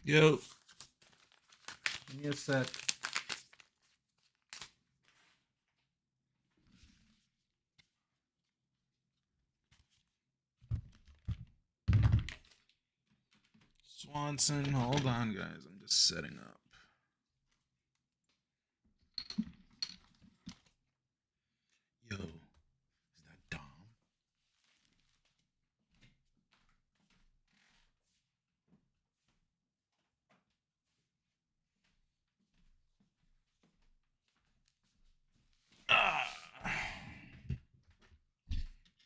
Yo, give me a sec. Swanson, hold on, guys. I'm just setting up. Yo, is that Dom?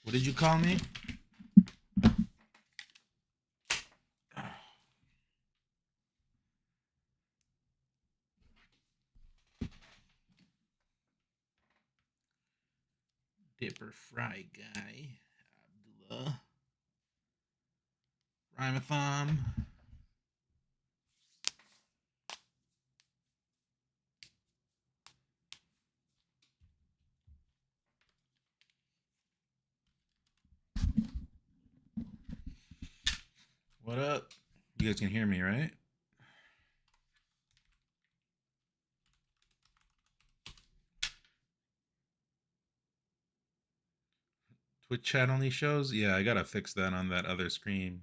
What did you call me? Dipper Fry Guy. Abdullah. Rhymathon. What up? You guys can hear me, right? Twitch chat only shows? Yeah, I gotta fix that on that other screen.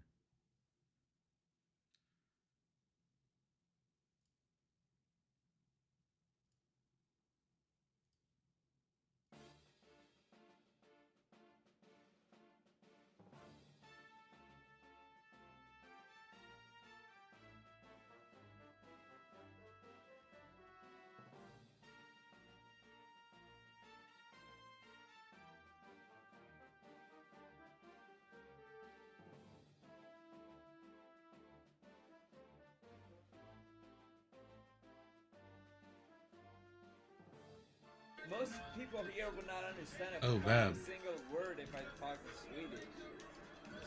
Most people here would not understand Bab. a single word if I talked Swedish.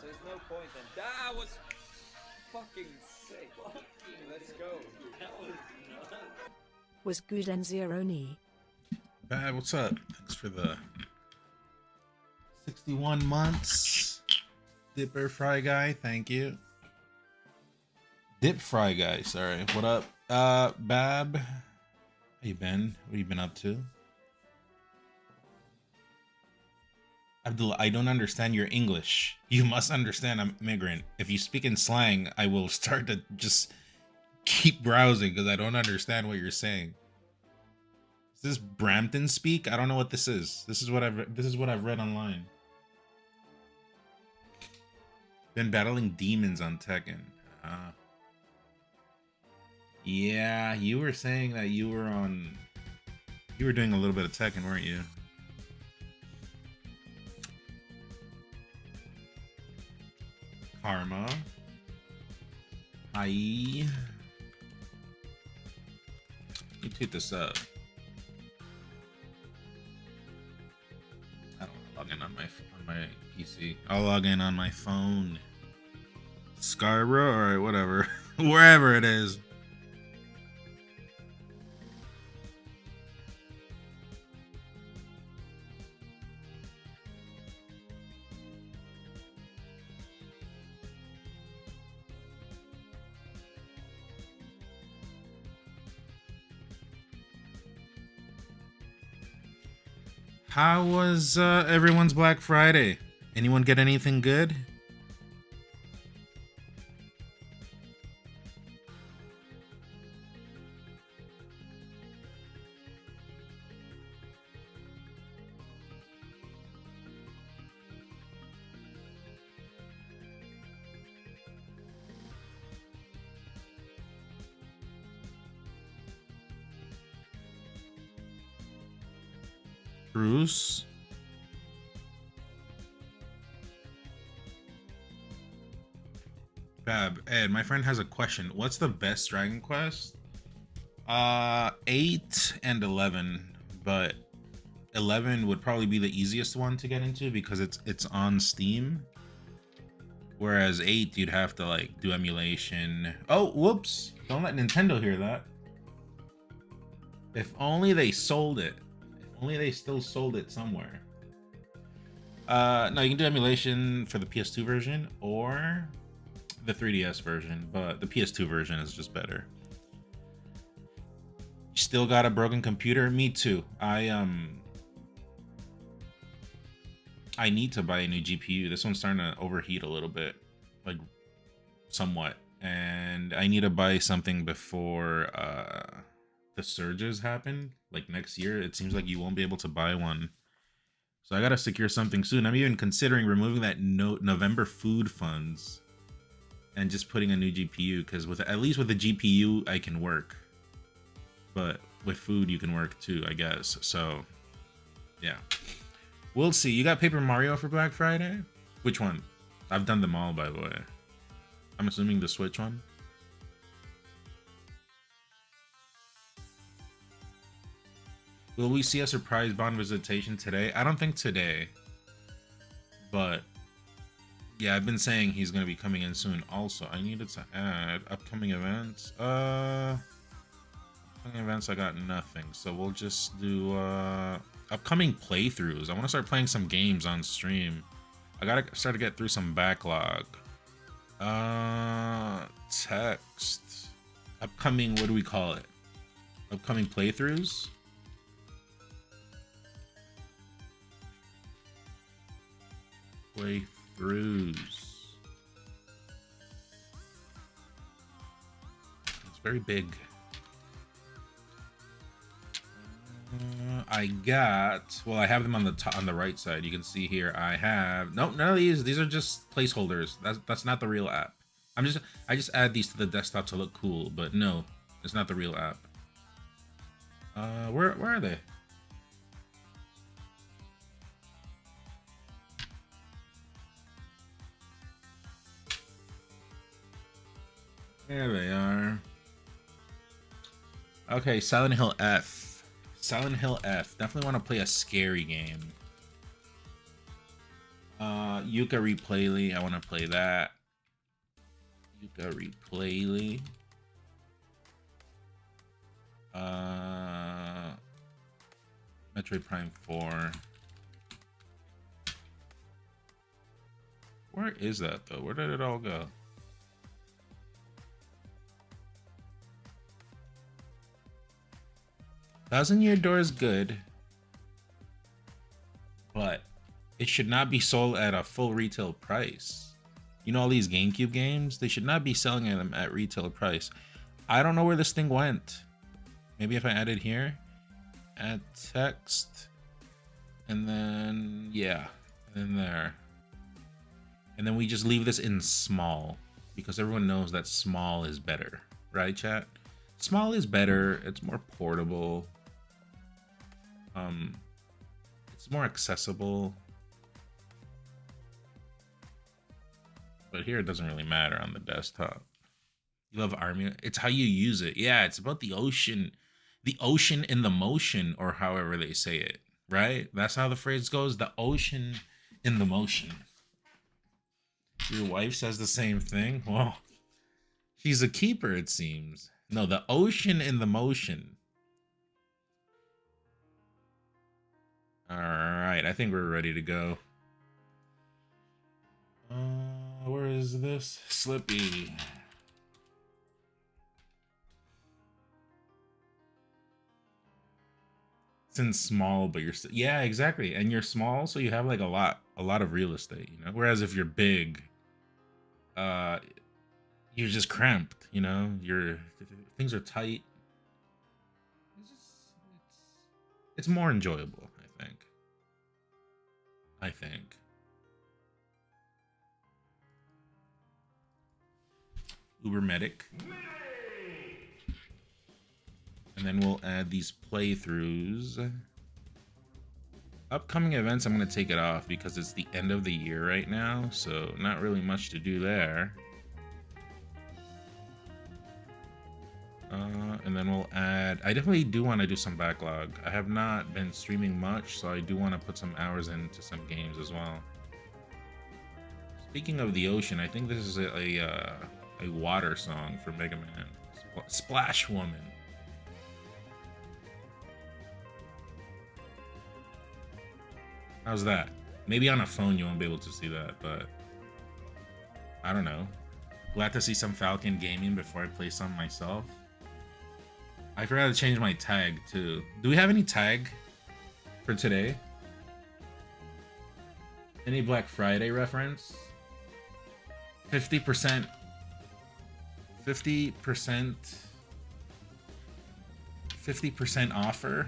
So there's no point in that was fucking sick. Let's go. Was good and Zeroni. Bab, what's up? Thanks for the 61 months. Dipper Fry Guy, thank you. Dip Fry Guy, sorry. What up? Bab. How you been? What have you been up to? Abdullah, I don't understand your English. You must understand I'm immigrant. If you speak in slang, I will start to just keep browsing because I don't understand what you're saying. Is this Brampton speak? I don't know what this is. This is what I've read online. Been battling demons on Tekken. Yeah, you were saying that you were doing a little bit of Tekken, weren't you? Karma. Hi. You take this up. I don't log in on my PC. I'll log in on my phone. Scarborough? Alright, whatever. Wherever it is. How was everyone's Black Friday? Anyone get anything good? Bruce. Bab, Ed, my friend has a question. What's the best Dragon Quest? 8 and 11, but 11 would probably be the easiest one to get into because it's on Steam. Whereas 8, you'd have to like do emulation. Oh, whoops! Don't let Nintendo hear that. If only they sold it. If only they still sold it somewhere. No, you can do emulation for the PS2 version, or the 3DS version, but the PS2 version is just better. Still got a broken computer? Me too. I need to buy a new GPU. This one's starting to overheat a little bit, like somewhat, and I need to buy something before the surges happen, like next year. It seems like you won't be able to buy one, so I gotta secure something soon. I'm even considering removing that November food funds and just putting a new GPU, because with at least with the GPU I can work, but with food you can work too, I guess. So yeah, we'll see. You got Paper Mario for Black Friday? Which one? I've done them all, by the way. I'm assuming the Switch one. Will we see a surprise Bond visitation today? I don't think today, but yeah, I've been saying he's gonna be coming in soon. Also, I needed to add upcoming events. Upcoming events, I got nothing, so we'll just do upcoming playthroughs. I want to start playing some games on stream. I gotta start to get through some backlog. Text. Upcoming, what do we call it? Upcoming playthroughs? Playthroughs. It's very big. I got, well, I have them on the top, on the right side. You can see here I have, nope, none of these are just placeholders. That's not the real app. I just add these to the desktop to look cool, but no, it's not the real app. Where are they? There they are. Okay, Silent Hill F. Silent Hill F. Definitely want to play a scary game. Yuka Replayly. I want to play that. Yuka Replayly. Metroid Prime 4. Where is that though? Where did it all go? Thousand Year Door is good, but it should not be sold at a full retail price. You know, all these GameCube games, they should not be selling them at retail price. I don't know where this thing went. Maybe if I add it here, add text, and then, yeah, and there. And then we just leave this in small, because everyone knows that small is better, right, chat? Small is better, it's more portable. It's more accessible, but here it doesn't really matter on the desktop. You love Army? It's how you use it. Yeah, it's about the ocean in the motion, or however they say it, right? That's how the phrase goes, the ocean in the motion. Your wife says the same thing? Well, she's a keeper, it seems. No, the ocean in the motion. All right, I think we're ready to go. Where is this? Slippy. It's in small, but you're still, yeah, exactly. And you're small, so you have like a lot of real estate, you know? Whereas if you're big, you're just cramped, you know? Things are tight. It's more enjoyable, I think. Uber Medic. And then we'll add these playthroughs. Upcoming events, I'm going to take it off because it's the end of the year right now, so not really much to do there. And then we'll add, I definitely do want to do some backlog. I have not been streaming much, so I do want to put some hours into some games as well. Speaking of the ocean, I think this is a water song for Mega Man. Splash Woman. How's that? Maybe on a phone you won't be able to see that, but I don't know. Glad to see some Falcon gaming before I play some myself. I forgot to change my tag too. Do we have any tag for today? Any Black Friday reference? 50%. 50%. 50% offer?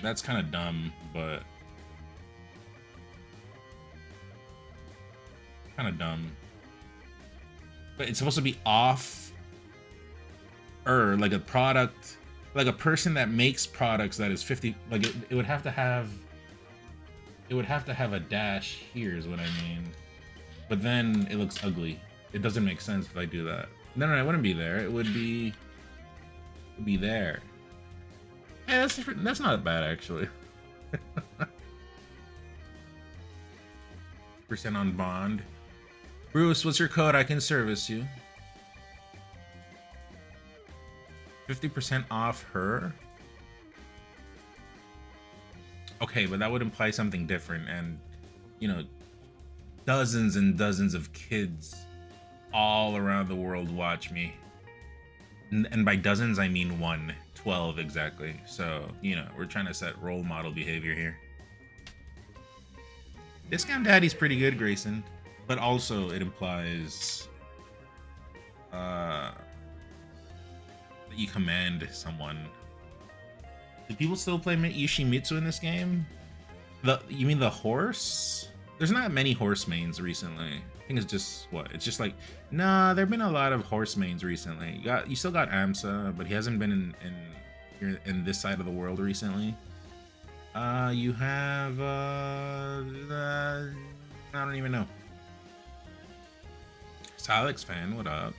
That's kind of dumb, but kind of dumb. But it's supposed to be off, or like a product, like a person that makes products that is 50. Like it would have to have. It would have to have a dash here, is what I mean. But then it looks ugly. It doesn't make sense if I do that. No, it wouldn't be there. It would be there. Yeah, that's not bad actually. Percent on bond. Bruce, what's your code? I can service you. 50% off her. Okay, but that would imply something different, and you know, dozens and dozens of kids all around the world watch me. And by dozens, I mean 12 exactly. So, you know, we're trying to set role model behavior here. Discount Daddy's pretty good, Grayson. But also, it implies that you command someone. Do people still play Yoshimitsu in this game? You mean the horse? There's not many horse mains recently. I think it's just what? It's just like, nah, there've been a lot of horse mains recently. You still got Amsa, but he hasn't been in this side of the world recently. You have I don't even know. Alex fan, what up?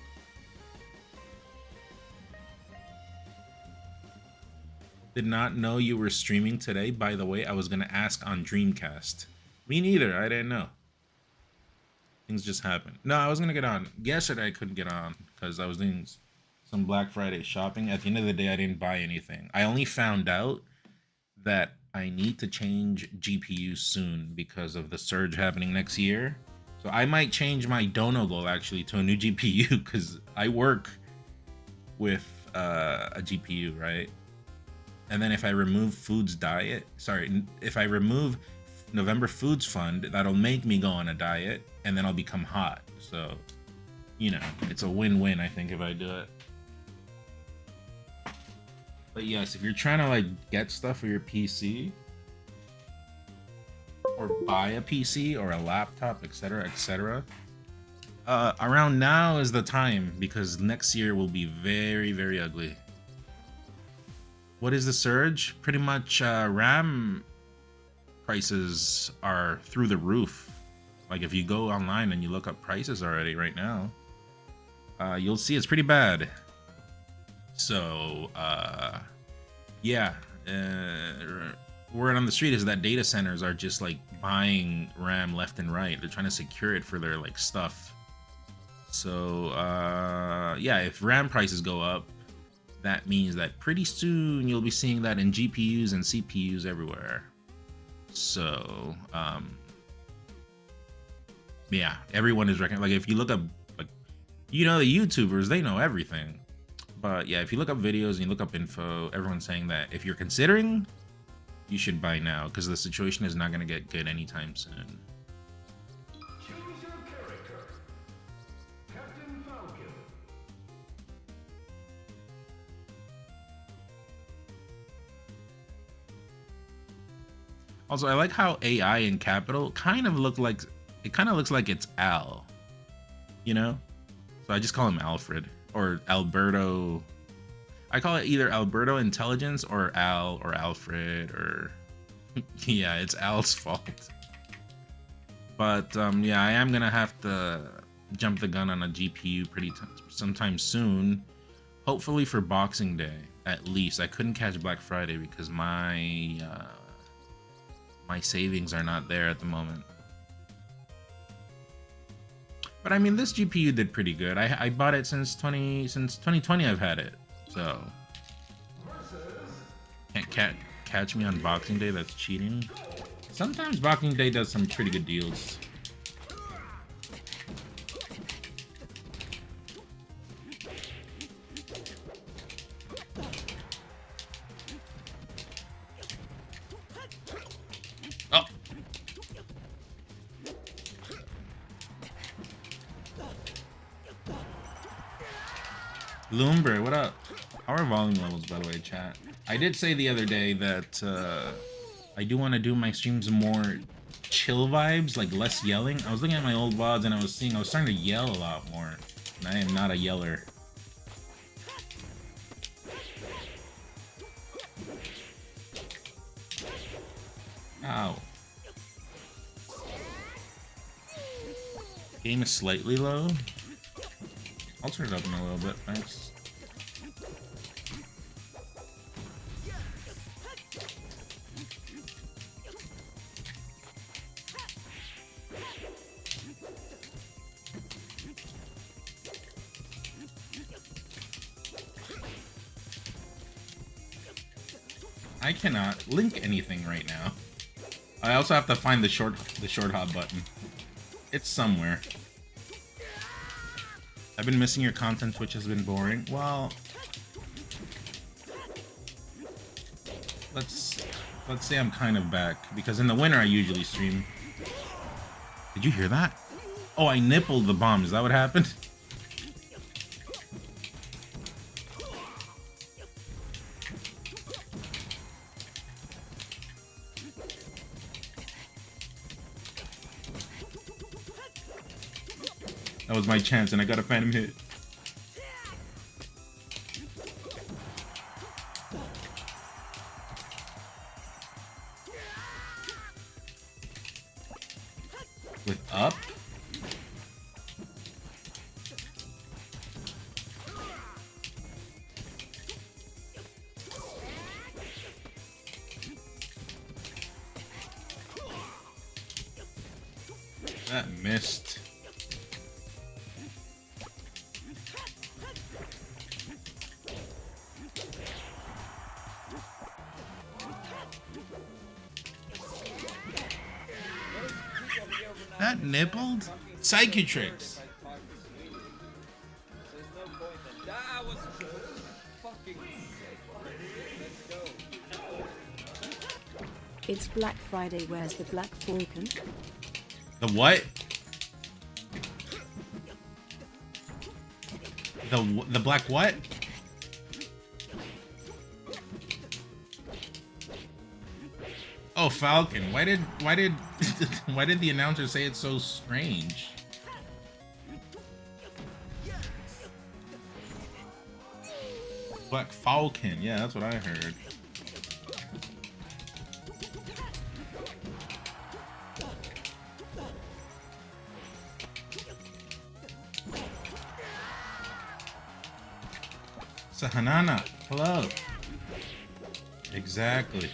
Did not know you were streaming today. By the way, I was gonna ask on Dreamcast. Me neither. I didn't know. Things just happened. No, I was gonna get on. Yesterday I couldn't get on because I was doing some Black Friday shopping. At the end of the day, I didn't buy anything. I only found out that I need to change GPU soon because of the surge happening next year. So I might change my dono goal actually to a new GPU because I work with a GPU, right? And then if I remove if I remove November Foods Fund, that'll make me go on a diet, and then I'll become hot. So, you know, it's a win-win, I think, if I do it. But yes, if you're trying to like get stuff for your PC, or buy a PC or a laptop, etc., etc., around now is the time, because next year will be very, very ugly. What is the surge? Pretty much RAM prices are through the roof. Like if you go online and you look up prices already right now, you'll see it's pretty bad. So yeah, word on the street is that data centers are just like buying RAM left and right. They're trying to secure it for their like stuff. So yeah, if RAM prices go up, that means that pretty soon you'll be seeing that in GPUs and CPUs everywhere. So yeah, everyone is like if you look up, like, you know, the YouTubers, they know everything. But yeah, if you look up videos and you look up info, everyone's saying that if you're considering, you should buy now because the situation is not going to get good anytime soon. Choose your character. Captain Falcon. Also, I like how AI in Capital kind of looks like it's Al, you know? So I just call him Alfred or Alberto. I call it either Alberto Intelligence or Al or Alfred or yeah, it's Al's fault. But yeah, I am gonna have to jump the gun on a GPU sometime soon. Hopefully for Boxing Day, at least. I couldn't catch Black Friday because my savings are not there at the moment. But I mean, this GPU did pretty good. I bought it since 2020. I've had it, so can't catch me on Boxing Day. That's cheating. Sometimes Boxing Day does some pretty good deals. Lumber, what up? How are volume levels, by the way, chat? I did say the other day that I do want to do my streams more chill vibes, like less yelling. I was looking at my old VODs and I was starting to yell a lot more. And I am not a yeller. Ow. Game is slightly low. I'll turn it up in a little bit, thanks. I cannot link anything right now. I also have to find the short hop button. It's somewhere. I've been missing your content, which has been boring. Well, let's say I'm kind of back, because in the winter I usually stream. Did you hear that? Oh, I nippled the bomb. Is that what happened? That was my chance, and I got a phantom hit. With up? That missed. That nippled? Psychiatrix. It's Black Friday. Where's the Black Falcon? The what? The black what? Oh, Falcon. Why did why did the announcer say it's so strange? Black Falcon. Yeah, that's what I heard. Sahanana, hello. Exactly.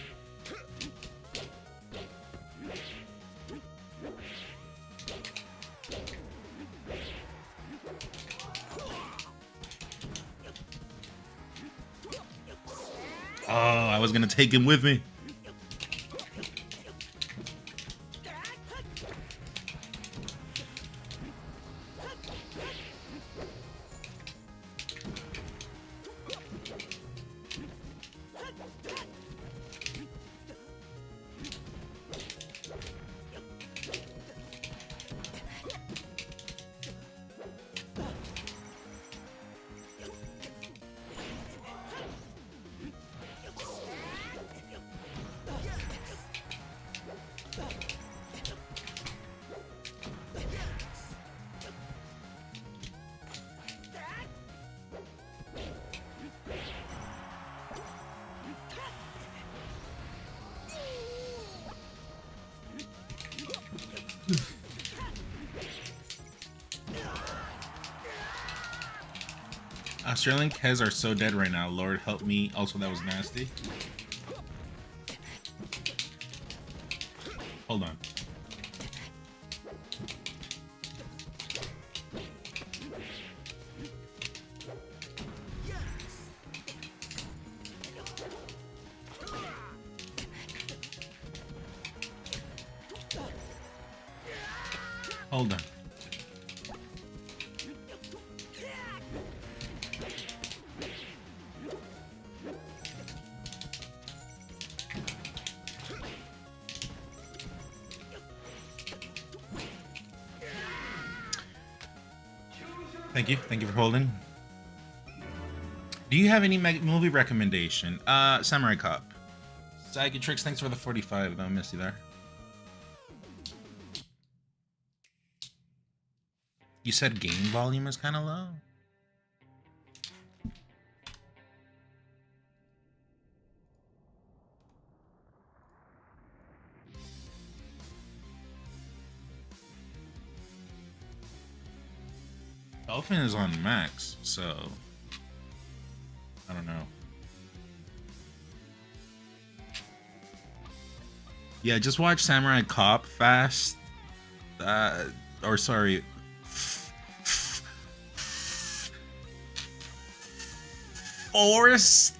Oh, I was gonna take him with me. Australian Kez are so dead right now. Lord help me. Also, that was nasty. Hold on. Hold on. Thank you. Thank you for holding. Do you have any movie recommendation? Samurai Cop. Psychiatrix, thanks for the 45. Don't miss you there. You said game volume is kind of low? Dolphin is on max, so I don't know. Yeah, just watch Samurai Cop fast. Or sorry. Forest.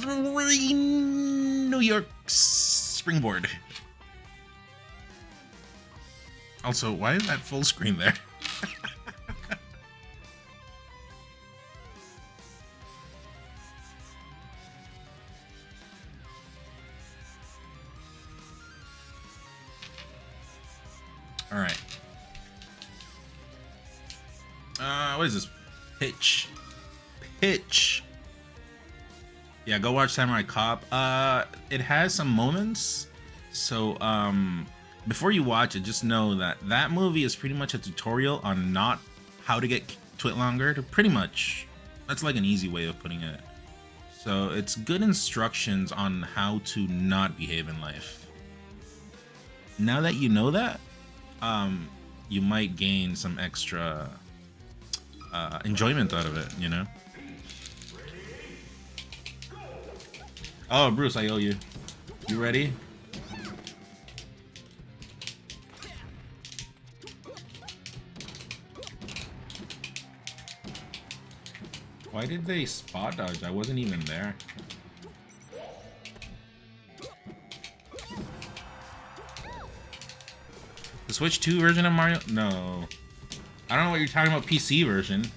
New York Springboard. Also, why is that full screen there? All right. What is this? Pitch. Yeah, go watch Samurai Cop. It has some moments. So, before you watch it, just know that that movie is pretty much a tutorial on not how to get Twit longer. Pretty much. That's like an easy way of putting it. So, it's good instructions on how to not behave in life. Now that you know that, you might gain some extra enjoyment out of it, you know? Oh, Bruce, I owe you. You ready? Why did they spot dodge? I wasn't even there. The Switch 2 version of Mario? No. I don't know what you're talking about, PC version.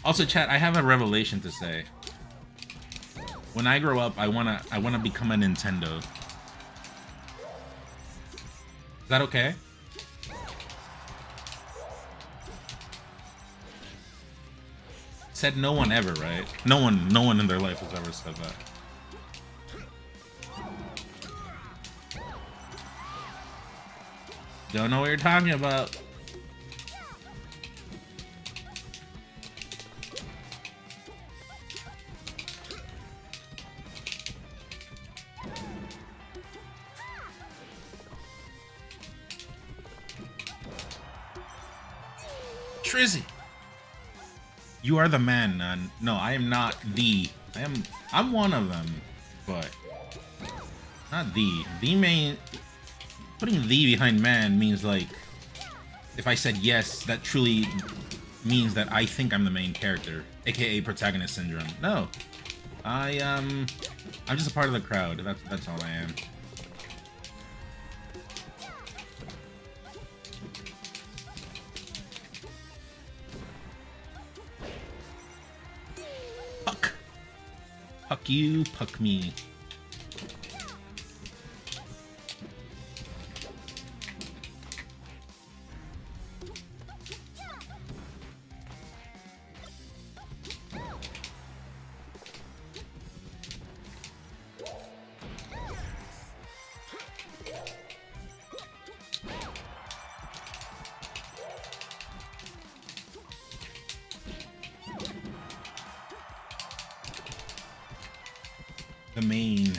Also, chat, I have a revelation to say. When I grow up, I wanna become a Nintendo. Is that okay? Said no one ever, right? No one in their life has ever said that. Don't know what you're talking about. Trizzy, you are the man, none. No, I am not the. I'm one of them, but not the. The main. Putting the behind man means like, if I said yes, that truly means that I think I'm the main character, aka protagonist syndrome. No, I'm just a part of the crowd. That's all I am. Puck you, puck me. The main.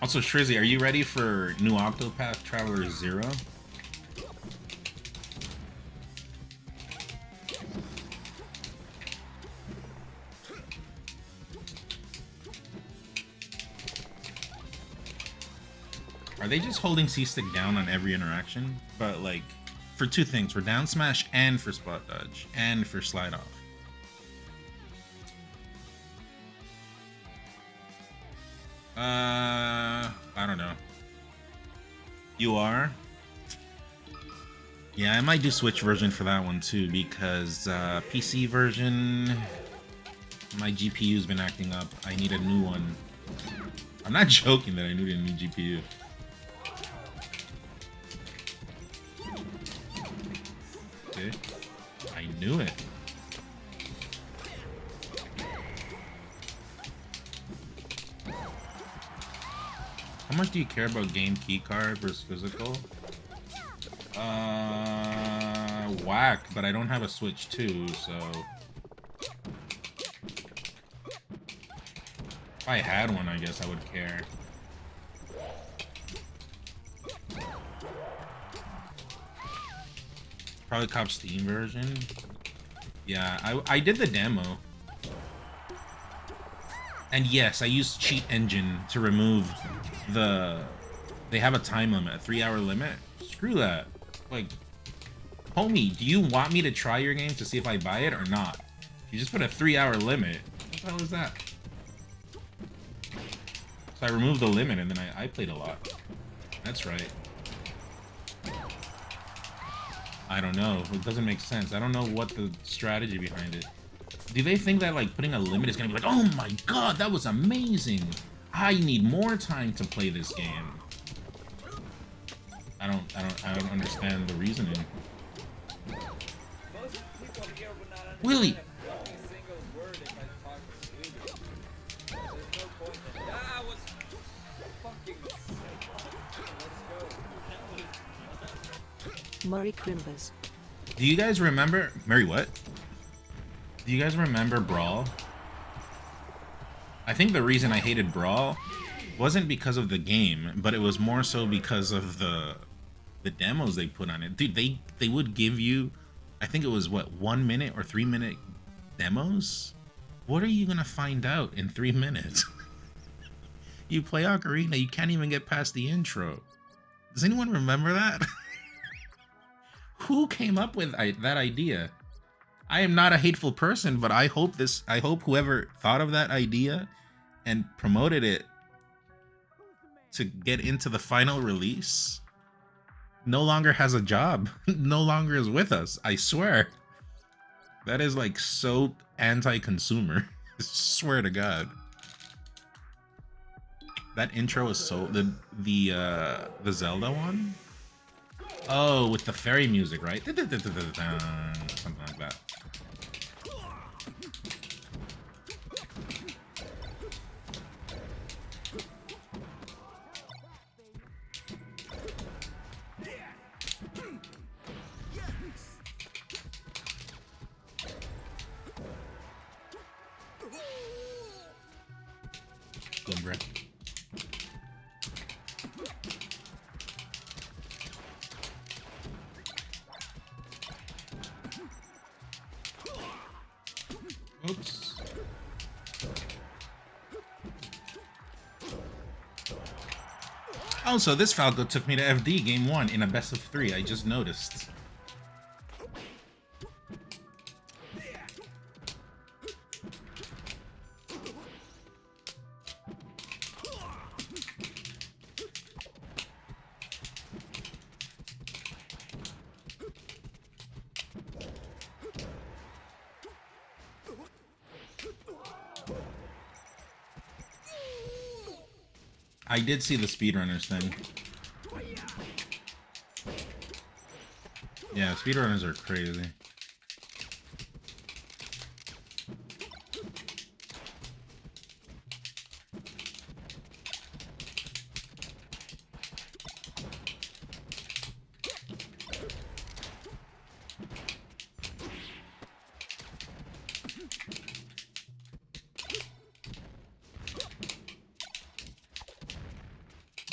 Also, Shrizzy, are you ready for new Octopath Traveler 0? Are they just holding C-Stick down on every interaction? But like, for two things, for down smash and for spot dodge, and for slide off. I don't know. You are? Yeah, I might do Switch version for that one too, because PC version, My GPU's been acting up. I need a new one. I'm not joking that I need a new GPU. Okay. I knew it. How much do you care about game keycard versus physical? Whack, but I don't have a Switch 2, so... If I had one, I guess I would care. Probably cop Steam version. Yeah, I did the demo. And yes, I used Cheat Engine to remove the... They have a time limit, a 3-hour limit. Screw that. Like, homie, do you want me to try your game to see if I buy it or not? You just put a 3-hour limit. What the hell is that? So I removed the limit and then I played a lot. That's right. I don't know. It doesn't make sense. I don't know what the strategy behind it. Do they think that like putting a limit is gonna be like, oh my god, that was amazing. I need more time to play this game. I don't understand the reasoning. Most people here would not understand Willie! a fucking single word if I talk Swedish. There's no point in that was fucking sick. Let's go. Murray Crimbers. Do you guys remember Mary what? Do you guys remember Brawl? I think the reason I hated Brawl wasn't because of the game, but it was more so because of the demos they put on it. Dude, they would give you, I think it was what, 1 minute or 3 minute demos? What are you gonna find out in 3 minutes? You play Ocarina, you can't even get past the intro. Does anyone remember that? Who came up with that idea? I am not a hateful person, but I hope whoever thought of that idea and promoted it to get into the final release no longer has a job. No longer is with us. I swear. That is like so anti-consumer. I swear to God. That intro is so the Zelda one? Oh, with the fairy music, right? Something like that. Good breath. Oops. Also, this Falco took me to FD game 1 in a best of 3. I just noticed. I did see the speedrunners thing. Yeah, speedrunners are crazy.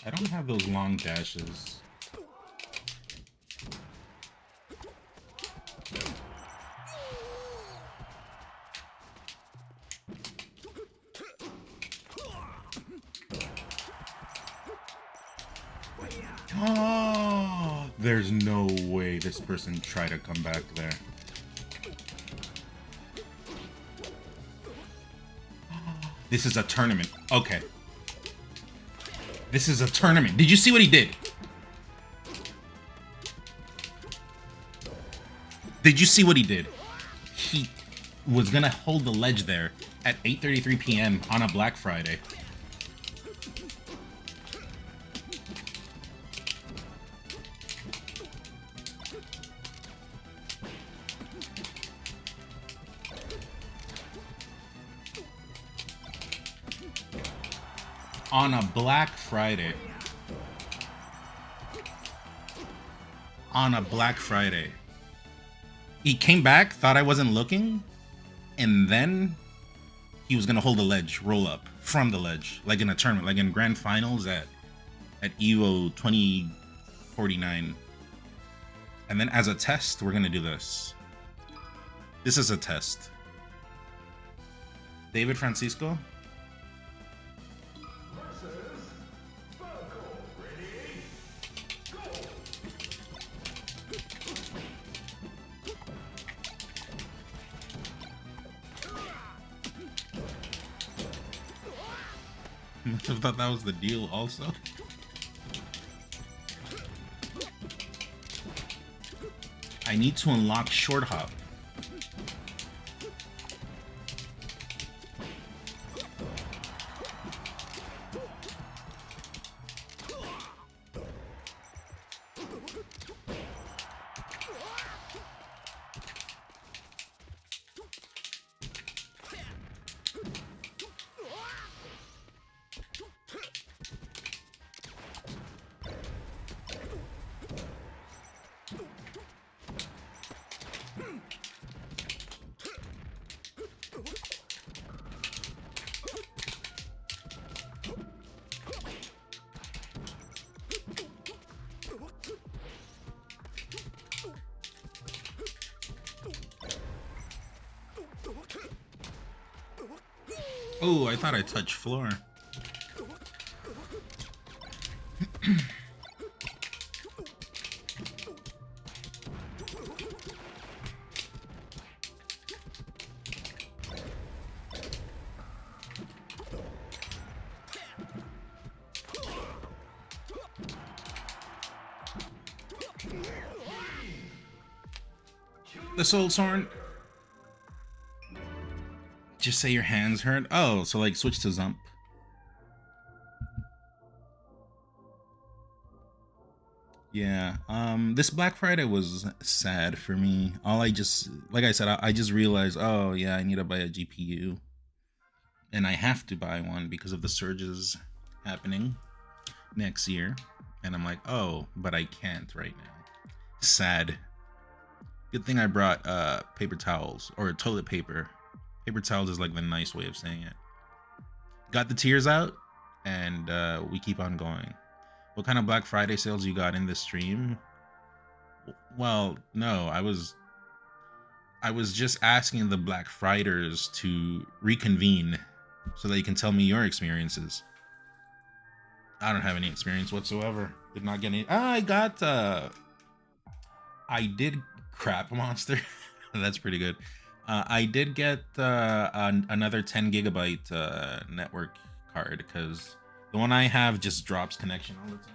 I don't have those long dashes. Oh, there's no way this person tried to come back there. This is a tournament. Okay. This is a tournament. Did you see what he did? Did you see what he did? He was gonna hold the ledge there, at 8:33 p.m. on a Black Friday. On a Black Friday. On a Black Friday. He came back, thought I wasn't looking, and then he was gonna hold the ledge, roll up from the ledge, like in a tournament, like in grand finals at EVO 2049. And then as a test, we're gonna do this. This is a test. David Francisco. I thought that was the deal also. I need to unlock short hop. Oh, I thought I touched floor. The soul sword. Just say your hands hurt. Oh, so like switch to Zump. Yeah. This Black Friday was sad for me. Like I said, I just realized, oh yeah, I need to buy a GPU, and I have to buy one because of the surges happening next year. And I'm like, oh, but I can't right now. Sad. Good thing I brought paper towels or toilet paper. Paper towels is like the nice way of saying it. Got the tears out, and we keep on going. What kind of Black Friday sales you got in this stream? Well, no, I was just asking the Black Friders to reconvene so that you can tell me your experiences. I don't have any experience whatsoever. Did not get any. I got. I did crap monster. That's pretty good. I did get another 10 gigabyte network card because the one I have just drops connection all the time.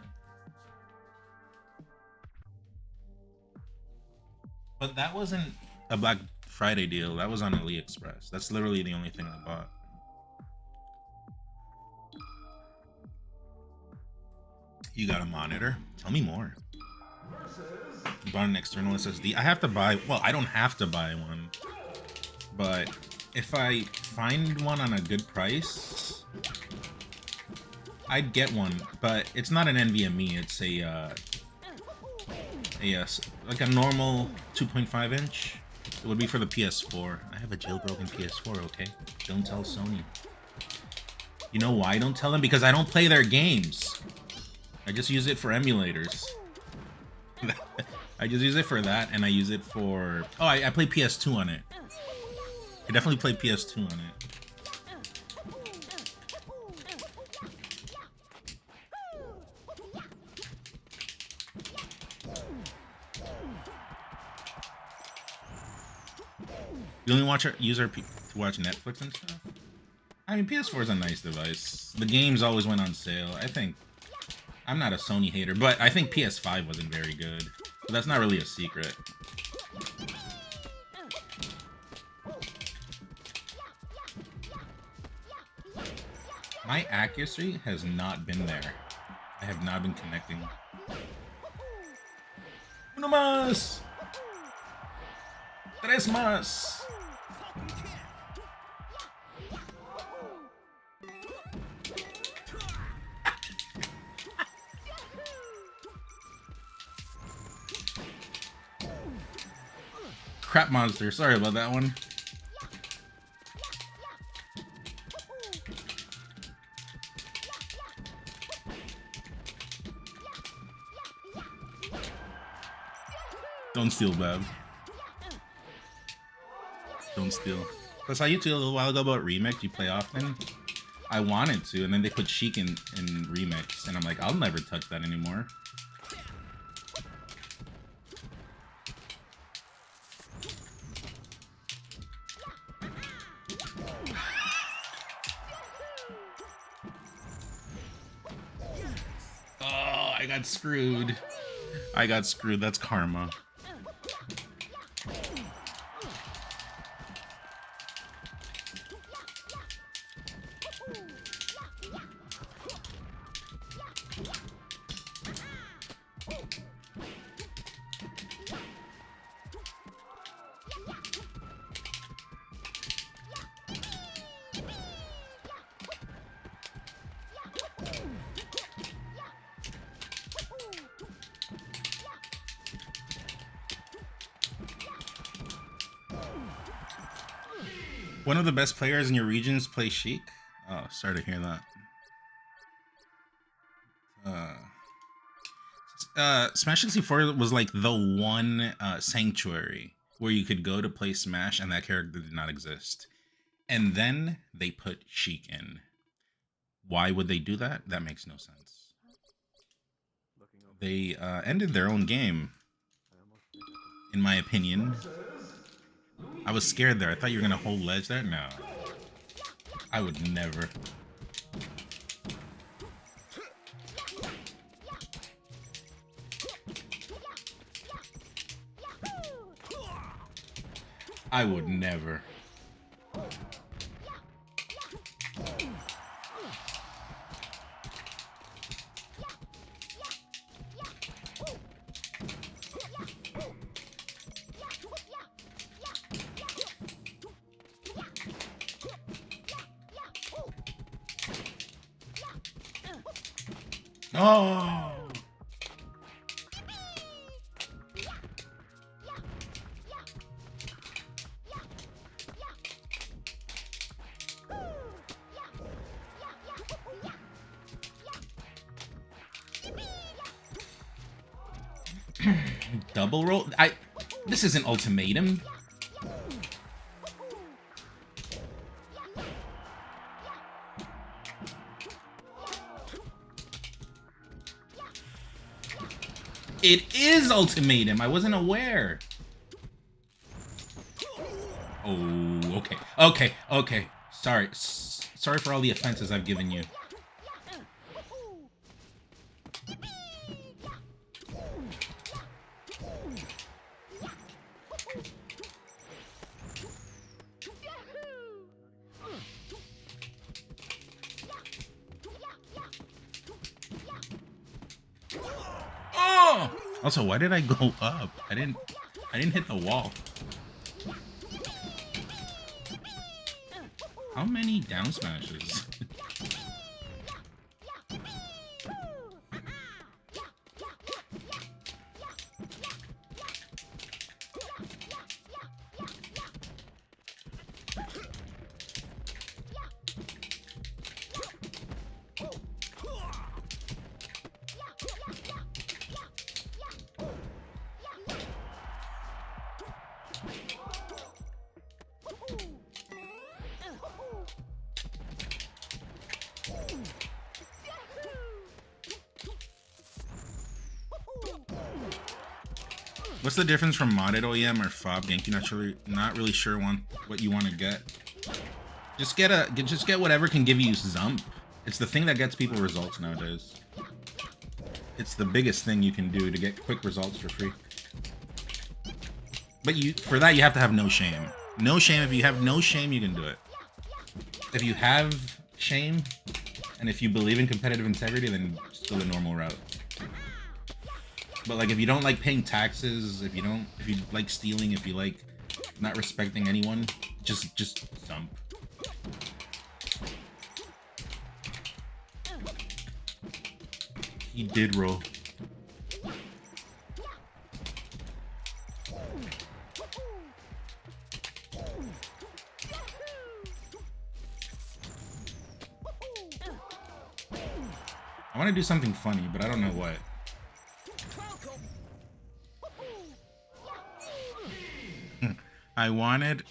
But that wasn't a Black Friday deal. That was on AliExpress. That's literally the only thing I bought. You got a monitor? Tell me more. You bought an external SSD. I have to buy. Well, I don't have to buy one. But if I find one on a good price, I'd get one. But it's not an NVMe. It's like a normal 2.5 inch. It would be for the PS4. I have a jailbroken PS4. Okay, don't tell Sony. You know why I don't tell them? Because I don't play their games. I just use it for emulators. I just use it for that, and I use it for. Oh, I play PS2 on it. I definitely play PS2 on it. You only use our to watch Netflix and stuff? I mean, PS4 is a nice device. The games always went on sale. I think. I'm not a Sony hater, but I think PS5 wasn't very good. But that's not really a secret. My accuracy has not been there. I have not been connecting. Uno más. Tres más. Crap monster. Sorry about that one. Don't steal, Bev. Don't steal. That's how you told a little while ago about Remix. You play often. I wanted to, and then they put Sheik in Remix, and I'm like, I'll never touch that anymore. Oh, I got screwed. I got screwed. That's karma. One of the best players in your regions play Sheik? Oh, sorry to hear that. Smash 64 was like the one sanctuary where you could go to play Smash and that character did not exist. And then they put Sheik in. Why would they do that? That makes no sense. They ended their own game, in my opinion. I was scared there. I thought you were gonna hold ledge there. No, I would never. I would never. Oh! Double roll? This isn't ultimatum. It is ultimatum. I wasn't aware. Oh, okay. Sorry for all the offenses I've given you. Also, why did I go up? I didn't hit the wall. How many down smashes? What's the difference from modded OEM or fob gank? You're not really sure what you want to get. Just get whatever can give you Zump. It's the thing that gets people results nowadays. It's the biggest thing you can do to get quick results for free. But for that you have to have no shame. No shame. If you have no shame, you can do it. If you have shame, And if you believe in competitive integrity, then just go the normal route. But like, if you don't like paying taxes, if you like stealing, if you like not respecting anyone, just jump. He did roll. I want to do something funny, but I don't know what.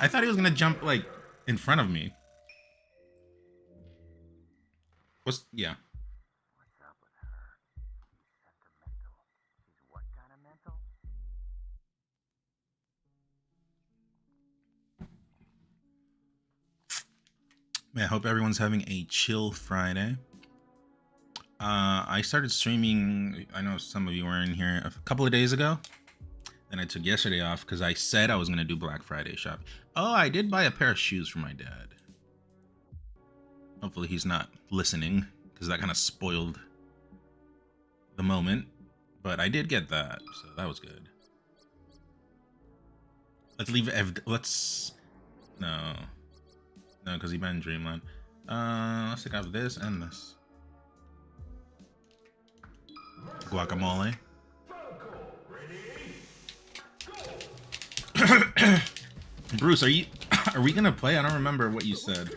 I thought he was gonna jump like in front of me. Yeah. What's up with her? She's sentimental. She's what kind of mental? Man, I hope everyone's having a chill Friday. I started streaming, I know some of you were in here a couple of days ago. Then I took yesterday off because I said I was going to do Black Friday shop. Oh, I did buy a pair of shoes for my dad. Hopefully he's not listening because that kind of spoiled the moment. But I did get that, so that was good. Let's leave no, because he banned Dreamland. Let's take out this and this. Guacamole. Bruce, are we gonna play? I don't remember what you said.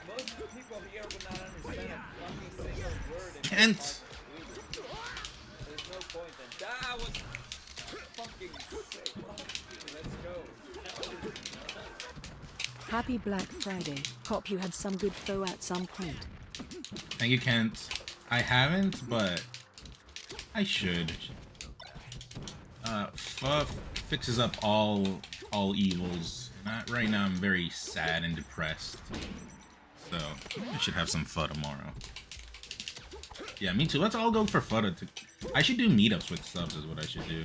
Most of the people here would not understand a fucking single word if Kent. they talk Swedish. There's no point then. That was fucking sick. Let's go. Happy Black Friday. Hope you had some good pho at some point. Thank you, Kent. I haven't, but I should. Pho fixes up all evils. Right now, I'm very sad and depressed. So I should have some pho tomorrow. Yeah, me too. Let's all go for pho. I should do meetups with subs. Is what I should do.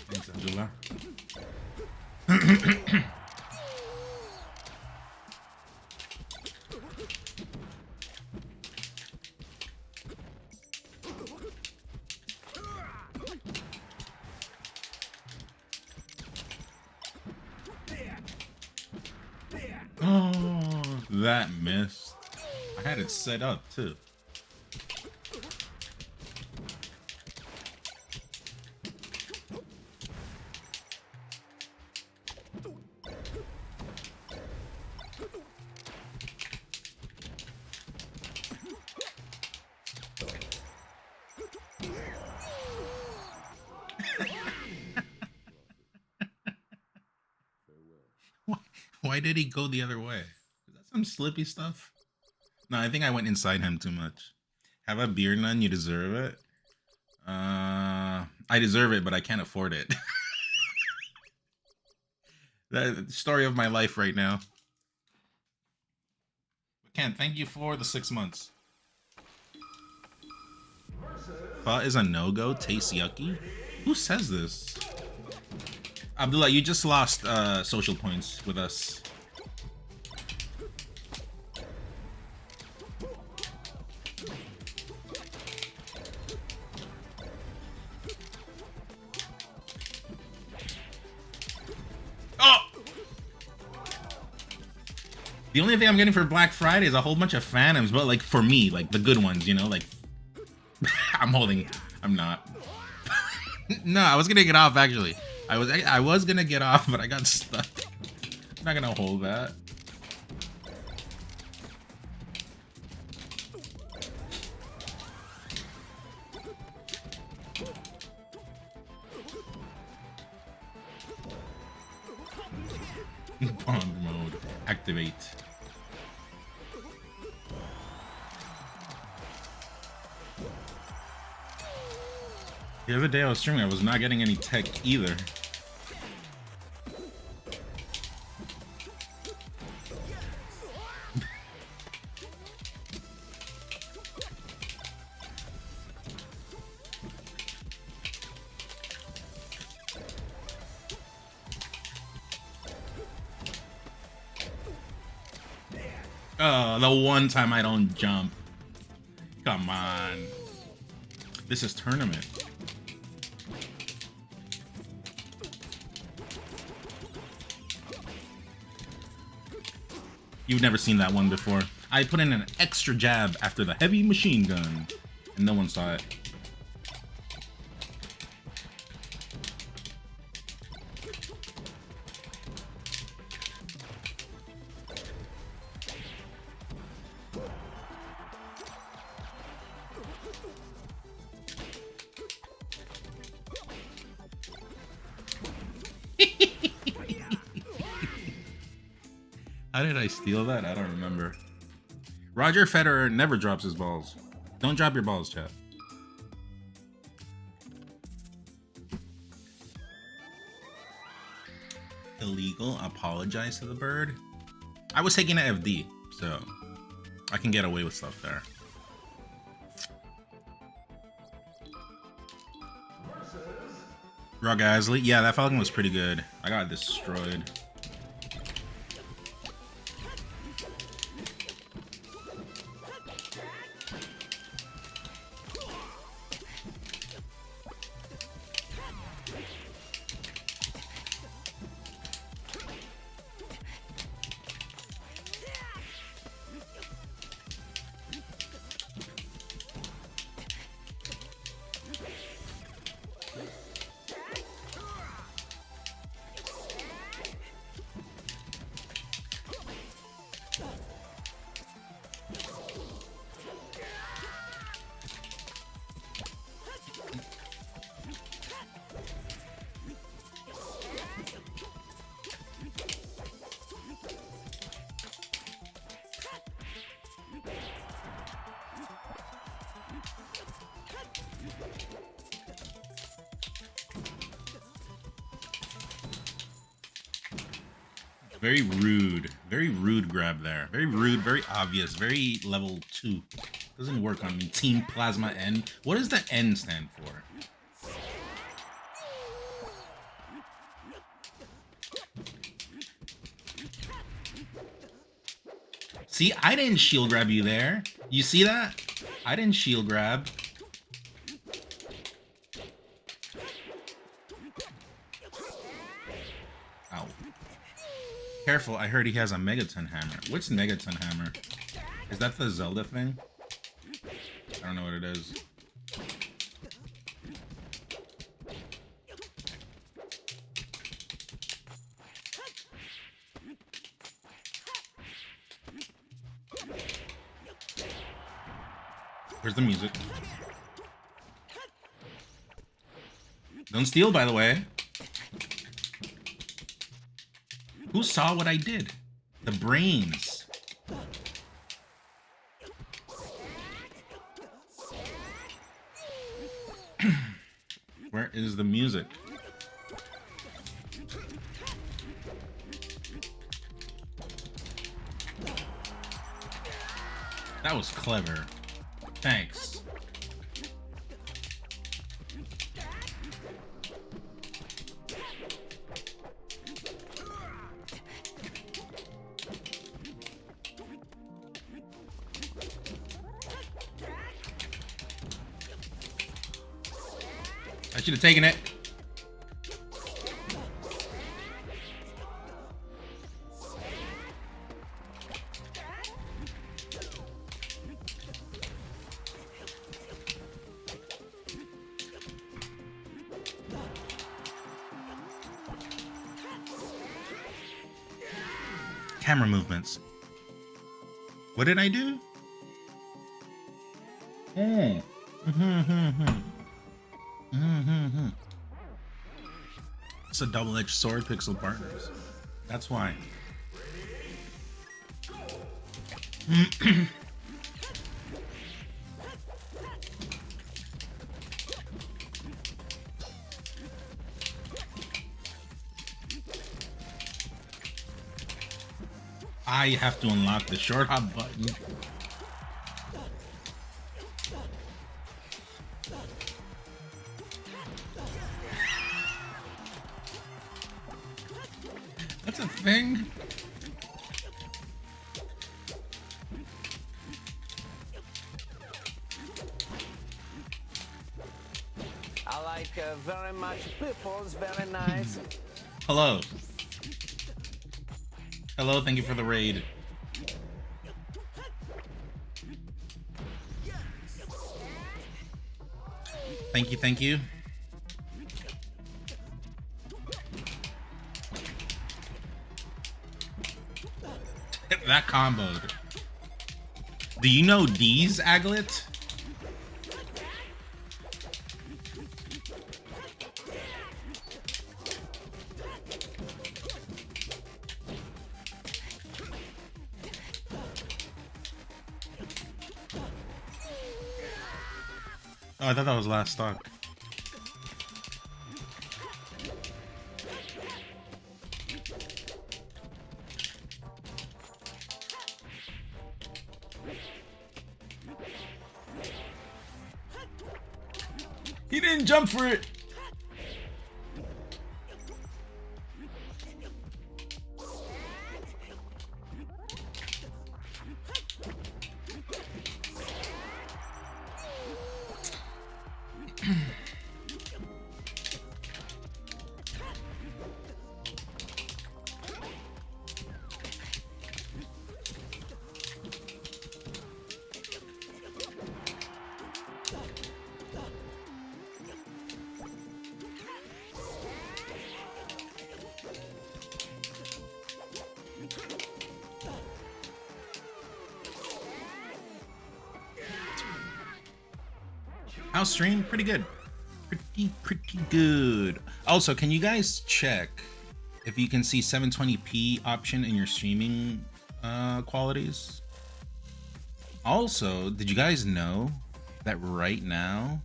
Thanks, Angela. Oh, that missed. I had it set up too. Why did he go the other way? Is that some slippy stuff? No, I think I went inside him too much. Have a beer, none. You deserve it. I deserve it, but I can't afford it. The story of my life right now. Ken, thank you for the 6 months. Pho is a no-go. Tastes yucky. Who says this? Abdullah, you just lost social points with us. Oh! The only thing I'm getting for Black Friday is a whole bunch of Phantoms, but like for me, like the good ones, you know, like I'm not. No, I was gonna get off actually. I was gonna get off, but I got stuck. I'm not gonna hold that. Bond mode. Activate. The other day I was streaming, I was not getting any tech either. Oh, the one time I don't jump. Come on. This is tournament. You've never seen that one before. I put in an extra jab after the heavy machine gun, and no one saw it. How did I steal that? I don't remember. Roger Federer never drops his balls. Don't drop your balls, chat. Illegal. Apologize to the bird. I was taking an FD, so I can get away with stuff there. Raw Gasly. Yeah, that Falcon was pretty good. I got destroyed. Very rude grab there. Very rude, very obvious, very level 2. Doesn't work on me. Team Plasma N. What does the N stand for? See, I didn't shield grab you there. You see that? I didn't shield grab. Ow. Careful, I heard he has a Megaton Hammer. What's Megaton Hammer? Is that the Zelda thing? I don't know what it is. Where's the music? Don't steal, by the way. Who saw what I did? The brains. Where is the music? That was clever. Thanks. I should have taken it. Camera movements. What did I do? It's a double-edged sword, Pixel Partners. That's why. I have to unlock the short hop button. That's a thing. I like very much people's very nice. Hello. Hello, thank you for the raid. Thank you, thank you. That comboed. Do you know D's, Aglet? Oh, I thought that was last stock. He didn't jump for it. How's stream? Pretty good. Pretty good. Also, can you guys check if you can see 720p option in your streaming qualities? Also, did you guys know that right now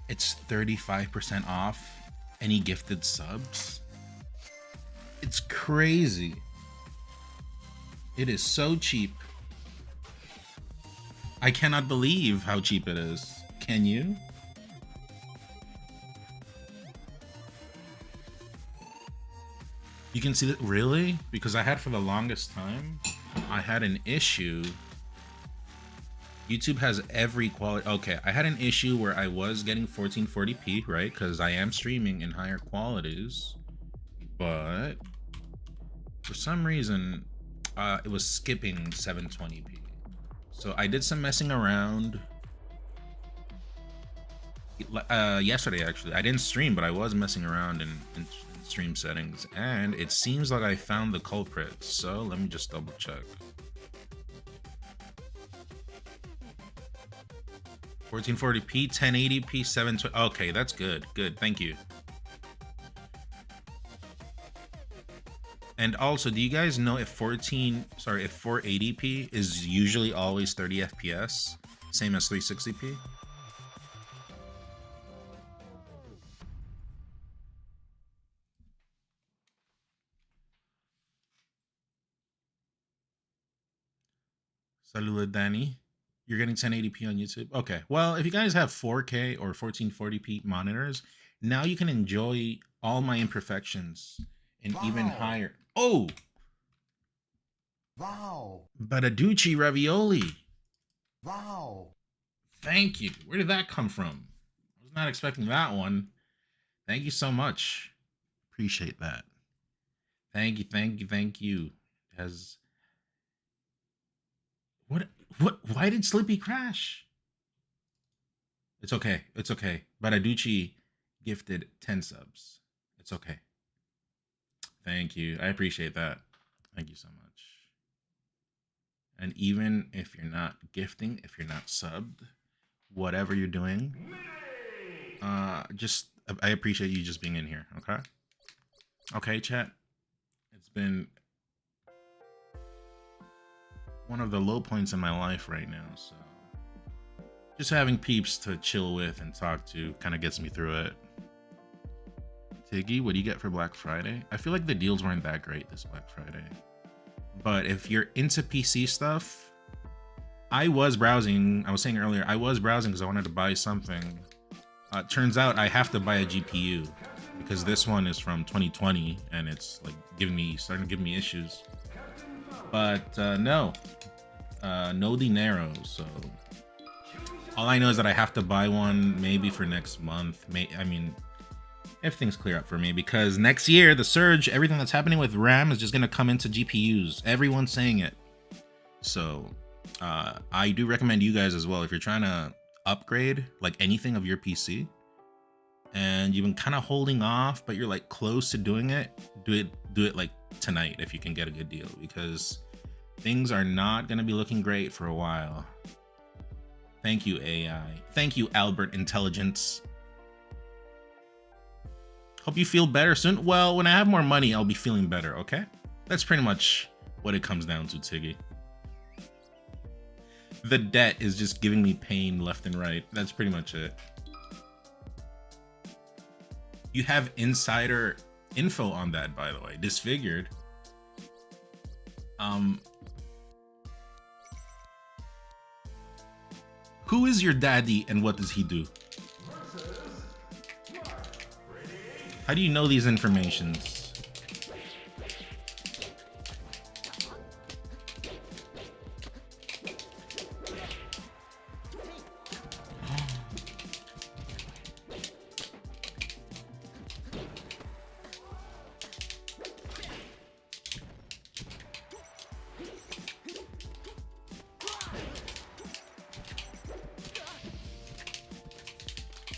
it's 35% off any gifted subs? It's crazy. It is so cheap. I cannot believe how cheap it is. Can you? You can see that, really? Because I had for the longest time, I had an issue. YouTube has every quality. Okay, I had an issue where I was getting 1440p, right? Because I am streaming in higher qualities. But for some reason, it was skipping 720p. So I did some messing around. Yesterday, actually. I didn't stream, but I was messing around in stream settings. And it seems like I found the culprit. So let me just double check. 1440p, 1080p, 720. Okay, that's good. Good, thank you. And also, do you guys know if 480p is usually always 30 FPS, same as 360p? Salud, Danny. You're getting 1080p on YouTube? Okay. Well, if you guys have 4K or 1440p monitors, now you can enjoy all my imperfections and even higher. Oh! Wow. Badaducci ravioli. Wow. Thank you. Where did that come from? I was not expecting that one. Thank you so much. Appreciate that. Thank you, thank you, thank you. Has what why did Slippy crash? It's okay. It's okay. Badaducci gifted 10 subs. It's okay. Thank you. I appreciate that. Thank you so much. And even if you're not gifting, if you're not subbed, whatever you're doing, just I appreciate you just being in here, okay? Okay, chat. It's been one of the low points in my life right now, so just having peeps to chill with and talk to kind of gets me through it. Tiggy, what do you get for Black Friday? I feel like the deals weren't that great this Black Friday. But if you're into PC stuff, I was browsing. I was saying earlier, I was browsing because I wanted to buy something. Turns out I have to buy a GPU because this one is from 2020 and it's like starting to give me issues. But no dinero. So all I know is that I have to buy one maybe for next month. I mean, if things clear up for me, because next year the surge, everything that's happening with RAM is just gonna come into GPUs. Everyone's saying it. So I do recommend you guys as well, if you're trying to upgrade like anything of your PC and you've been kind of holding off but you're like close to doing it, do it like tonight if you can get a good deal, because things are not going to be looking great for a while. Thank you, AI. Thank you, Albert Intelligence. Hope you feel better soon. Well, when I have more money, I'll be feeling better, okay? That's pretty much what it comes down to, Tiggy. The debt is just giving me pain left and right. That's pretty much it. You have insider info on that, by the way. Disfigured. Who is your daddy and what does he do? How do you know these informations?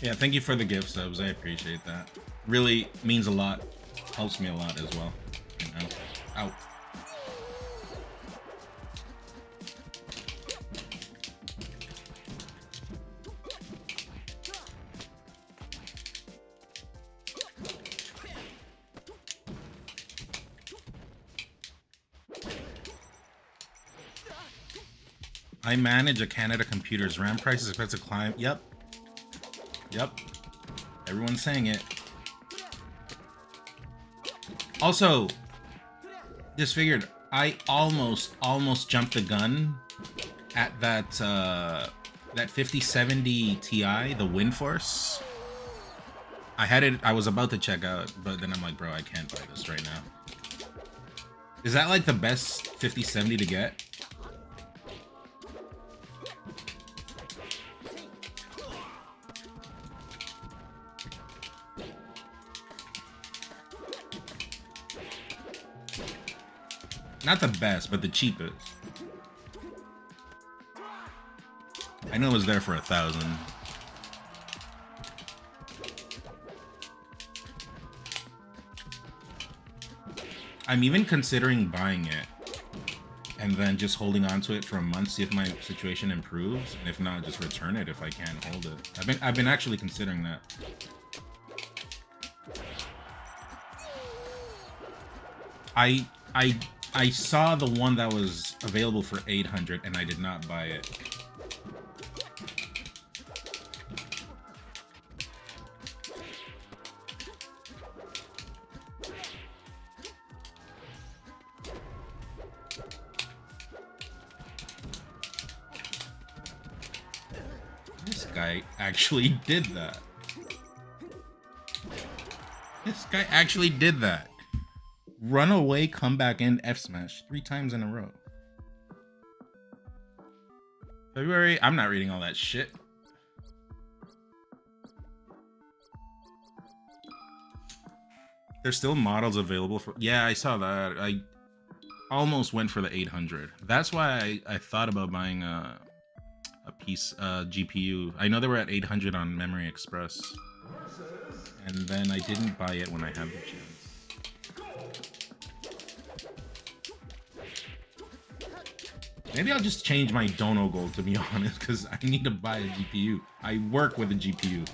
Yeah, thank you for the gift subs. I appreciate that. Really means a lot. Helps me a lot as well. You know? Ow. I manage a Canada Computer's RAM prices expect to climb. Yep. Everyone's saying it. Also, disfigured, I almost jumped the gun at that 5070 Ti, the WindForce. I had it, I was about to check out, but then I'm like, bro, I can't buy this right now. Is that like the best 5070 to get? Not the best, but the cheapest. I know it was there for 1,000. I'm even considering buying it and then just holding on to it for a month, see if my situation improves, and if not, just return it if I can't hold it. I've been actually considering that. I saw the one that was available for 800 and I did not buy it. This guy actually did that. This guy actually did that. Run away, come back in, F smash 3 times in a row. February, I'm not reading all that shit. There's still models available for, yeah, I saw that. I almost went for the 800. That's why I thought about buying a piece GPU. I know they were at 800 on Memory Express, and then I didn't buy it when I had the chance. Maybe I'll just change my dono goal, to be honest, because I need to buy a GPU. I work with a GPU.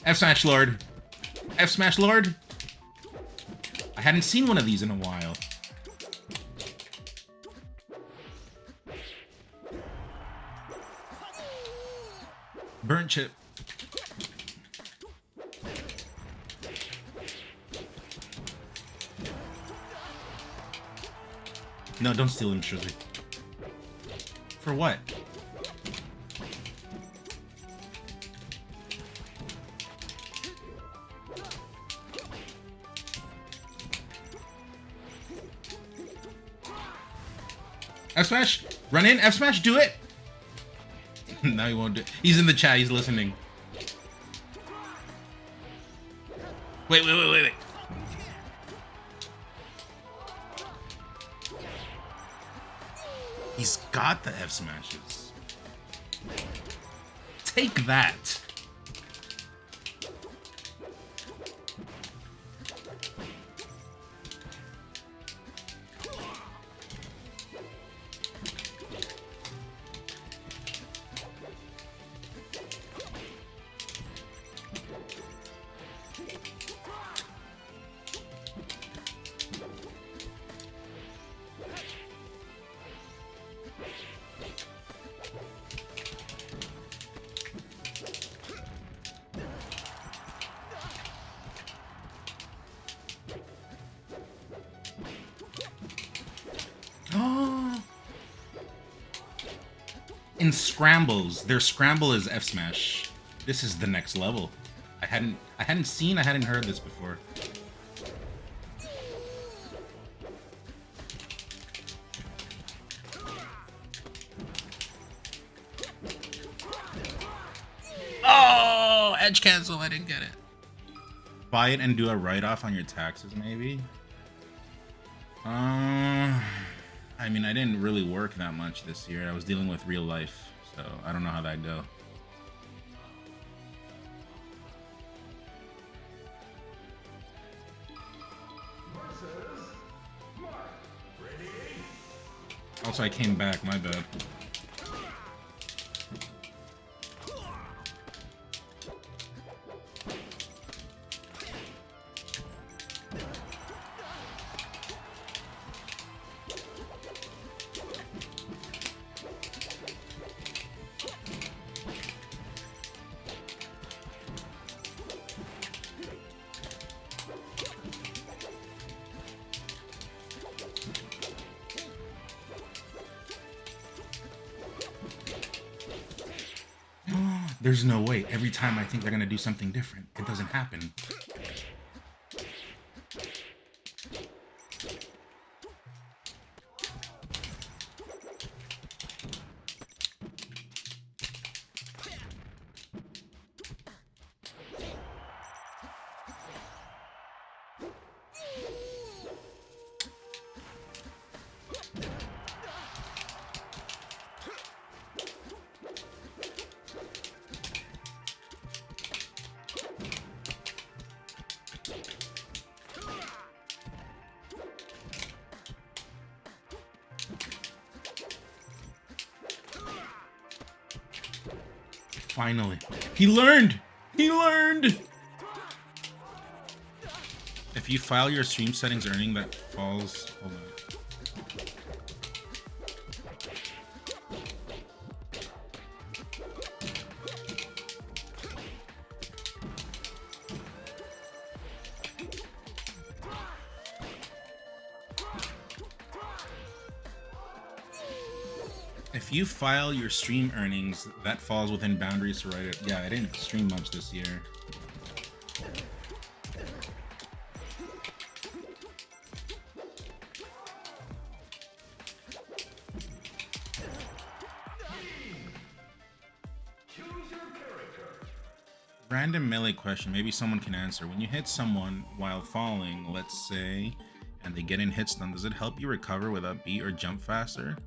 F Smash Lord. F Smash Lord. I hadn't seen one of these in a while. Burnt chip. No, don't steal him, Shirley. For what? F smash, run in, F smash, do it. No, he won't do it. He's in the chat. He's listening. Wait. He's got the F smashes. Take that. In scrambles, their scramble is F smash. This is the next level. I hadn't heard this before. Oh, edge cancel. I didn't get it. Buy it and do a write-off on your taxes, maybe. I mean, I didn't really work that much this year. I was dealing with real life, so I don't know how that go. Also, I came back, my bad. There's no way. Every time I think they're gonna do something different, it doesn't happen. Finally. He learned! He learned! If you file your stream settings earning that falls... Hold on. If you file your stream earnings, that falls within boundaries to write it. Yeah, I didn't stream much this year. Random melee question, maybe someone can answer. When you hit someone while falling, let's say, and they get in hit stun, does it help you recover with up B or jump faster?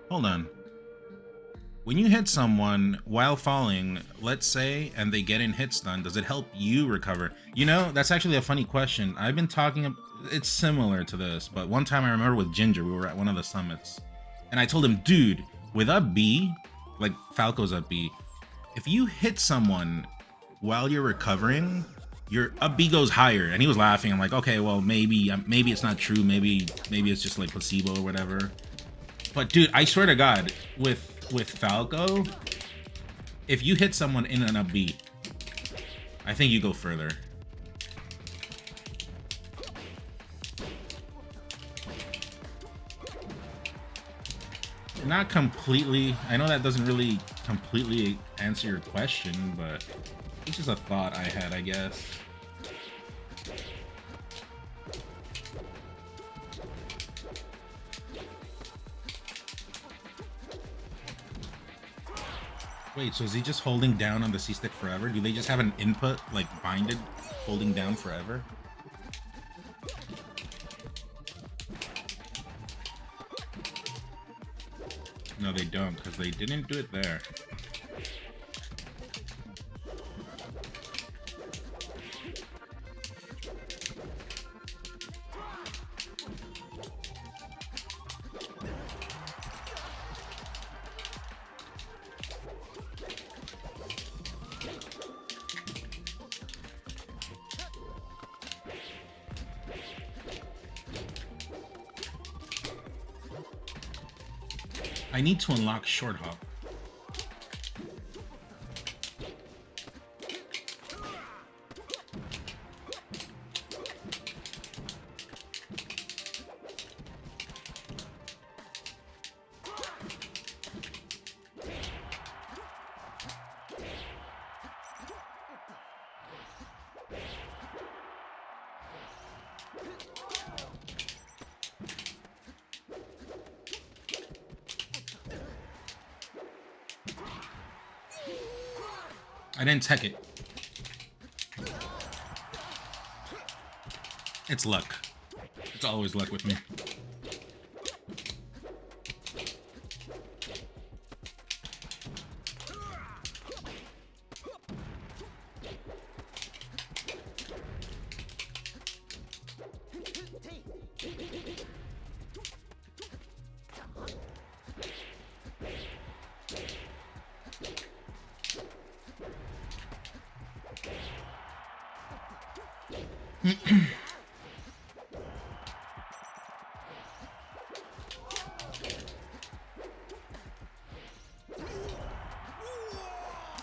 Hold on. When you hit someone while falling, let's say, and they get in hit stun, does it help you recover? You know, that's actually a funny question. I've been talking, it's similar to this, but one time I remember with Ginger, we were at one of the summits, and I told him, dude, with up B, like Falco's up B, if you hit someone while you're recovering, your up B goes higher. And he was laughing. I'm like, okay, well, maybe it's not true. Maybe it's just like placebo or whatever. But dude, I swear to God, with Falco, if you hit someone in an up B, I think you go further. Not completely. I know that doesn't really completely answer your question, but it's just a thought I had, I guess. Wait, so is he just holding down on the C-stick forever? Do they just have an input, like, binded, holding down forever? No, they don't, because they didn't do it there. I need to unlock short hop. I didn't tech it. It's luck. It's always luck with me.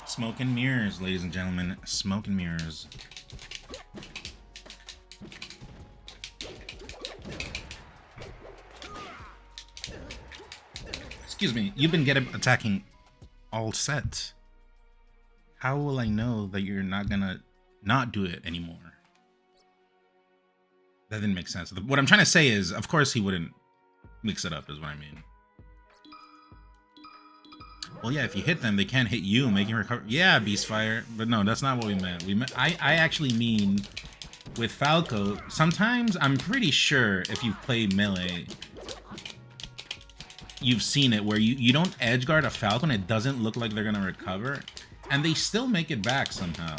Smoke and mirrors, ladies and gentlemen. Smoke and mirrors. Excuse me, you've been attacking all set. How will I know that you're not gonna not do it anymore? That didn't make sense. What I'm trying to say is, of course he wouldn't mix it up, is what I mean. Well, yeah, if you hit them, they can't hit you, making recover. Yeah, Beastfire. But no, that's not what we meant. I actually mean, with Falco, sometimes I'm pretty sure if you've played Melee, you've seen it where you don't edge guard a Falco and it doesn't look like they're going to recover. And they still make it back somehow.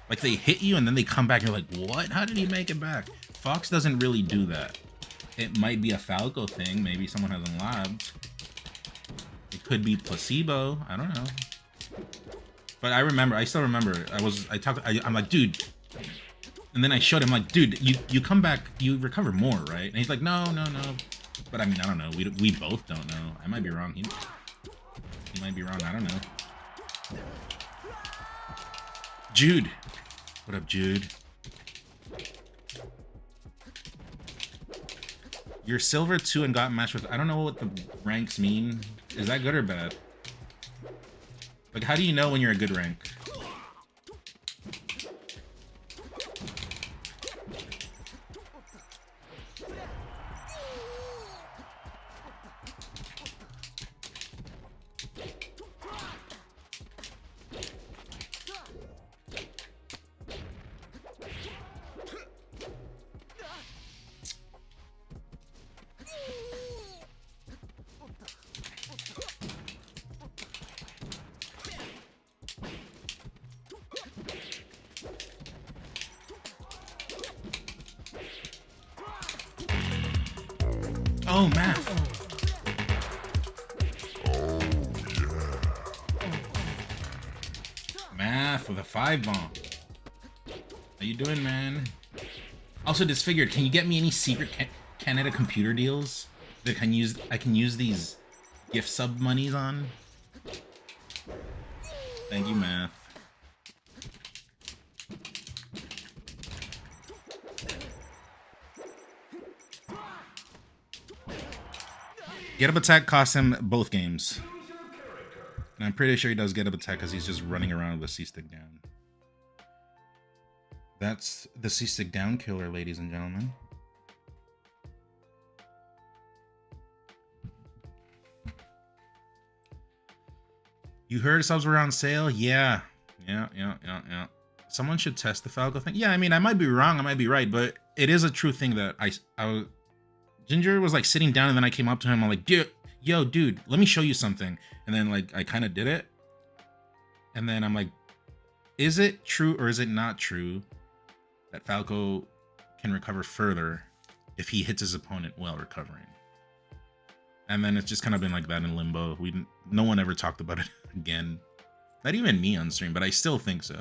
Like, they hit you and then they come back and you're like, what? How did he make it back? Fox doesn't really do that. It might be a Falco thing. Maybe someone has unlocked. It could be placebo. I don't know. But I still remember. I'm like, dude. And then I showed him, like, dude, you come back, you recover more, right? And he's like, no. But I mean, I don't know. We both don't know. I might be wrong. He might be wrong. I don't know. Jude. What up, Jude? You're silver 2 and got matched with... I don't know what the ranks mean. Is that good or bad? Like, how do you know when you're a good rank? Oh, math. Math with a 5 bomb. How you doing, man? Also, disfigured. Can you get me any secret Canada computer deals that I can use these gift sub monies on? Thank you, math. Get up attack cost him both games. And I'm pretty sure he does get up attack because he's just running around with the C-stick down. That's the C-stick down killer, ladies and gentlemen. You heard subs were on sale? Yeah. Yeah. Someone should test the Falco thing. Yeah, I mean, I might be wrong, I might be right, but it is a true thing that Ginger was like sitting down and then I came up to him. I'm like, dude, let me show you something. And then like I kind of did it. And then I'm like, is it true or is it not true that Falco can recover further if he hits his opponent while recovering? And then it's just kind of been like that in limbo. No one ever talked about it again. Not even me on stream, but I still think so.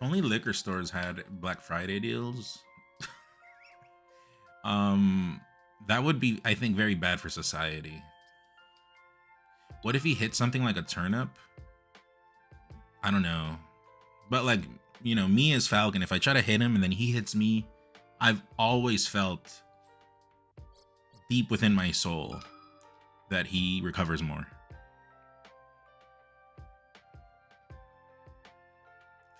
If only liquor stores had Black Friday deals. That would be, I think, very bad for society. What if he hit something like a turnip? I don't know. But like, you know, me as Falcon, if I try to hit him and then he hits me, I've always felt deep within my soul that he recovers more.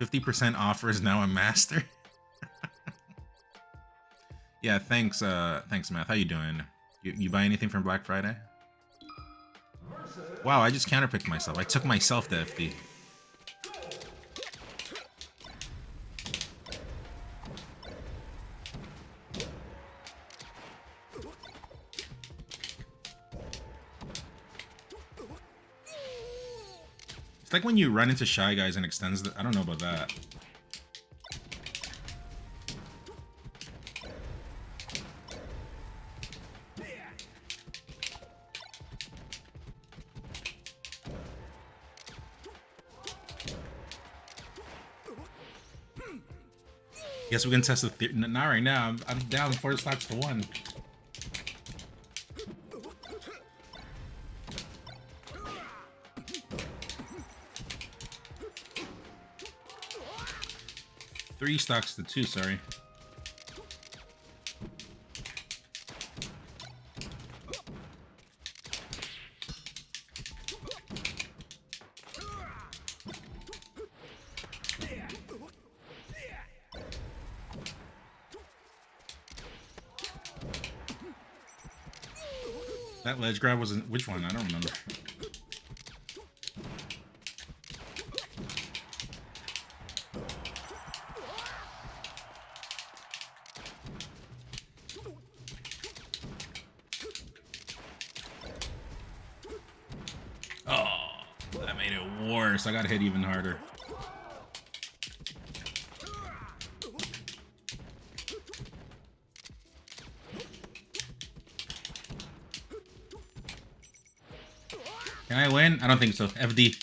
50% offer is now a master. Yeah, thanks, Math. How you doing? You buy anything from Black Friday? Wow, I just counterpicked myself. I took myself to FD. It's like when you run into Shy Guys and extends the... I don't know about that. Guess we can test the theory. Not right now. I'm down 4 stocks to 1. Three stocks to 2, sorry. That ledge grab was in which one? I don't remember. Oh, that made it worse. I got hit even harder. Can I win? I don't think so. FD.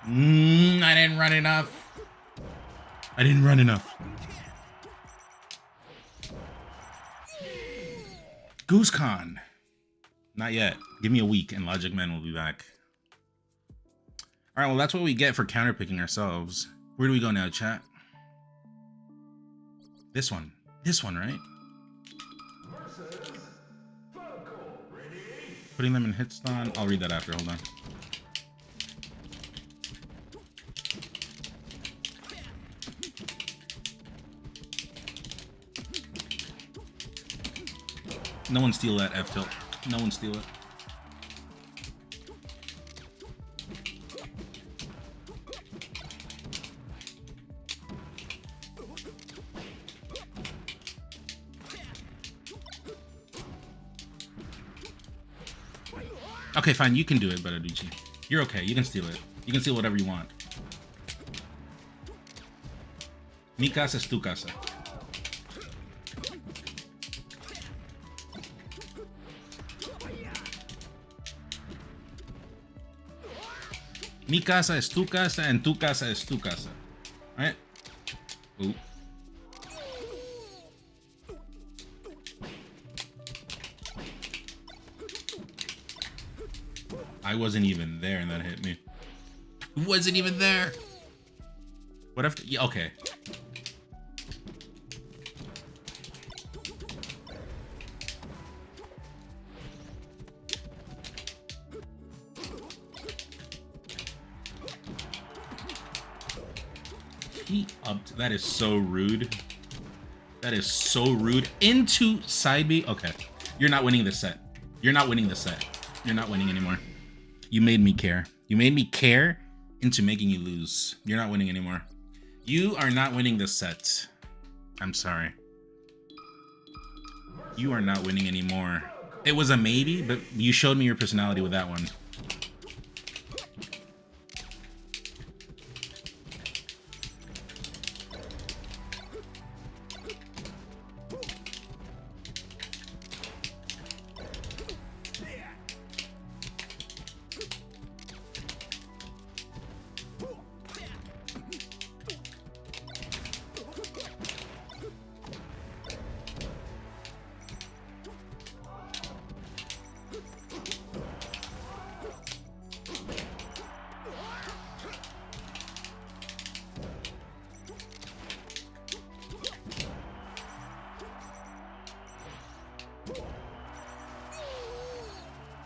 I didn't run enough. I didn't run enough. GooseCon. Not yet. Give me a week and Logic Man will be back. Alright, well that's what we get for counterpicking ourselves. Where do we go now, chat? This one. This one, right? Putting them in hit stun. I'll read that after, hold on. No one steal that F tilt. No one steal it. Okay, fine. You can do it, Baraducci. You're okay. You can steal it. You can steal whatever you want. Mi casa es tu casa. Mi casa es tu casa and tu casa es tu casa. Right? Ooh. I wasn't even there and that hit me. Wasn't even there. What if? Yeah, okay. He upped. That is so rude. That is so rude. Into side B. Okay. You're not winning this set. You're not winning this set. You're not winning anymore. You made me care. You made me care into making you lose. You're not winning anymore. You are not winning this set. I'm sorry. You are not winning anymore. It was a maybe, but you showed me your personality with that one.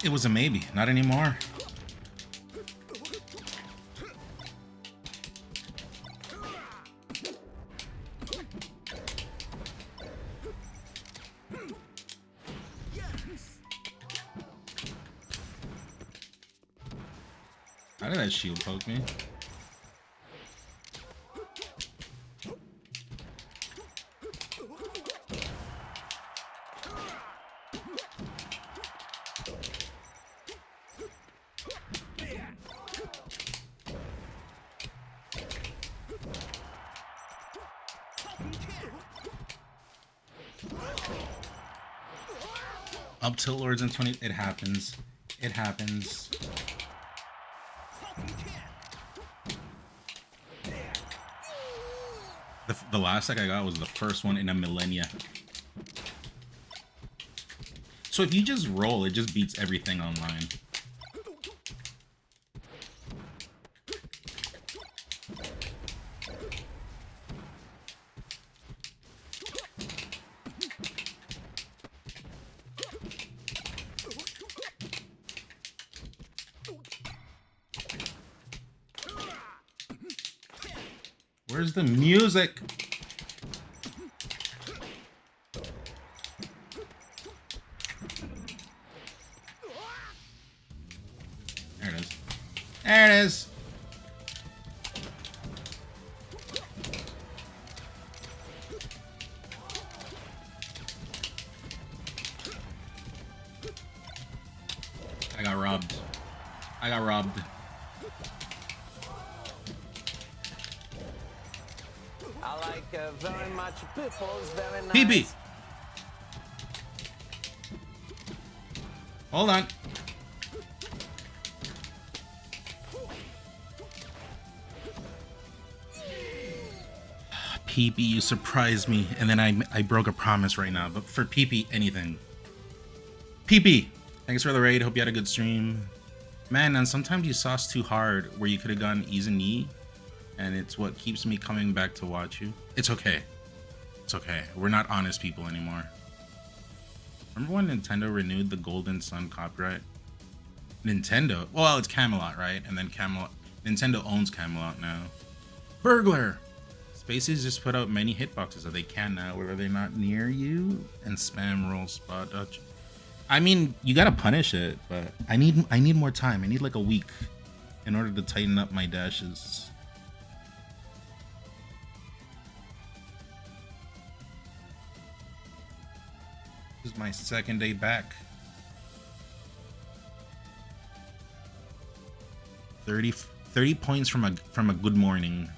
It was a maybe, not anymore. How did that shield poke me? Up tilt lords in 20. It happens. It happens. The last deck I got was the first one in a millennia. So if you just roll, it just beats everything online. Where's the music? There it is. There it is. I got robbed. I got robbed. I like very much people's very nice. PB. Hold on. PP, you surprised me, and then I broke a promise right now. But for PP, anything. PP, thanks for the raid. Hope you had a good stream. Man, and sometimes you sauce too hard where you could have gone easy knee, and it's what keeps me coming back to watch you. It's okay. It's okay. We're not honest people anymore. Remember when Nintendo renewed the Golden Sun copyright? Nintendo? Well, it's Camelot, right? And then Nintendo owns Camelot now. Burglar! Spaces just put out many hitboxes that they can now, where they're not near you, and spam roll spot dodge. I mean, you gotta punish it, but I need more time. I need like a week in order to tighten up my dashes. This is my second day back. 30 points from a good morning.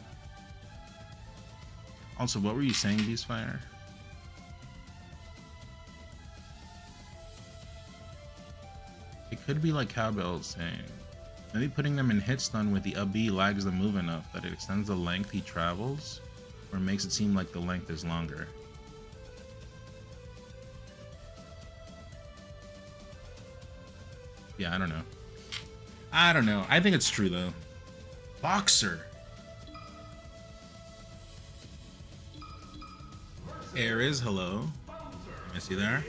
Also, what were you saying, Beastfire? It could be like Cowbell's saying. Maybe putting them in hit stun with the up B lags the move enough that it extends the length he travels. Or makes it seem like the length is longer. Yeah, I don't know. I don't know. I think it's true though. Boxer. Air is hello. I see there.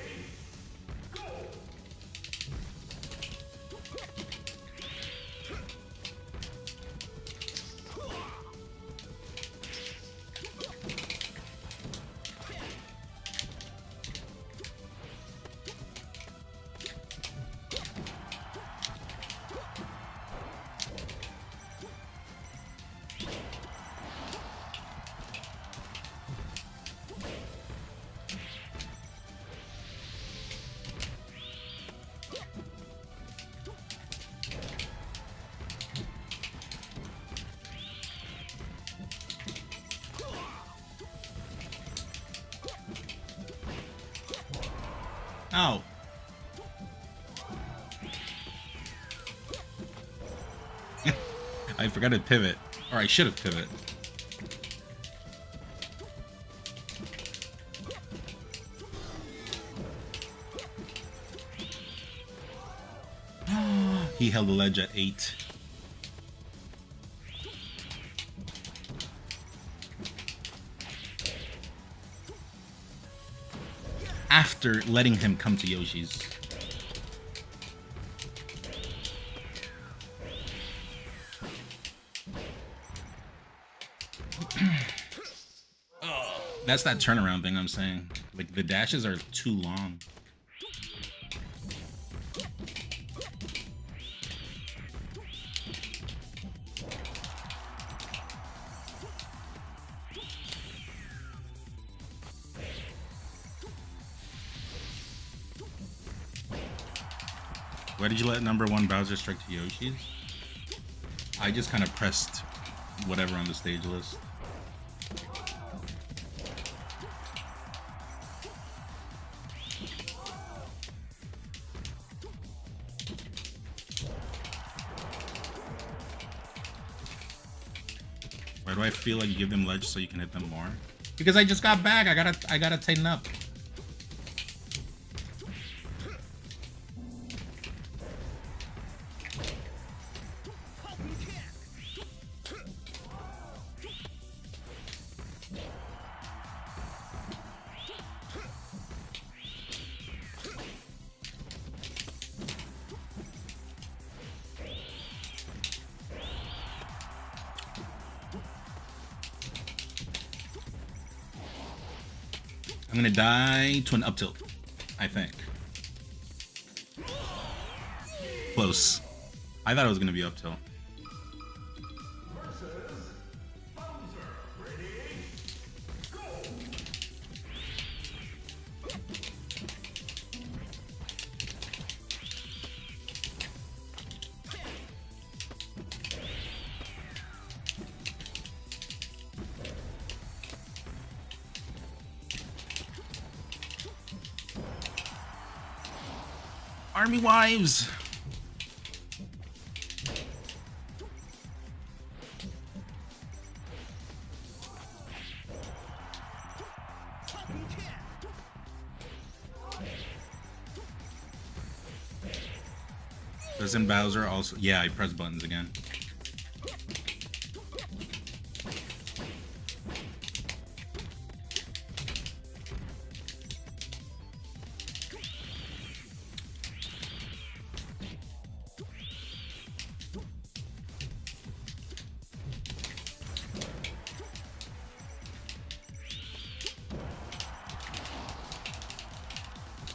Ow. I forgot to pivot. Or I should have pivoted. He held the ledge at 8. After letting him come to Yoshi's. Oh, that's that turnaround thing I'm saying. Like, the dashes are too long. Why did you let number 1 Bowser strike to Yoshi's? I just kind of pressed whatever on the stage list. Why do I feel like you give them ledge so you can hit them more? Because I just got back. I gotta tighten up. I'm gonna die to an up tilt, I think. Close. I thought it was gonna be up tilt. Army wives! Doesn't Bowser also... Yeah, I press buttons again.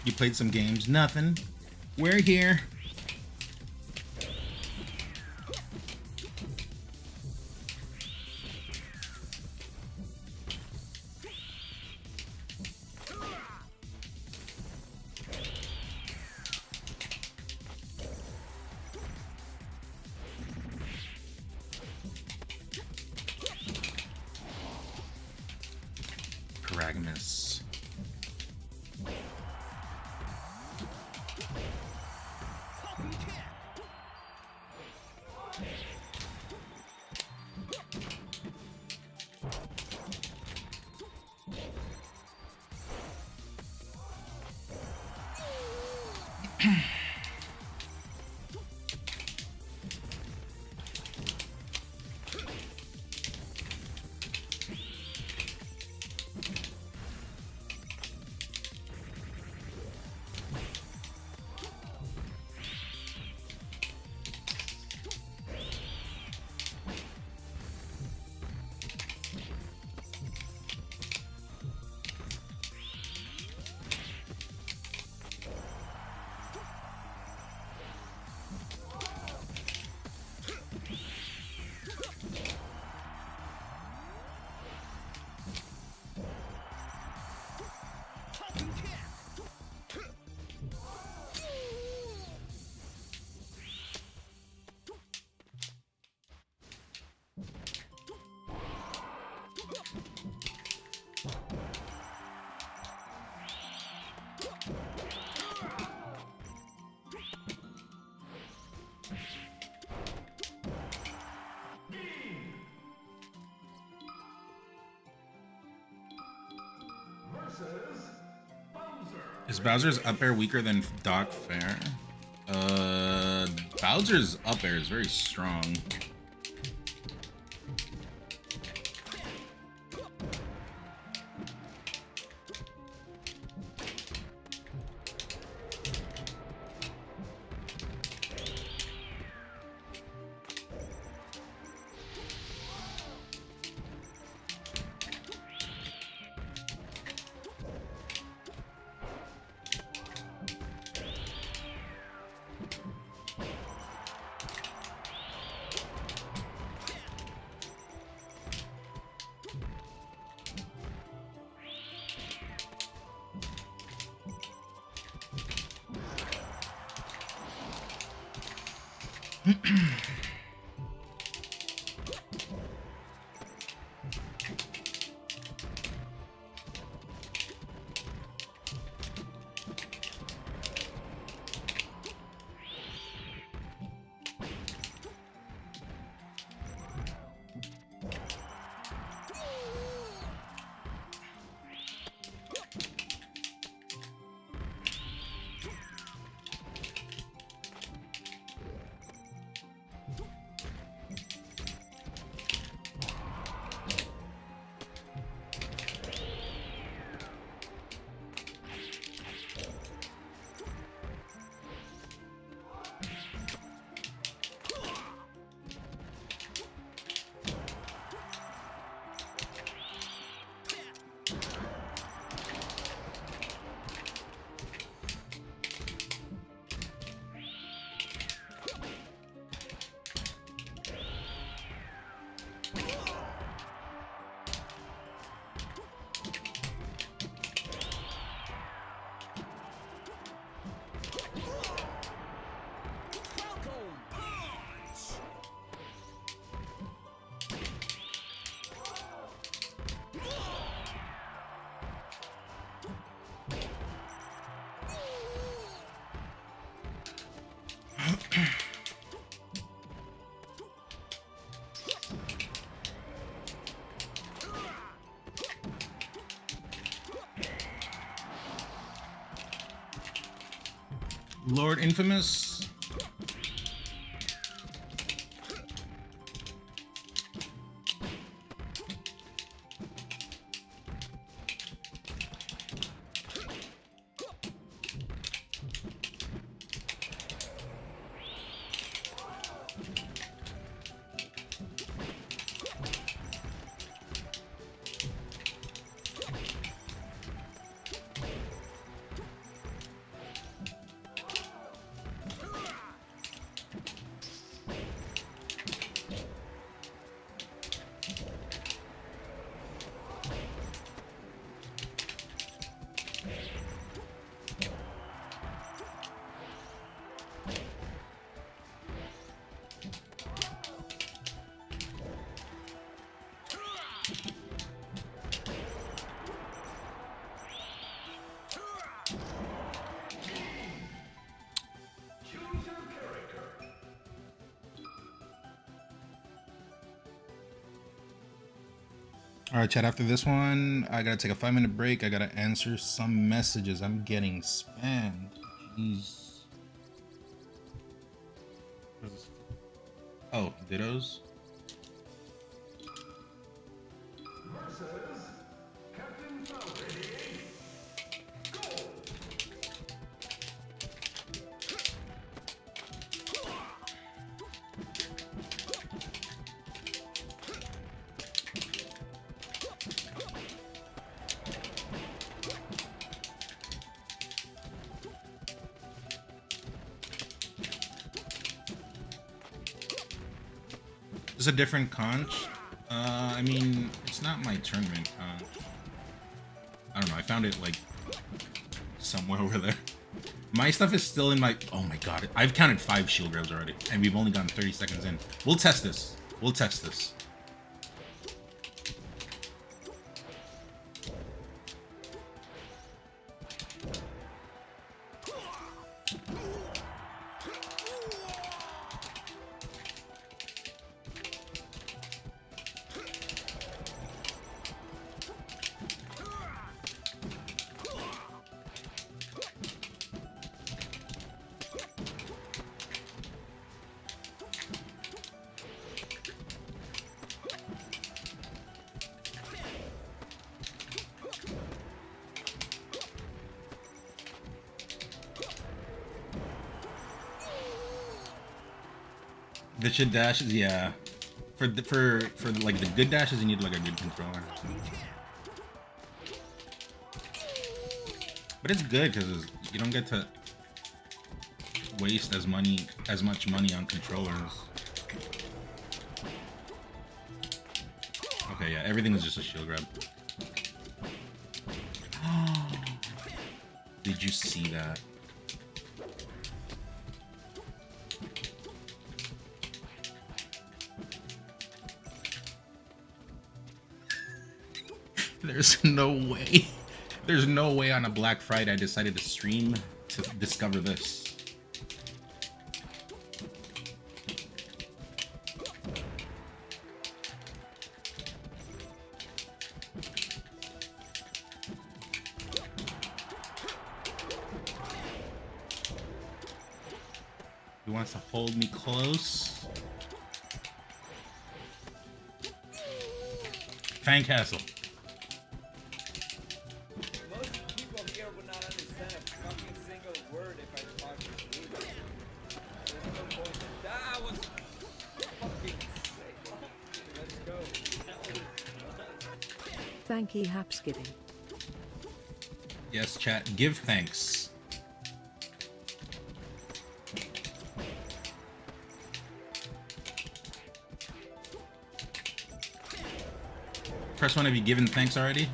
You played some games? Nothing. We're here. Pragmas. Versus Bowser. Is Bowser's up air weaker than Doc Fair? Bowser's up air is very strong. Lord Infamous. Choose your character. All right, chat. After this one, I gotta take a 5-minute break. I gotta answer some messages. I'm getting spammed. Jeez. Oh, dittos. Versus Captain Falcon. Go! This is a different conch. I mean, it's not my tournament conch. I don't know. I found it like somewhere over there. My stuff is still in my. Oh my god! I've counted 5 shield grabs already, and we've only gotten 30 seconds in. We'll test this. We'll test this. The shit dashes, yeah. For like the good dashes, you need like a good controller. But it's good because you don't get to waste as much money on controllers. Okay, yeah, everything is just a shield grab. Did you see that? There's no way. There's no way on a Black Friday I decided to stream to discover this. He wants to hold me close. Fang Castle. Most people here would not understand a fucking single word if I talked to Swedish. There's no point in that was fucking sick. Let's go. Thank you, Hapsgiving. Yes, chat. Give thanks. Press one. Have you given thanks already?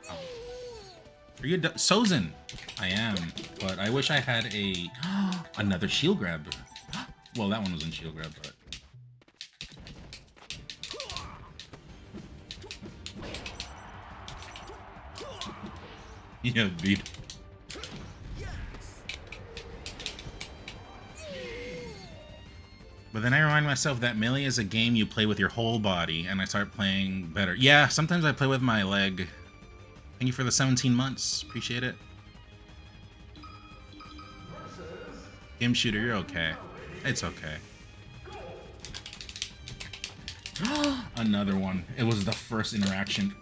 Oh. Are you Sozin? I am, but I wish I had a another shield grab. Well, that one was in shield grab, but yeah, beat. But then I remind myself that melee is a game you play with your whole body, and I start playing better. Yeah, sometimes I play with my leg. Thank you for the 17 months. Appreciate it. Game shooter, you're okay. It's okay. Another one. It was the first interaction.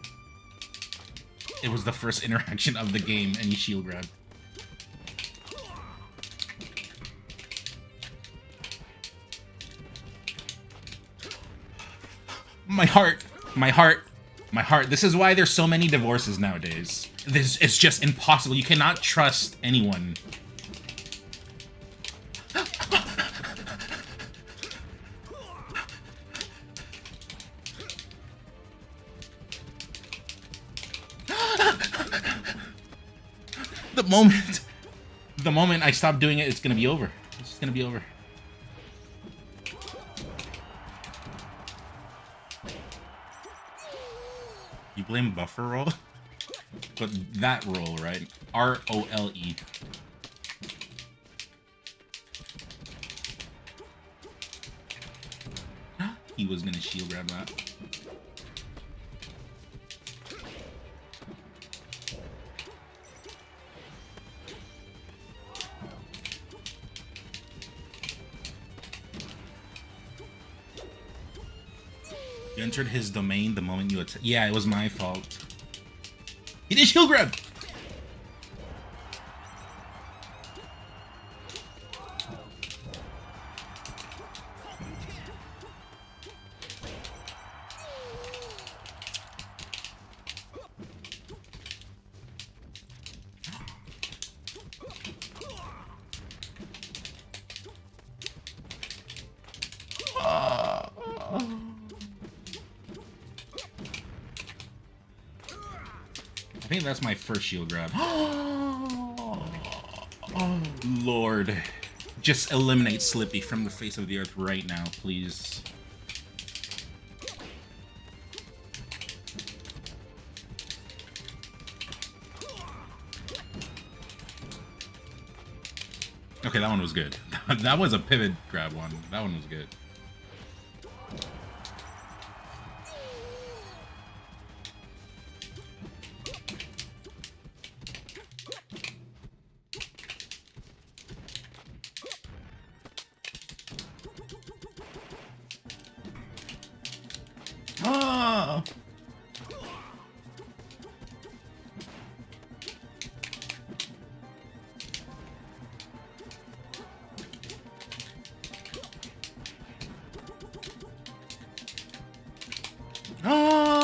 It was the first interaction of the game, and you shield grab. My heart. My heart. My heart. This is why there's so many divorces nowadays. It's just impossible. You cannot trust anyone. The moment I stop doing it, it's gonna be over. It's just gonna be over. You blame buffer roll? But that roll, right? R-O-L-E. He was gonna shield grab that. You entered his domain the moment you attacked. Yeah, it was my fault. He did shield grab! I think that's my first shield grab. Oh, Lord. Just eliminate Slippy from the face of the earth right now, please. Okay, that one was good. That was a pivot grab one. That one was good. Ah! Ah!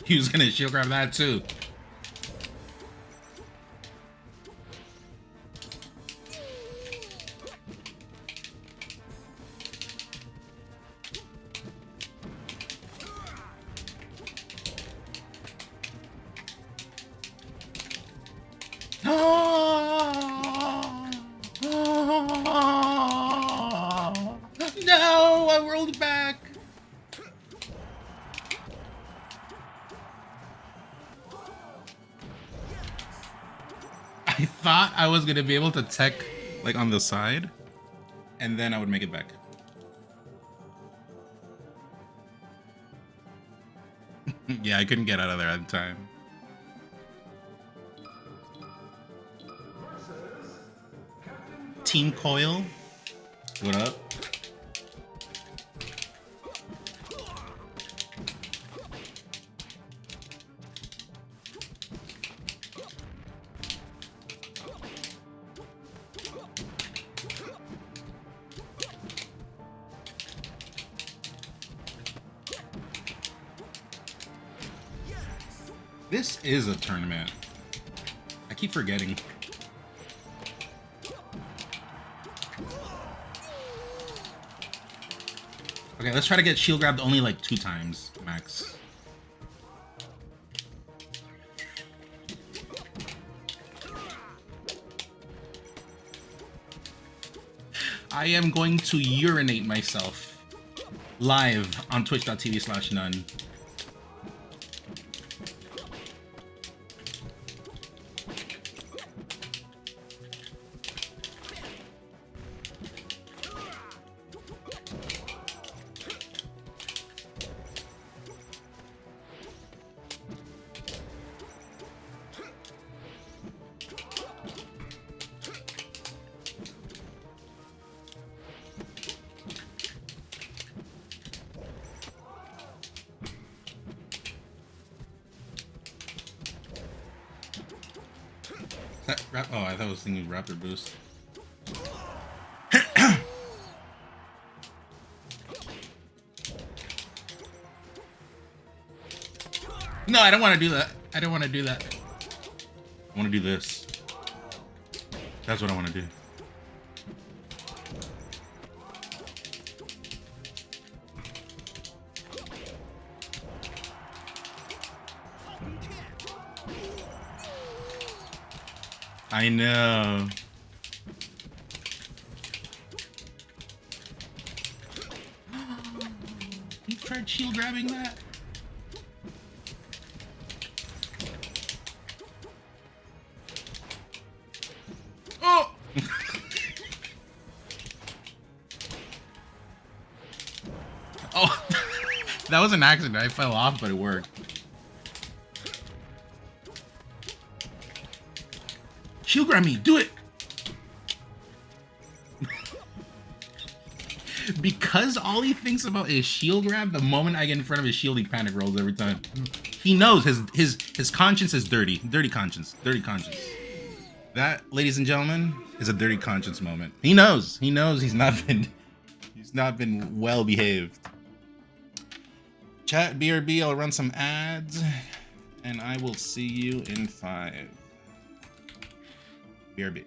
He was gonna shield grab that too. No, I rolled back. I thought I was gonna be able to tech like on the side, and then I would make it back. Yeah, I couldn't get out of there at the time. Team Coil, what up? This is a tournament. I keep forgetting. Okay, let's try to get shield grabbed only like 2 times, max. I am going to urinate myself live on twitch.tv/none. Oh, I thought I was thinking Raptor Boost. No, I don't want to do that. I don't want to do that. I want to do this. That's what I want to do. I know. You tried shield grabbing that? Oh! Oh, that was an accident. I fell off, but it worked. Shield grab me. Do it. Because all he thinks about is shield grab, the moment I get in front of his shield, he panic rolls every time. He knows his conscience is dirty. Dirty conscience. Dirty conscience. That, ladies and gentlemen, is a dirty conscience moment. He knows. He knows he's not been well behaved. Chat BRB, I'll run some ads, and I will see you in 5. BRB.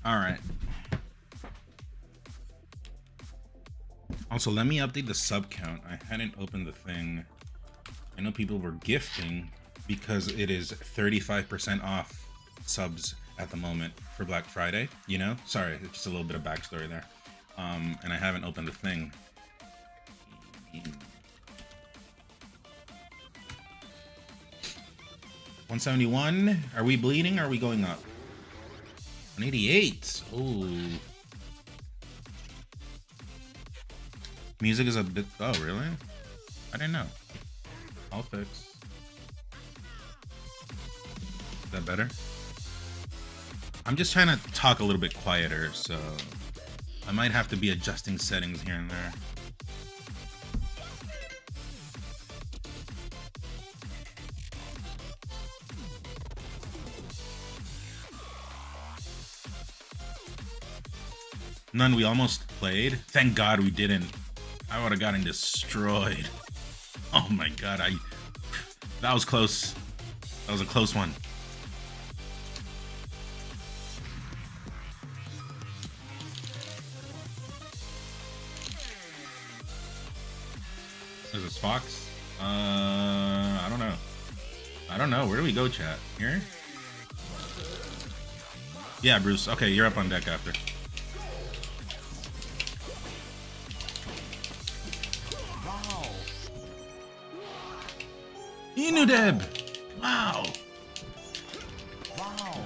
All right. Also, let me update the sub count. I hadn't opened the thing. I know people were gifting because it is 35% off subs at the moment for Black Friday, you know? Sorry, it's just a little bit of backstory there. And I haven't opened the thing. 171. Are we bleeding? Or are we going up? 188. Oh. Music is a bit. Oh, really? I didn't know. I'll fix. Is that better? I'm just trying to talk a little bit quieter, so I might have to be adjusting settings here and there. None, we almost played. Thank God we didn't. I would have gotten destroyed. Oh my God, that was close. That was a close one. Is this Fox? I don't know. I don't know. Where do we go, chat? Here? Yeah, Bruce. Okay, you're up on deck after. Wow. Inudeb! Wow! Wow.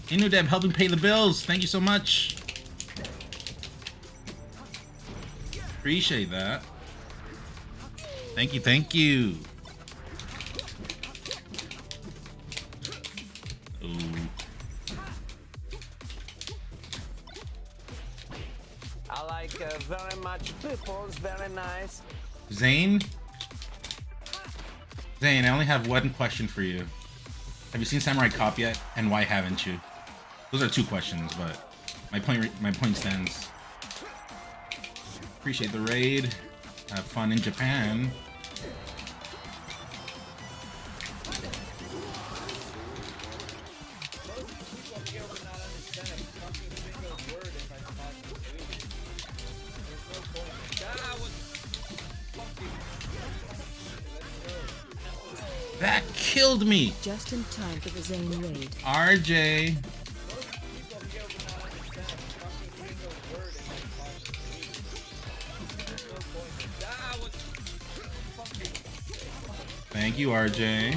Inudeb helping pay the bills. Thank you so much. Appreciate that. Thank you, thank you. Ooh. I like very much people's very nice. Zane? Zane, I only have one question for you. Have you seen Samurai Cop yet? And why haven't you? Those are two questions, but my point stands. Appreciate the raid. Have fun in Japan. Most people here would not understand a fucking single word if I talk in Swedish. There's no point. That was fucking. Let's go. That killed me! Just in time for the Zane raid. RJ. Most people here would not understand a fucking single word if I talk in Swedish. There's no point. That was fucking. Thank you, RJ.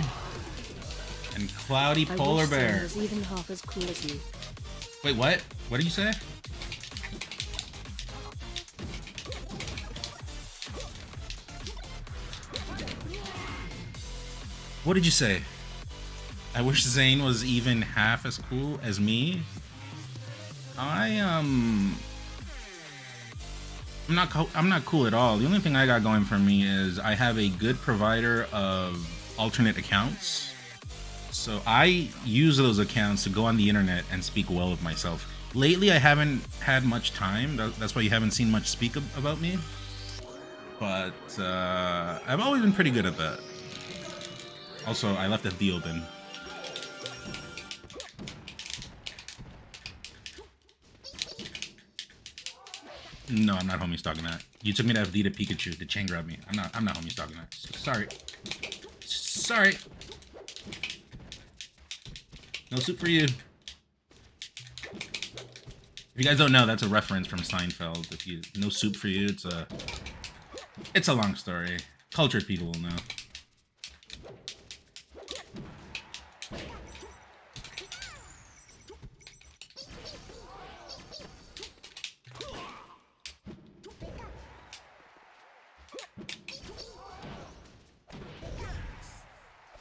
And Cloudy I Polar wish Zane Bear. was even half as cool as you. Wait, what? What did you say? What did you say? I wish Zane was even half as cool as me. I'm not cool at all. The only thing I got going for me is I have a good provider of alternate accounts. So I use those accounts to go on the internet and speak well of myself. Lately, I haven't had much time. That's why you haven't seen much speak about me. But I've always been pretty good at that. Also, I left FD open. No, I'm not homie stalking that. You took me to FD to Pikachu. The chain grabbed me. I'm not homie stalking that. Sorry. Sorry. No soup for you. If you guys don't know, that's a reference from Seinfeld. If you no soup for you, it's a long story. Cultured people will know.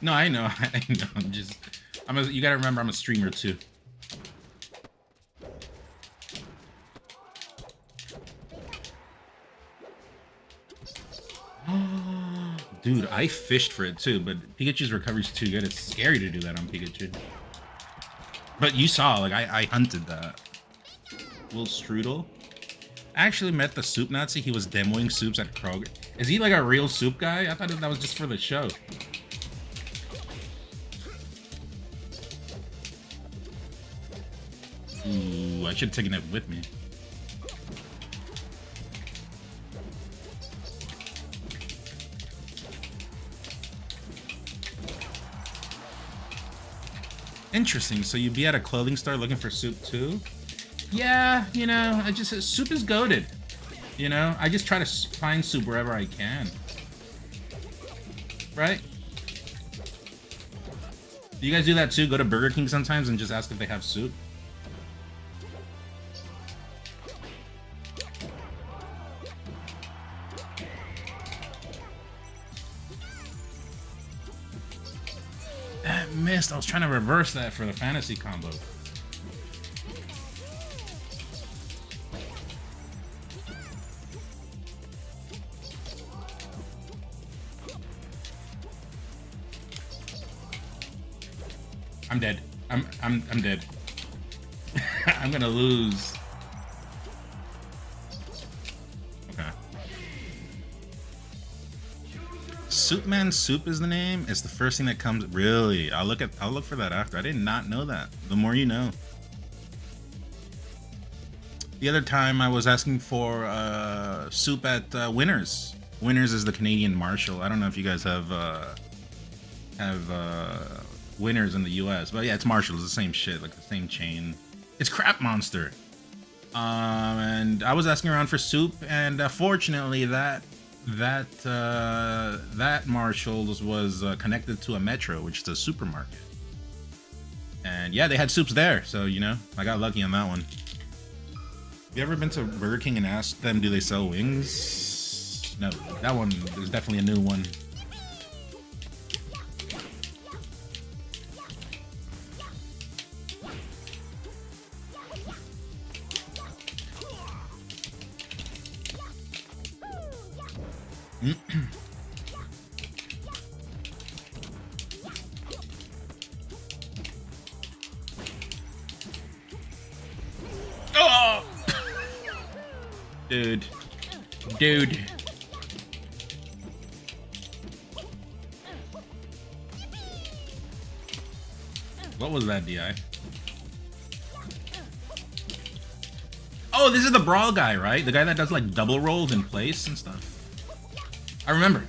No, I know. I know. You gotta remember, I'm a streamer too. Dude, I fished for it too, but Pikachu's recovery's too good. It's scary to do that on Pikachu. But you saw, like, I hunted that. Will Strudel. I actually met the Soup Nazi. He was demoing soups at Kroger. Is he like a real soup guy? I thought that was just for the show. should have taken it with me. Interesting. So you'd be at a clothing store looking for soup too? Yeah, you know, soup is goated. You know, I just try to find soup wherever I can. Right? Do you guys do that too? Go to Burger King sometimes and just ask if they have soup? That missed. I was trying to reverse that for the fantasy combo. I'm dead. I'm dead. I'm gonna lose. Okay. Soupman Soup is the name. It's the first thing that comes. Really? I'll look for that after. I did not know that. The more you know. The other time I was asking for soup at Winners. Winners is the Canadian Marshall. I don't know if you guys have Winners in the US, but yeah, it's Marshall. It's the same shit, like the same chain. It's Crap Monster. And I was asking around for soup, and fortunately that Marshall's was connected to a Metro, which is a supermarket. And yeah, they had soups there, so you know, I got lucky on that one. Have you ever been to Burger King and asked them, do they sell wings? No, that one is definitely a new one. Oh! Dude. What was that, DI? Oh, this is the brawl guy, right? The guy that does like double rolls in place and stuff. I remember.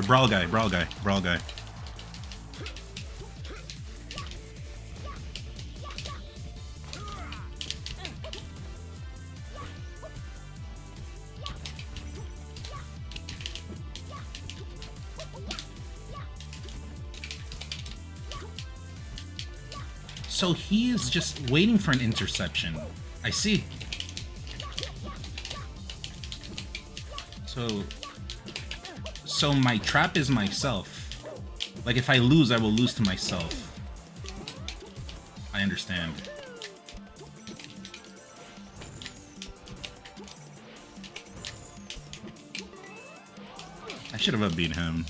Brawl guy. So he is just waiting for an interception. I see. So my trap is myself. Like if I lose, I will lose to myself. I understand. I should have upbeat him.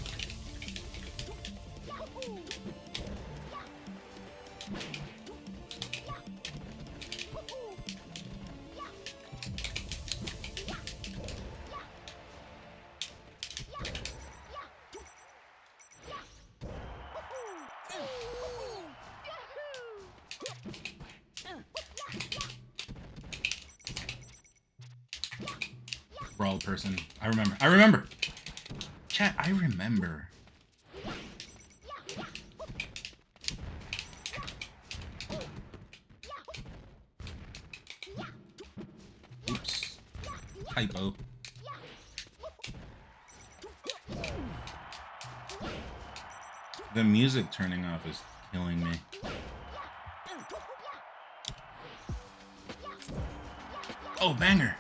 Brawl person. I remember. Chat, I remember. Oops. Typo. The music turning off is killing me. Oh, banger.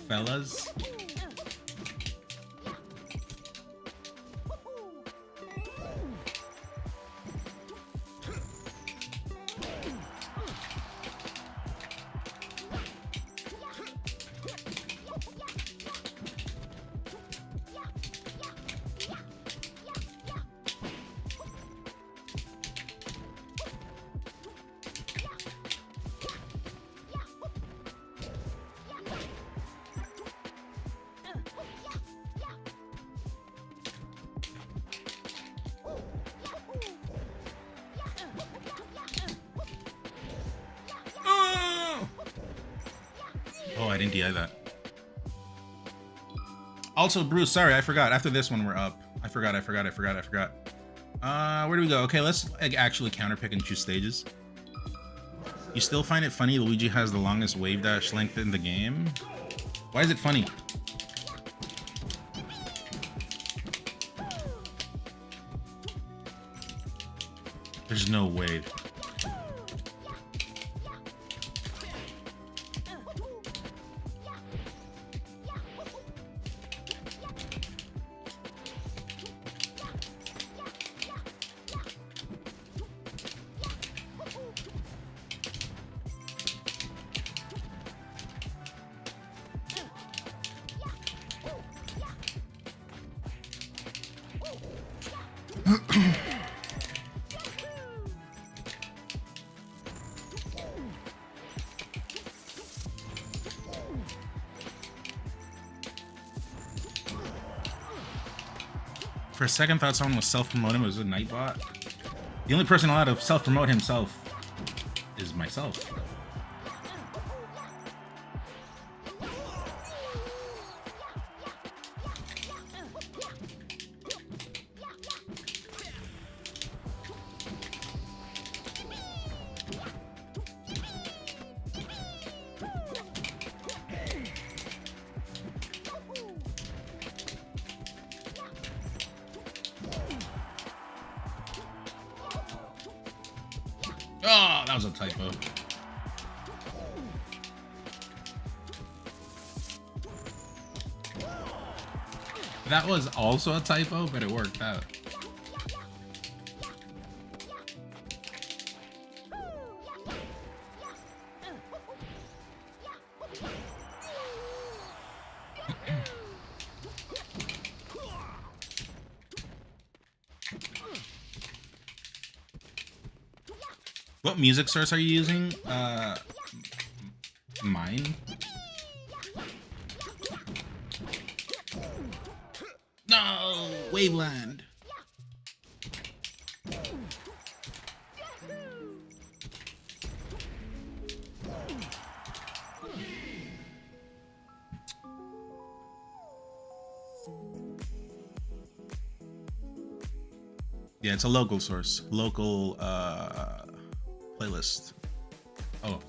Fellas. I didn't DI that. Also, Bruce, sorry, I forgot. After this one, we're up. I forgot. Where do we go? Okay, let's like actually counterpick and choose stages. You still find it funny Luigi has the longest wave dash length in the game? Why is it funny? There's no wave. For a second, thought someone was self-promoting. It was a Nightbot. The only person allowed to self-promote himself is myself. Oh, that was a typo. That was also a typo, but it worked out. What music source are you using? Mine? No! Waveland! Yeah, it's a local source. Local, playlist. Oh.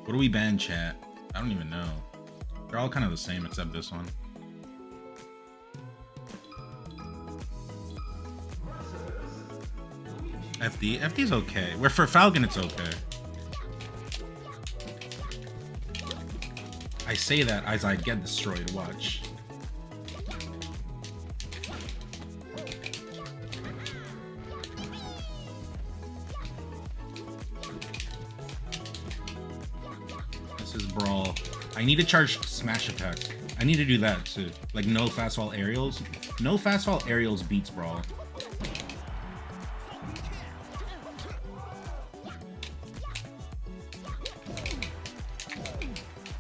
What do we ban, chat? I don't even know. They're all kind of the same except this one. FD? FD's okay. Where for Falcon, it's okay. I say that as I get destroyed. Watch. Brawl. I need to charge smash attack. I need to do that too. Like no fast fall aerials. No fast fall aerials beats Brawl.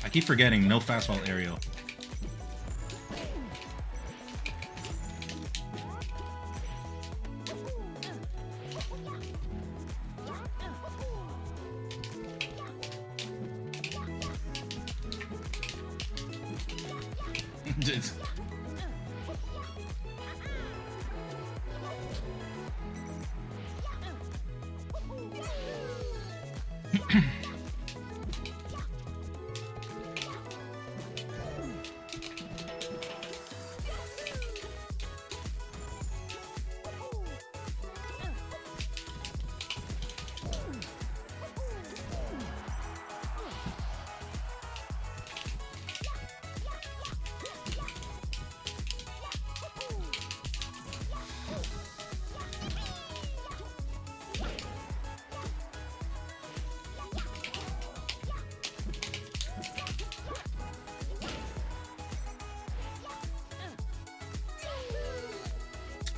I keep forgetting no fast fall aerial.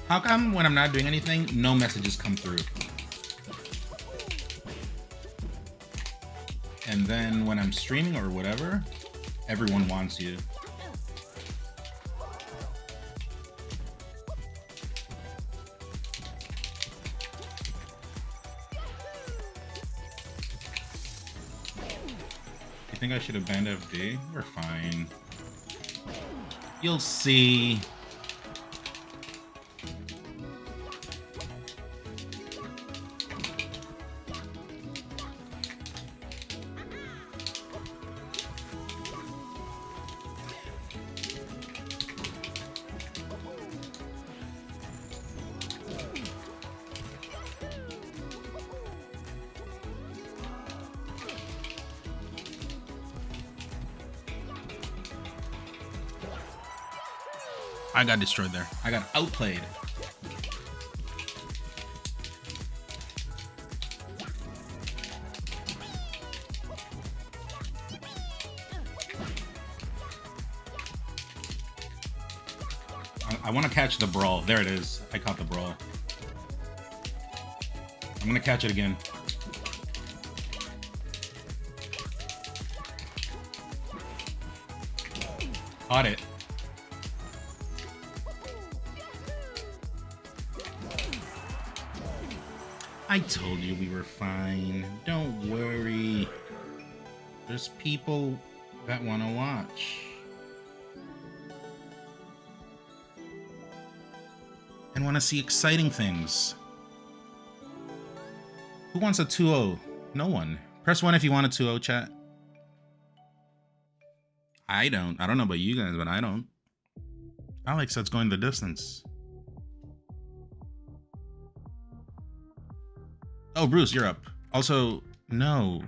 How come when I'm not doing anything, no messages come through? And then when I'm streaming or whatever, everyone wants you. think I should have banned FD? We're fine. You'll see. I got destroyed there. I got outplayed. I want to catch the brawl. There it is. I caught the brawl. I'm going to catch it again. Caught it. I told you we were fine. Don't worry. There's people that want to watch. And want to see exciting things. Who wants a 2-0? No one. Press 1 if you want a 2-0, chat. I don't. I don't know about you guys, but I don't. Alex, that's going the distance. Oh, Bruce, you're up. Also, no.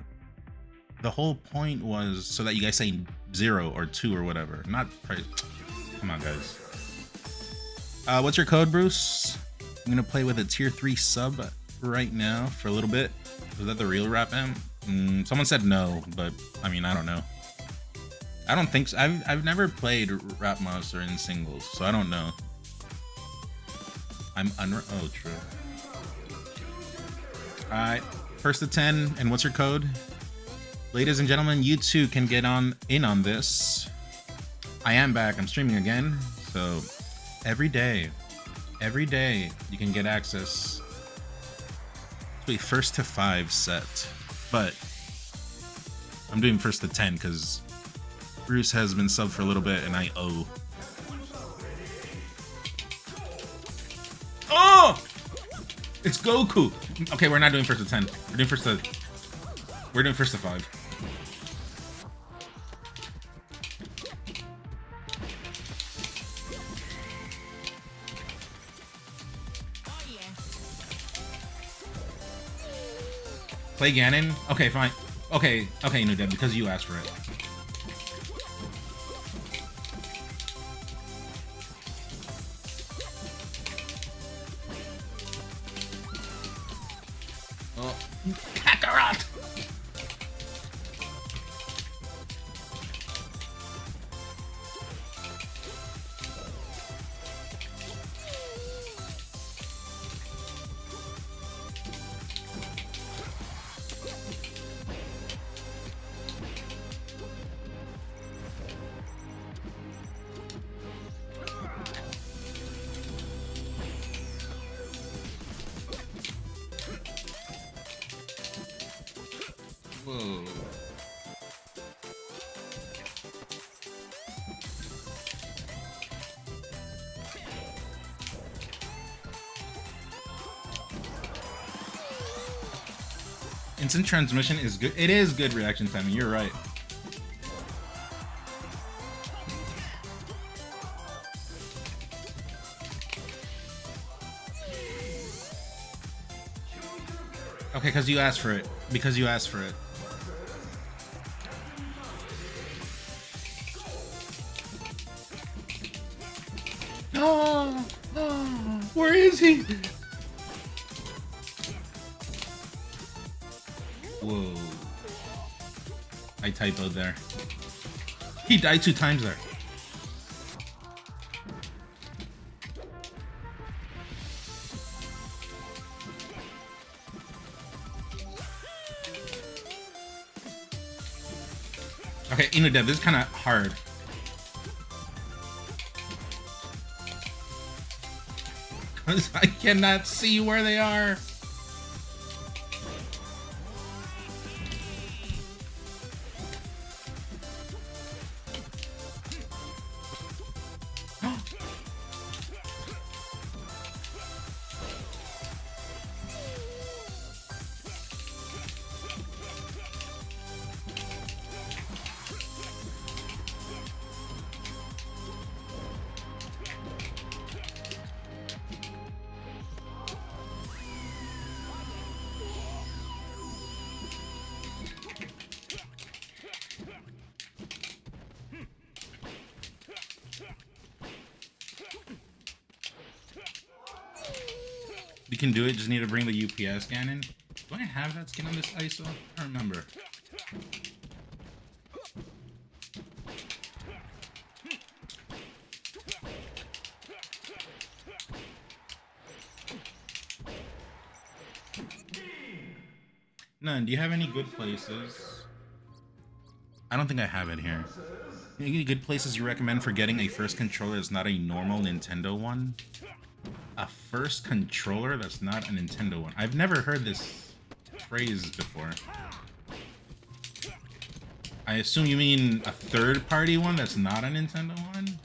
The whole point was so that you guys say 0 or 2 or whatever. Not price. Come on, guys. What's your code, Bruce? I'm gonna play with a tier 3 sub right now for a little bit. Was that the real rap M? Someone said no, but I mean, I don't know. I don't think so. I've never played Rap Monster in singles, so I don't know. Oh, true. Alright, first to 10, and what's your code? Ladies and gentlemen, you too can get in on this. I am back, I'm streaming again, so every day you can get access to a first to 5 set. But I'm doing first to 10 because Bruce has been subbed for a little bit and I owe. Oh! It's Goku. Okay, we're not doing first to 10. We're doing first to 5. Play Ganon? Okay, fine. Okay, Nudeb, because you asked for it. Oh, Kakarot! Whoa. Instant transmission is good. It is good reaction timing. You're right. Okay, because you asked for it. Because you asked for it. Oh, where is he? Whoa. I typoed there. He died 2 times there. Okay, Inudev, this is kind of hard. Because I cannot see where they are. You can do it, just need to bring the UPS cannon. Do I have that skin on this ISO? I don't remember. None. Do you have any good places? I don't think I have it here. Any good places you recommend for getting a first controller that's not a normal Nintendo one? A first controller that's not a Nintendo one. I've never heard this phrase before. I assume you mean a third-party one that's not a Nintendo one?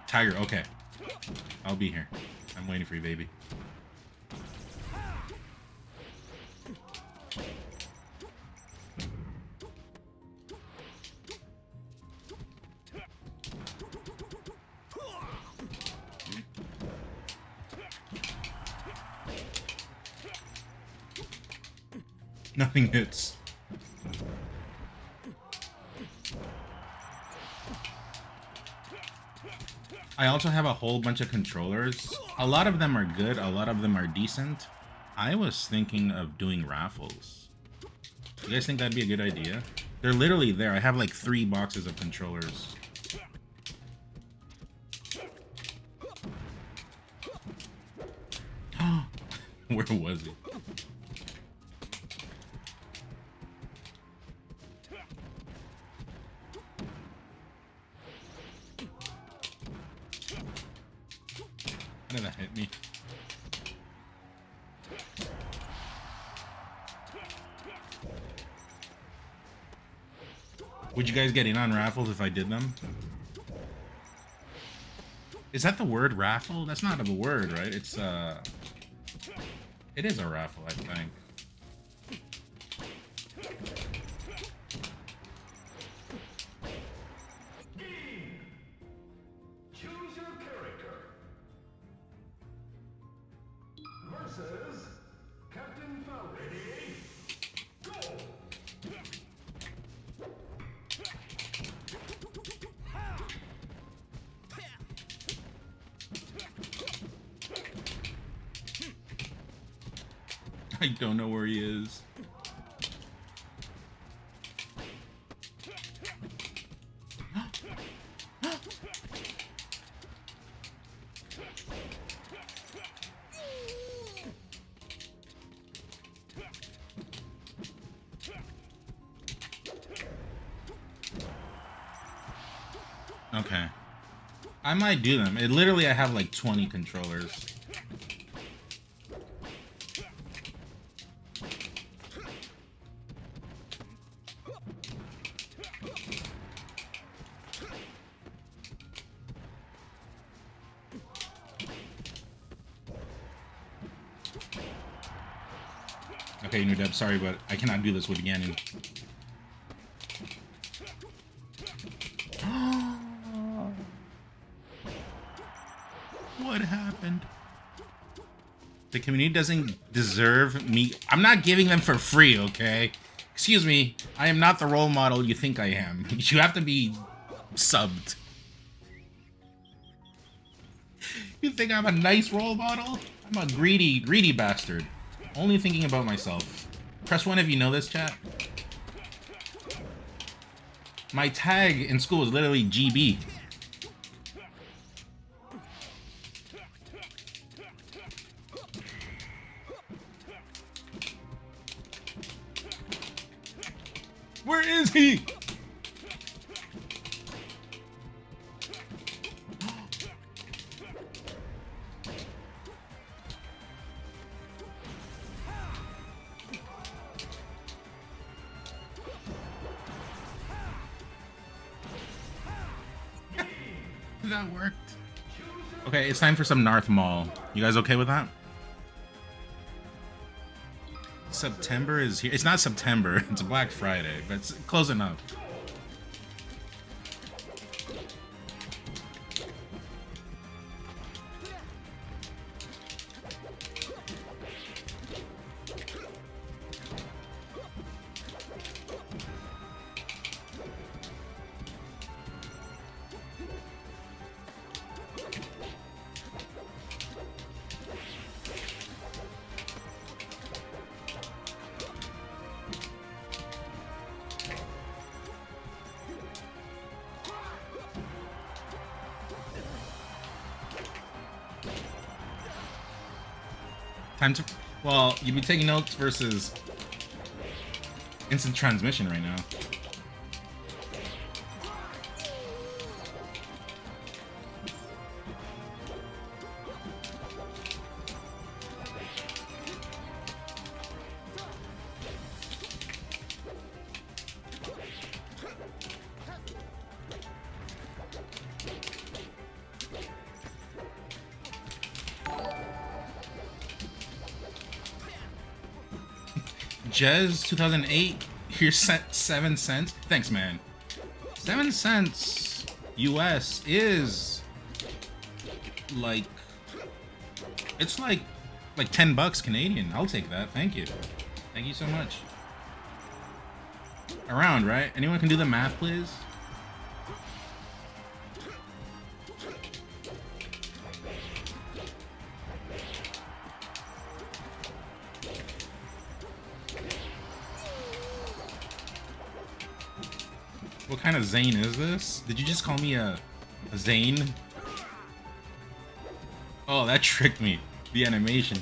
Tiger, okay. I'll be here. I'm waiting for you, baby. Nothing hits. I also have a whole bunch of controllers. A lot of them are good, a lot of them are decent. I was thinking of doing raffles. You guys think that'd be a good idea? They're literally there. I have like 3 boxes of controllers. Where was it? How did that hit me? Would you guys get in on raffles if I did them? Is that the word raffle? That's not a word, right? It's it is a raffle, I think. Choose your character. Versus Captain Falcon. Ready? Go! I don't know where he is. Okay. I might do them. Literally, I have like 20 controllers. Okay, Nudeb, sorry, but I cannot do this with Ganon. What happened? The community doesn't deserve me. I'm not giving them for free, okay? Excuse me. I am not the role model you think I am. You have to be subbed. You think I'm a nice role model? I'm a greedy bastard. Only thinking about myself. Press 1 if you know this, chat. My tag in school is literally GB. Where is he? That worked. Okay, it's time for some Narth Mall. You guys okay with that? September is here. It's not September. It's Black Friday, but it's close enough. Time to. Well, you'd be taking notes versus instant transmission right now. Jez 2008, here's 7 cents. Thanks, man. 7 cents US is like, it's like $10 Canadian. I'll take that. Thank you. Thank you so much. Around, right? Anyone can do the math, please? What kind of Zane is this? Did you just call me a Zane? Oh, that tricked me. The animation.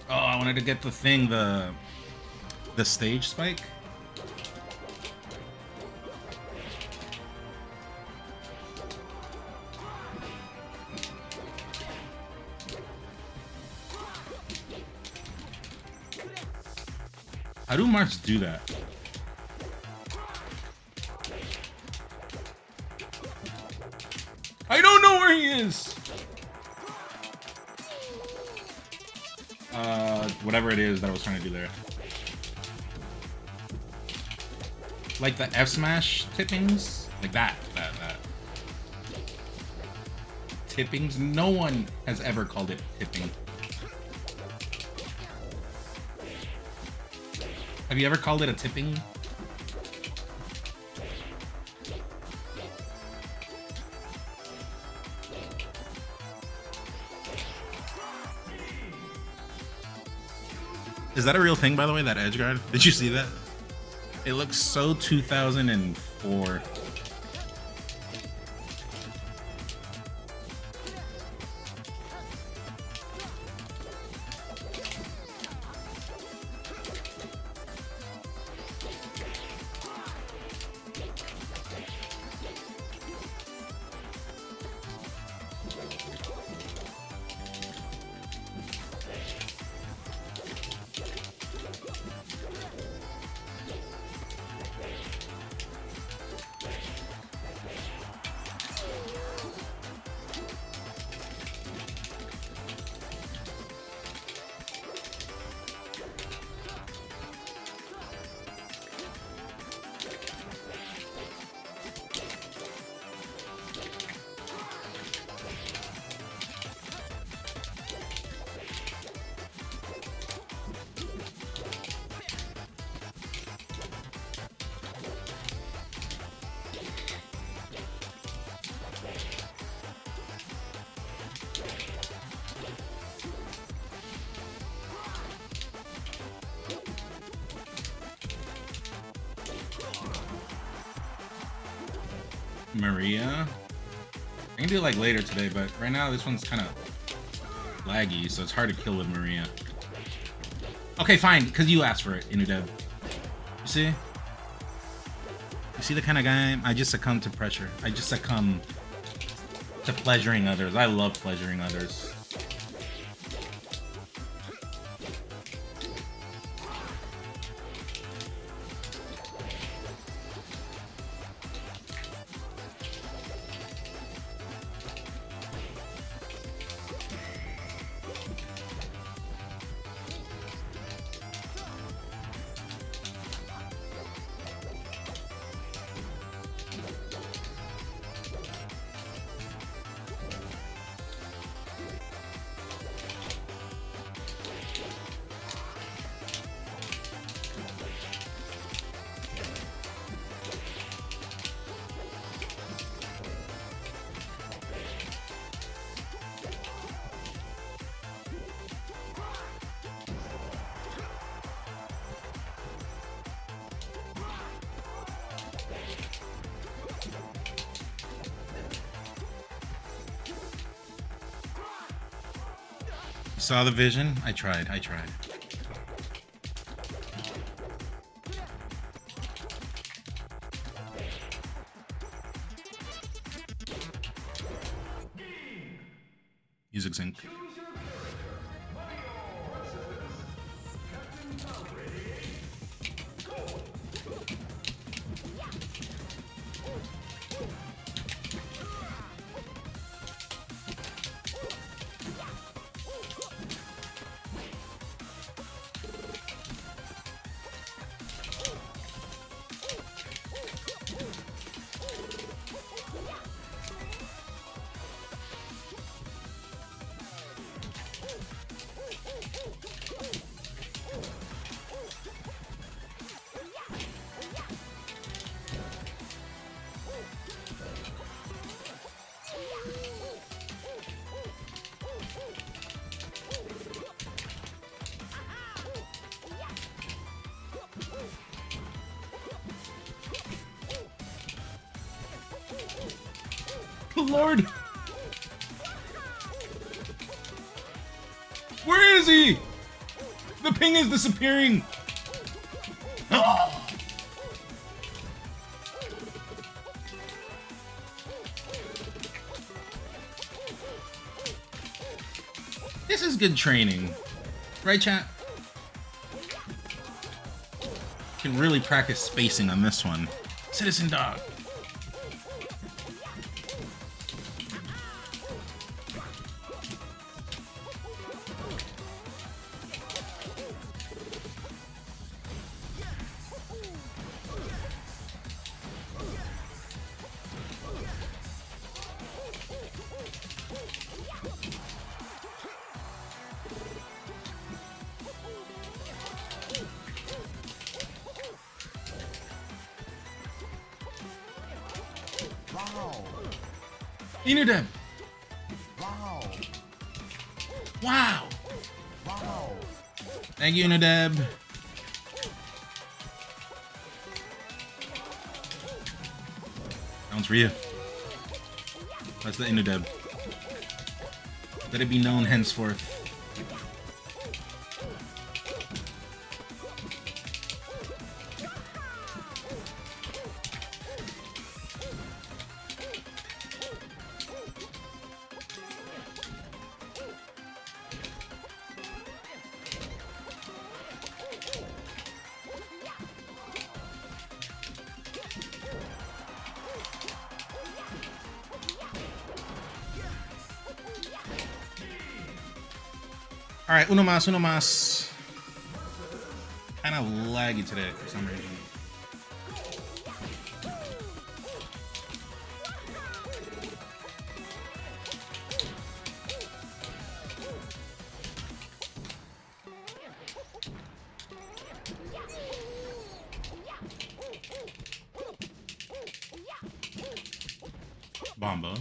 Oh, I wanted to get the thing, the stage spike. How do Marks do that? I don't know where he is. Whatever it is that I was trying to do there. Like the F smash tippings? Like that. Tippings? No one has ever called it tipping. Have you ever called it a tipping? Is that a real thing, by the way, that edge guard? Did you see that? It looks so 2004. Maria. I can do it like later today, but right now this one's kind of laggy, so it's hard to kill with Maria. Okay, fine, because you asked for it, Inudeb. You see? You see the kind of guy I just succumb to pressure. I just succumb to pleasuring others. I love pleasuring others. Saw the vision? I tried. Music sync. Lord! Where is he? The ping is disappearing! Oh. This is good training. Right, chat? Can really practice spacing on this one. Citizen Dog. Wow. Inudeb. Wow. Wow. Wow. Thank you, Inudeb. That one's for you. That's the Inudeb. Let it be known henceforth. All right, uno más, uno más. Kind of laggy today for some reason. Bomba.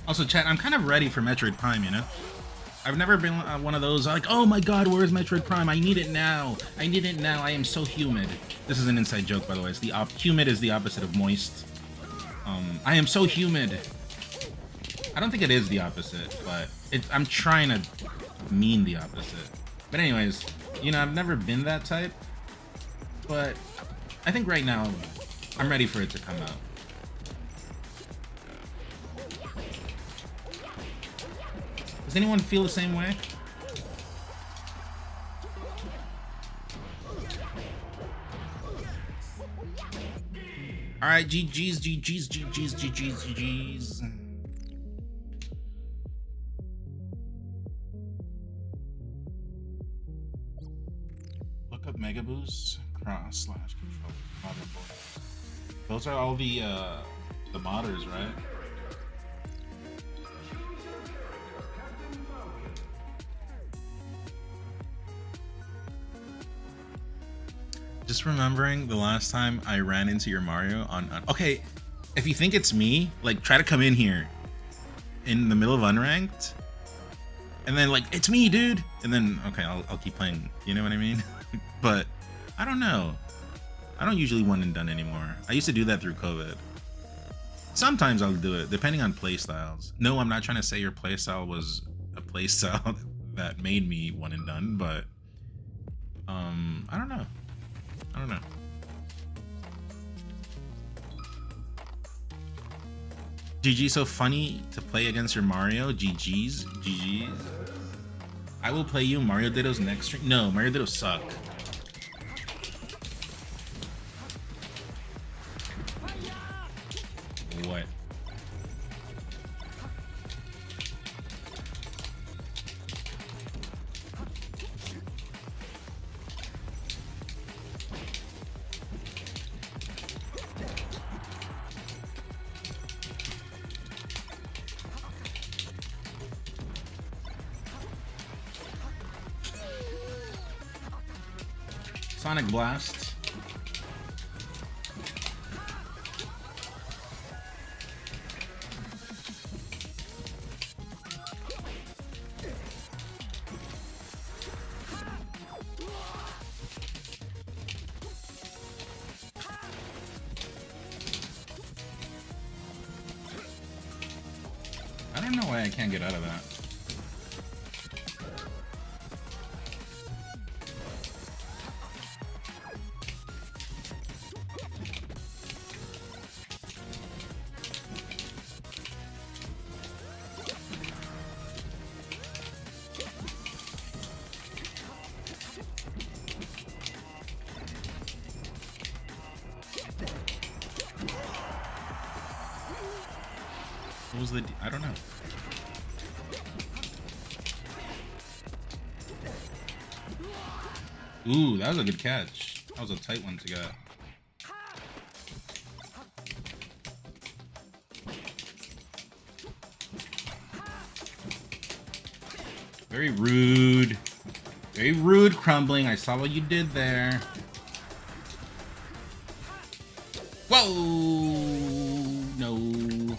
Also, chat, I'm kind of ready for Metroid Prime, you know? I've never been one of those, like, oh my god, where's Metroid Prime? I need it now. I need it now. I am so humid. This is an inside joke, by the way. It's the humid is the opposite of moist. I am so humid. I don't think it is the opposite, but I'm trying to mean the opposite. But anyways, you know, I've never been that type. But I think right now, I'm ready for it to come out. Does anyone feel the same way? All right, GG's, GG's, GG's, GG's, GG's. Look up Mega Boost cross / control. Those are all the modders, right? Just remembering the last time I ran into your Mario on okay, if you think it's me, like try to come in here in the middle of unranked and then like it's me, dude, and then okay, I'll keep playing, you know what I mean? But I don't know, I don't usually one and done anymore. I used to do that through COVID. Sometimes I'll do it depending on play styles. No, I'm not trying to say your play style was a play style that made me one and done, but I don't know. I don't know. GG, so funny to play against your Mario. GG's, GG's. I will play you Mario Ditto's next stream. No, Mario Ditto suck. What? Sonic Blast. I don't know why I can't get out of that. What was the... I don't know. Ooh, that was a good catch. That was a tight one to get. Very rude. Very rude, Crumbling. I saw what you did there. Whoa! No.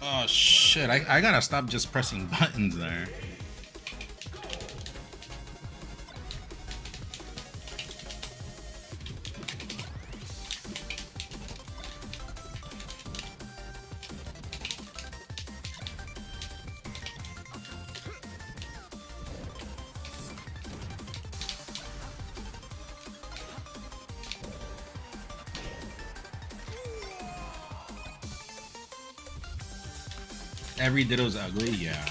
Oh shit, I gotta stop just pressing buttons there. Every Ditto's ugly, yeah.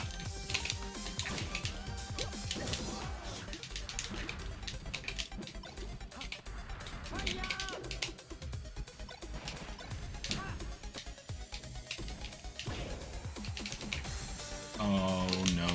Oh no.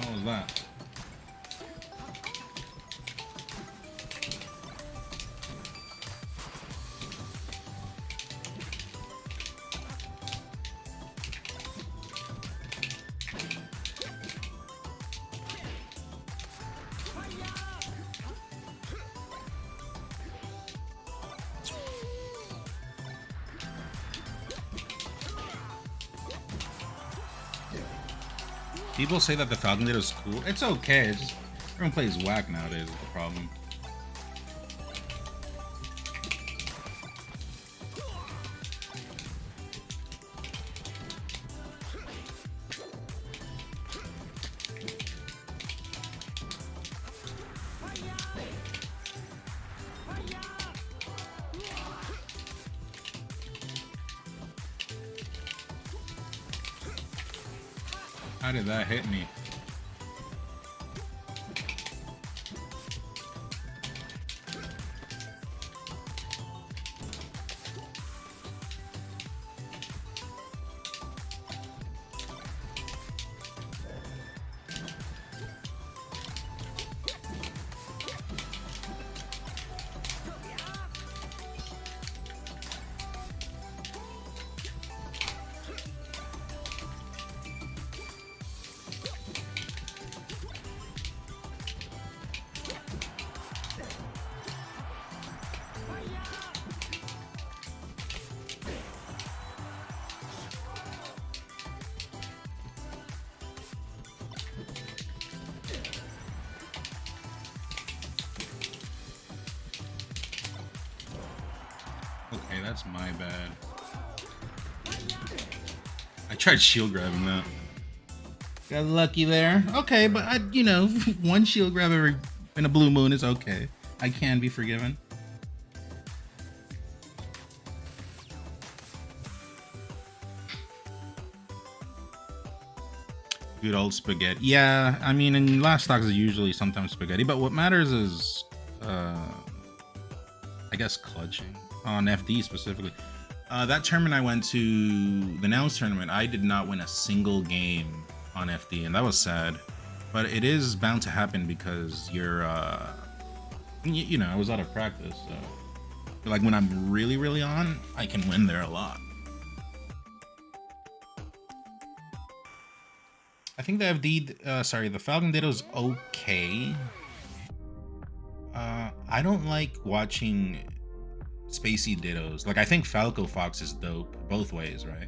What was that? People say that the Falcon Ditto is cool. It's okay. It's just everyone plays whack nowadays is the problem. How did that hit me? Okay, that's my bad. I tried shield grabbing that. Got lucky there. Okay, but you know, one shield grab every in a blue moon is okay. I can be forgiven. Good old spaghetti. Yeah, I mean, in last stocks is usually sometimes spaghetti, but what matters is, I guess, clutching on FD specifically. That tournament I went to, the Nouns tournament, I did not win a single game on FD, and that was sad. But it is bound to happen because you're, you know, I was out of practice. So, like when I'm really, really on, I can win there a lot. I think the FD, sorry, the Falcon Ditto's okay. I don't like watching spacey Dittos. Like, I think Falco Fox is dope both ways, right?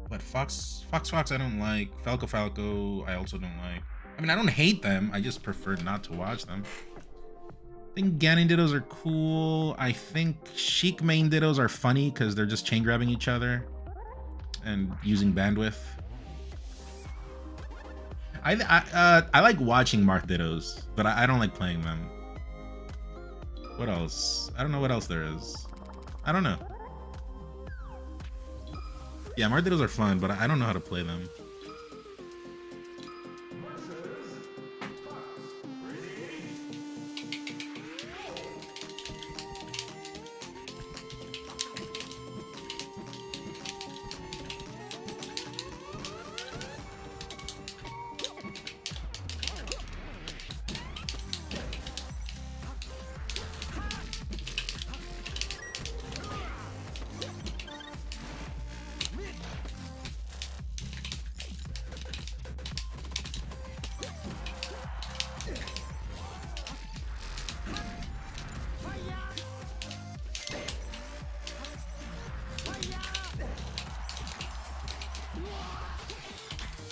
But Fox, I don't like. Falco, I also don't like. I mean, I don't hate them. I just prefer not to watch them. I think Ganon Dittos are cool. I think Sheik main Dittos are funny because they're just chain grabbing each other and using bandwidth. I like watching Marth Dittos, but I don't like playing them. What else? I don't know what else there is. I don't know. Yeah, Marth Dittos are fun, but I don't know how to play them.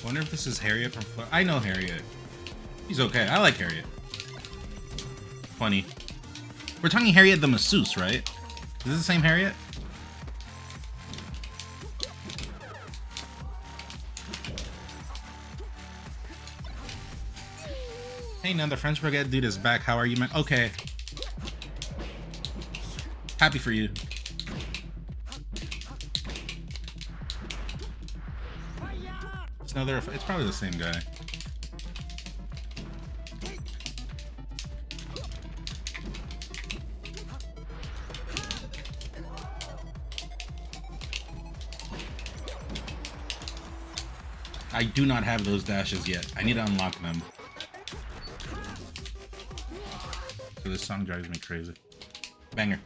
Wonder if this is Harriet from Florida. I know Harriet. He's okay. I like Harriet. Funny. We're talking Harriet the masseuse, right? Is this the same Harriet? Hey, now the French Baguette dude is back. How are you, man? Okay. Happy for you. No, it's probably the same guy. I do not have those dashes yet. I need to unlock them. So this song drives me crazy. Banger.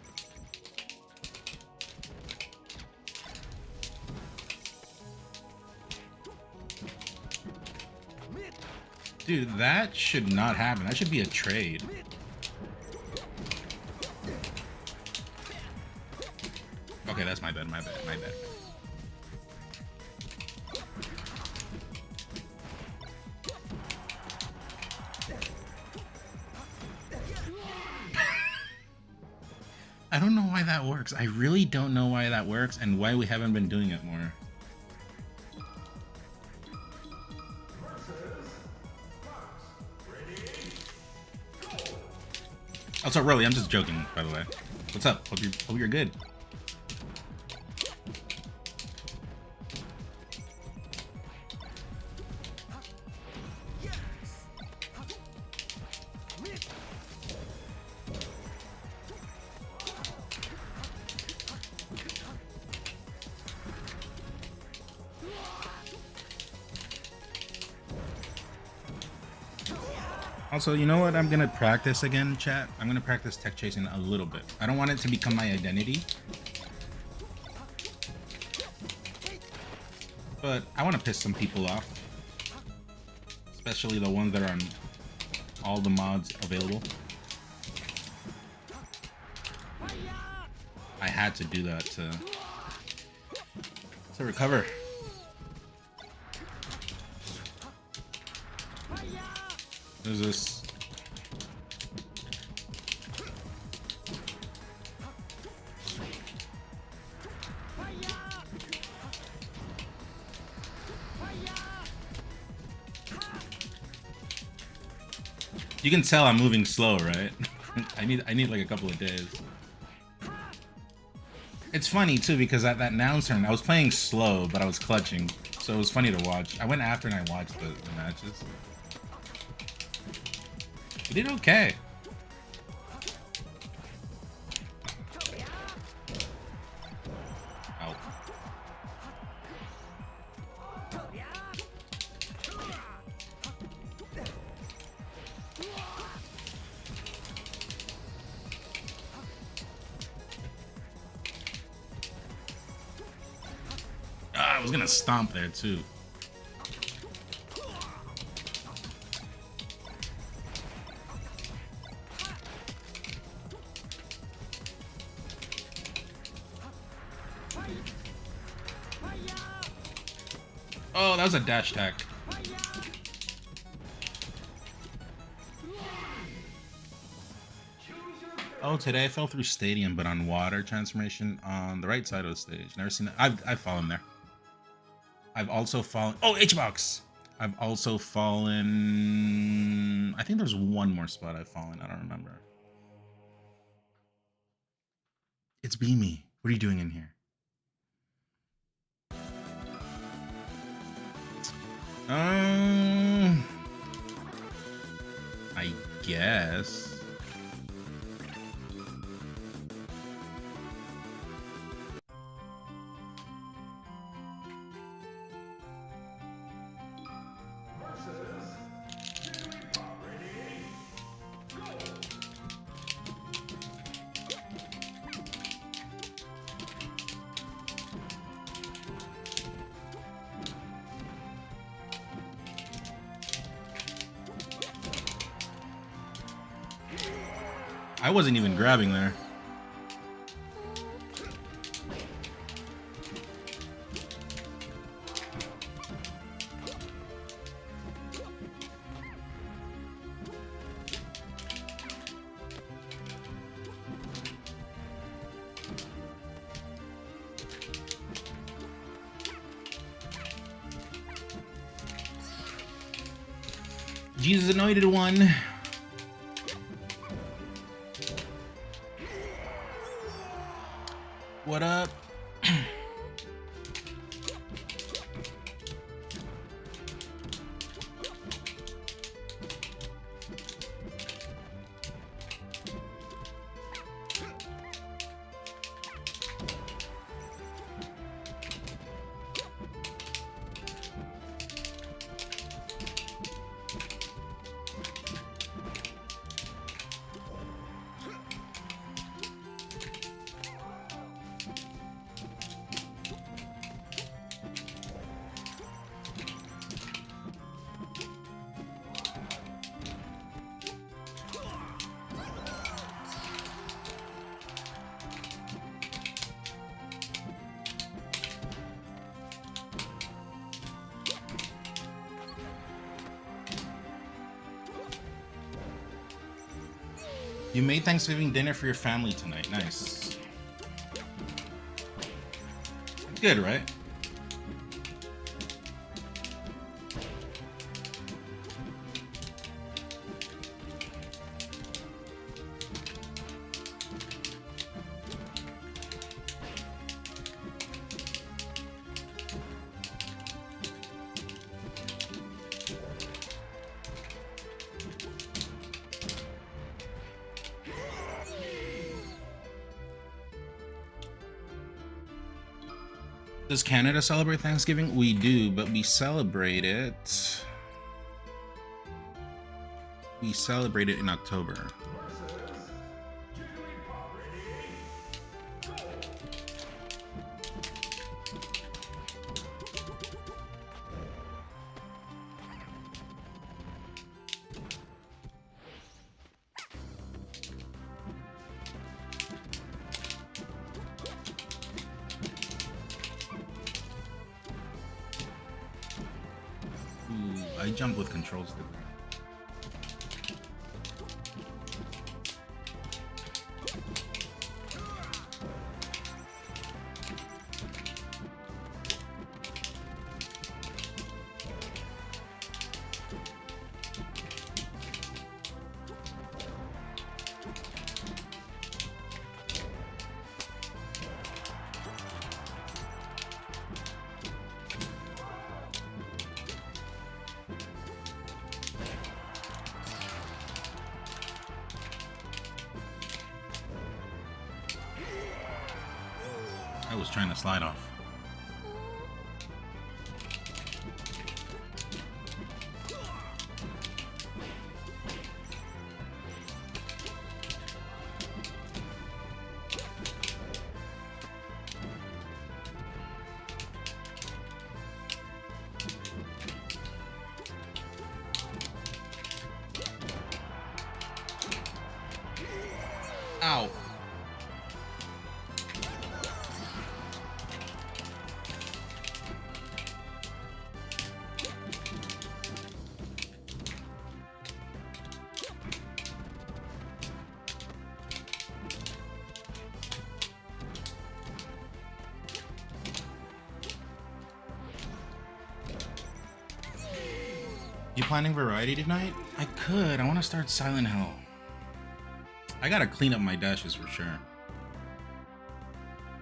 Dude, that should not happen. That should be a trade. Okay, that's my bad, my bad, my bad. I don't know why that works. I really don't know why that works and why we haven't been doing it more. Also, really, I'm just joking, by the way. What's up? Hope you're good. Also, you know what I'm gonna practice again, chat? I'm gonna practice tech chasing a little bit. I don't want it to become my identity. But I want to piss some people off. Especially the ones that are on all the mods available. I had to do that to recover. There's this. You can tell I'm moving slow, right? I need like a couple of days. It's funny too because at that noun turn I was playing slow, but I was clutching, so it was funny to watch. I went after and I watched the matches. We did okay. Ow. Ah, I was gonna stomp there too. Oh, that was a dash attack. Oh, today I fell through Stadium, but on water transformation on the right side of the stage. Never seen that. I've fallen there. I've also fallen. Oh, H-box. I've also fallen. I think there's one more spot I've fallen. I don't remember. It's Beamy. What are you doing in here? I guess. I wasn't even grabbing there. Jesus anointed one. What up? You made Thanksgiving dinner for your family tonight. Nice. Good, right? Does Canada celebrate Thanksgiving? We do, but we celebrate it. We celebrate it in October. Ooh, I jump with controls different. I was trying to slide off. Ow. You planning variety tonight? I could. I want to start Silent Hill. I gotta clean up my dashes for sure.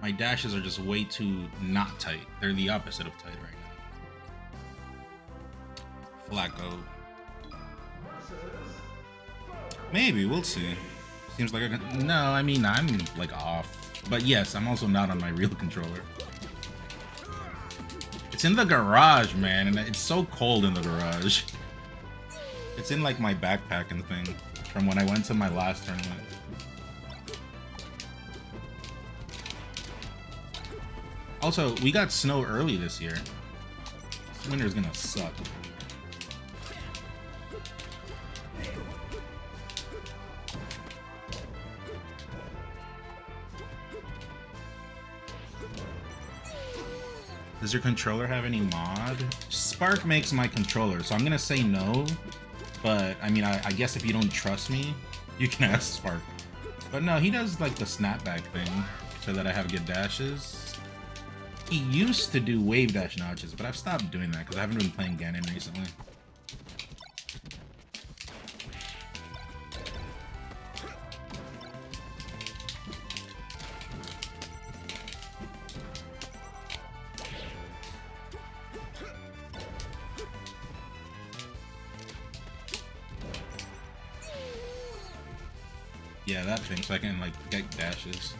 My dashes are just way too not tight. They're the opposite of tight right now. Flacco. Maybe, we'll see. Seems like no, I mean, I'm like off. But yes, I'm also not on my real controller. It's in the garage, man, and it's so cold in the garage. It's in like my backpack and thing from when I went to my last tournament. Also, we got snow early this year. This winter's gonna suck. Does your controller have any mod? Spark makes my controller, so I'm gonna say no. But, I mean, I guess if you don't trust me, you can ask Spark. But no, he does, like, the snapback thing, so that I have good dashes. He used to do wave dash notches, but I've stopped doing that, because I haven't been playing Ganon recently. Yeah, that thing, so I can, like, get dashes.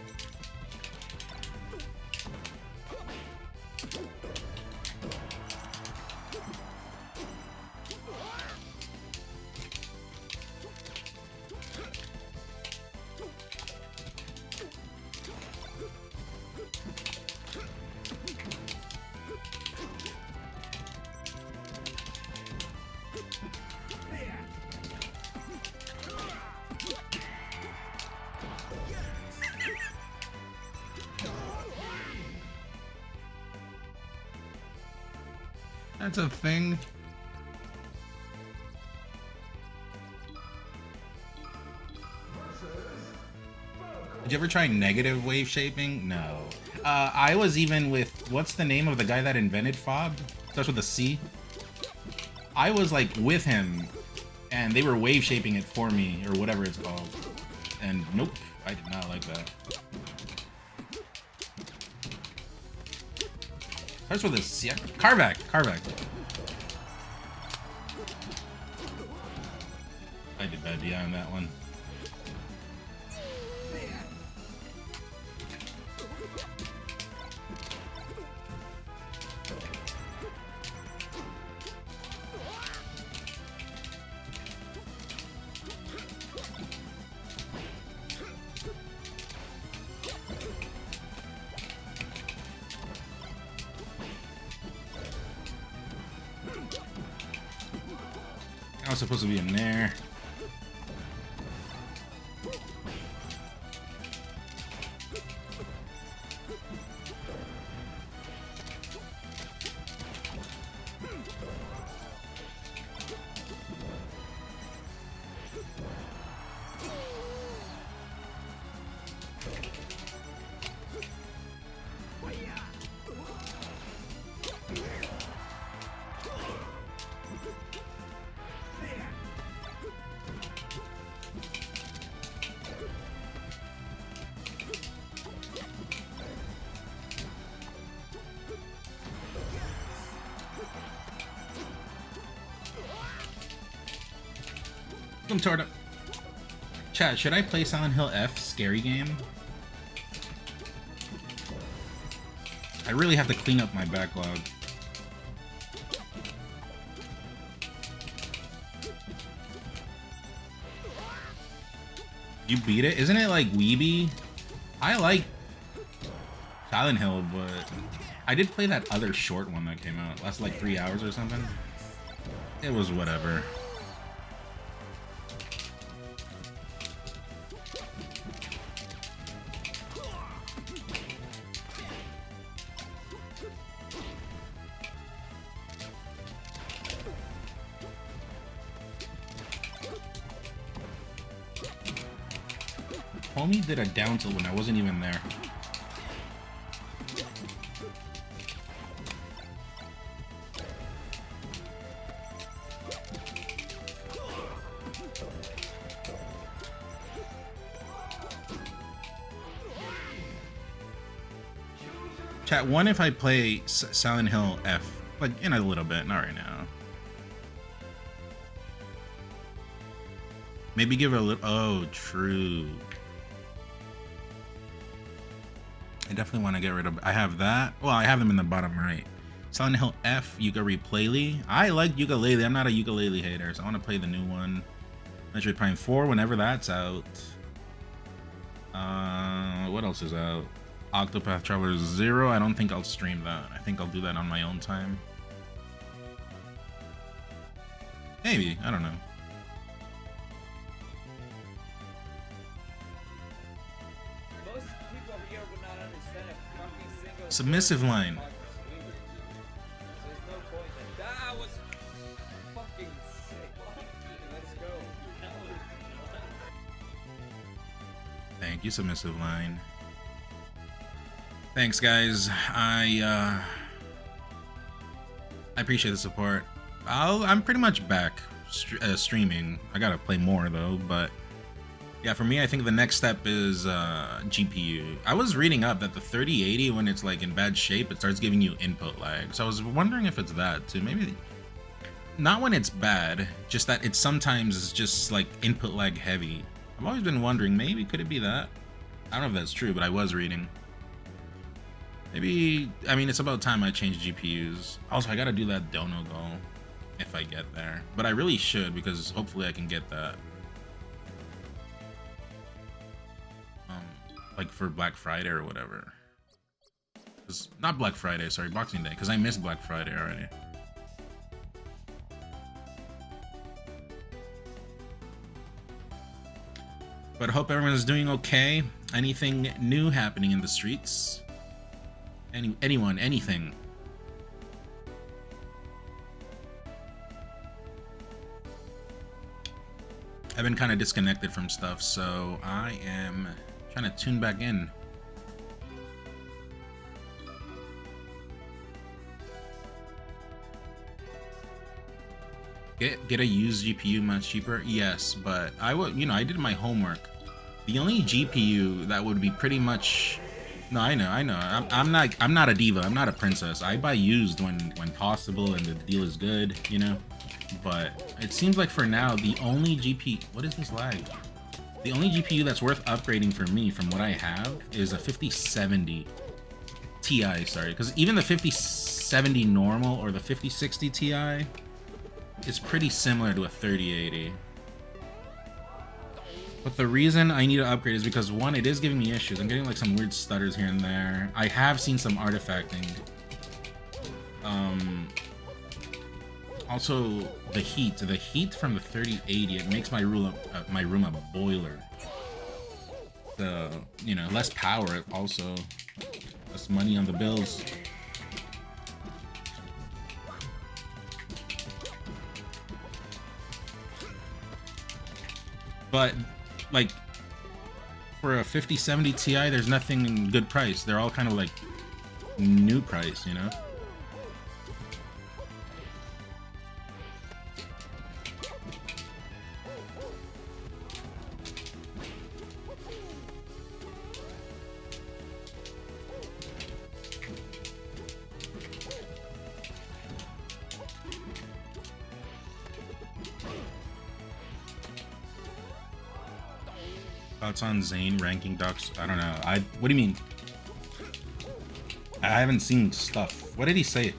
That's a thing. Did you ever try negative wave shaping? No. I was even with, what's the name of the guy that invented fob? Starts with a C. I was like with him, and they were wave shaping it for me, or whatever it's called. And nope, I did not like that. Starts with a C. Carvac. I did bad DI on that one. I was supposed to be in there. Torta. Chat, should I play Silent Hill F scary game? I really have to clean up my backlog. You beat it? Isn't it like Weeby? I like Silent Hill, but I did play that other short one that came out. Lasted like 3 hours or something. It was whatever. Homie did a down tilt when I wasn't even there. Chat, one if I play Silent Hill F, like in a little bit, not right now. Maybe give it a little, oh, true. I definitely want to get rid of, I have that. Well, I have them in the bottom right. Silent Hill F, Ukulele. I like Ukulele. I'm not a ukulele hater, so I want to play the new one. Metroid Prime 4, whenever that's out. What else is out? Octopath Traveler 0. I don't think I'll stream that. I think I'll do that on my own time. Maybe. I don't know. Most people here would not understand a fucking single Submissive line. word. There's no point in that was fucking sick. Let's go. Thank you, Submissive Line. Thanks, guys. I appreciate the support. I'm pretty much back streaming. I gotta play more though, but yeah, for me, I think the next step is GPU. I was reading up that the 3080, when it's like in bad shape, it starts giving you input lag. So I was wondering if it's that too. Maybe not when it's bad, just that it sometimes is just like input lag heavy. I've always been wondering, maybe could it be that? I don't know if that's true, but I was reading. Maybe, I mean, it's about time I change GPUs. Also, I gotta do that dono goal if I get there. But I really should, because hopefully I can get that. Like for Black Friday or whatever. Not Black Friday, sorry, Boxing Day, because I missed Black Friday already. But I hope everyone's doing okay. Anything new happening in the streets? Anyone, anything. I've been kind of disconnected from stuff, so I am Trying to tune back in. Get a used GPU much cheaper? Yes, but I would, you know, I did my homework. The only GPU that would be pretty much, no, I know. I'm not a diva. I'm not a princess. I buy used when possible and the deal is good, you know. But it seems like for now the only what is this lag? The only GPU that's worth upgrading for me from what I have is a 5070 Ti. Sorry, because even the 5070 normal or the 5060 Ti. It's pretty similar to a 3080. But the reason I need to upgrade is because, one, it is giving me issues. I'm getting like some weird stutters here and there. I have seen some artifacting. Also, the heat from the 3080, it makes my room a boiler. The, you know, less power also. Less money on the bills. But, like, for a 5070 Ti, there's nothing good price. They're all kind of like new price, you know? Thoughts on Zane ranking docs? I don't know. What do you mean? I haven't seen stuff. What did he say?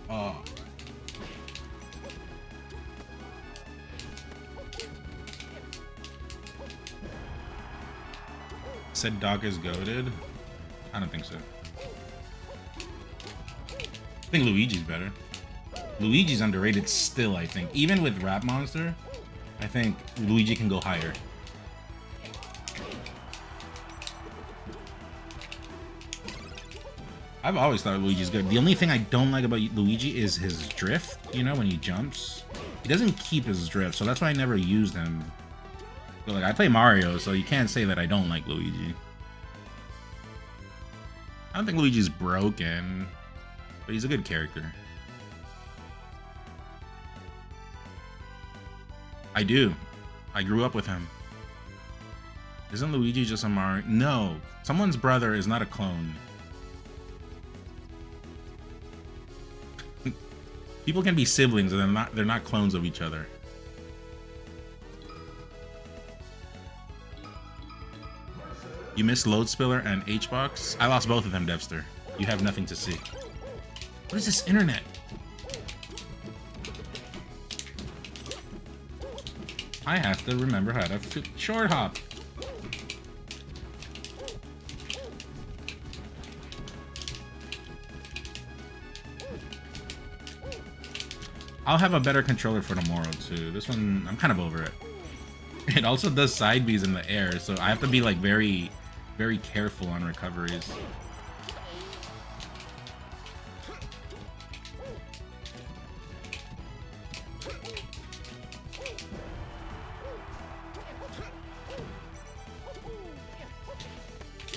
Oh. Said Doc is goated? I don't think so. I think Luigi's better. Luigi's underrated still, I think. Even with Rap Monster, I think Luigi can go higher. I've always thought Luigi's good. The only thing I don't like about Luigi is his drift, you know, when he jumps. He doesn't keep his drift, so that's why I never used him. But, like, I play Mario, so you can't say that I don't like Luigi. I don't think Luigi's broken, but he's a good character. I do. I grew up with him. Isn't Luigi just a Mario? No. Someone's brother is not a clone. People can be siblings and they're not clones of each other. You missed Load Spiller and Hbox? I lost both of them, Devster. You have nothing to see. What is this internet? I have to remember how to short hop. I'll have a better controller for tomorrow too. This one, I'm kind of over it. It also does side Bs in the air, so I have to be like very, very careful on recoveries.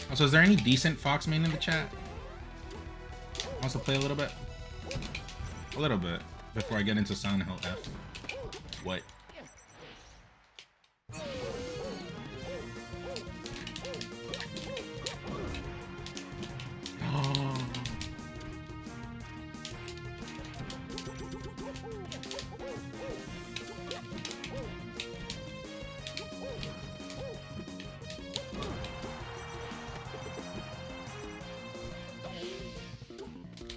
Also, is there any decent Fox main in the chat? Wants to play a little bit? A little bit, before I get into Silent Hill F. What?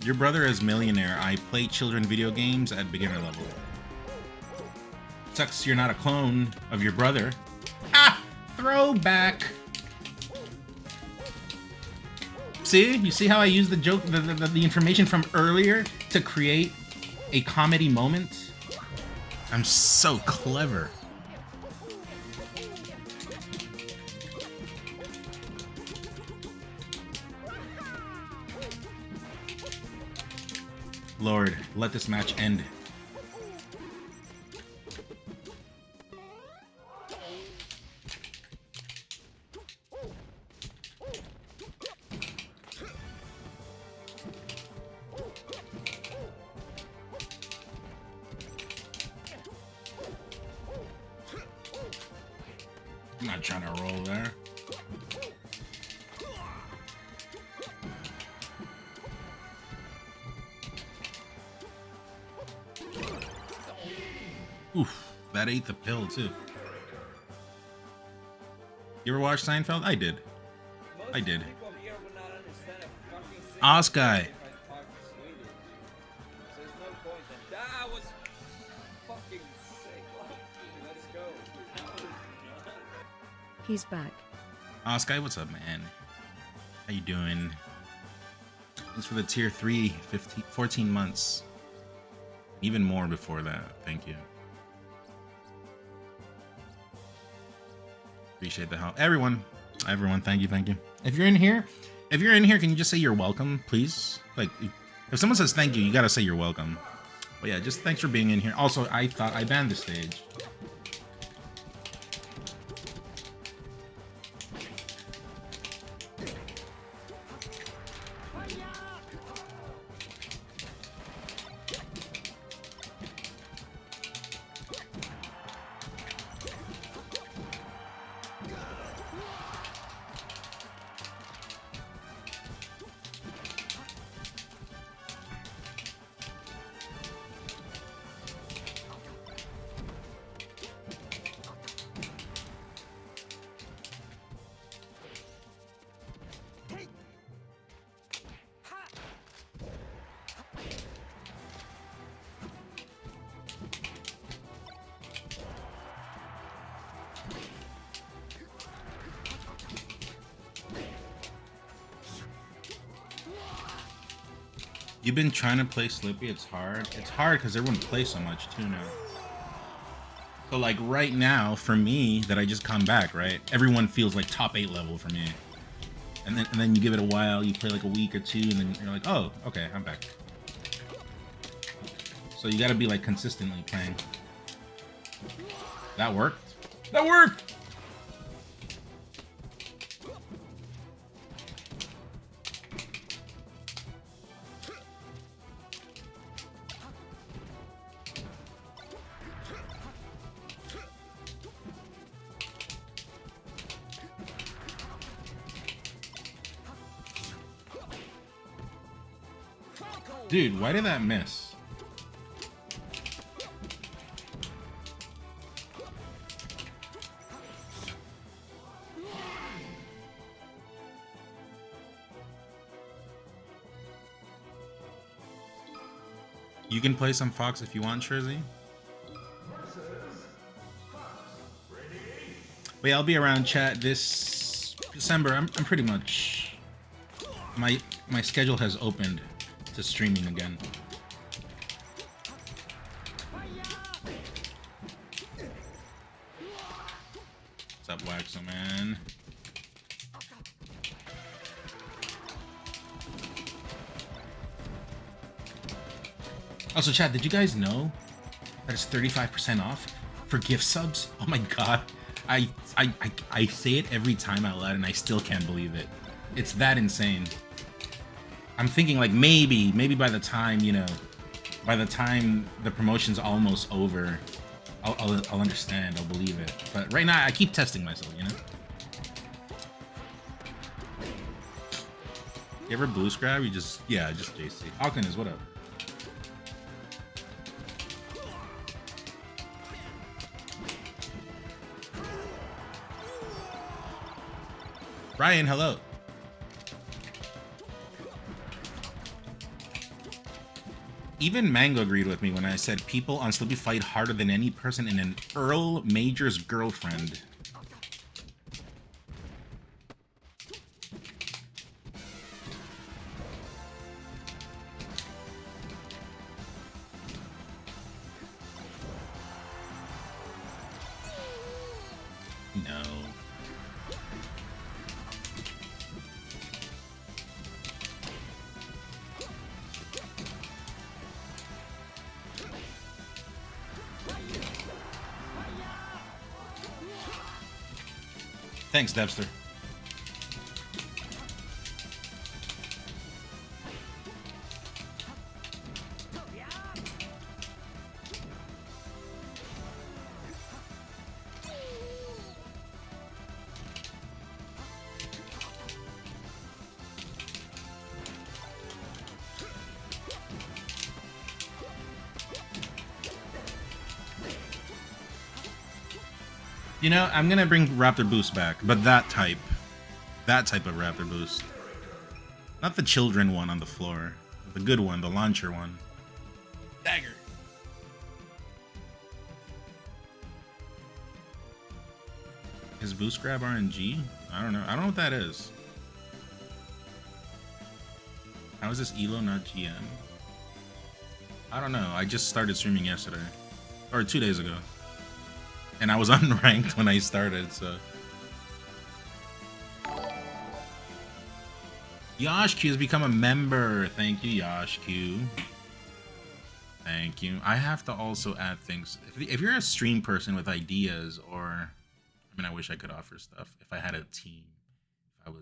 Your brother is millionaire. I play children video games at beginner level. Sucks you're not a clone of your brother. Ah! Throwback! See? You see how I used the joke, the information from earlier to create a comedy moment? I'm so clever. Lord, let this match end. I'm not trying to roll there. Oof, that ate the pill too. You ever watch Seinfeld? I did. Most I did. people here would not understand a fucking single Oscar. word if I talked Swedish. So there's no point in that was fucking sick. Let's go. He's back. Oscar, what's up, man? How you doing? Thanks for the tier 3, 14 months. Even more before that. Thank you. Appreciate the help. Everyone, thank you. If you're in here, can you just say you're welcome, please? Like, if someone says thank you, you gotta say you're welcome. But yeah, just thanks for being in here. Also, I thought I banned the stage. You've been trying to play Slippy, it's hard. It's hard because everyone plays so much too now. So like right now, for me, that I just come back, right? Everyone feels like top 8 level for me. And then you give it a while, you play like a week or two, and then you're like, oh, okay, I'm back. So you gotta be like consistently playing. That worked. That worked! Dude, why did that miss? You can play some Fox if you want, Jersey. But yeah, I'll be around chat this December. I'm pretty much my schedule has opened to streaming again. What's up, Waxo Man? Also, chat, did you guys know that it's 35% off for gift subs? Oh my god. I say it every time out loud and I still can't believe it. It's that insane. I'm thinking like maybe by the time, you know, by the time the promotion's almost over, I'll understand, I'll believe it. But right now I keep testing myself, you know? You ever blue scrap? You just, yeah, just JC. Alkin is, what up? Ryan, hello. Even Mango agreed with me when I said people on Slippy fight harder than any person in an Earl Major's girlfriend. No. Thanks, Debster. You know, I'm gonna bring Raptor Boost back, but that type. That type of Raptor Boost. Not the children one on the floor. The good one, the launcher one. Dagger. Is Boost Grab RNG? I don't know. I don't know what that is. How is this ELO not GM? I don't know. I just started streaming yesterday. Or 2 days ago. And I was unranked when I started, so. YoshQ has become a member. Thank you, YoshQ. Thank you. I have to also add things. If you're a stream person with ideas, or I mean, I wish I could offer stuff. If I had a team, if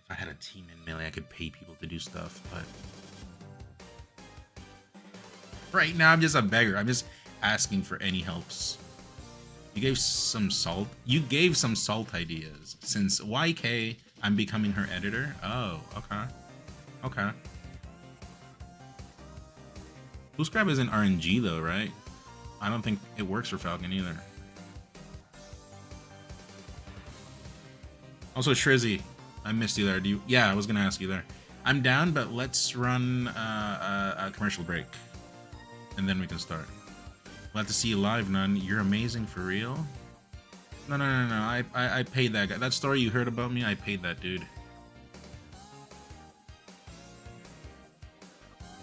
I had a team in Melee, I could pay people to do stuff. But right now, I'm just a beggar. I'm just asking for any helps. You gave some salt. You gave some salt ideas. Since YK, I'm becoming her editor. Oh, okay. Okay. Boost Grab isn't RNG though, right? I don't think it works for Falcon either. Also, Shrizzy, I missed you there. Yeah, I was gonna ask you there. I'm down, but let's run a commercial break, and then we can start. Glad to see you live, None. You're amazing for real. No. I paid that guy. That story you heard about me, I paid that dude.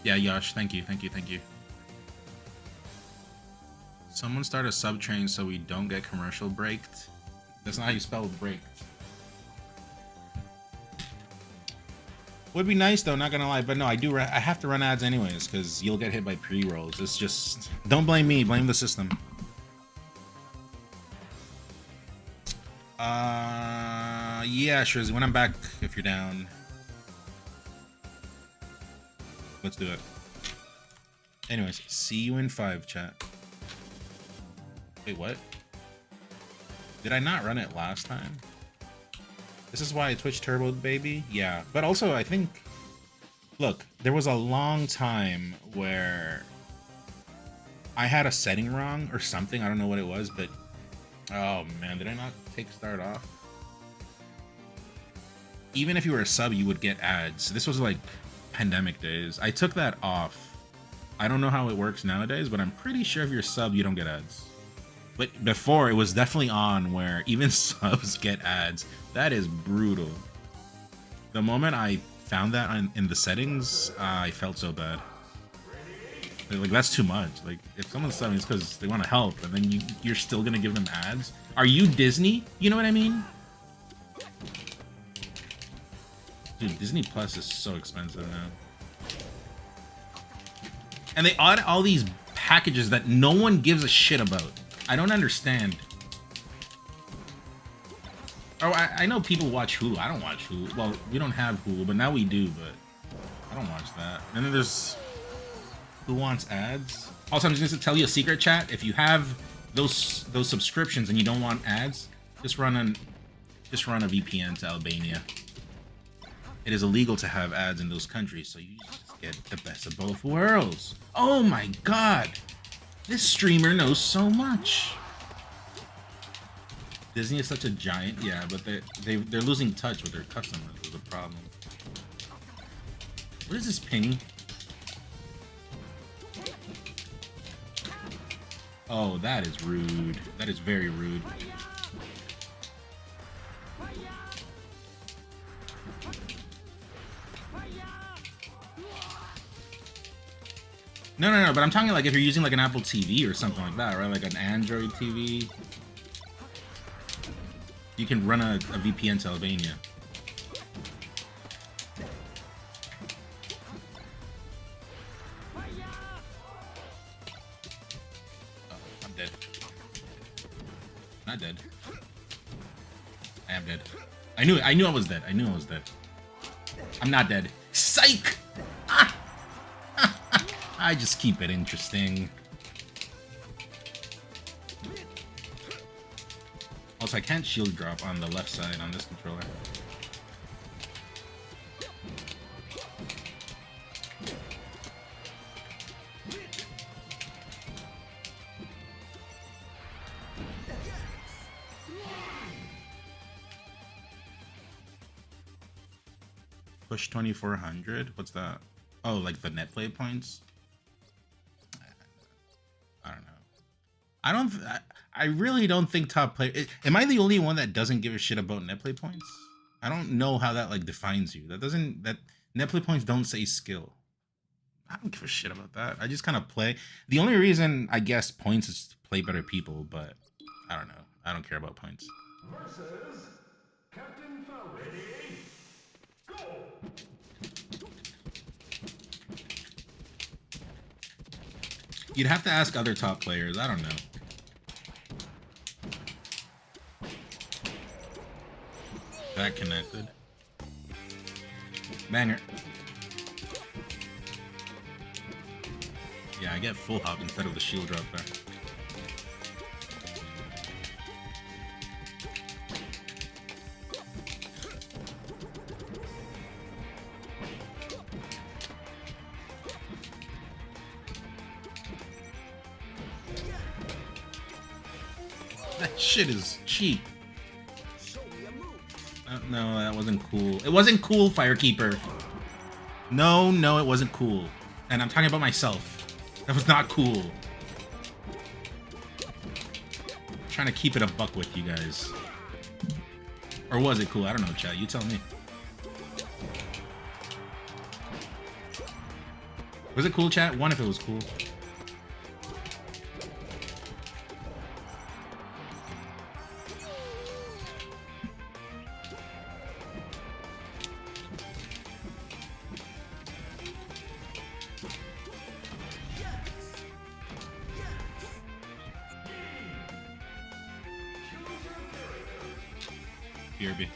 Yeah, Yosh, thank you. Someone start a sub train so we don't get commercial braked. That's not how you spell braked. Would be nice though, not gonna lie, but no, I have to run ads anyways because you'll get hit by pre-rolls. It's just, don't blame me, blame the system. Yeah, Shrizzy, when I'm back, if you're down, let's do it. Anyways, see you in 5, chat. Wait, what? Did I not run it last time? This is why I Twitch turboed, baby? Yeah, but also I think... Look, there was a long time where I had a setting wrong or something. I don't know what it was, but... Oh man, did I not take start off? Even if you were a sub, you would get ads. This was like pandemic days. I took that off. I don't know how it works nowadays, but I'm pretty sure if you're a sub, you don't get ads. But before, it was definitely on where even subs get ads. That is brutal. The moment I found that in the settings, I felt so bad. Like, that's too much. Like, if someone's subbing, it's because they want to help, and then you're still gonna give them ads? Are you Disney? You know what I mean? Dude, Disney Plus is so expensive now. And they add all these packages that no one gives a shit about. I don't understand. Oh, I know people watch Hulu. I don't watch Hulu. Well, we don't have Hulu, but now we do, but I don't watch that. And then there's... Who wants ads? Also, I'm just going to tell you a secret, chat. If you have those subscriptions and you don't want ads, just run a VPN to Albania. It is illegal to have ads in those countries, so you just get the best of both worlds. Oh my god! This streamer knows so much. Disney is such a giant, yeah, but they're losing touch with their customers is the problem. What is this ping? Oh, that is rude. That is very rude. No, but I'm talking like if you're using like an Apple TV or something like that, right? Like an Android TV. You can run a VPN to Albania. Oh, I'm dead. Not dead. I am dead. I knew I was dead. I knew I was dead. I'm not dead. Psych! I just keep it interesting. Also, I can't shield drop on the left side on this controller. push 2400. What's that? Oh, like the net play points. I don't know. I don't. I really don't think top player. Am I the only one that doesn't give a shit about net play points? I don't know how that like defines you. That doesn't. That net play points don't say skill. I don't give a shit about that. I just kind of play. The only reason I guess points is to play better people, but I don't know. I don't care about points. Versus Captain Falcon. Ready? Go! You'd have to ask other top players. I don't know. That connected. Banger. Yeah, I get full hop instead of the shield drop there. That shit is cheap. No, that wasn't cool. It wasn't cool, Firekeeper. No, it wasn't cool. And I'm talking about myself. That was not cool. I'm trying to keep it a buck with you guys. Or was it cool? I don't know, chat. You tell me. Was it cool, chat? One if it was cool. BRB.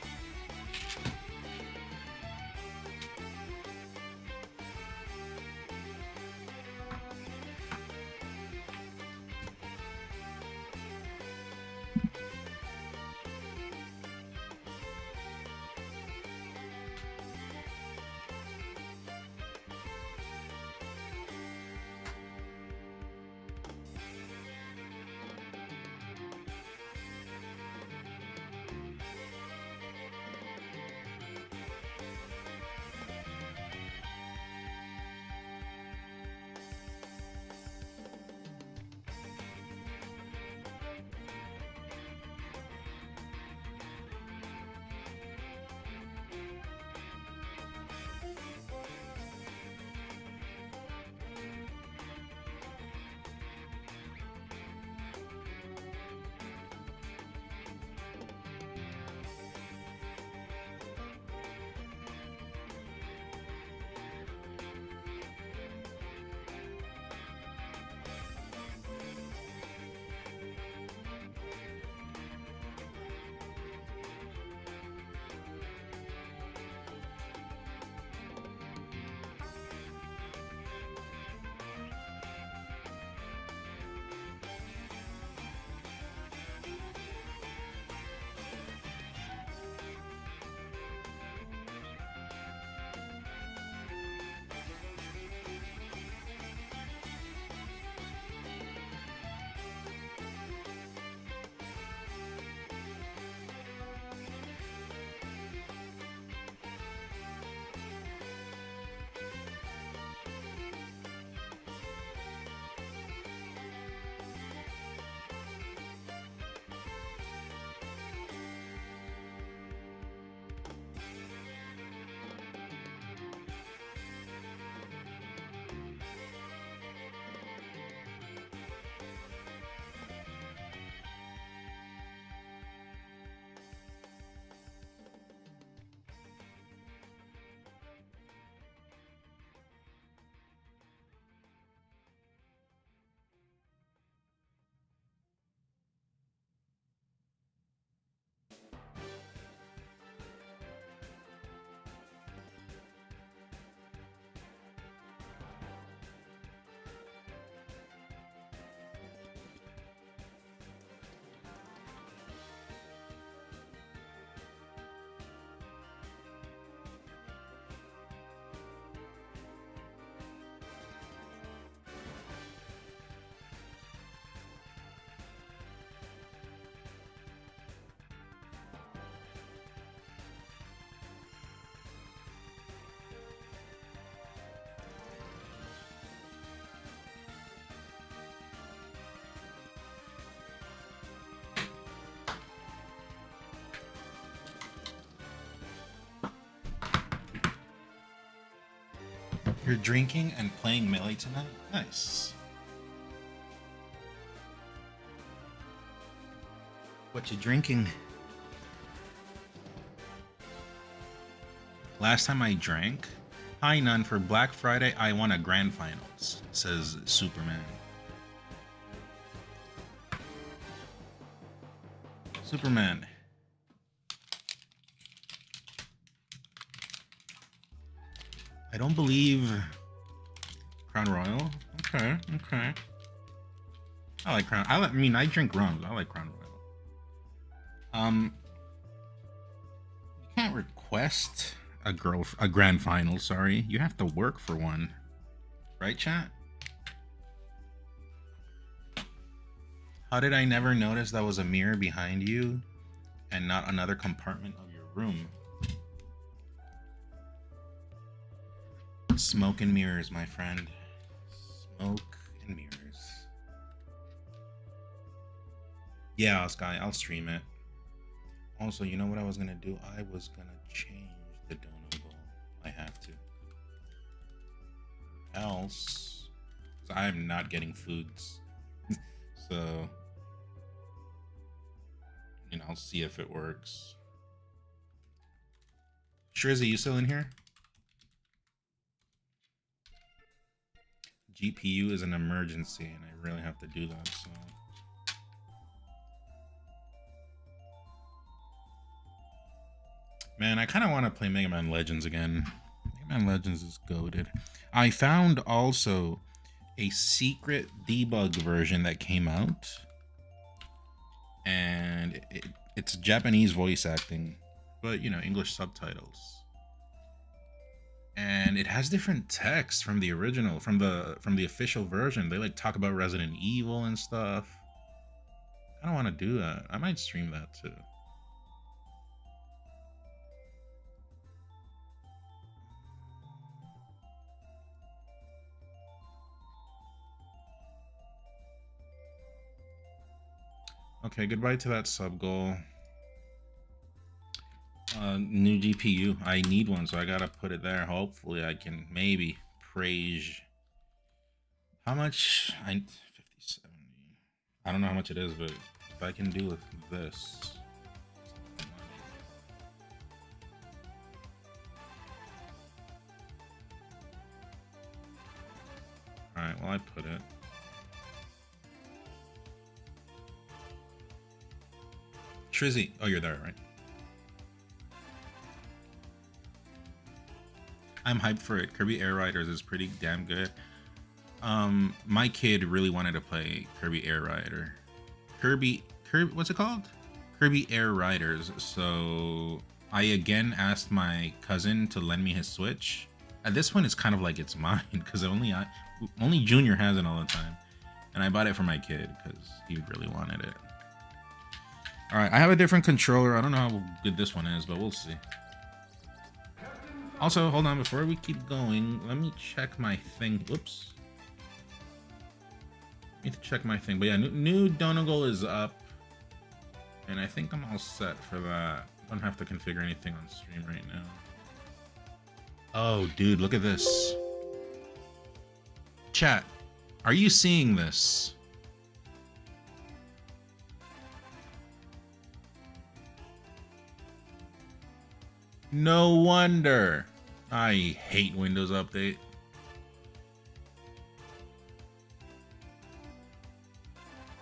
You're drinking and playing Melee tonight? Nice. What you drinking? Last time I drank? Hi, none. For Black Friday, I won a grand finals, says Superman. Superman. I don't believe Crown Royal. Okay, okay. I like Crown. I mean, I drink rum. I like Crown Royal. You can't request a grand final. Sorry, you have to work for one, right, chat? How did I never notice that was a mirror behind you, and not another compartment of your room? Smoke and mirrors, my friend. Smoke and mirrors. Yeah, Sky, I'll stream it. Also, you know what I was gonna do? I was gonna change the donut bowl. I have to. Else, 'cause I'm not getting foods. So, you know, I'll see if it works. Shrizzy, you still in here? GPU is an emergency, and I really have to do that, so. Man, I kind of want to play Mega Man Legends again. Mega Man Legends is goated. I found also a secret debug version that came out, and it's Japanese voice acting, but, you know, English subtitles. And it has different text from the original, from the official version. They like talk about Resident Evil and stuff. I don't want to do that. I might stream that too. Okay, goodbye to that sub goal. New GPU. I need one, so I gotta put it there. Hopefully I can maybe praise. How much? 50, 70. I don't know how much it is, but if I can do with this. Alright, well, I put it. Trizzy. Oh, you're there, right? I'm hyped for it. Kirby Air Riders is pretty damn good. My kid really wanted to play Kirby Air Rider. Kirby, what's it called? Kirby Air Riders. So I again asked my cousin to lend me his Switch. At this point, it's kind of like it's mine because only Junior has it all the time, and I bought it for my kid because he really wanted it. All right, I have a different controller. I don't know how good this one is, but we'll see. Also, hold on, before we keep going, let me check my thing. Whoops. Need to check my thing. But yeah, new Donegal is up. And I think I'm all set for that. I don't have to configure anything on stream right now. Oh, dude, look at this. Chat, are you seeing this? No wonder. I hate Windows Update.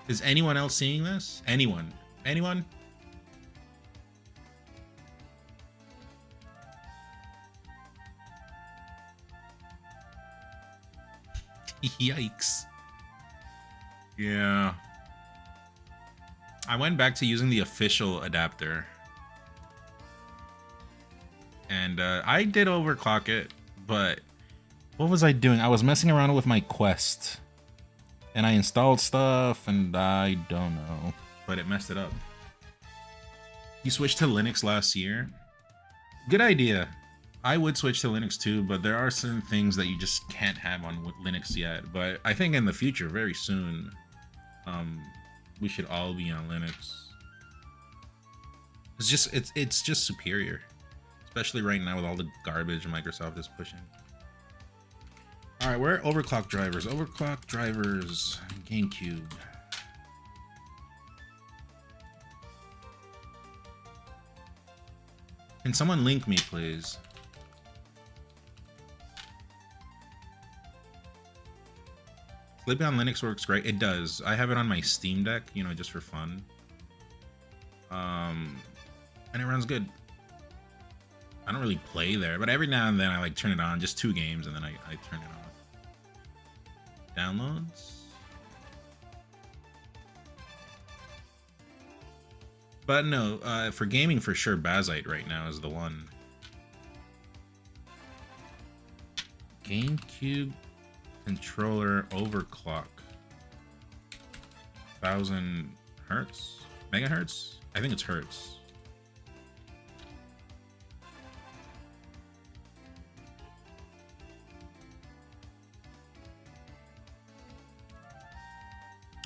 Is anyone else seeing this? Anyone? Anyone? Yikes. Yeah. I went back to using the official adapter. And I did overclock it, but what was I doing? I was messing around with my Quest. And I installed stuff, and I don't know. But it messed it up. You switched to Linux last year? Good idea. I would switch to Linux too, but there are certain things that you just can't have on Linux yet. But I think in the future, very soon, we should all be on Linux. It's just superior. Especially right now with all the garbage Microsoft is pushing. All right, we're overclock drivers. Overclock drivers. GameCube. Can someone link me, please? Sleeping on Linux works great. It does. I have it on my Steam Deck, you know, just for fun. And it runs good. I don't really play there, but every now and then I like turn it on, just 2 games, and then I turn it off. Downloads. But no, for gaming for sure, Bazite right now is the one. GameCube controller overclock. 1000 hertz? Megahertz? I think it's hertz.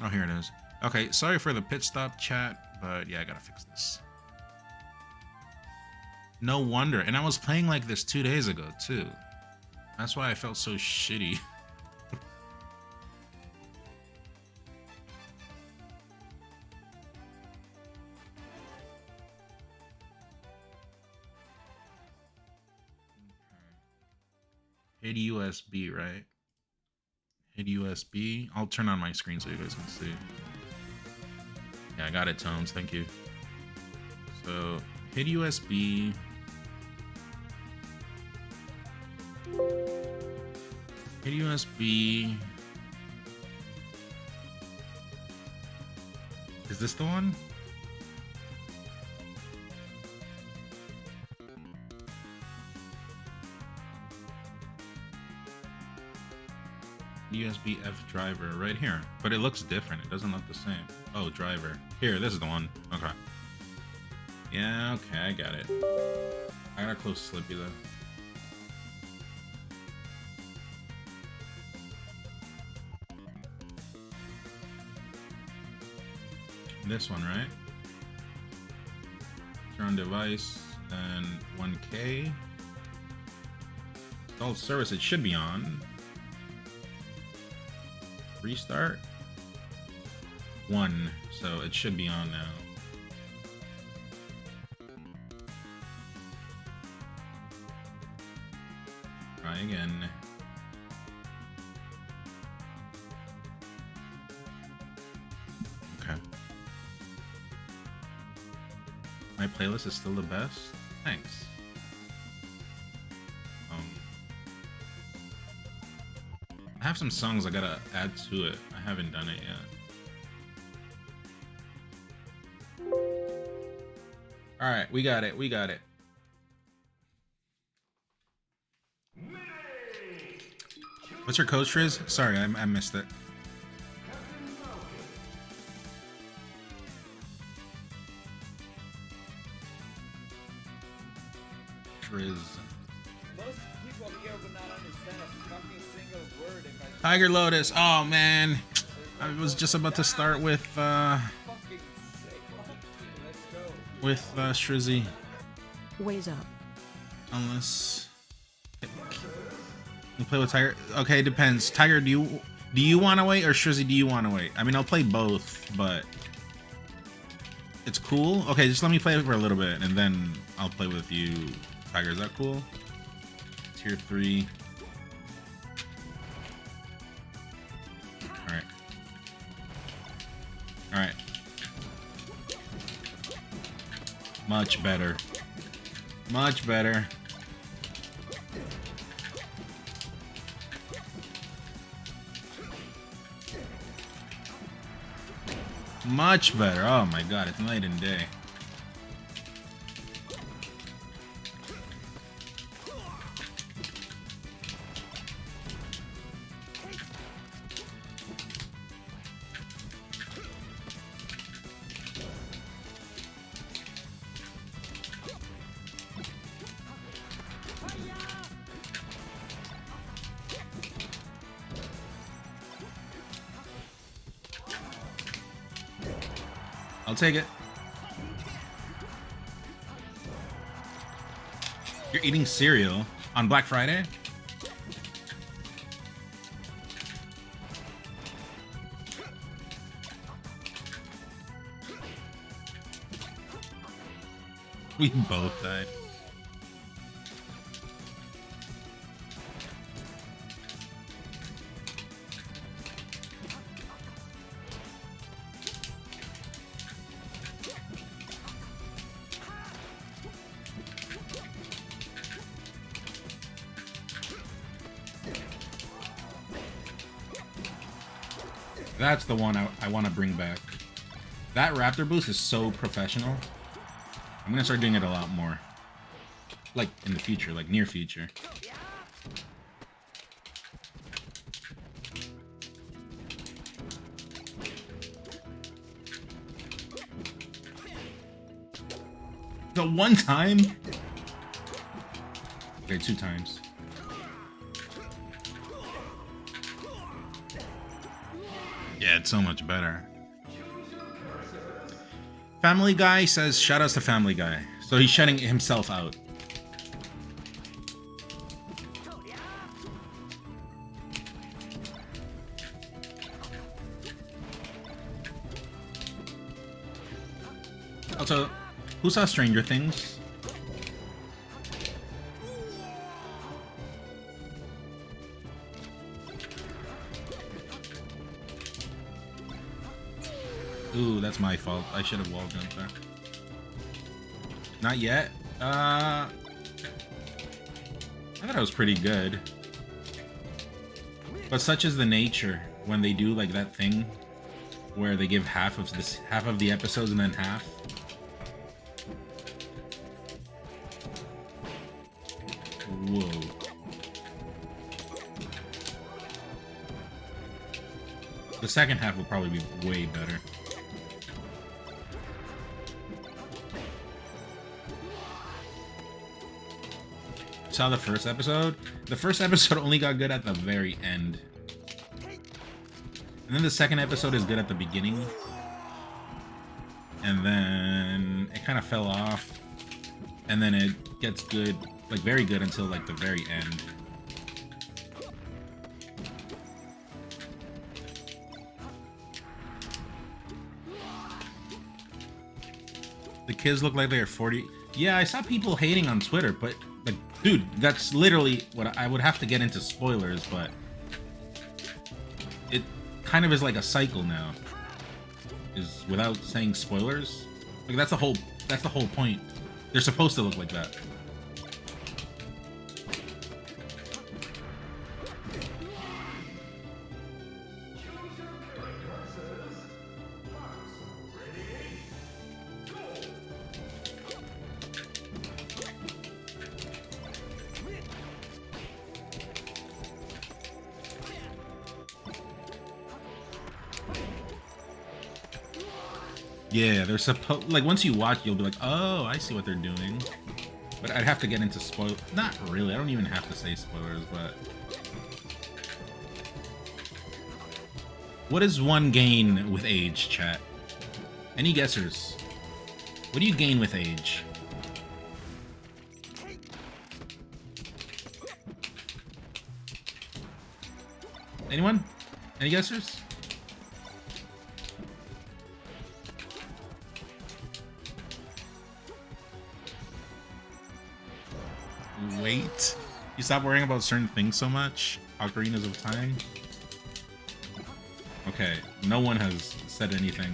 Oh, here it is. Okay, sorry for the pit stop chat, but yeah, I gotta fix this. No wonder. And I was playing like this 2 days ago, too. That's why I felt so shitty. Hit USB, right? Hit USB. I'll turn on my screen so you guys can see. Yeah, I got it, Tones. Thank you. So, hit USB. Hit USB. Is this the one? USB F driver right here, but it looks different. It doesn't look the same. Oh, driver. Here, this is the one. Okay. Yeah, okay, I got it. I gotta close Slippy though. This one, right? Turn on device and 1K. Installed service, it should be on. Restart 1, so it should be on now. Try again. Okay. My playlist is still the best. Thanks. I have some songs I gotta add to it. I haven't done it yet. Alright, we got it. We got it. What's your code, Triz? Sorry, I missed it. Triz. Most people here would not understand a fucking single word if I Tiger Lotus. Oh man, I was just about to start with fucking say let's go. with Shrizzy, Ways up. unless you play with Tiger. Okay, it depends. Tiger, do you want to wait, or Shrizzy, do you want to wait? I mean, I'll play both, but it's cool. Okay, just let me play it for a little bit, and then I'll play with you, Tiger. Is that cool? Tier 3. Alright. Alright. Much better. Much better. Much better. Oh my god, it's night and day. I'll take it. You're eating cereal on Black Friday? We both died. That's the one I want to bring back. That Raptor boost is so professional. I'm gonna start doing it a lot more. Like in the future, like near future. The one time? Okay, 2 times. Yeah, it's so much better. Family Guy says, shout outs to Family Guy. So he's shutting himself out. Also, who saw Stranger Things? Ooh, that's my fault. I should have wall jumped there. Not yet. I thought it was pretty good. But such is the nature when they do like that thing where they give half of the episodes and then half. Whoa. The second half will probably be way better. Saw the first episode? The first episode only got good at the very end. And then the second episode is good at the beginning. And then it kind of fell off. And then it gets good, like very good until like the very end. The kids look like they're 40. Yeah, I saw people hating on Twitter, but like, dude, that's literally what I would have to get into spoilers, but it kind of is like a cycle now. Is without saying spoilers. Like that's the whole point. They're supposed to look like that. Yeah, they're supposed, like, once you watch, you'll be like, oh, I see what they're doing. But I'd have to get into spoil. Not really, I don't even have to say spoilers, but what does one gain with age, chat? Any guessers? What do you gain with age? Anyone? Any guessers? Wait. You stop worrying about certain things so much? Ocarinas of Time? Okay, no one has said anything.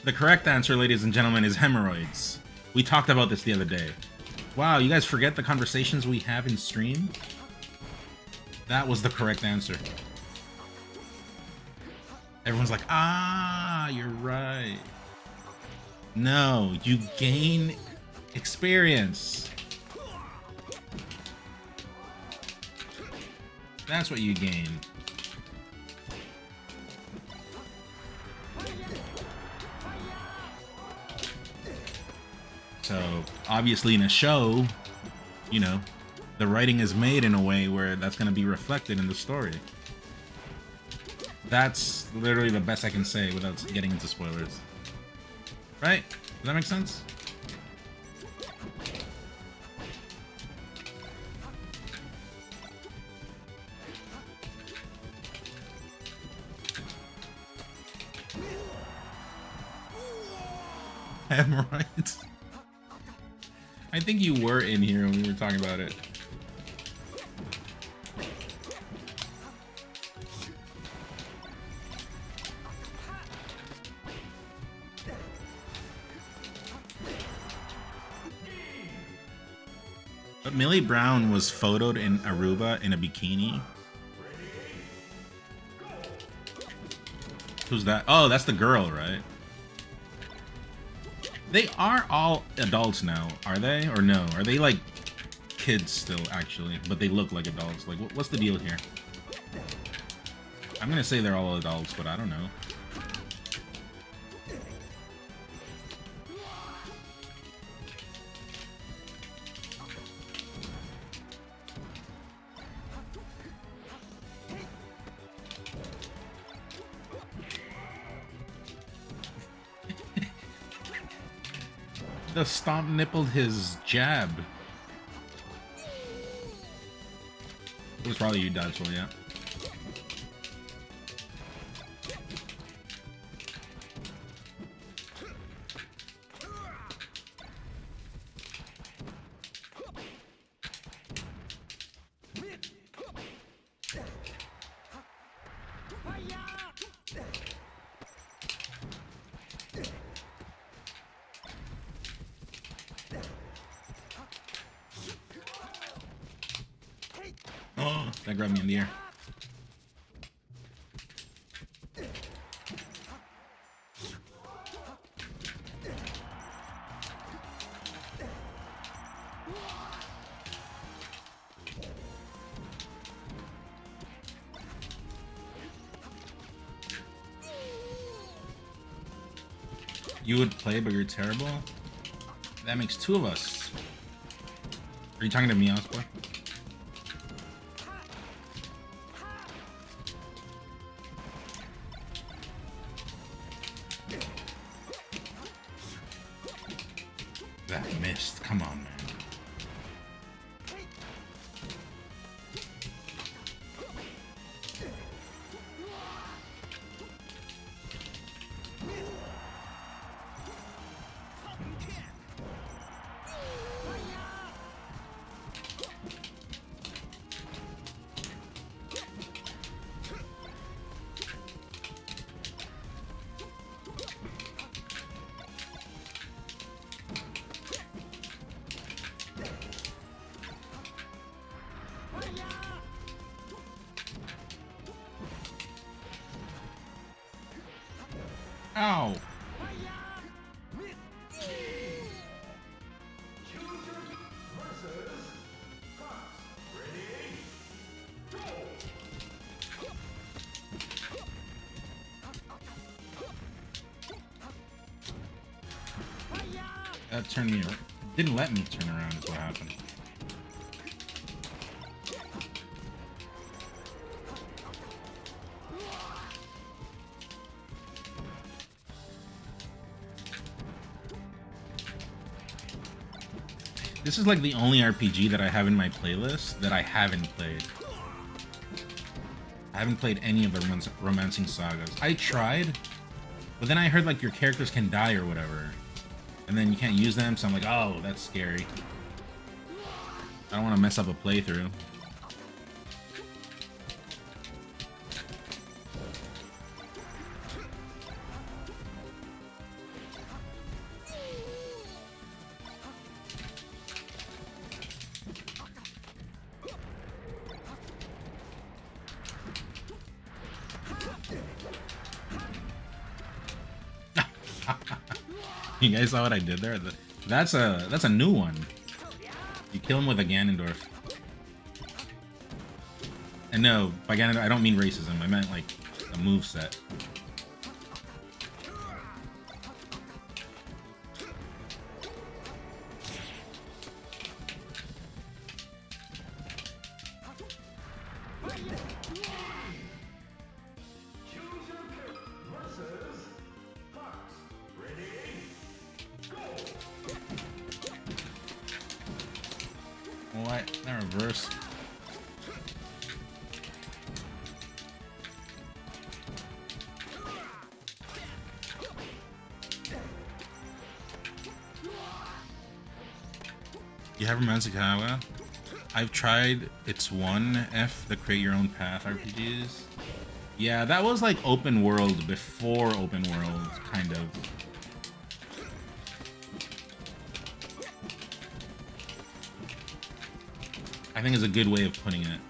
The correct answer, ladies and gentlemen, is hemorrhoids. We talked about this the other day. Wow, you guys forget the conversations we have in stream? That was the correct answer. Everyone's like, ah, you're right. No, you gain experience. That's what you gain. So, obviously in a show, you know, the writing is made in a way where that's going to be reflected in the story. That's literally the best I can say without getting into spoilers. Right? Does that make sense? Hemorrhoids. I think you were in here when we were talking about it. But Millie Brown was photoed in Aruba in a bikini. Who's that? Oh, that's the girl, right? They are all adults now, are they? Or no? Are they like kids still, actually? But they look like adults. Like, what's the deal here? I'm gonna say they're all adults, but I don't know. The stomp nippled his jab. It was probably you, Dodgeville, yeah. Oh, that grabbed me in the air. You would play, but you're terrible? That makes two of us. Are you talking to me, Osboy? That missed. Come on, man. Ow! That turned me around. It didn't let me turn around is what happened. This is like the only RPG that I have in my playlist that I haven't played. I haven't played any of the romancing sagas. I tried, but then I heard like your characters can die or whatever. And then you can't use them, so I'm like, oh, that's scary. I don't want to mess up a playthrough. You guys saw what I did there? That's a new one. You kill him with a Ganondorf. And no, by Ganondorf I don't mean racism. I meant like a moveset. You have Romantic I've tried. It's 1F, the create your own path RPGs. Yeah, that was like open world before open world, kind of. I think is a good way of putting it.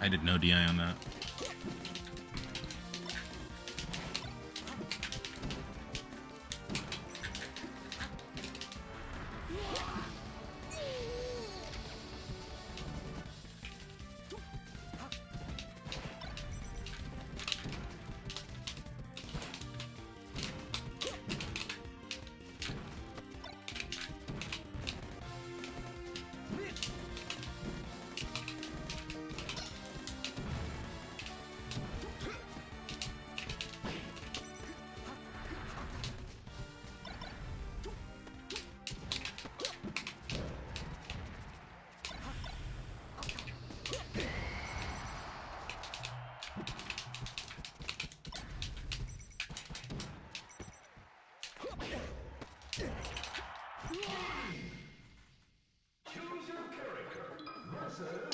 I did no DI on that.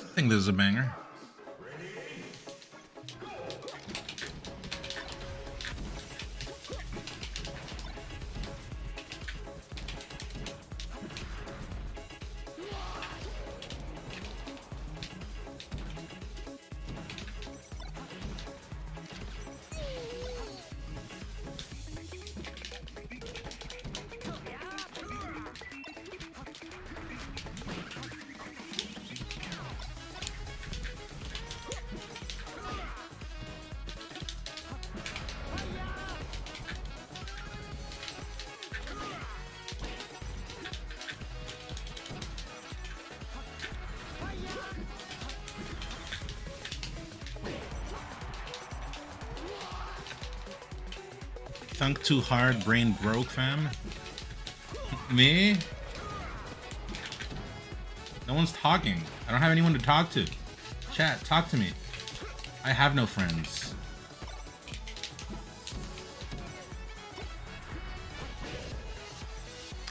I think this is a banger. Thunk too hard, brain broke, fam. Me? No one's talking. I don't have anyone to talk to. Chat, talk to me. I have no friends.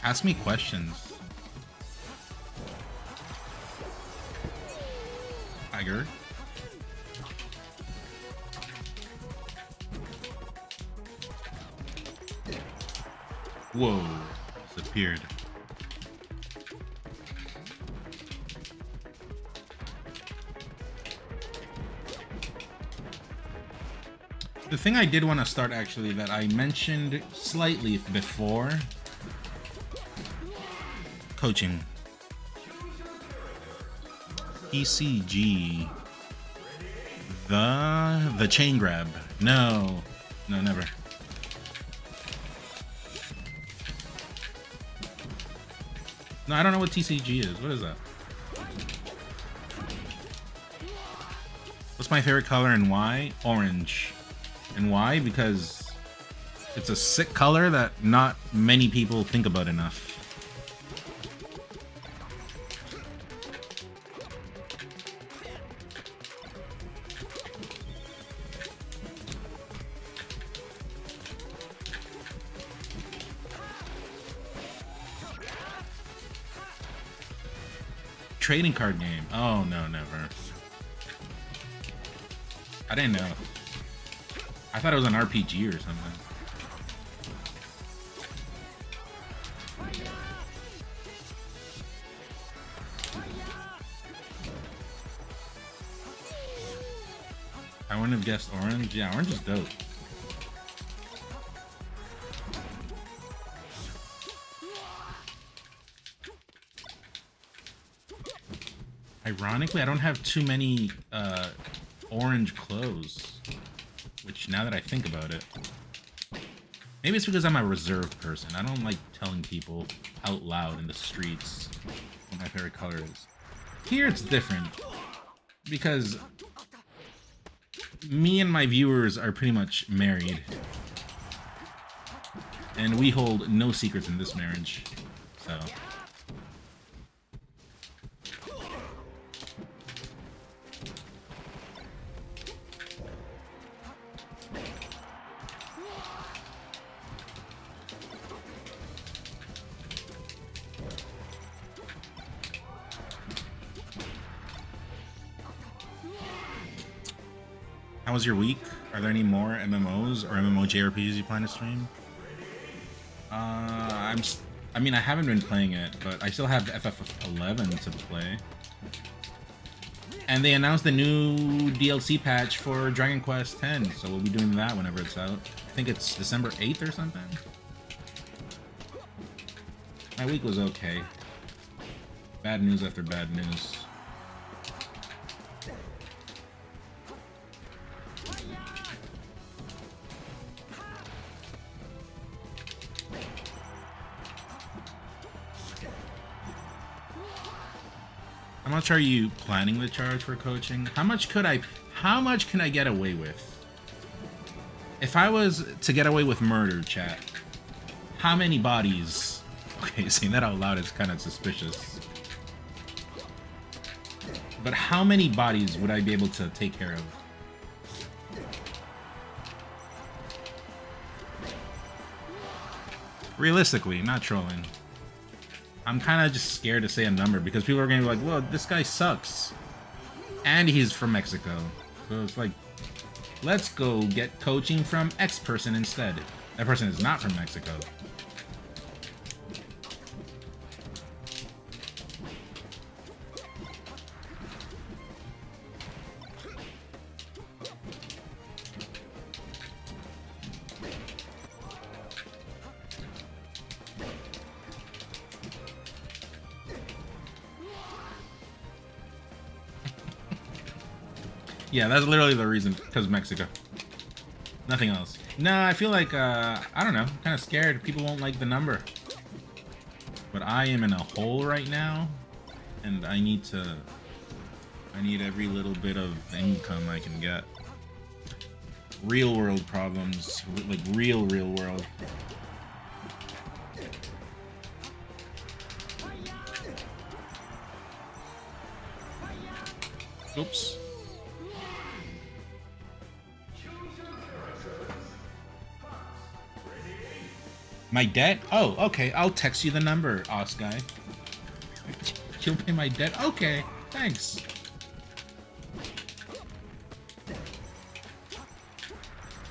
Ask me questions. Tiger. Whoa, disappeared. The thing I did want to start actually that I mentioned slightly before, coaching. ECG. The chain grab. No, never. No, I don't know what TCG is. What is that? What's my favorite color and why? Orange. And why? Because it's a sick color that not many people think about enough. Trading card game. Oh no, never. I didn't know. I thought it was an RPG or something. I wouldn't have guessed orange. Yeah, orange is dope. Ironically, I don't have too many orange clothes, which now that I think about it, maybe it's because I'm a reserved person. I don't like telling people out loud in the streets what my favorite color is. Here it's different because me and my viewers are pretty much married. And we hold no secrets in this marriage. So. How was your week? Are there any more MMOs or MMOJRPGs you plan to stream? I mean, I haven't been playing it, but I still have FF11 to play. And they announced the new DLC patch for Dragon Quest X, so we'll be doing that whenever it's out. I think it's December 8th or something. My week was okay. Bad news after bad news. How much are you planning to charge for coaching? How much can I get away with? If I was to get away with murder, chat, how many bodies? Okay, saying that out loud is kind of suspicious. But how many bodies would I be able to take care of? Realistically, not trolling. I'm kind of just scared to say a number because people are going to be like, well, this guy sucks. And he's from Mexico. So it's like, let's go get coaching from X person instead. That person is not from Mexico. Yeah, that's literally the reason, because Mexico. Nothing else. No, I feel like, I don't know, kind of scared. People won't like the number. But I am in a hole right now, and I need every little bit of income I can get. Real world problems, like real world. Oops. My debt? Oh, okay. I'll text you the number, Oscar. You'll pay my debt? Okay, thanks.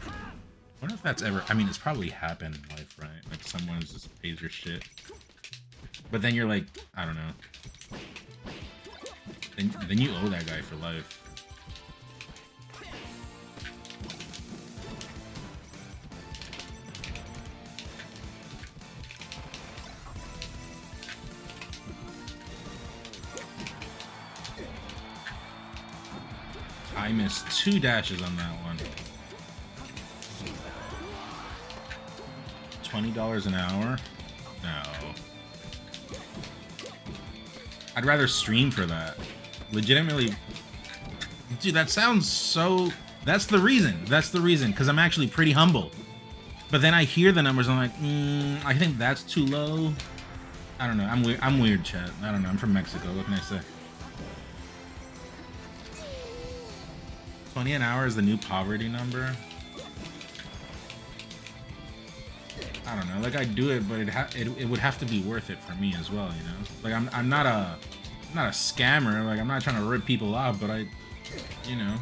I wonder if that's ever... I mean, it's probably happened in life, right? Like, someone just pays your shit. But then you're like, I don't know. Then you owe that guy for life. I missed 2 dashes on that one. $20 an hour? No. I'd rather stream for that. Legitimately. Dude, that sounds so... That's the reason. That's the reason. Because I'm actually pretty humble. But then I hear the numbers and I'm like, I think that's too low. I don't know. I'm weird, chat. I don't know. I'm from Mexico. What can I say? 20 an hour is the new poverty number. I don't know. Like, I'd do it, but it would have to be worth it for me as well, you know? Like, I'm not a scammer. Like, I'm not trying to rip people off, but you know,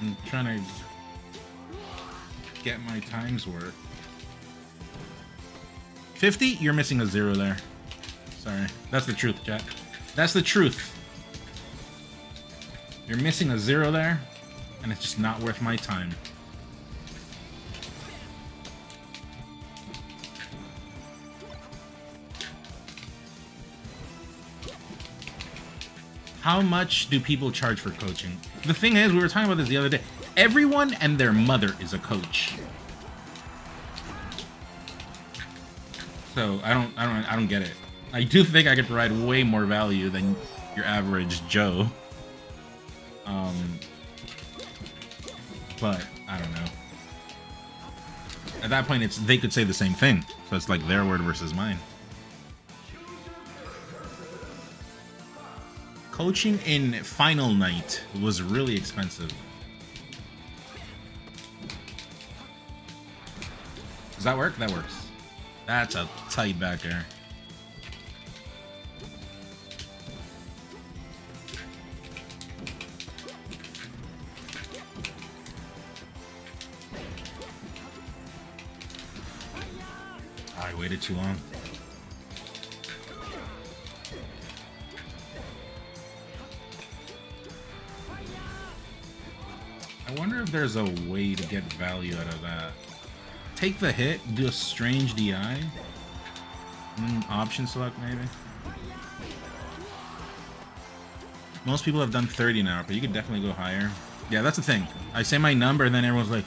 I'm trying to get my time's worth. 50? You're missing a 0 there. Sorry. That's the truth, chat. That's the truth. You're missing a 0 there, and it's just not worth my time. How much do people charge for coaching? The thing is, we were talking about this the other day. Everyone and their mother is a coach. So I don't get it. I do think I could provide way more value than your average Joe. But I don't know. At that point, they could say the same thing. So it's like their word versus mine. Coaching in Final Night was really expensive. Does that work? That works. That's a tight back air. I waited too long. I wonder if there's a way to get value out of that. Take the hit, do a strange DI. Option select maybe. Most people have done 30 now, but you could definitely go higher. Yeah, that's the thing. I say my number and then everyone's like,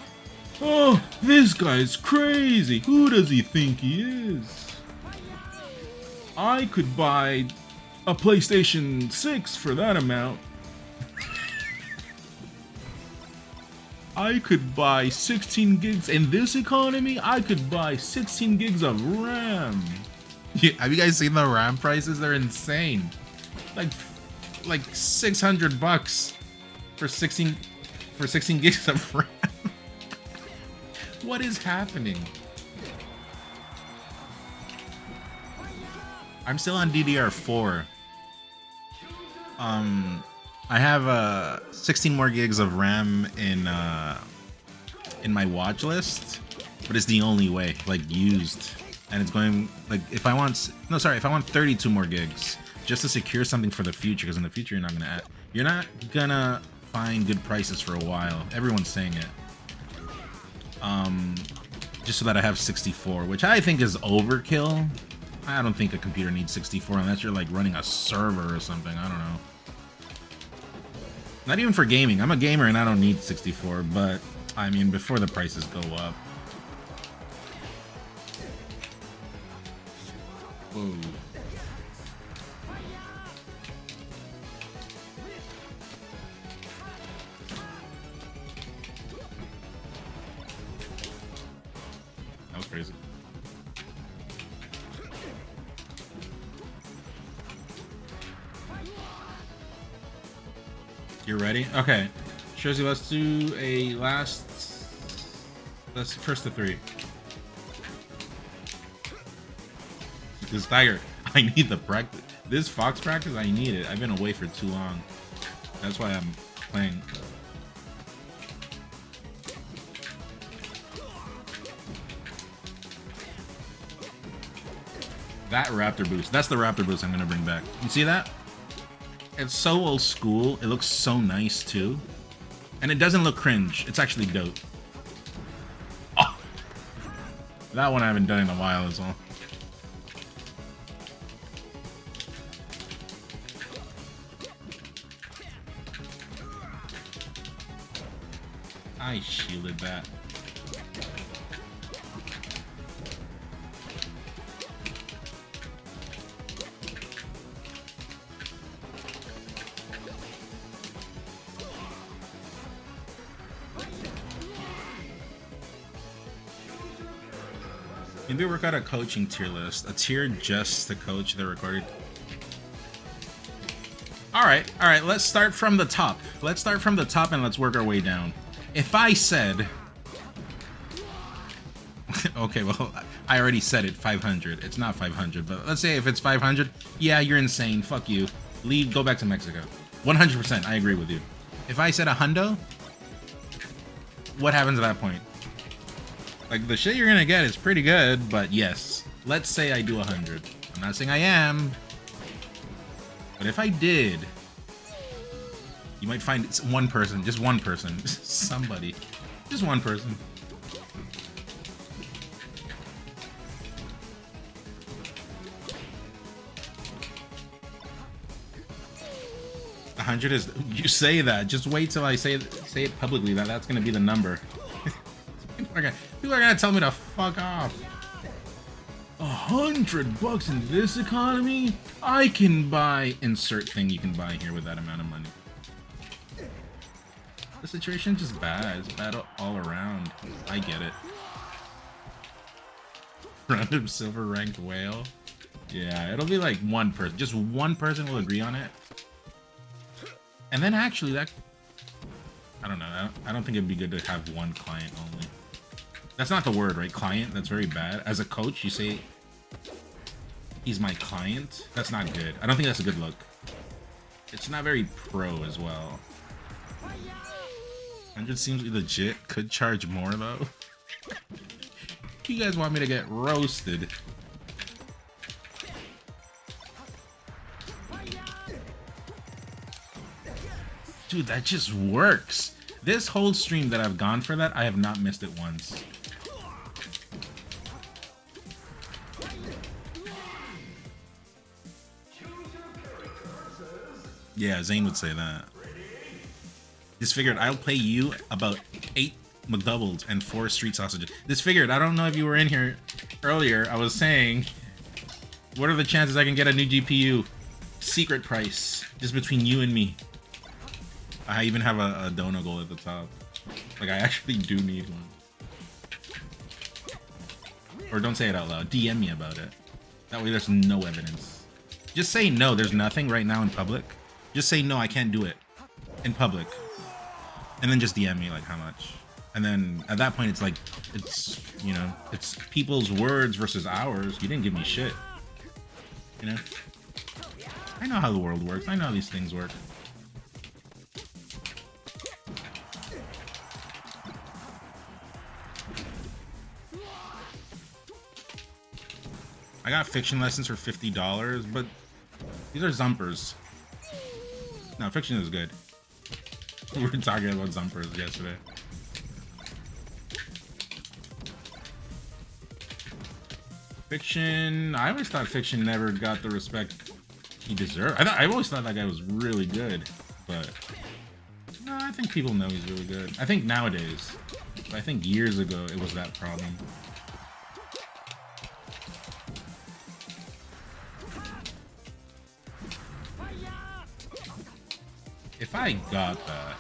oh, this guy's crazy. Who does he think he is? I could buy a PlayStation 6 for that amount. I could buy 16 gigs in this economy. I could buy 16 gigs of RAM. Yeah, have you guys seen the RAM prices? They're insane. Like $600 for 16 gigs of RAM. What is happening? I'm still on DDR4. I have 16 more gigs of RAM in my watch list, but it's the only way, like used, and it's going like if I want 32 more gigs just to secure something for the future, because in the future you're not gonna find good prices for a while. Everyone's saying it. Just so that I have 64, which I think is overkill. I don't think a computer needs 64 unless you're like running a server or something. I don't know. Not even for gaming. I'm a gamer and I don't need 64, but I mean before the prices go up. Whoa. That was crazy. You're ready? Okay. Shows you, let's do a let's first to 3. This Tiger, I need the practice. This Fox practice, I need it. I've been away for too long. That's why I'm playing. That Raptor boost. That's the Raptor boost I'm gonna bring back. You see that? It's so old school. It looks so nice too. And it doesn't look cringe. It's actually dope. Oh. That one I haven't done in a while as well. I shielded that. Maybe work out a coaching tier list. A tier just to coach the recorded. Alright, let's start from the top. Let's start from the top and let's work our way down. If I said... okay, well, I already said it, 500. It's not 500, but let's say if it's 500, yeah, you're insane. Fuck you. Leave, go back to Mexico. 100%, I agree with you. If I said a hundo, what happens at that point? Like, the shit you're gonna get is pretty good, but yes. Let's say I do 100. I'm not saying I am. But if I did, you might find it's one person, just one person. Somebody. Just one person. $100 is... You say that. Just wait till I say it publicly. That's gonna be the number. People are gonna tell me to fuck off. $100 in this economy? I can buy insert thing you can buy here with that amount of money. The situation's just bad. It's bad all around. I get it. Random silver ranked whale. Yeah, it'll be like one person. Just one person will agree on it. And then actually that... I don't know. I don't think it'd be good to have one client only. That's not the word, right? Client? That's very bad. As a coach, you say, he's my client. That's not good. I don't think that's a good look. It's not very pro as well. 100 seems legit. Could charge more though. You guys want me to get roasted? Dude, that just works. This whole stream that I've gone for that, I have not missed it once. Yeah, Zane would say that. Just figured I'll pay you about 8 McDoubles and 4 street sausages. Just figured, I don't know if you were in here earlier. I was saying, what are the chances I can get a new GPU? Secret price, just between you and me. I even have a donut goal at the top. Like, I actually do need one. Or don't say it out loud. DM me about it. That way there's no evidence. Just say no, there's nothing right now in public. Just say no, I can't do it. In public. And then just DM me, like, how much. And then, at that point, it's like, it's, you know, it's people's words versus ours. You didn't give me shit. You know? I know how the world works. I know how these things work. I got fiction lessons for $50, but these are Zumpers. No, fiction is good. We were talking about Zumpers yesterday. Fiction, I always thought Fiction never got the respect he deserved. I always thought that guy was really good, but no, I think people know he's really good. I think nowadays, but I think years ago it was that problem. If I got that.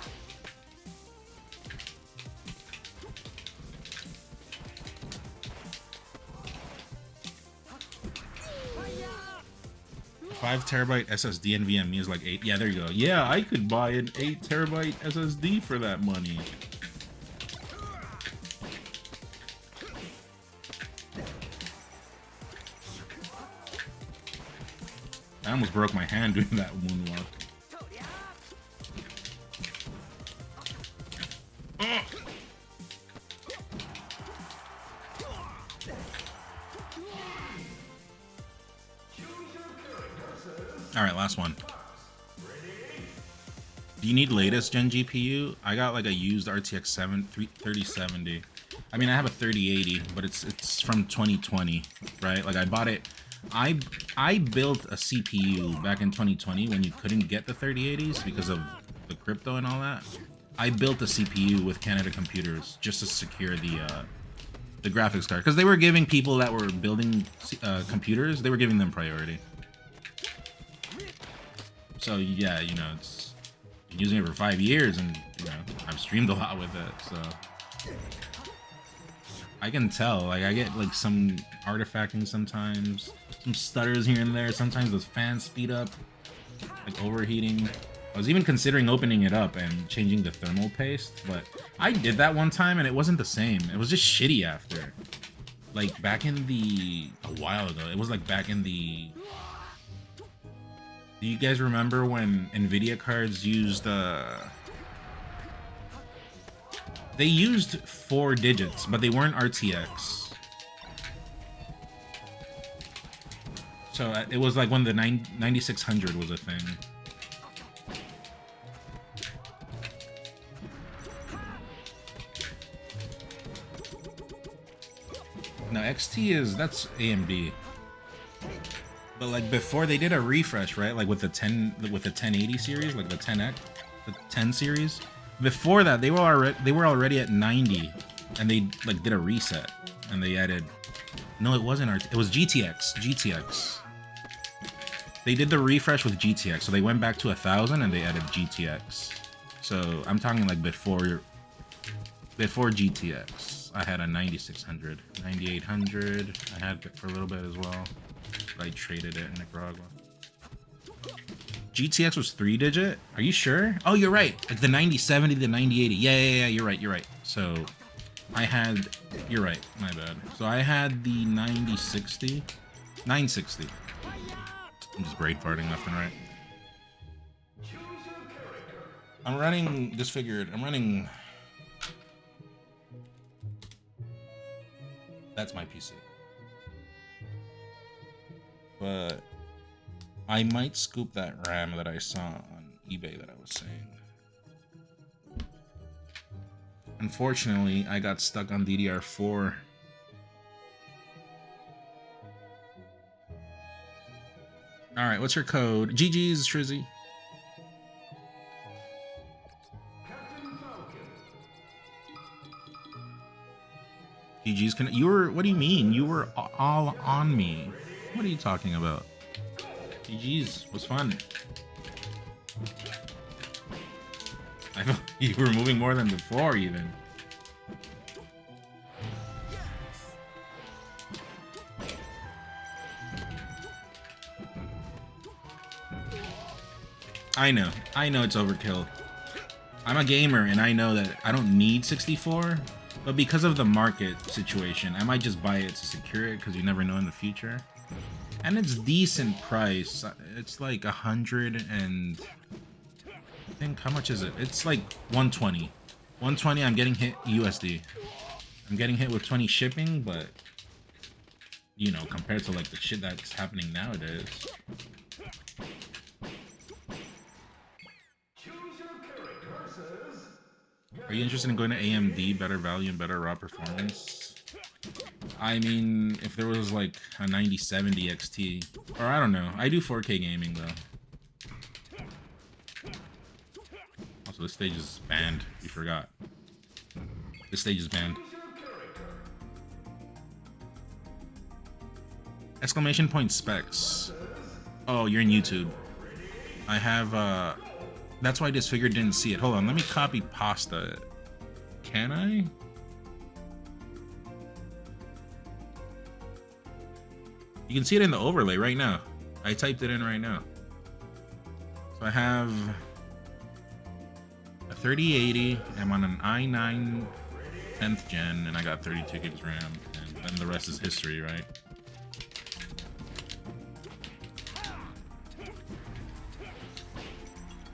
$5 terabyte SSD NVMe is like 8. Yeah, there you go. Yeah, I could buy an 8 terabyte SSD for that money. I almost broke my hand doing that moonwalk. Alright, last one. Do you need latest gen GPU? I got like a used RTX 3070. I mean, I have a 3080, but it's from 2020, right? Like I bought it. I built a CPU back in 2020 when you couldn't get the 3080s because of the crypto and all that. I built a CPU with Canada Computers just to secure the graphics card because they were giving people that were building computers, they were giving them priority. So yeah, you know, it's been using it for 5 years, and you know, I've streamed a lot with it, so I can tell. Like I get like some artifacting sometimes, some stutters here and there. Sometimes those fans speed up, like overheating. I was even considering opening it up and changing the thermal paste, but I did that one time and it wasn't the same. It was just shitty after. Like back in a while ago. It was like back in the. Do you guys remember when Nvidia cards used they used 4 digits, but they weren't RTX. So it was like when the 9600 was a thing. Now XT that's AMD. But like before they did a refresh, right? Like with the 1080 series, like the 10X, the 10 series. Before that, they were already at 90, and they like did a reset, and they added. No, it wasn't it was GTX. They did the refresh with GTX, so they went back to 1000 and they added GTX. So I'm talking like before GTX. else? I had a 9600, 9800. I had it for a little bit as well, but I traded it in Nicaragua. GTX was 3-digit? Are you sure? Oh, you're right. Like the 9070, the 9080. Yeah. You're right. So I had. You're right. My bad. So I had the 9060, 960. I'm just braid farting left and right. I'm running disfigured. I'm running. That's my PC. But I might scoop that RAM that I saw on eBay that I was saying. Unfortunately, I got stuck on DDR4. Alright, what's your code? GG's, Trizzy. GG's, you were, what do you mean? You were all on me. What are you talking about? GG's was fun. I thought you were moving more than before, even. I know it's overkill. I'm a gamer and I know that I don't need 64, but because of the market situation, I might just buy it to secure it because you never know in the future. And it's decent price. It's like 100 and I think, how much is it? It's like 120. 120, I'm getting hit USD. I'm getting hit with 20 shipping, but you know, compared to like the shit that's happening nowadays. Are you interested in going to AMD? Better value and better raw performance? I mean, if there was like a 9070 XT, or I don't know. I do 4K gaming though. Also, this stage is banned. You forgot. This stage is banned. Exclamation point specs. Oh, you're in YouTube. I have that's why I disfigured didn't see it. Hold on, let me copy pasta. Can I? You can see it in the overlay right now. I typed it in right now. So I have a 3080. I'm on an i9 10th gen, and I got 32 gigs RAM. And then the rest is history, right?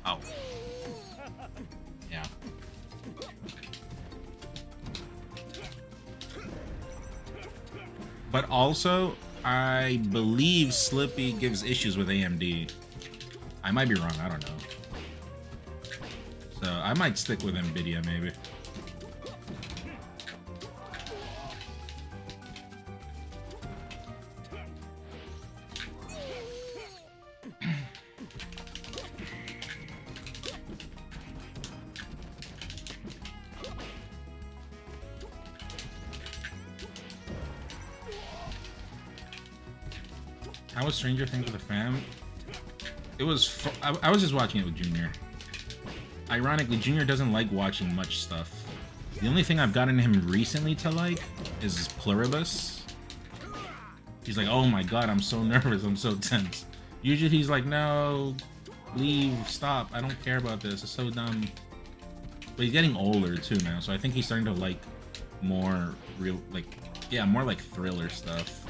Oh. Yeah. But also, I believe Slippy gives issues with AMD. I might be wrong, I don't know. So I might stick with Nvidia maybe. How was Stranger Things with the fam? It was. I was just watching it with Junior. Ironically, Junior doesn't like watching much stuff. The only thing I've gotten him recently to like is Pluribus. He's like, oh my god, I'm so nervous, I'm so tense. Usually he's like, no, leave, stop, I don't care about this, it's so dumb. But he's getting older too now, so I think he's starting to like more real, like, yeah, more like thriller stuff.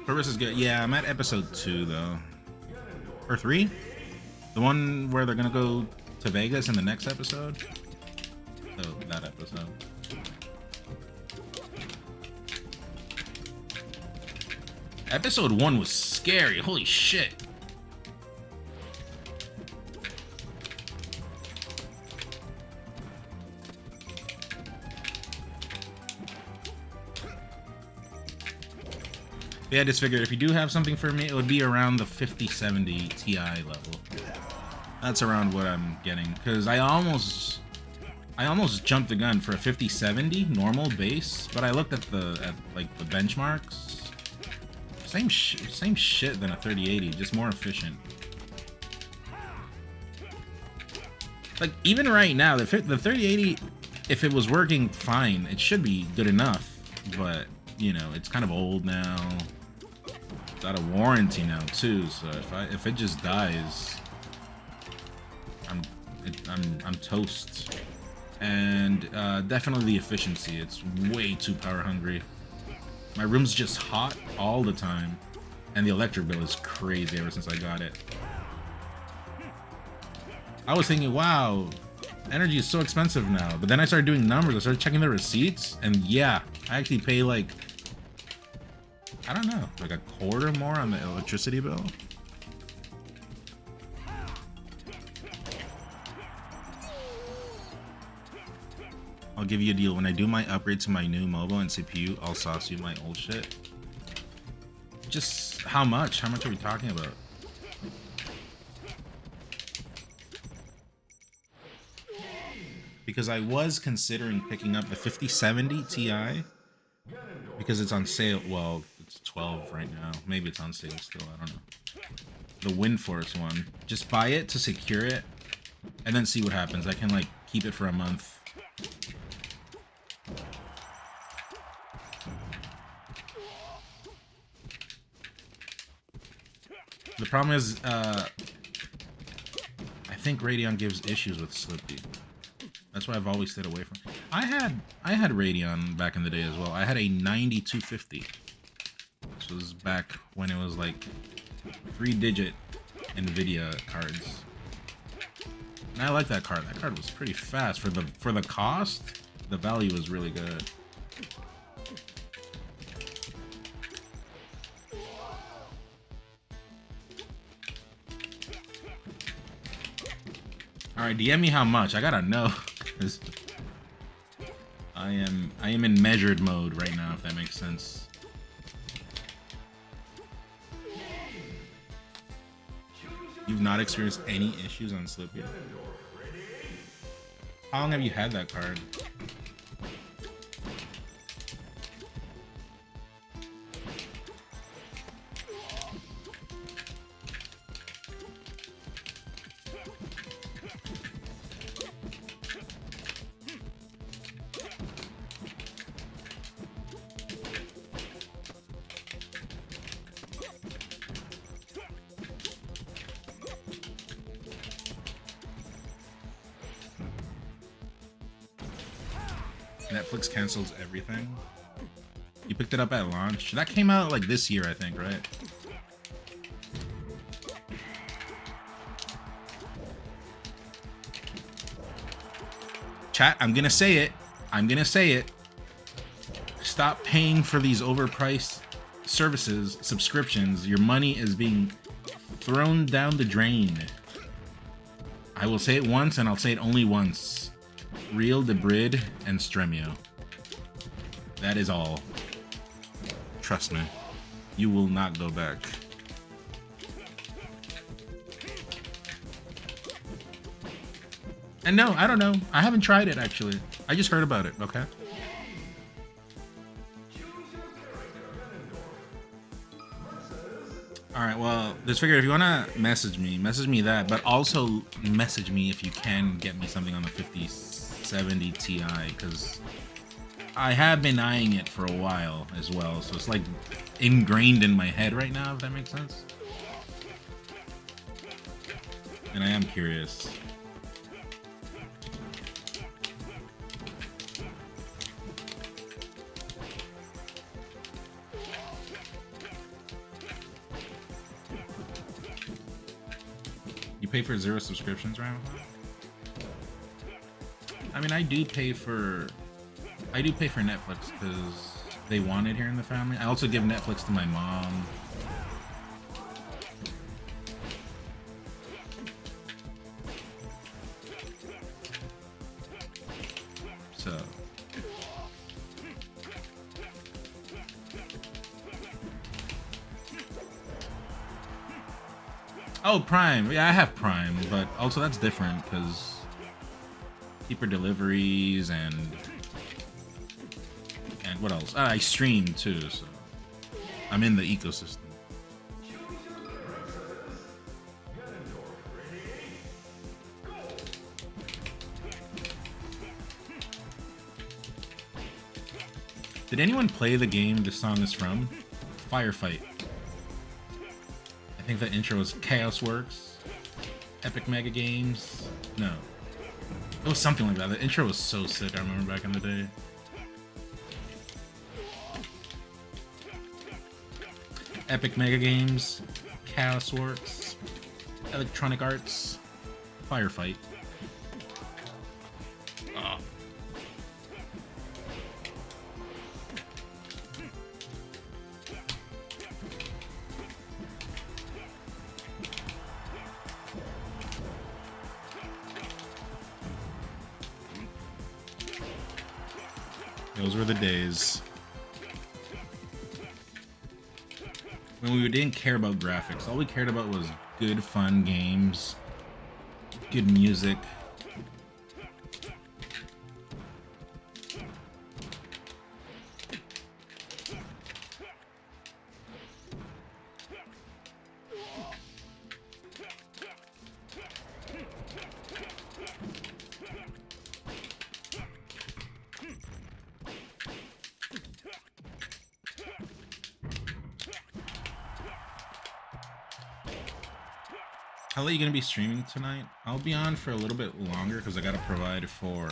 Purpose is good. Yeah, I'm at episode 2 though. Or 3? The one where they're gonna go to Vegas in the next episode? Oh, that episode. Episode 1 was scary. Holy shit. Yeah, I just figured if you do have something for me, it would be around the 5070 Ti level. That's around what I'm getting. Because I almost I almost jumped the gun for a 5070 normal base, but I looked at like the benchmarks. Same shit than a 3080, just more efficient. Like even right now, the 3080, if it was working fine, it should be good enough. But you know, it's kind of old now. It's out of warranty now too. So if it just dies, I'm toast. And definitely the efficiency. It's way too power hungry. My room's just hot all the time, and the electric bill is crazy ever since I got it. I was thinking, wow, energy is so expensive now. But then I started doing numbers. I started checking the receipts, and yeah, I actually pay like, I don't know, like a quarter more on the electricity bill. I'll give you a deal. When I do my upgrade to my new mobile and CPU, I'll sauce you my old shit. Just how much? How much are we talking about? Because I was considering picking up the 5070 Ti because it's on sale. Well, it's 12 right now. Maybe it's on sale still. I don't know. The WindForce one. Just buy it to secure it and then see what happens. I can like keep it for a month. The problem is, I think Radeon gives issues with Slippy. That's why I've always stayed away from. I had Radeon back in the day as well. I had a 9250. This was back when it was like 3-digit Nvidia cards. And I like that card. That card was pretty fast for the cost. The value was really good. Alright, DM me how much. I gotta know. I am in measured mode right now, if that makes sense. You've not experienced any issues on Slippy? How long have you had that card? Netflix cancels everything. You picked it up at launch. That came out like this year, I think, right? Chat, I'm gonna say it. I'm gonna say it. Stop paying for these overpriced services, subscriptions. Your money is being thrown down the drain. I will say it once, and I'll say it only once. Real Debrid and Stremio. That is all. Trust me. You will not go back. And no, I don't know. I haven't tried it actually. I just heard about it, okay? Alright, well, just figure if you wanna message me that, but also message me if you can get me something on the 5070 Ti, because I have been eyeing it for a while as well, so it's like ingrained in my head right now, if that makes sense. And I am curious. You pay for 0 subscriptions, right? I mean, I do pay for Netflix because they want it here in the family. I also give Netflix to my mom. So. Oh, Prime. Yeah, I have Prime, but also that's different because cheaper deliveries and what else? I stream too, so I'm in the ecosystem. Did anyone play the game this song is from? Firefight. I think the intro was Chaos Works. Epic Mega Games. No. It was something like that. The intro was so sick, I remember back in the day. Epic Mega Games. Chaos Works. Electronic Arts. Firefight. Oh. Those were the days when we didn't care about graphics. All we cared about was good, fun games, good music. How late are you gonna be streaming tonight? I'll be on for a little bit longer because I gotta provide for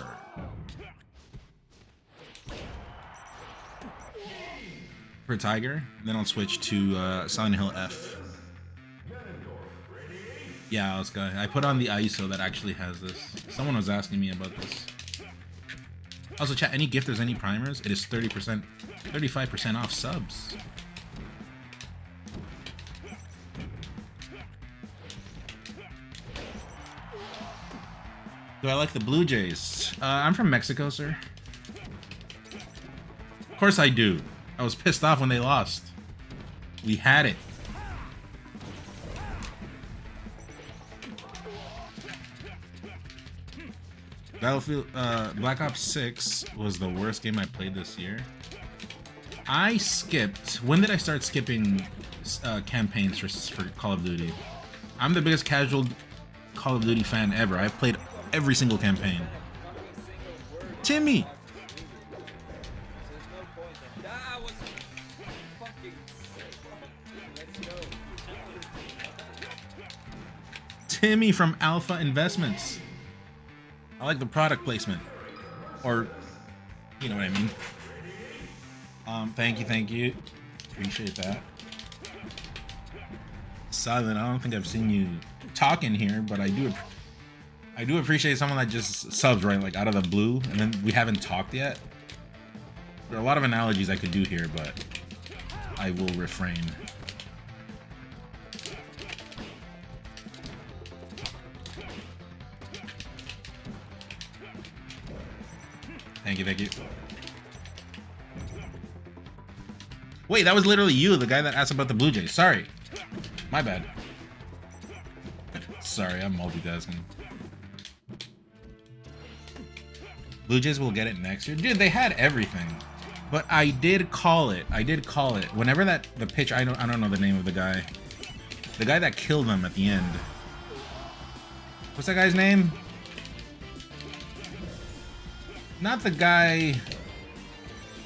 Tiger. Then I'll switch to Silent Hill F. Yeah, I put on the ISO that actually has this. Someone was asking me about this. Also, chat, any gifters, any primers? It is 30%, 35% off subs. Do I like the Blue Jays? I'm from Mexico, sir. Of course I do. I was pissed off when they lost. We had it. Battlefield, Black Ops 6 was the worst game I played this year. I skipped. When did I start skipping campaigns for Call of Duty? I'm the biggest casual Call of Duty fan ever. I've played every single campaign. Timmy! That was fucking sick. Let's go. Timmy from Alpha Investments. I like the product placement. Or, you know what I mean. Thank you. Appreciate that. Silent, I don't think I've seen you talking here, but I do appreciate someone that just subs right, like out of the blue, and then we haven't talked yet. There are a lot of analogies I could do here, but I will refrain. Thank you. Wait, that was literally you, the guy that asked about the Blue Jays. Sorry. My bad. Sorry, I'm multitasking. Blue Jays will get it next year. Dude, they had everything. But I did call it. Whenever the pitch, I don't know the name of the guy. The guy that killed them at the end. What's that guy's name? Not the guy.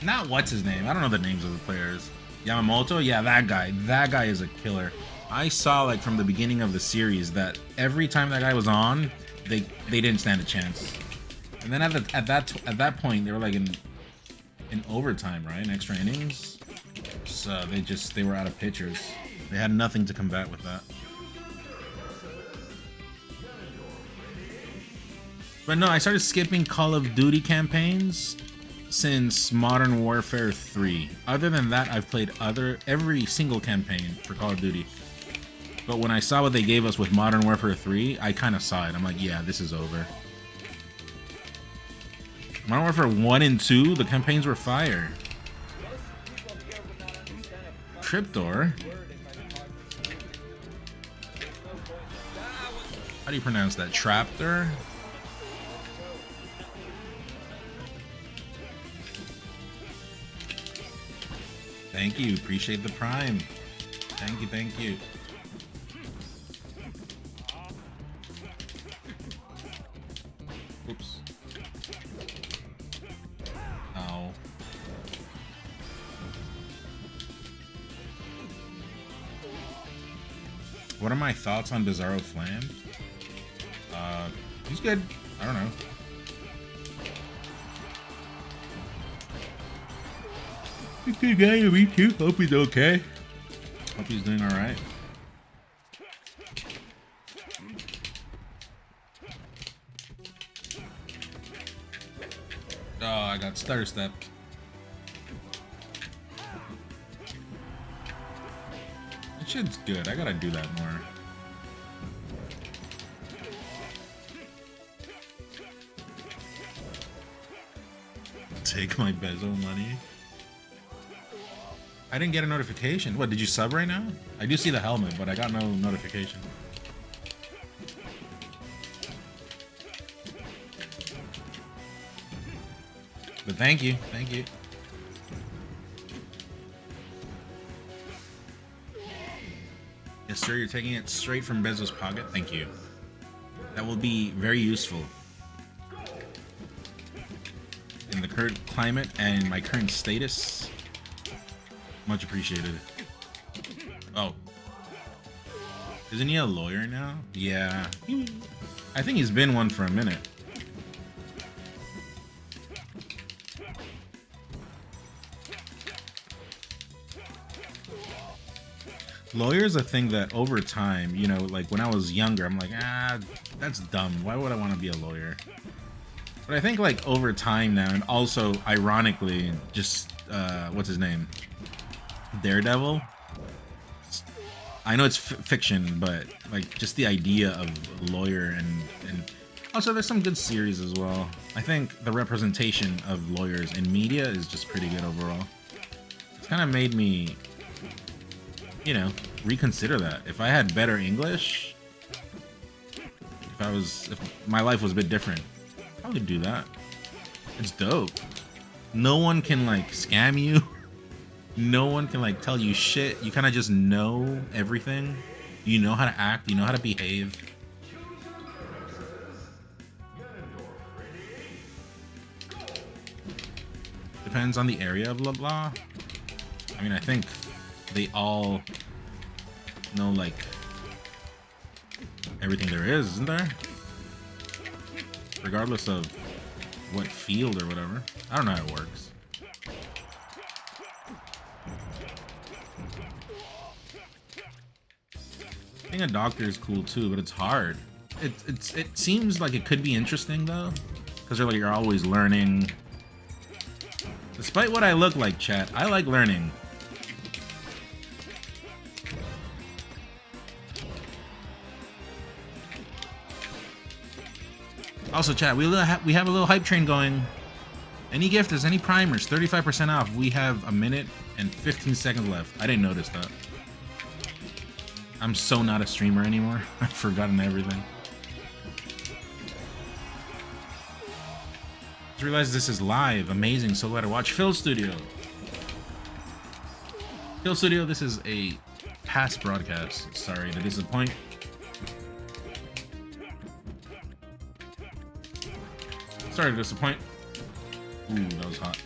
Not what's his name. I don't know the names of the players. Yamamoto? Yeah, that guy. That guy is a killer. I saw like from the beginning of the series that every time that guy was on, they didn't stand a chance. And then at that point they were like in overtime, right? In extra innings. So they were out of pitchers. They had nothing to combat with that. But no, I started skipping Call of Duty campaigns since Modern Warfare 3. Other than that, I've played every single campaign for Call of Duty. But when I saw what they gave us with Modern Warfare 3, I kind of saw it. I'm like, yeah, this is over. Modern Warfare 1 and 2, the campaigns were fire. Triptor? How do you pronounce that? Traptor? Thank you. Appreciate the prime. Thank you. Thank you. Oops. Ow. What are my thoughts on Bizarro Flam? He's good. I don't know. He's a good guy to meet too. Hope he's okay. Hope he's doing alright. Oh, I got stutter stepped. That shit's good. I gotta do that more. Take my Bezo money. I didn't get a notification. What, did you sub right now? I do see the helmet, but I got no notification. But thank you. Thank you. Yes, sir, you're taking it straight from Bezo's pocket. Thank you. That will be very useful in the current climate and my current status. Much appreciated. Oh. Isn't he a lawyer now? Yeah. I think he's been one for a minute. Lawyer's a thing that over time, you know, like when I was younger, I'm like, that's dumb. Why would I want to be a lawyer? But I think like over time now, and also ironically, just, what's his name? Daredevil. I know it's fiction, but like just the idea of a lawyer and also there's some good series as well. I think the representation of lawyers in media is just pretty good overall. It's kind of made me, you know, reconsider that. If I had better English, if my life was a bit different, I would do that. It's dope. No one can like scam you. No one can like tell you shit. You kind of just know everything. You know how to act. You know how to behave. Depends on the area of law. I mean, I think they all know like everything there is, isn't there? Regardless of what field or whatever. I don't know how it works. Being a doctor is cool too, but it's hard. It seems like it could be interesting though, because you're always learning. Despite what I look like, chat, I like learning. Also, chat, we have a little hype train going. Any gifters, any primers, 35% off. We have a minute and 15 seconds left. I didn't notice that. I'm so not a streamer anymore. I've forgotten everything. Just realized this is live. Amazing. So glad to watch. Phil Studio. Phil Studio, this is a past broadcast. Sorry to disappoint. Sorry to disappoint. Ooh, that was hot.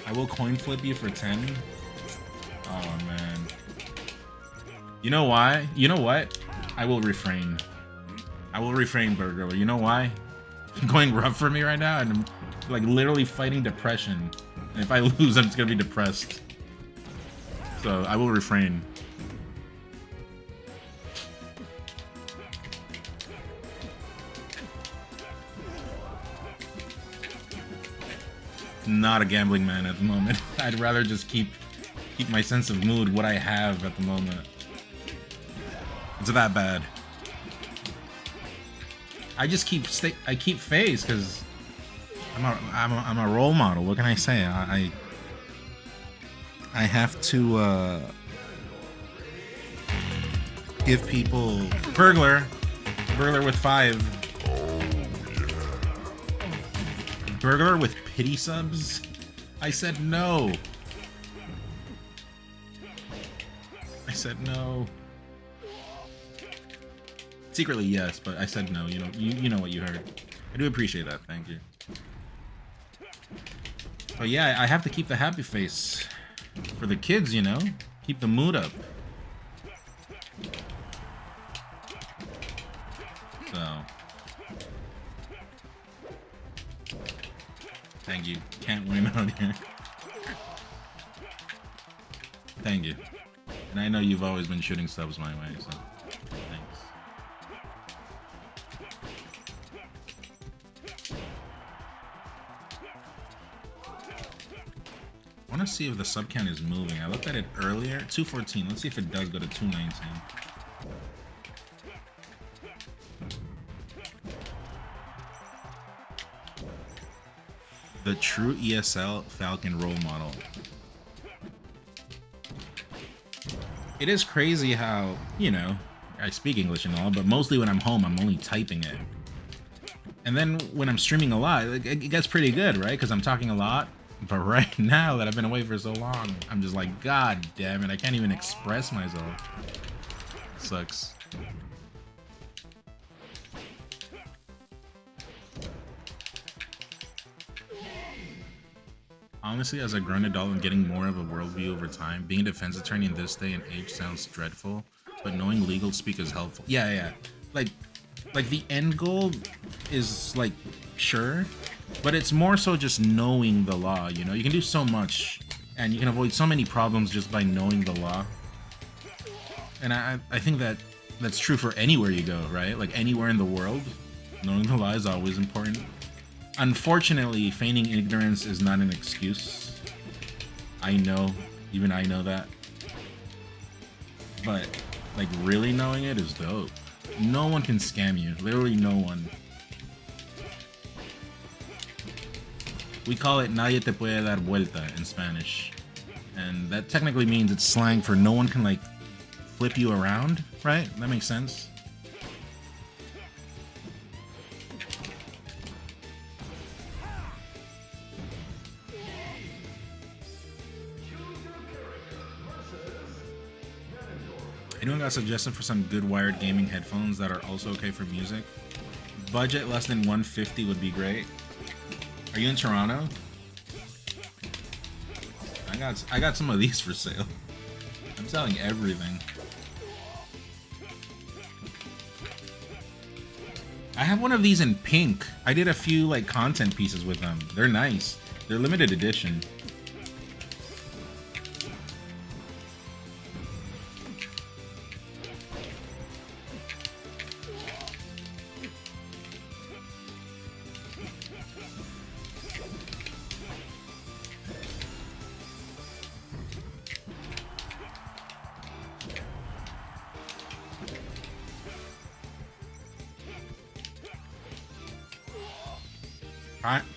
I will coin flip you for 10. Oh man. You know why? You know what? I will refrain. I will refrain, Burger. You know why? I'm going rough for me right now, and I'm like literally fighting depression. And if I lose, I'm just gonna be depressed. So I will refrain. Not a gambling man at the moment. I'd rather just keep my sense of mood what I have at the moment. It's that bad. I just keep face because I'm a role model. What can I say? I have to give people burglar with 5. burglar with pity subs? I said no. I said no. Secretly, yes, but I said no. You know what you heard. I do appreciate that. Thank you. But yeah, I have to keep the happy face for the kids, you know? Keep the mood up. So. Thank you. Can't win out here. Thank you. And I know you've always been shooting subs my way, so thanks. I want to see if the sub count is moving. I looked at it earlier. 214. Let's see if it does go to 219. The true ESL Falcon role model. It is crazy how, you know, I speak English and all, but mostly when I'm home, I'm only typing it. And then when I'm streaming a lot, it gets pretty good, right? Because I'm talking a lot. But right now that I've been away for so long, I'm just like, God damn it, I can't even express myself. It sucks. Honestly, as a grown adult, I'm getting more of a worldview over time. Being a defense attorney in this day and age sounds dreadful, but knowing legal speak is helpful. Yeah. Like the end goal is like, sure, but it's more so just knowing the law, you know? You can do so much, and you can avoid so many problems just by knowing the law. And I think that's true for anywhere you go, right? Like anywhere in the world, knowing the law is always important. Unfortunately, feigning ignorance is not an excuse. I know, even I know that. But, like, really knowing it is dope. No one can scam you. Literally no one. We call it nadie te puede dar vuelta in Spanish. And that technically means it's slang for no one can, like, flip you around, right? That makes sense. Anyone got a suggestion for some good wired gaming headphones that are also okay for music? Budget less than 150 would be great. Are you in Toronto? I got some of these for sale. I'm selling everything. I have one of these in pink. I did a few like content pieces with them. They're nice. They're limited edition.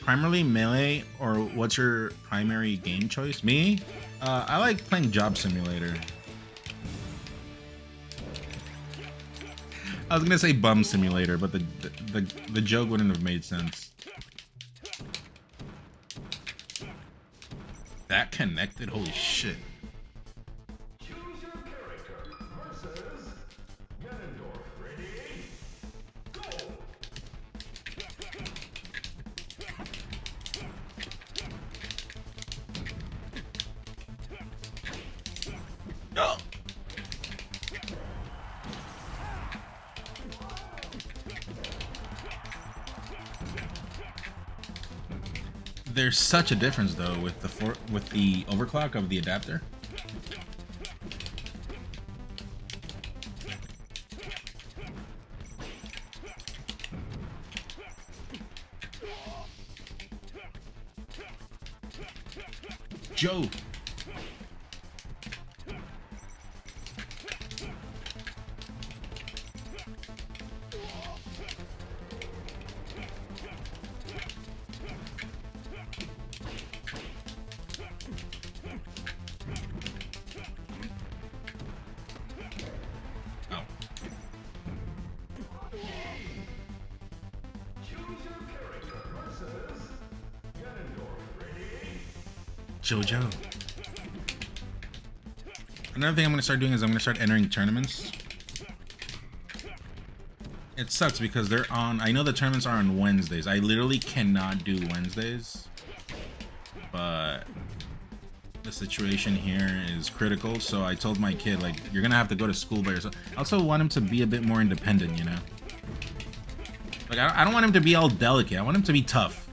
Primarily melee, or what's your primary game choice? Me? I like playing Job Simulator. I was gonna say Bum Simulator, but the joke wouldn't have made sense. That connected? Holy shit. Choose your character versus Ganondorf. Ready? Go! No. There's such a difference though with the overclock of the adapter. Joe. Oh. Choose your character versus Jojo. Another thing I'm gonna start doing is I'm gonna start entering tournaments. It sucks because they're on. I know the tournaments are on Wednesdays. I literally cannot do Wednesdays, but the situation here is critical. So I told my kid, like, you're gonna have to go to school by yourself. I also want him to be a bit more independent, you know. Like, I don't want him to be all delicate. I want him to be tough.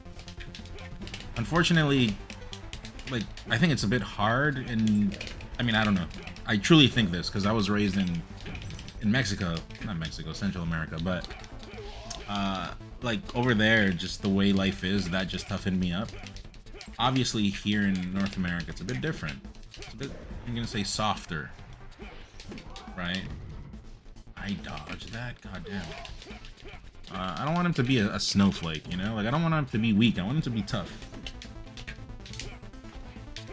Unfortunately, like, I think it's a bit hard, and I mean, I don't know. I truly think this because I was raised in Mexico, not Mexico, Central America, but like over there, just the way life is, that just toughened me up. Obviously, here in North America, it's a bit different. It's a bit, I'm gonna say, softer, right? I dodged that, goddamn. I don't want him to be a snowflake, you know? Like, I don't want him to be weak. I want him to be tough.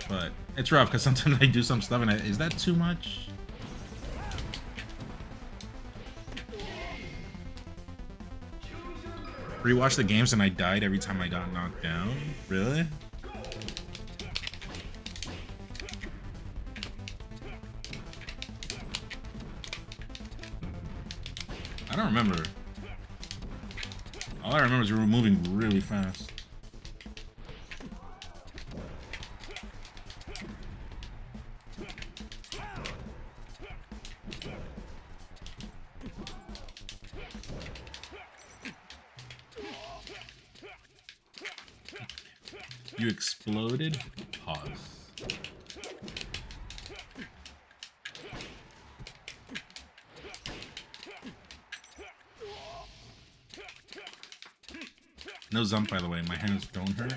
But it's rough because sometimes I do some stuff and is that too much? Rewatch the games and I died every time I got knocked down? Really? I don't remember. All I remember is we were moving really fast. You exploded? Pause. No zump, by the way. My hands don't hurt.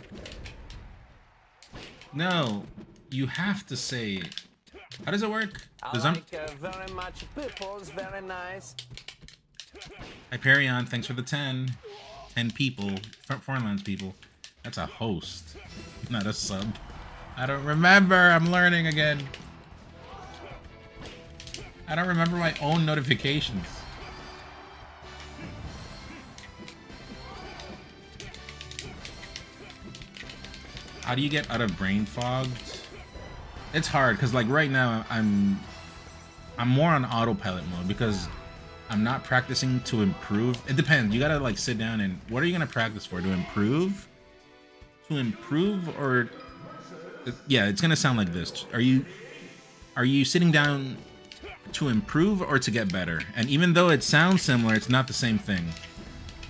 No, you have to say. How does it work? I The zump. like very much people's very nice. Hyperion, thanks for the 10. 10 people. Foreign lands people. That's a host, not a sub. I don't remember. I'm learning again. I don't remember my own notifications. How do you get out of brain fogged? It's hard because, like, right now I'm more on autopilot mode because I'm not practicing to improve. It depends. You gotta, like, sit down and what are you gonna practice for? To improve? To improve, or yeah, it's gonna sound like this. Are you sitting down to improve or to get better? And even though it sounds similar, it's not the same thing.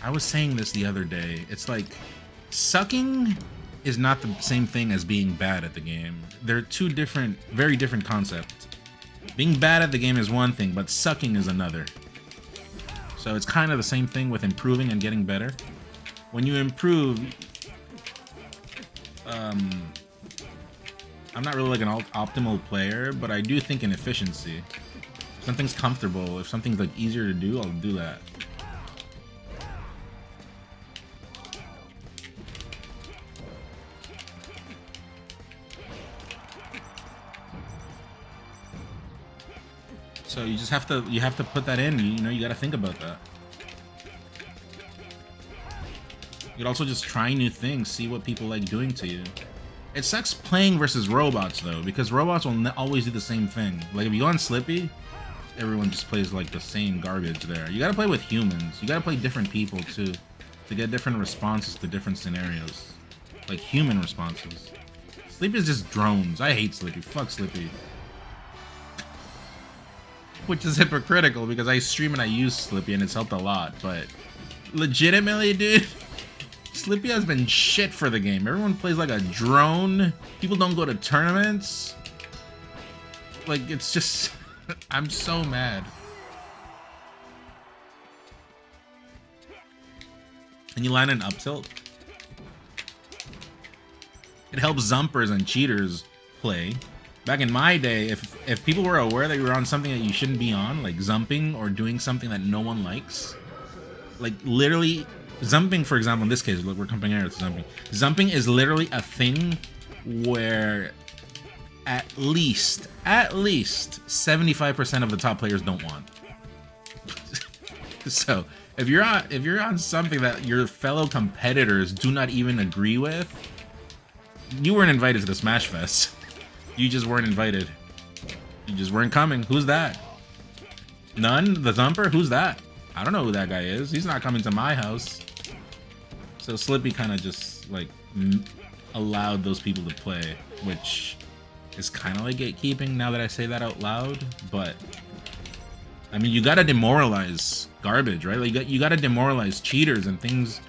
I was saying this the other day. It's like sucking is not the same thing as being bad at the game. They're two different, very different concepts. Being bad at the game is one thing, but sucking is another. So it's kind of the same thing with improving and getting better. When you improve, I'm not really like an optimal player, but I do think in efficiency. If something's comfortable, if something's like easier to do, I'll do that. So you just have to put that in. You know, you got to think about that. You could also just try new things, see what people like doing to you. It sucks playing versus robots though, because robots will always do the same thing. Like if you go on Slippy, everyone just plays like the same garbage there. You gotta play with humans. You gotta play different people too, to get different responses to different scenarios. Like human responses. Slippy is just drones. I hate Slippy. Fuck Slippy. Which is hypocritical because I stream and I use Slippy and it's helped a lot, but legitimately, dude, Slippy has been shit for the game. Everyone plays like a drone. People don't go to tournaments. Like, it's just... I'm so mad. And you land an up tilt. It helps zumpers and cheaters play. Back in my day, if people were aware that you were on something that you shouldn't be on, like zumping or doing something that no one likes, like literally... Zumping, for example, in this case, look, we're comparing it with zumping. Zumping is literally a thing where at least 75% of the top players don't want. So if you're on something that your fellow competitors do not even agree with, You weren't invited to the Smash Fest. You just weren't invited. You just weren't coming. Who's that? None? The Thumper? Who's that? I don't know who that guy is. He's not coming to my house. So Slippy kind of just like allowed those people to play, which is kind of like gatekeeping now that I say that out loud. But I mean, you gotta demoralize garbage, right? Like you gotta demoralize cheaters and things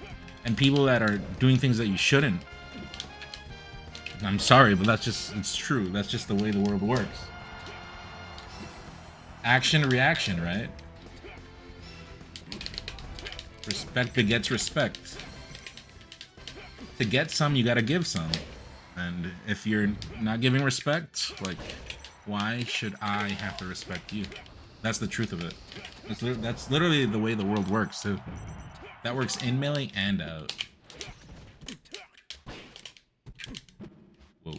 and people that are doing things that you shouldn't. I'm sorry, but it's true. That's just the way the world works. Action, reaction, right? Respect begets respect. To get some, you gotta give some. And if you're not giving respect, like, why should I have to respect you? That's the truth of it. That's literally the way the world works, too. That works in melee and out. Whoa.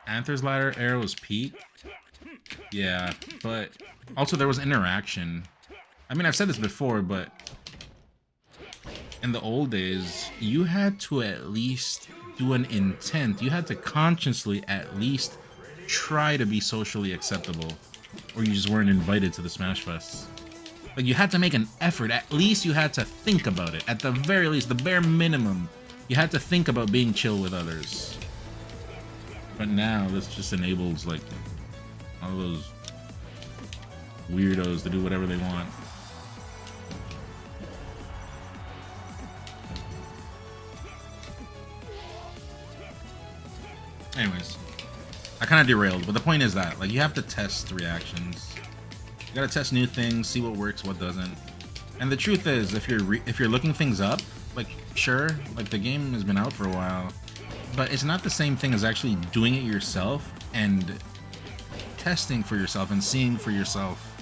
Anther's ladder arrow was peak. Yeah, but also there was interaction. I mean, I've said this before, but in the old days, you had to at least do an intent. You had to consciously at least try to be socially acceptable, or you just weren't invited to the Smash Fest. Like, you had to make an effort. At least you had to think about it. At the very least, the bare minimum, you had to think about being chill with others. But now, this just enables, like, all those weirdos to do whatever they want. Anyways, I kind of derailed, but the point is that, like, you have to test reactions. You gotta test new things, see what works, what doesn't. And the truth is, if you're looking things up, like, sure, like, the game has been out for a while, but it's not the same thing as actually doing it yourself and testing for yourself and seeing for yourself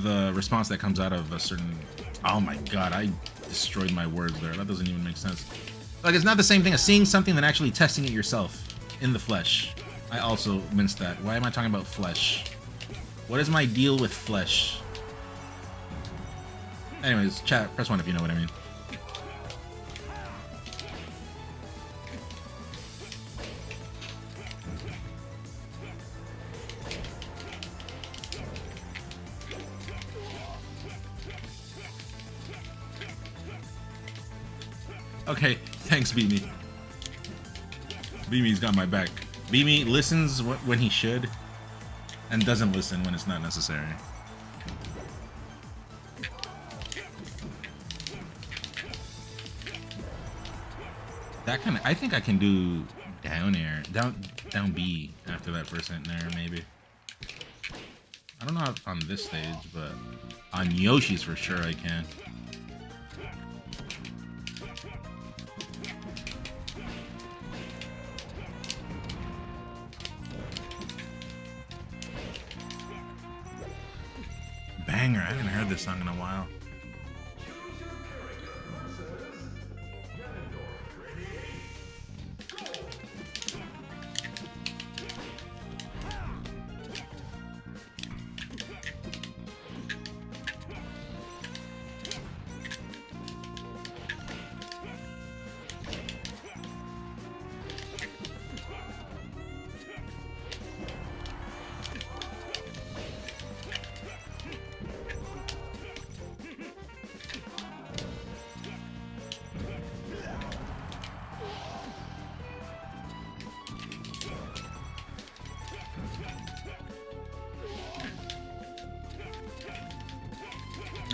the response that comes out of a certain... Oh my god, I destroyed my words there. That doesn't even make sense. Like, it's not the same thing as seeing something than actually testing it yourself in the flesh. I also minced that. Why am I talking about flesh? What is my deal with flesh? Anyways, chat, press 1 if you know what I mean. Okay, thanks, Beamy. Beamy's got my back. Beamy listens when he should, and doesn't listen when it's not necessary. That kind of, I think I can do down air, down B after that percent there, maybe. I don't know if on this stage, but on Yoshi's for sure I can. Banger, I haven't heard this song in a while.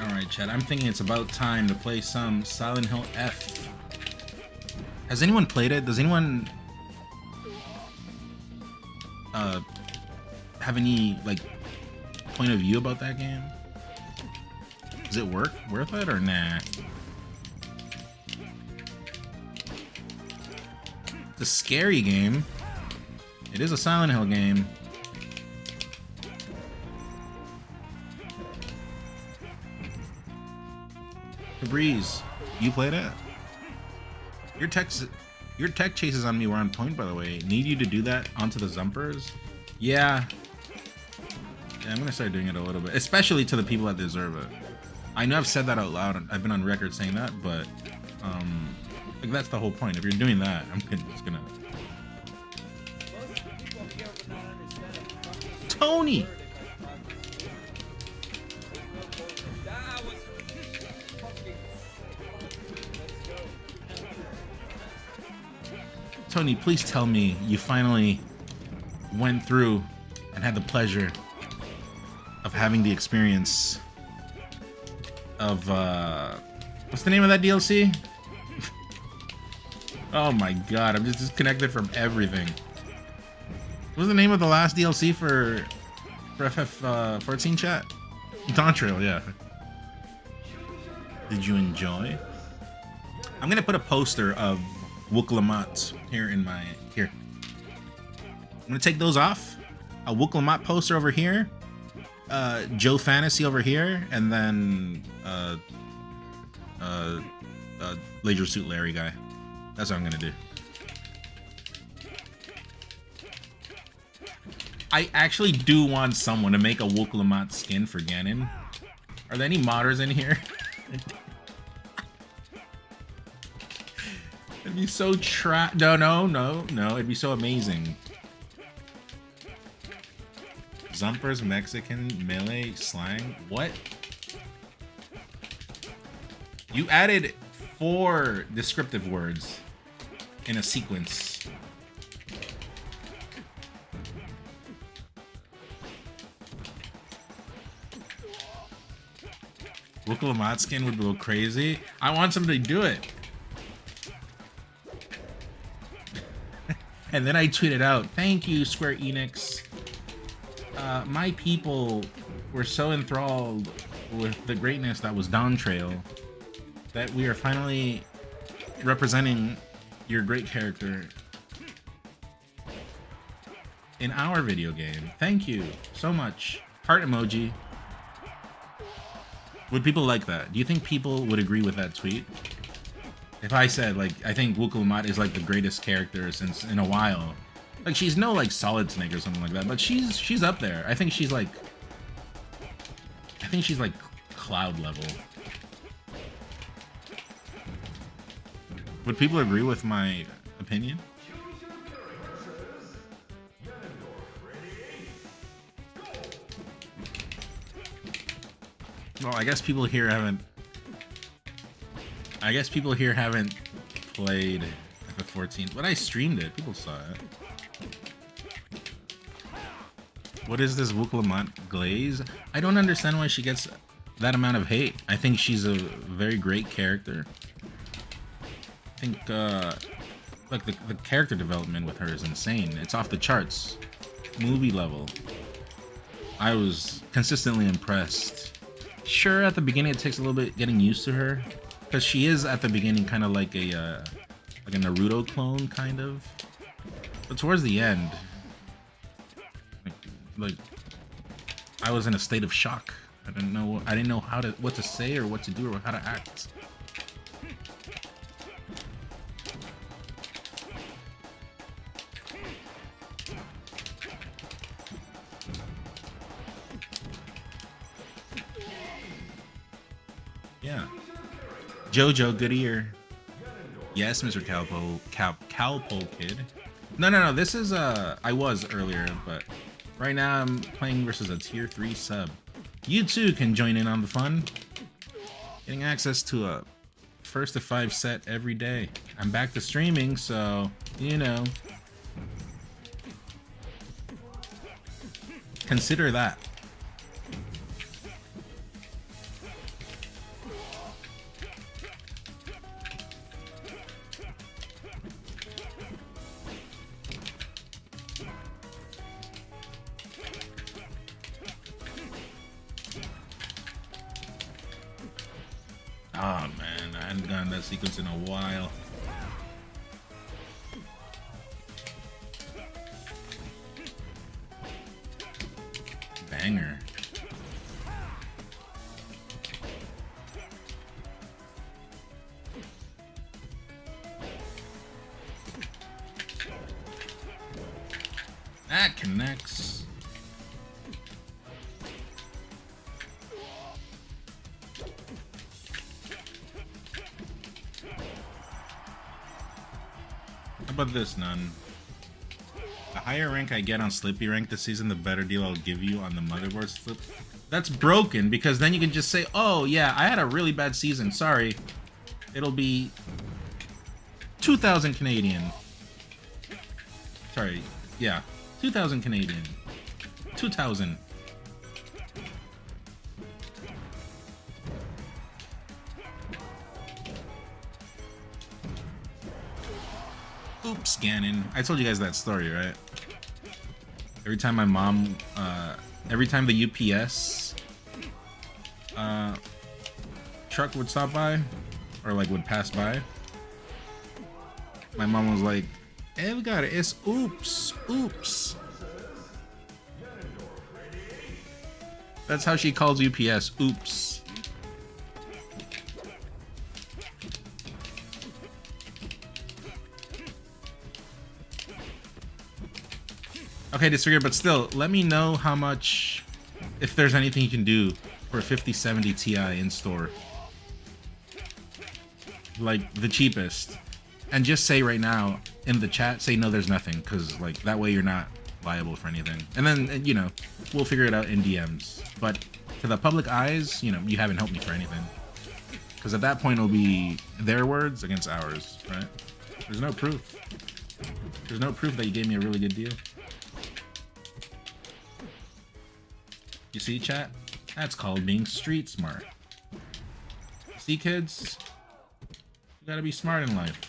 Alright, chat, I'm thinking it's about time to play some Silent Hill F. Has anyone played it? Does anyone have any, like, point of view about that game? Does it worth it or nah? It's a scary game. It is a Silent Hill game. Breeze, you played it? Your tech chases on me were on point, by the way. Need you to do that onto the Zumpers? Yeah. Yeah, I'm gonna start doing it a little bit, especially to the people that deserve it. I know I've said that out loud. I've been on record saying that, but like that's the whole point. If you're doing that, I'm just gonna. Most people here would not understand a fucking Tony. word if I talk to you. There's no point in that was fucking sick. Let's go. Tony, please tell me you finally went through and had the pleasure of having the experience of what's the name of that DLC? Oh my god, I'm just disconnected from everything. What was the name of the last DLC for FF14 chat? Dawn Trail, yeah. Did you enjoy? I'm gonna put a poster of Wookalamat here in my here. I'm gonna take those off. A Wookalamat poster over here. Joe Fantasy over here, and then Laser Suit Larry guy. That's what I'm gonna do. I actually do want someone to make a Wookalamat skin for Ganon. Are there any modders in here? It'd be so no. It'd be so amazing. Zumpers, Mexican, melee, slang. What? You added 4 descriptive words in a sequence. Wookalamat skin would go crazy. I want somebody to do it. And then I tweeted out, "Thank you, Square Enix. My people were so enthralled with the greatness that was Dawn Trail that we are finally representing your great character in our video game. Thank you so much." Heart emoji. Would people like that? Do you think people would agree with that tweet? If I said, like, I think Wookalamat is like the greatest character since in a while. Like, she's no like Solid Snake or something like that, but she's up there. I think she's like Cloud level. Would people agree with my opinion? Well, I guess people here haven't played FF14, but I streamed it. People saw it. What is this Wookalamat glaze? I don't understand why she gets that amount of hate. I think she's a very great character. I think like the character development with her is insane. It's off the charts. Movie level. I was consistently impressed. Sure, at the beginning it takes a little bit getting used to her, because she is at the beginning kind of like a Naruto clone, kind of. But towards the end, like I was in a state of shock. I didn't know what to say or what to do or how to act. Yeah. Jojo, good ear. Yes, Mr. Cowpole Kid. No. This is I was earlier, but right now I'm playing versus a tier 3 sub. You too can join in on the fun. Getting access to a 1st to 5 set every day. I'm back to streaming, so you know. Consider that. Oh man, I hadn't gotten that sequence in a while. Banger. That connects. about this, none. The higher rank I get on Slippy rank this season, the better deal I'll give you on the motherboard slip. That's broken, because then you can just say, oh yeah, I had a really bad season, sorry. It'll be 2,000 Canadian. Sorry, yeah, 2,000 Canadian. 2,000. Oops, Ganon. I told you guys that story, right? Every time my mom, every time the UPS truck would stop by, or like would pass by, my mom was like, Edgar, it's oops, oops. That's how she calls UPS, oops. Okay, disfigure, but still, let me know how much, if there's anything you can do for a 5070 Ti in store. Like, the cheapest. And just say right now, in the chat, say no, there's nothing, because, like, that way you're not liable for anything. And then, you know, we'll figure it out in DMs. But to the public eyes, you know, you haven't helped me for anything. Because at that point, it'll be their words against ours, right? There's no proof. There's no proof that you gave me a really good deal. You see, chat? That's called being street smart. See, kids? You gotta be smart in life.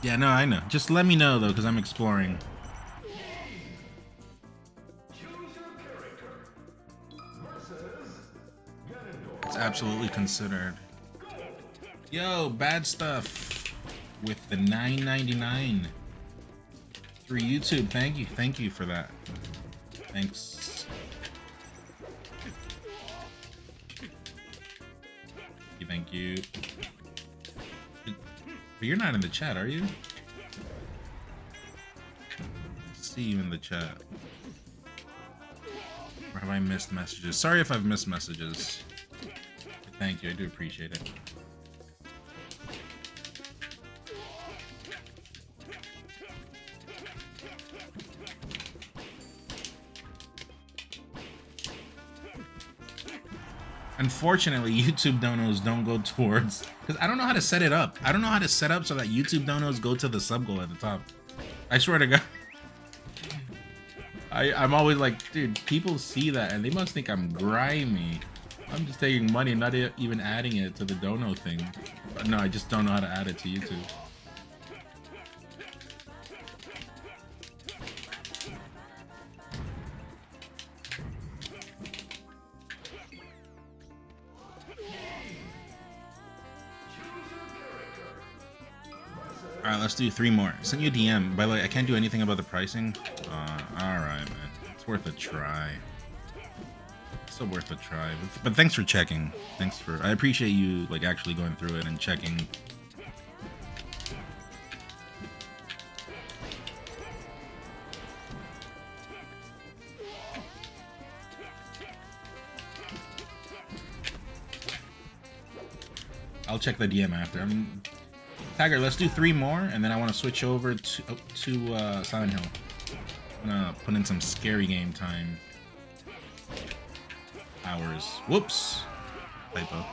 Yeah, no, I know. Just let me know, though, because I'm exploring. It's absolutely considered. Yo, bad stuff with the $9.99 through YouTube. Thank you for that. Thanks. Thank you. But you're not in the chat, are you? Let's see you in the chat. Or have I missed messages? Sorry if I've missed messages. Thank you, I do appreciate it. Unfortunately, YouTube donos don't go towards, because I don't know how to set it up. I don't know how to set up so that YouTube donos go to the sub goal at the top. I swear to God. I'm always like, dude, people see that and they must think I'm grimy. I'm just taking money and not even adding it to the dono thing. But no, I just don't know how to add it to YouTube. Alright, let's do 3 more. Send you a DM. By the way, I can't do anything about the pricing. Alright, man. It's worth a try. Still worth a try. But thanks for checking. I appreciate you, like, actually going through it and checking. I'll check the DM after. Tiger, let's do 3 more, and then I want to switch over to Silent Hill. I'm gonna put in some scary game time. Hours. Whoops. Typo.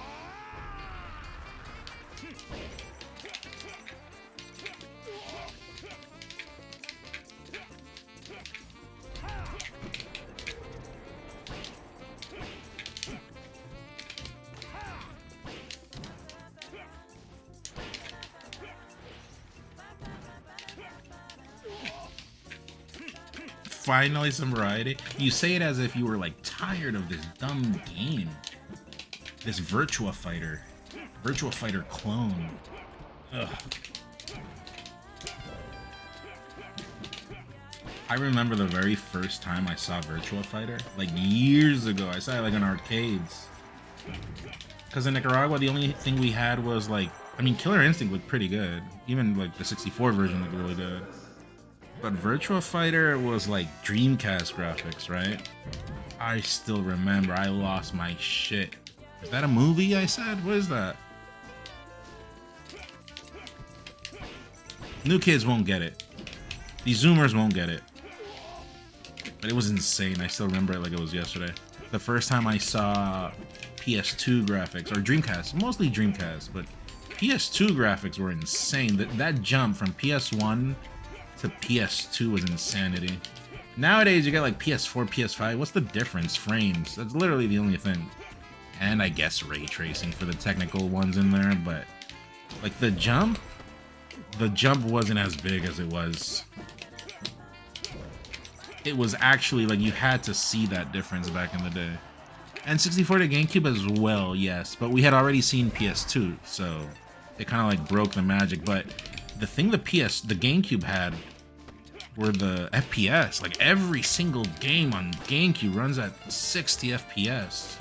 Finally some variety. You say it as if you were like tired of this dumb game. This Virtua Fighter clone. Ugh. I remember the very first time I saw Virtua Fighter, like years ago. I saw it like in arcades. Because in Nicaragua, the only thing we had was like I mean, Killer Instinct looked pretty good. Even like the 64 version looked really good. But Virtua Fighter was like Dreamcast graphics, right? I still remember. I lost my shit. Is that a movie? I said. What is that? New kids won't get it. These Zoomers won't get it. But it was insane. I still remember it like it was yesterday. The first time I saw PS2 graphics, or Dreamcast, mostly Dreamcast, but PS2 graphics were insane. That jump from PS1 to PS2 was insanity. Nowadays, you get like PS4, PS5. What's the difference? Frames. That's literally the only thing. And I guess ray tracing for the technical ones in there, but like the jump wasn't as big as it was. It was actually like you had to see that difference back in the day. And 64 to GameCube as well, yes, but we had already seen PS2, so it kind of like broke the magic. But the thing the GameCube had were the FPS. Like every single game on GameCube runs at 60 FPS.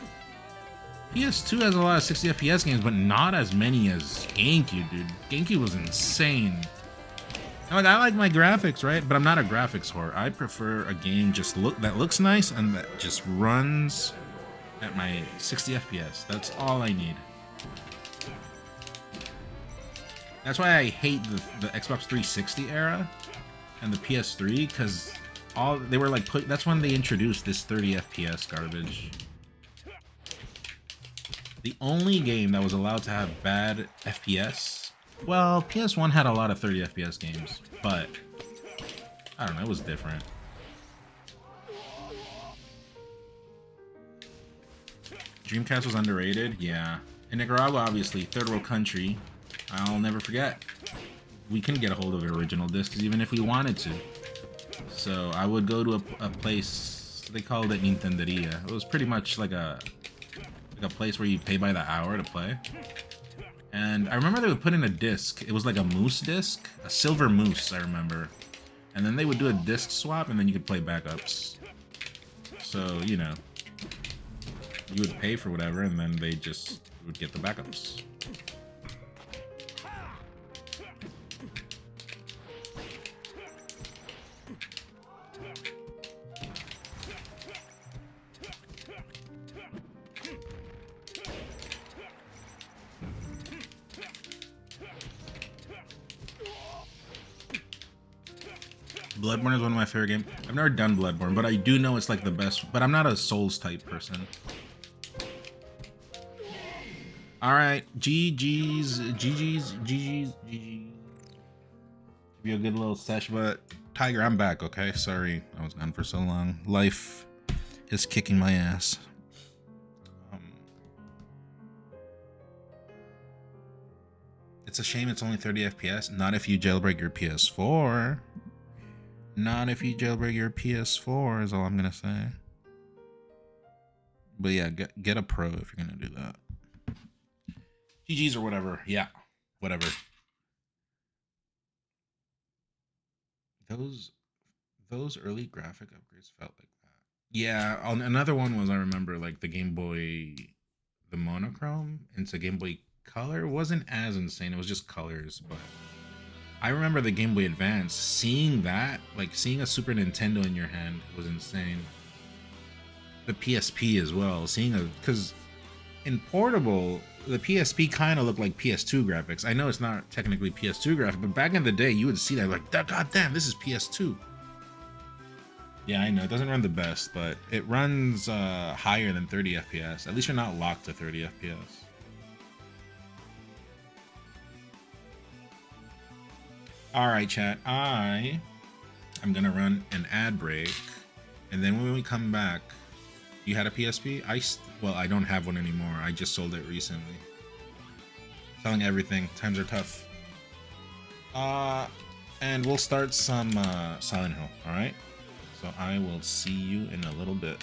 PS2 has a lot of 60 FPS games, but not as many as GameCube, dude. GameCube was insane. And like I like my graphics, right? But I'm not a graphics whore. I prefer a game that looks nice and that just runs at my 60 FPS. That's all I need. That's why I hate the Xbox 360 era and the PS3, because they were like that's when they introduced this 30 FPS garbage. The only game that was allowed to have bad FPS, well, PS1 had a lot of 30 FPS games, but I don't know, it was different. Dreamcast was underrated, yeah. In Nicaragua, obviously, third world country, I'll never forget. We couldn't get a hold of original discs even if we wanted to. So I would go to a place, they called it Nintenderia. It was pretty much like a place where you pay by the hour to play. And I remember they would put in a disc. It was like a moose disc, a silver moose, I remember. And then they would do a disc swap and then you could play backups. So, you know, you would pay for whatever and then they just would get the backups. Bloodborne is one of my favorite games. I've never done Bloodborne, but I do know it's like the best. But I'm not a Souls type person. All right, GG's. Give you a good little sesh, but Tiger, I'm back. Okay, sorry I was gone for so long. Life is kicking my ass. It's a shame it's only 30 FPS. Not if you jailbreak your PS4. Not if you jailbreak your PS4 is all I'm gonna say. But yeah, get a pro if you're gonna do that. GG's or whatever. Yeah, whatever. Those early graphic upgrades felt like that. Yeah, another one was I remember like the Game Boy, the monochrome into Game Boy Color wasn't as insane. It was just colors, but I remember the Game Boy Advance, seeing that, like seeing a Super Nintendo in your hand was insane. The PSP as well, because in portable, the PSP kind of looked like PS2 graphics. I know it's not technically PS2 graphics, but back in the day, you would see that like, God damn, this is PS2. Yeah, I know, it doesn't run the best, but it runs higher than 30 FPS. At least you're not locked to 30 FPS. All right, chat. I'm gonna run an ad break, and then when we come back, you had a PSP? Well, I don't have one anymore. I just sold it recently. Selling everything. Times are tough. And we'll start some Silent Hill. All right. So I will see you in a little bit.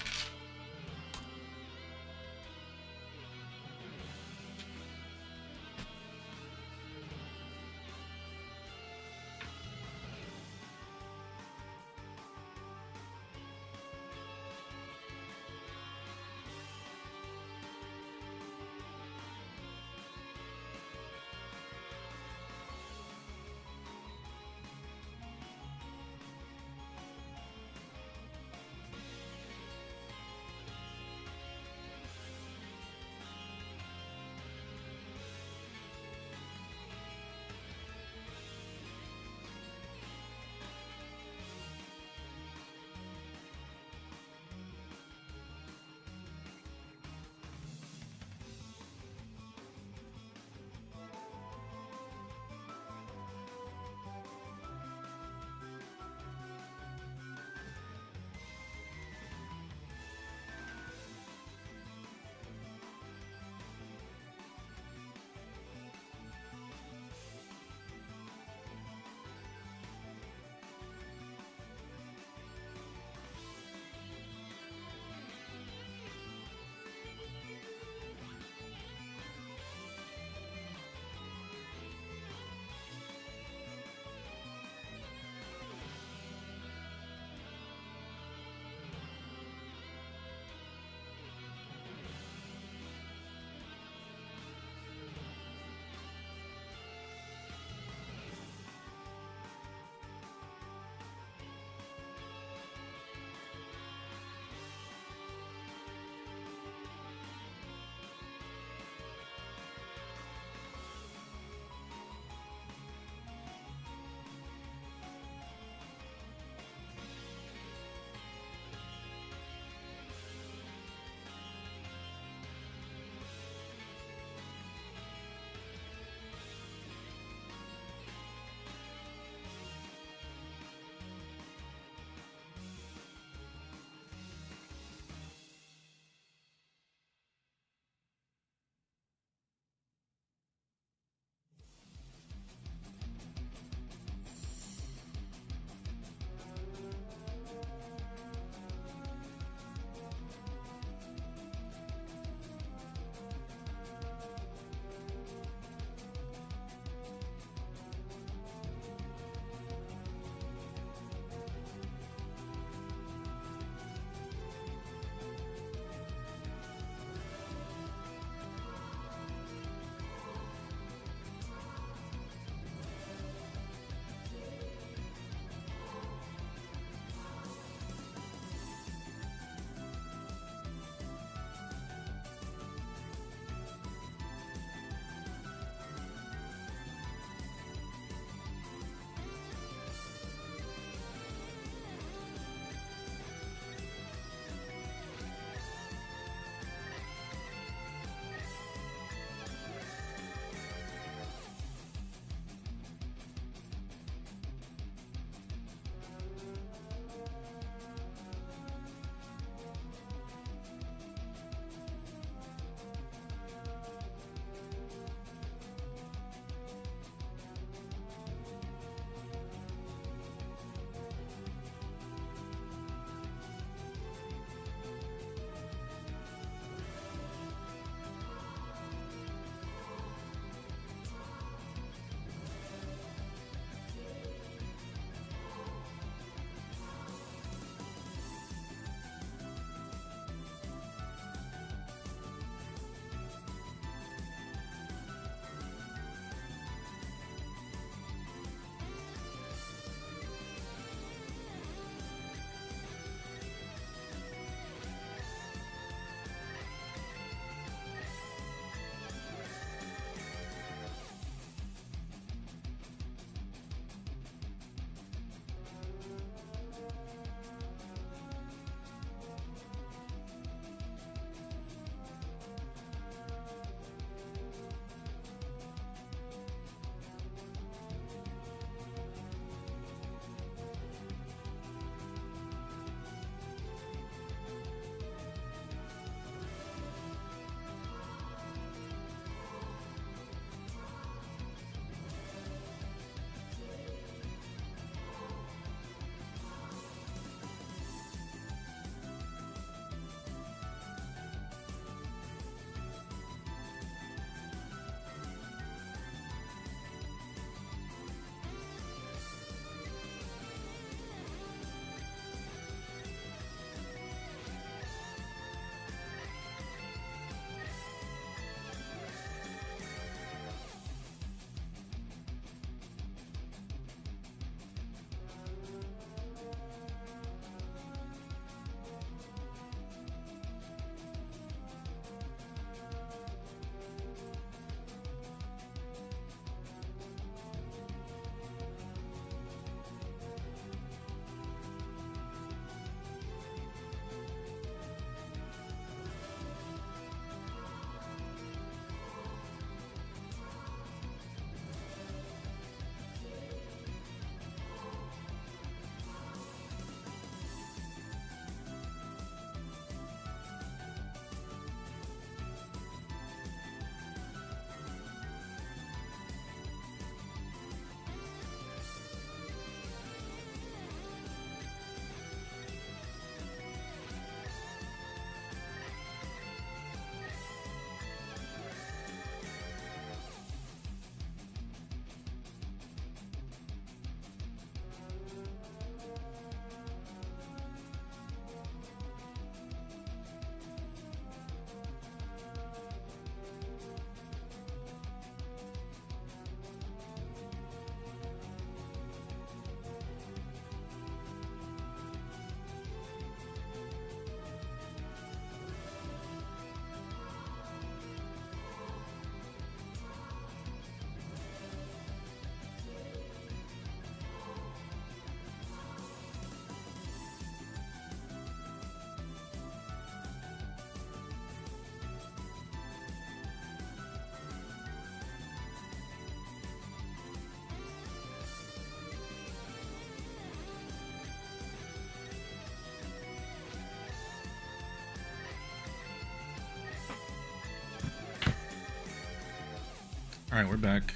All right, we're back.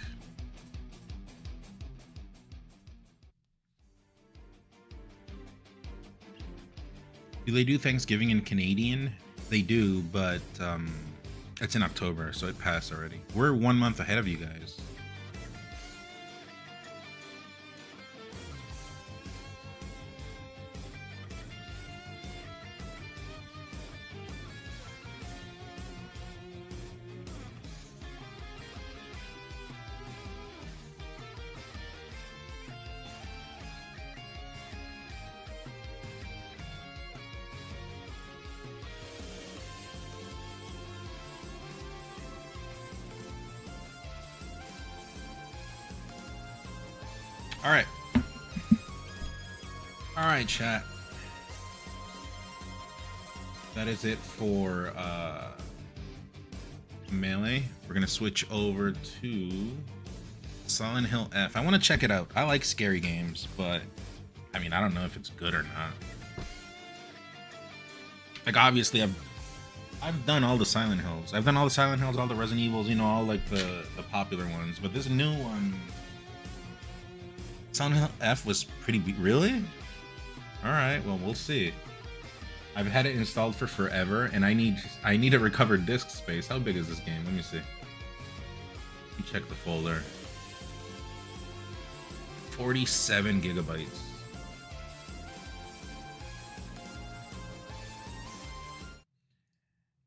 Do they do Thanksgiving in Canadian? They do, but it's in October, so it passed already. We're 1 month ahead of you guys. All right. All right, chat. That is it for Melee. We're gonna switch over to Silent Hill F. I want to check it out. I like scary games, but I mean, I don't know if it's good or not. Like, obviously, I've done all the Silent Hills. I've done all the Silent Hills, all the Resident Evils, you know, all like the popular ones. But this new one, Silent Hill F, was pretty really? Alright, well, we'll see. I've had it installed for forever, and I need to recover disk space. How big is this game? Let me see. Let me check the folder. 47 gigabytes.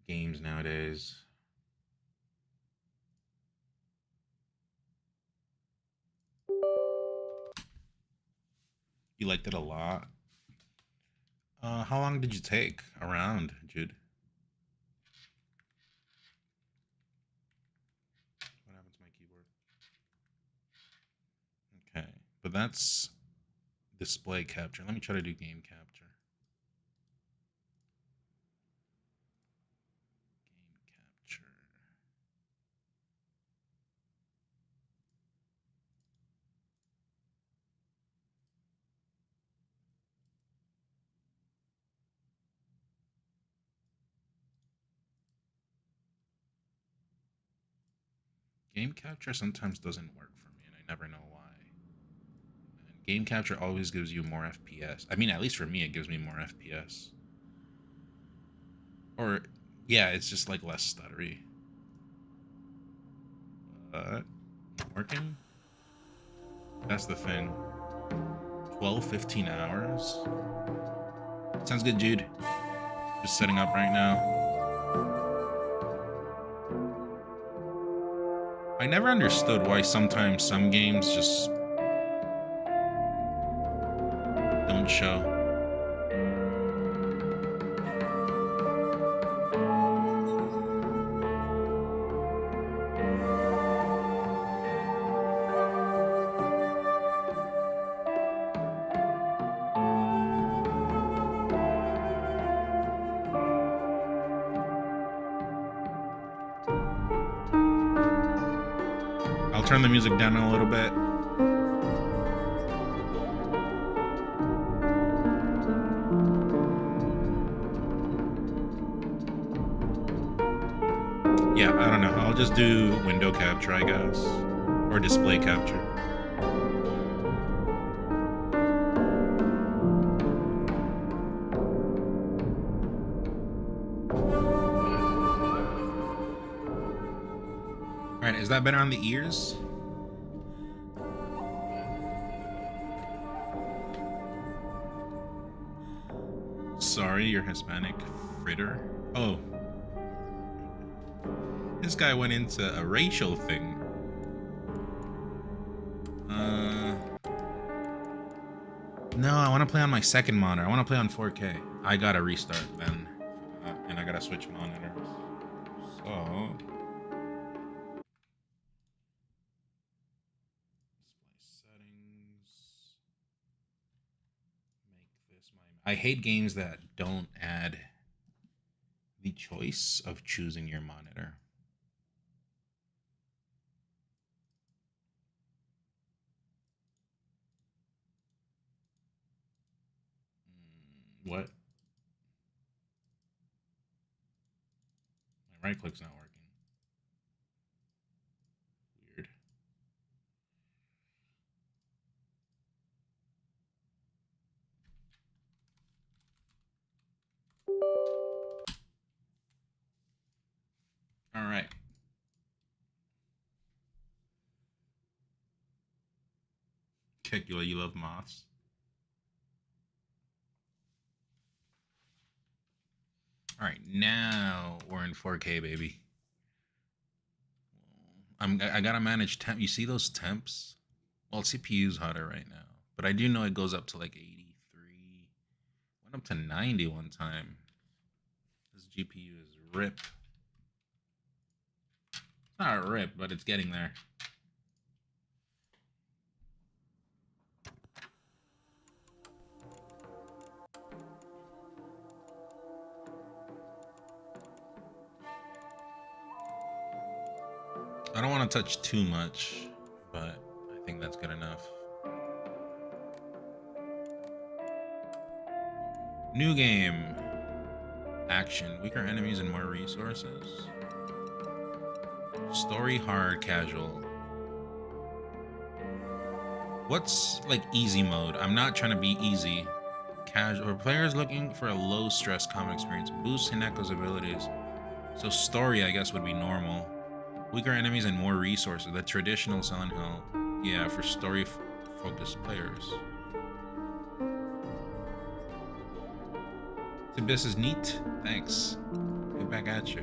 Games nowadays. You liked it a lot. How long did you take around, Jude? What happened to my keyboard? Okay, but that's display capture. Let me try to do game capture. Game capture. Game capture sometimes doesn't work for me, and I never know why. And game capture always gives you more FPS. I mean, at least for me, it gives me more FPS. Or, yeah, it's just like less stuttery. But, working? That's the thing. 12, 15 hours? Sounds good, Jude. Just setting up right now. I never understood why sometimes some games just don't show. I'll turn the music down a little bit. Yeah, I don't know. I'll just do window capture, I guess. Or display capture. Alright, is that better on the ears? Sorry, you're Hispanic. Fritter? Oh. This guy went into a racial thing. No, I want to play on my second monitor. I want to play on 4K. I gotta restart then. And I gotta switch monitors. So... I hate games that don't add the choice of choosing your monitor. What? My right click's not working. Weird. Kekula, you love moths. All right, now we're in 4K, baby. I gotta manage temp. You see those temps? Well, CPU's hotter right now, but I do know it goes up to like 83. Went up to 90 one time. This GPU is rip. It's not rip, but it's getting there. I don't want to touch too much, but I think that's good enough. New game. Action. Weaker enemies and more resources. Story hard casual. What's like easy mode? I'm not trying to be easy. Casual. Players looking for a low stress combat experience. Boost Hineko's abilities. So story, I guess, would be normal. Weaker enemies and more resources. The traditional Silent Hill. Yeah, for story-focused players. Abyss is neat. Thanks. Get back at you.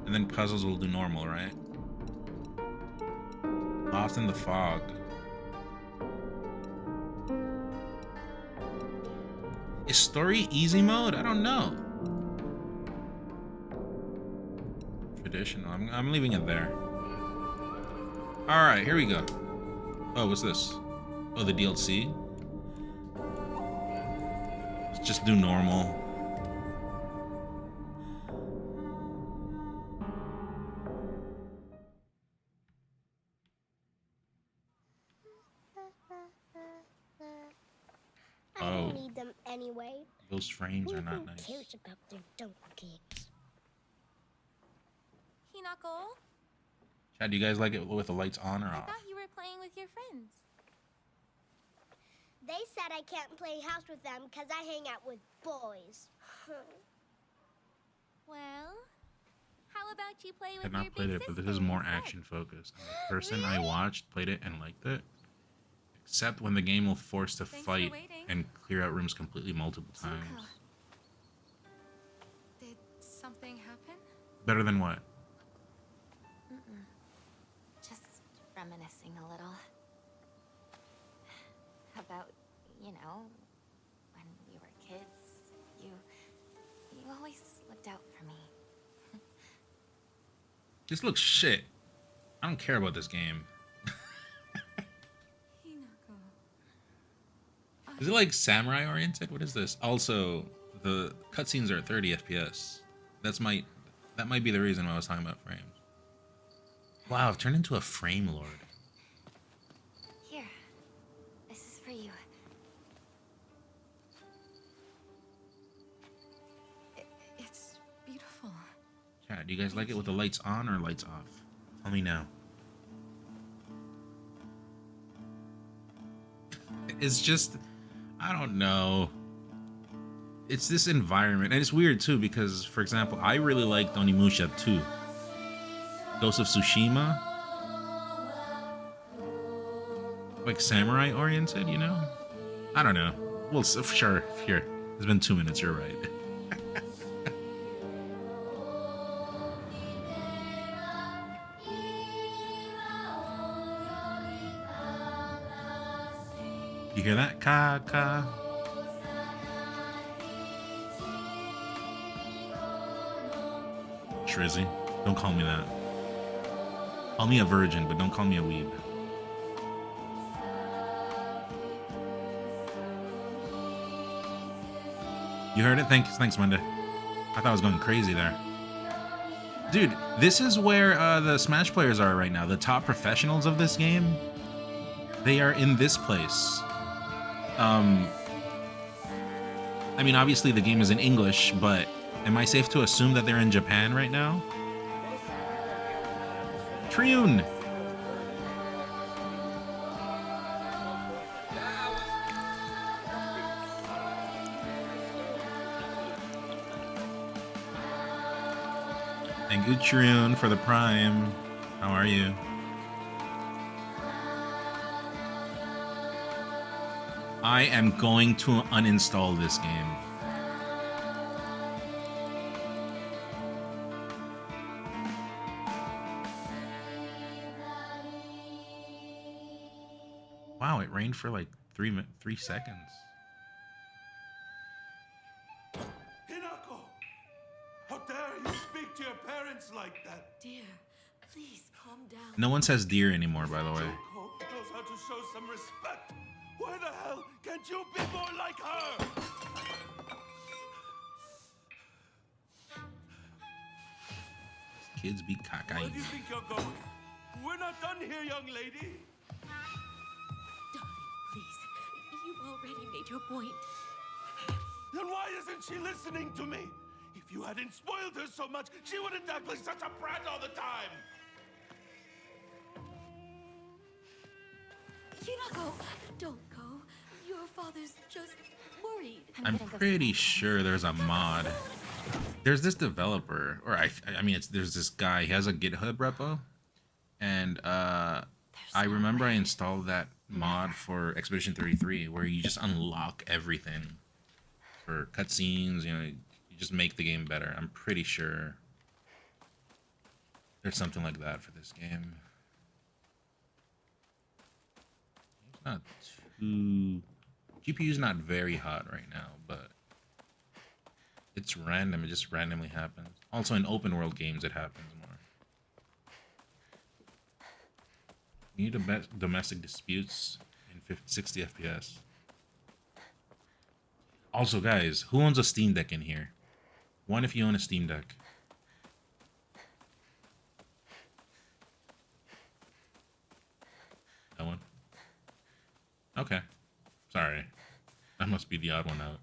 And then puzzles will do normal, right? Lost in the fog. Is story easy mode? I don't know. Traditional. I'm leaving it there. All right, here we go. Oh, what's this? Oh, the DLC. Let's just do normal. I don't need them anyway. Those frames are not Who nice. cares about their dumb games? Hinako, Chad, do you guys like it with the lights on or I off? thought you were playing with your friends. They said I can't play house with them because I hang out with boys. Well, how about you play I with have your not played big it, but sister this is more instead? action focused. And the person I watched played it and liked it. Except when the game will force to Thanks for fight waiting. and clear out rooms completely multiple Zuko, times. did something happen? Better than what? Just reminiscing a little. About, you know, when we were kids, you always looked out for me. This looks shit. I don't care about this game. Hinako. Is it like samurai oriented? What is this? Also, the cutscenes are 30 FPS. That might be the reason why I was talking about frames. Wow, I've turned into a frame lord. Here, this is for you. It's beautiful. Chat, do you guys like it with the lights on or lights off? Tell me now. It's just, I don't know. It's this environment, and it's weird too because, for example, I really liked Onimusha 2. Ghost of Tsushima. Like samurai oriented, you know? I don't know. Well, sure, here. It's been 2 minutes, you're right. You hear that? Ka ka. Shrizzy. Don't call me that. Call me a virgin, but don't call me a weeb. You heard it? Thanks, Monday. I thought I was going crazy there. Dude, this is where the Smash players are right now. The top professionals of this game. They are in this place. I mean, obviously the game is in English, but am I safe to assume that they're in Japan right now? Triune! Thank you, Triune, for the Prime. How are you? I am going to uninstall this game. Wow, it rained for like 3 seconds. Hinako! How dare you speak to your parents like that? Dear, please calm down. No one says dear anymore, by the way. Junko knows how to show some respect. Why the hell can't you be more like her? Kids be Where cockeyed. do you think you're going? We're not done here, young lady. Darling, please. You've already made your point. Then why isn't she listening to me? If you hadn't spoiled her so much, she wouldn't act like such a brat all the time. Hinako, don't go. Your father's just worried. I'm pretty sure there's a mod. There's this developer, or I mean, there's this guy. He has a GitHub repo, and I remember I installed that mod for Expedition 33, where you just unlock everything for cutscenes. You know, you just make the game better. I'm pretty sure there's something like that for this game. It's not too. GPU's not very hot right now, but it's random. It just randomly happens. Also, in open world games, it happens more. You need domestic disputes in 60 FPS. Also, guys, who owns a Steam Deck in here? One if you own a Steam Deck. No one? Okay. Sorry. I must be the odd one out.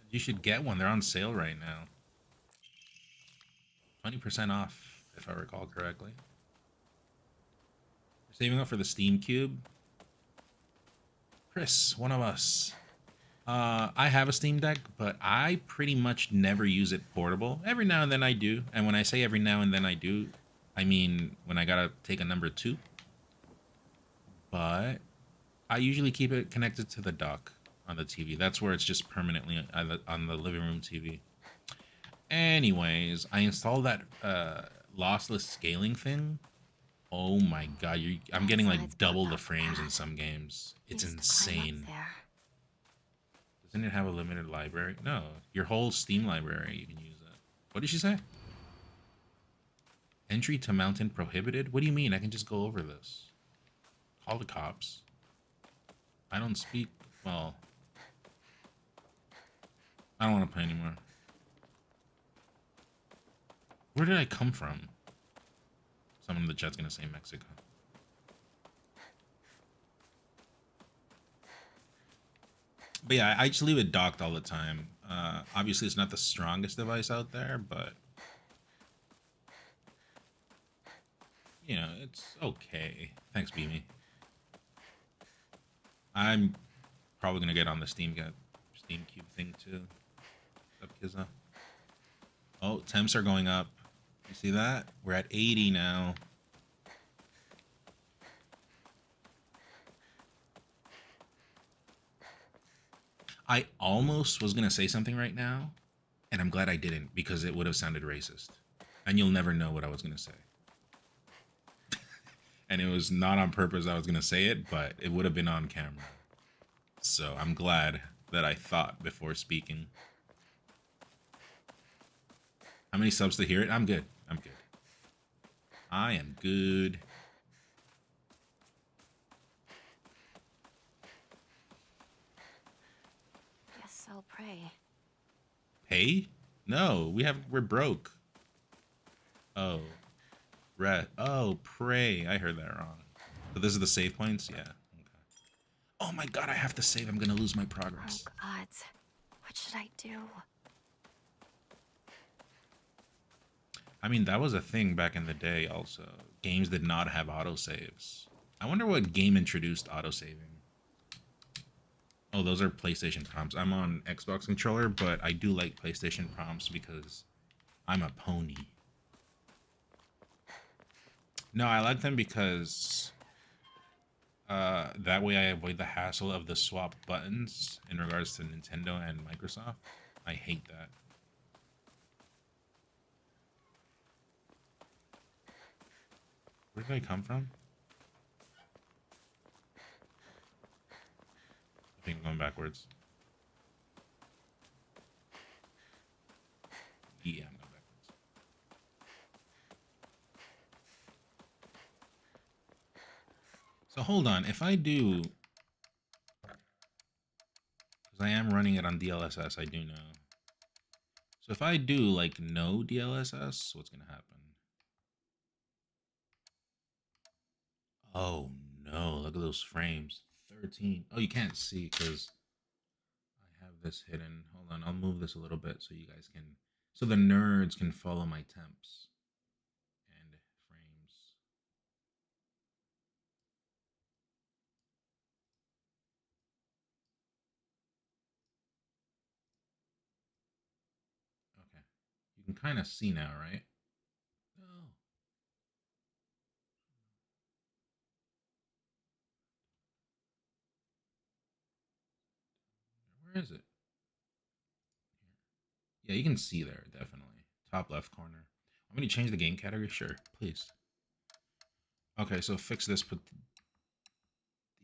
You should get one. They're on sale right now. 20% off, if I recall correctly. Saving up for the Steam Cube. Chris, one of us. I have a Steam Deck, but I pretty much never use it portable. Every now and then I do. And when I say every now and then I do, I mean when I gotta take a number 2. But I usually keep it connected to the dock on the TV. That's where it's just permanently on the living room TV. Anyways, I installed that lossless scaling thing. Oh my god, I'm getting like double the frames in some games. It's insane. Doesn't it have a limited library? No, your whole Steam library, you can use it. What did she say? Entry to mountain prohibited? What do you mean? I can just go over this. Call the cops. I don't speak, well, I don't want to play anymore. Where did I come from? Someone in the chat's gonna say Mexico. But yeah, I just leave it docked all the time. Obviously, it's not the strongest device out there, but you know, it's okay. Thanks, Beamy. I'm probably gonna get on the Steam Cube thing too. What's up, Kizza? Oh, temps are going up. You see that? We're at 80 now. I almost was gonna say something right now, and I'm glad I didn't, because it would have sounded racist. And you'll never know what I was gonna say. And it was not on purpose I was gonna say it, but it would have been on camera. So I'm glad that I thought before speaking. How many subs to hear it? I'm good. I'm good. I am good. Guess I'll pray. Pay? No, we're broke. Oh. Oh, pray. I heard that wrong. So this is the save points? Yeah. Okay. Oh my god, I have to save. I'm gonna lose my progress. Oh gods. What should I do? I mean, that was a thing back in the day also. Games did not have autosaves. I wonder what game introduced autosaving. Oh, those are PlayStation prompts. I'm on Xbox controller, but I do like PlayStation prompts because I'm a pony. No, I like them because that way I avoid the hassle of the swap buttons in regards to Nintendo and Microsoft. I hate that. Where did I come from? I think I'm going backwards. Yeah, I'm going backwards. So hold on, if I do, because I am running it on DLSS, I do know. So if I do like no DLSS, what's gonna happen? Oh no, look at those frames. 13. Oh, you can't see because I have this hidden. Hold on, I'll move this a little bit so you guys can, so the nerds can follow my temps and frames. Okay. You can kind of see now, right? No. Where is it? Yeah, you can see there, definitely. Top left corner. I'm going to change the game category? Sure, please. Okay, so fix this, put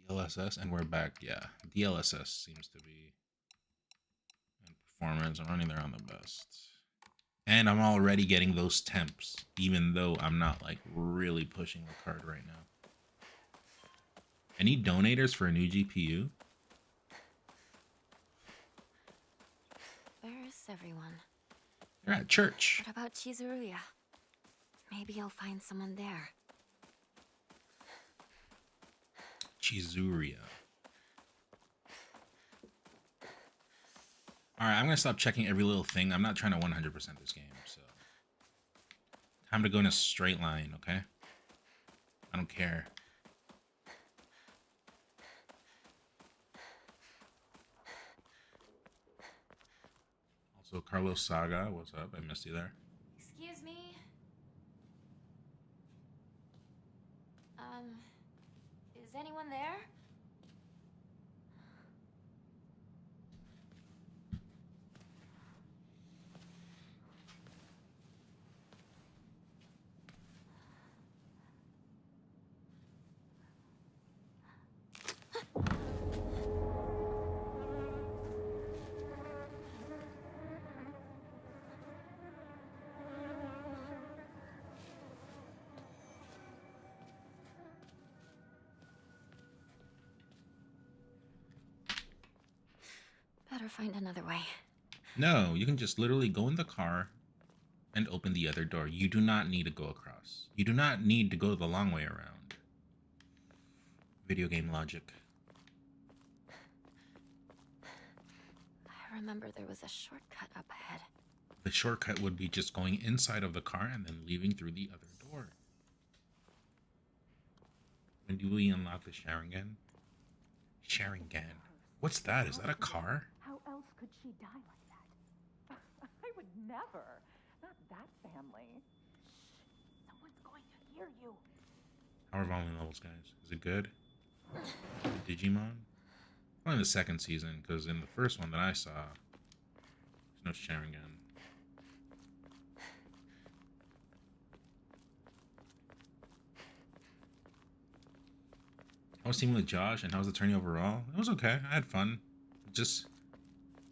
DLSS, and we're back. Yeah, DLSS seems to be in performance. I'm running there on the best. And I'm already getting those temps, even though I'm not like really pushing the card right now. Any donators for a new GPU? Where is everyone? They're at church. What about Chizuruya? Maybe I'll find someone there. Chizuria. Alright, I'm gonna stop checking every little thing. I'm not trying to 100% this game, so. Time to go in a straight line, okay? I don't care. Also, Carlos Saga, what's up? I missed you there. Excuse me? Is anyone there? Better find another way. No, you can just literally go in the car and open the other door. You do not need to go across. You do not need to go the long way around. Video game logic. I remember there was a shortcut up ahead. The shortcut would be just going inside of the car and then leaving through the other door. When do we unlock the Sharingan? Sharingan. What's that? Is that a car? How else could she die like that? I would never. Not that family. Shh. Someone's going to hear you. How are volume levels, guys? Is it good? Digimon? Only the second season, because in the first one that I saw, there's no Sharingan. I was teaming with Josh, and how was the tourney overall? It was okay. I had fun. Just,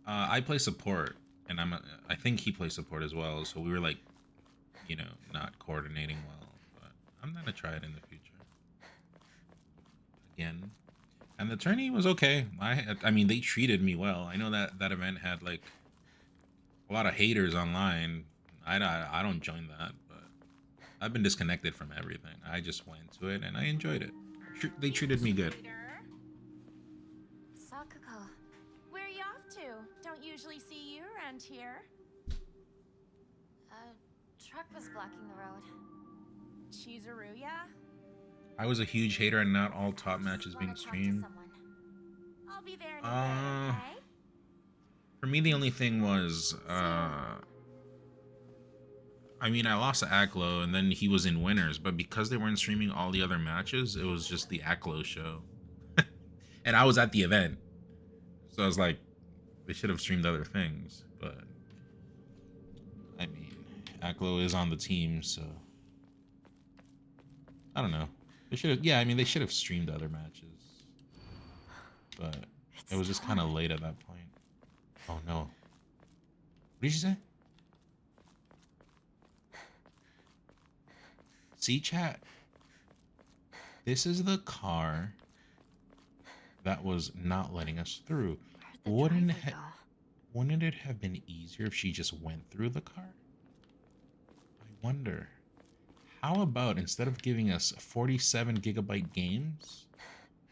I play support, and I think he plays support as well. So we were like, you know, not coordinating well. But I'm gonna try it in the future again. And the tourney was okay. I mean, they treated me well. I know that that event had like a lot of haters online. I don't join that, but I've been disconnected from everything. I just went to it and I enjoyed it. They treated me good. Sakuko. Where are you off to? Don't usually see you around here. A truck was blocking the road. Chizuruya? I was a huge hater and not all top matches being streamed. I'll be there in a bit, okay? For me, the only thing was, I I mean, I lost to Aklo, and then he was in winners, but because they weren't streaming all the other matches, it was just the Aklo show. And I was at the event, so I was like, they should have streamed other things. But I mean, Aklo is on the team, so I don't know. They should have, yeah. I mean, they should have streamed other matches, but it was just kind of late at that point. Oh no! What did you say? See, chat. This is the car that was not letting us through. Wouldn't it have been easier if she just went through the car? I wonder. How about instead of giving us 47 gigabyte games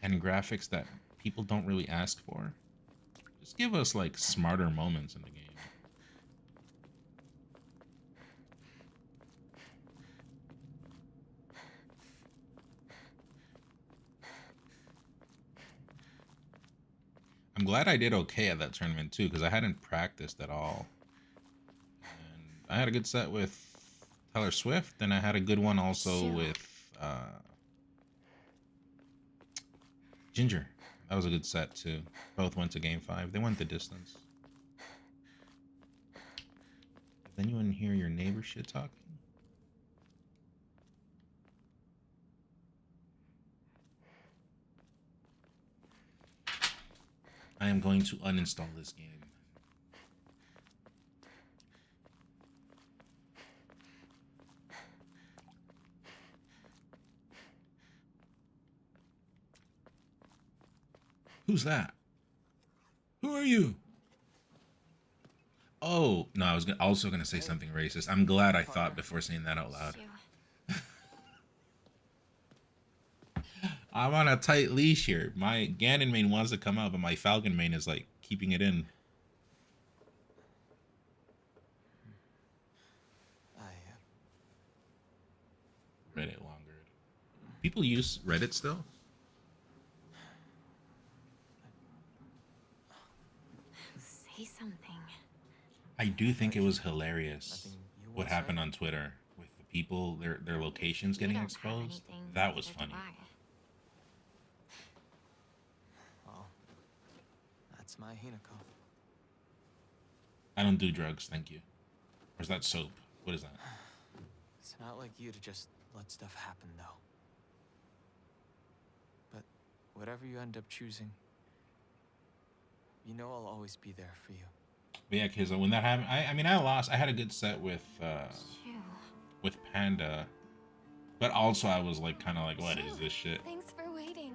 and graphics that people don't really ask for, just give us like smarter moments in the game. I'm glad I did okay at that tournament too, because I hadn't practiced at all. And I had a good set with Taylor Swift, and I had a good one also with Ginger. That was a good set too. Both went to game 5. They went the distance. Then you wouldn't hear your neighbor shit talking. I am going to uninstall this game. Who's that? Who are you? Oh, no, I was also going to say something racist. I'm glad I thought before saying that out loud. I'm on a tight leash here. My Ganon main wants to come out, but my Falcon main is like keeping it in. Reddit longer. People use Reddit still? Say something. I do think it was hilarious what happened on Twitter with the people, their locations getting exposed. That was funny. That's my Hinako. I don't do drugs, thank you. Or is that soap? What is that? It's not like you to just let stuff happen, though. But whatever you end up choosing, you know I'll always be there for you. But yeah, because when that happened, I mean, I lost. I had a good set with Panda, but also I was like, kind of like, what is this shit? Thanks for waiting.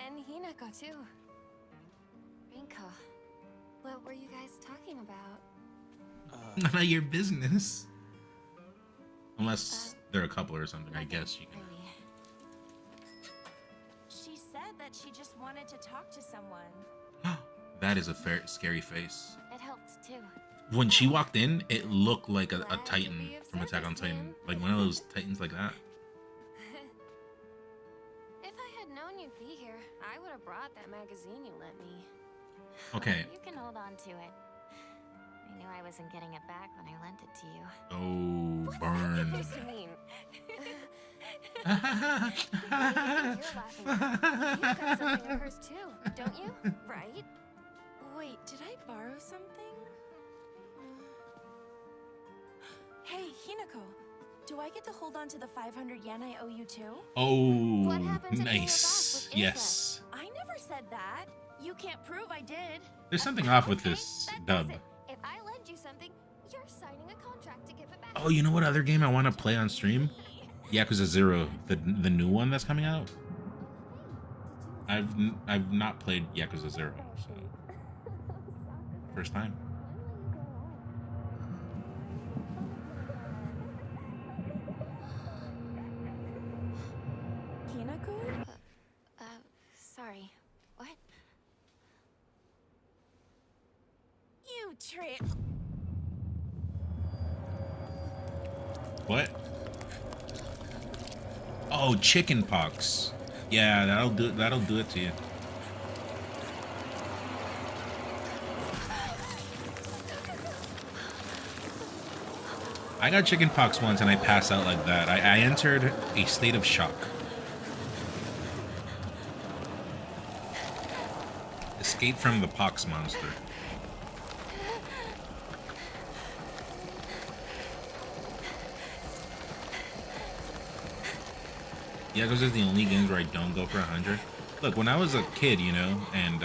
And Hinako too. Rinko, What were you guys talking about? None of your business. Unless they're a couple or something, I guess you can. She said that she just wanted to talk to someone. That is a scary face. it helped too. When she walked in, it looked like a Titan from Attack on Titan. Like one of those Titans like that. If I had known you'd be here, I would have brought that magazine you lent me. Okay. You can hold on to it. I knew I wasn't getting it back when I lent it to you. Oh, burn. What's that supposed to mean? You're laughing. You've got something of hers too, don't you? Right? Wait, did I borrow something? Hey, Hinako, do I get to hold on to the 500 yen I owe you too? Oh, What happened to paying it nice. back with Yes. interest? I never said that. You can't prove I did. There's something off with this dub. If I lend you something, you're signing a contract to give it back. Oh, you know what other game I want to play on stream? Yakuza 0, the new one that's coming out. I've not played Yakuza 0, so first time. Hinako? Sorry. What? You trick. What? Oh, chicken pox. Yeah, that'll do it to you. I got chicken pox once and I passed out like that. I entered a state of shock. Escape from the pox monster. Yeah, those are the only games where I don't go for 100. Look, when I was a kid, you know, and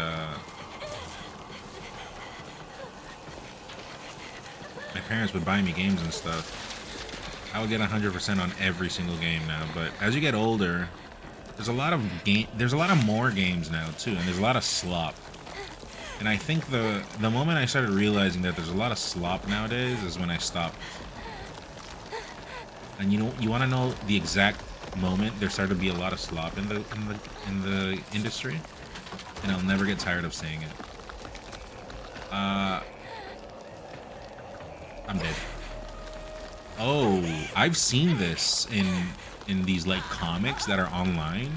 my parents would buy me games and stuff, I would get 100% on every single game now. But as you get older, there's a lot of more games now too, and there's a lot of slop. And I think the moment I started realizing that there's a lot of slop nowadays is when I stopped. And you want to know the exact moment there started to be a lot of slop in the industry, and I'll never get tired of saying it. I'm dead. Oh, I've seen this in these like comics that are online.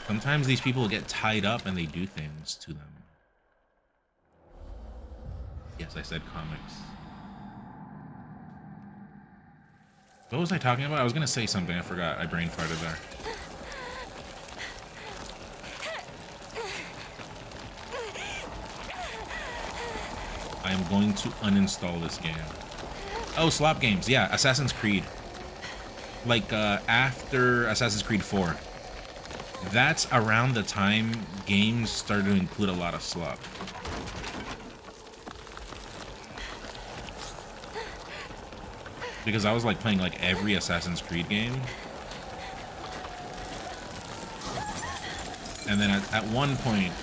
Sometimes these people get tied up and they do things to them. Yes, I said comics. What was I talking about? I was gonna say something. I forgot. I brain farted there. I am going to uninstall this game. Oh, slop games. Yeah, Assassin's Creed. Like, after Assassin's Creed 4. That's around the time games started to include a lot of slop. Because I was like playing like every Assassin's Creed game. And then at one point,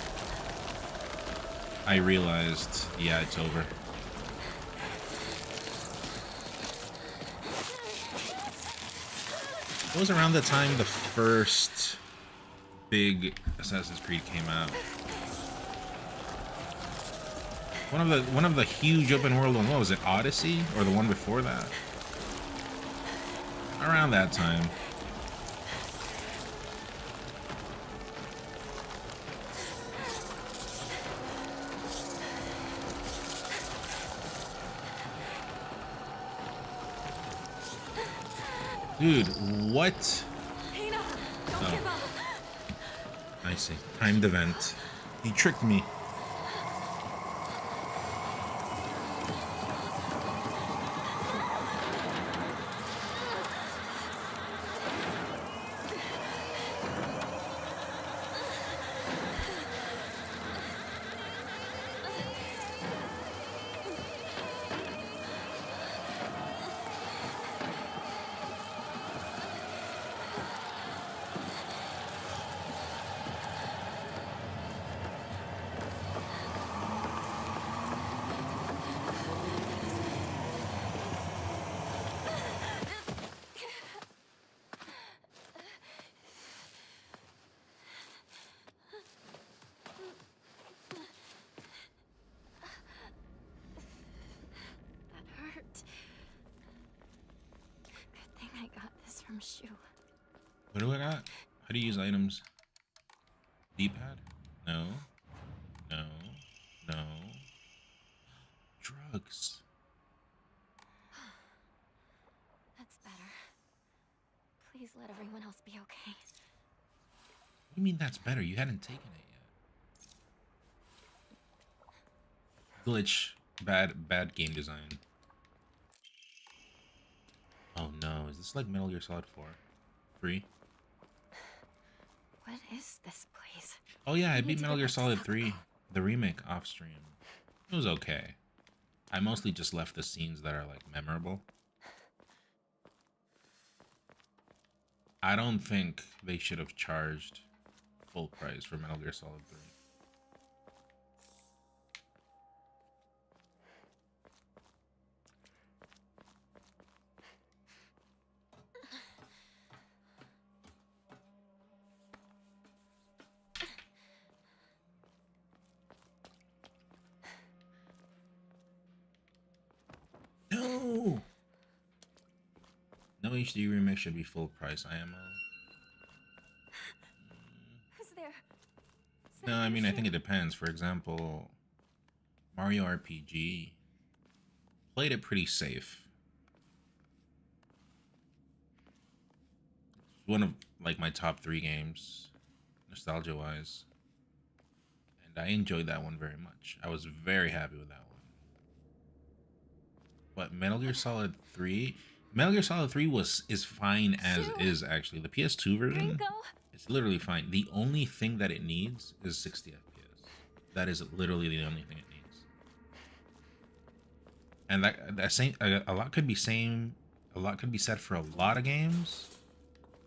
I realized, yeah, it's over. It was around the time the first big Assassin's Creed came out. One of the huge open world ones. What was it, Odyssey, or the one before that? Around that time. Dude, what? Oh. I see. Timed event. He tricked me. What do I got? How do you use items? D-pad? No. No. No. Drugs. That's better. Please let everyone else be okay. What do you mean that's better? You hadn't taken it yet. Glitch. Bad game design. Oh no, is this like Metal Gear Solid 4? 3? What is this place? Oh yeah, I beat Metal Gear Solid 3, the remake, off stream. It was okay. I mostly just left the scenes that are like memorable. I don't think they should have charged full price for Metal Gear Solid 3. No! No HD remake should be full price, IMO. Who's there? No, I mean, I think it depends. For example, Mario RPG played it pretty safe. one of like my top 3 games, nostalgia wise, and I enjoyed that one very much. I was very happy with that one. But Metal Gear Solid 3, Metal Gear Solid 3 is fine as is actually. The PS2 version, it's literally fine. The only thing that it needs is 60 FPS. That is literally the only thing it needs. And that same a lot could be said for a lot of games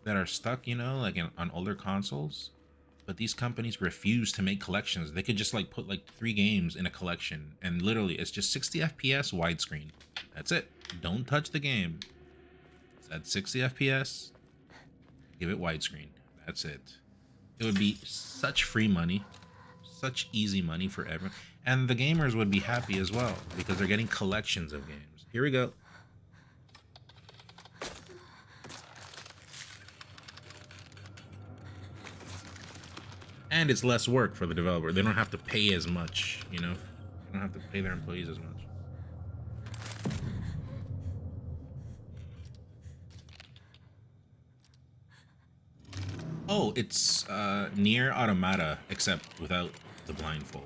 that are stuck, you know, like on older consoles. But these companies refuse to make collections. They could just like put like 3 games in a collection, and literally it's just 60 FPS widescreen. That's it. Don't touch the game. It's at 60 FPS. Give it widescreen. That's it. It would be such free money, such easy money for everyone, and the gamers would be happy as well because they're getting collections of games. Here we go. And it's less work for the developer. They don't have to pay as much, you know? They don't have to pay their employees as much. Oh, it's Nier Automata, except without the blindfold.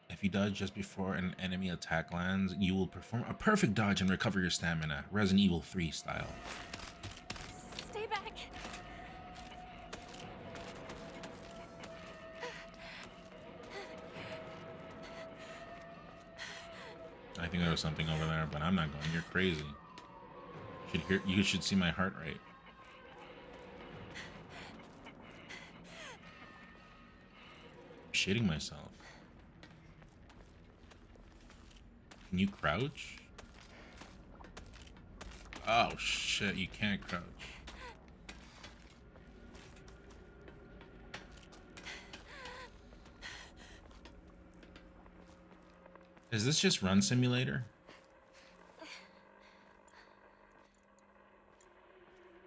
If you dodge just before an enemy attack lands, you will perform a perfect dodge and recover your stamina, Resident Evil 3 style. Stay back. I think there was something over there, but I'm not going. You're crazy. You should see my heart rate. I'm shitting myself. Can you crouch? Oh shit, you can't crouch. Is this just Run Simulator?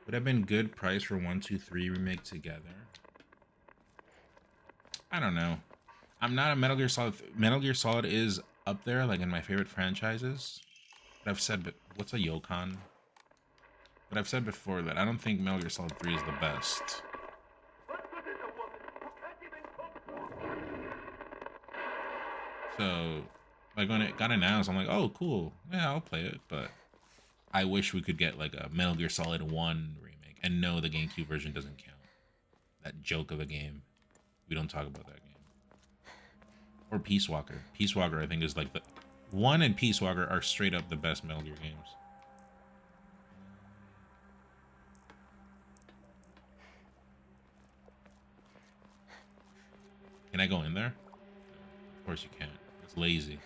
Would have been good price for 1, 2, 3 remake together. I don't know. I'm not a Metal Gear Solid. Metal Gear Solid is up there, like in my favorite franchises. But I've said, what's a Yokon? But I've said before that I don't think Metal Gear Solid 3 is the best. So, like when it got announced, I'm like, oh, cool. Yeah, I'll play it. But I wish we could get like a Metal Gear Solid 1 remake. And no, the GameCube version doesn't count. That joke of a game. We don't talk about that game. Or Peace Walker. Peace Walker, I think, is like the... 1 and Peace Walker are straight up the best Metal Gear games. Can I go in there? Of course you can't. It's lazy.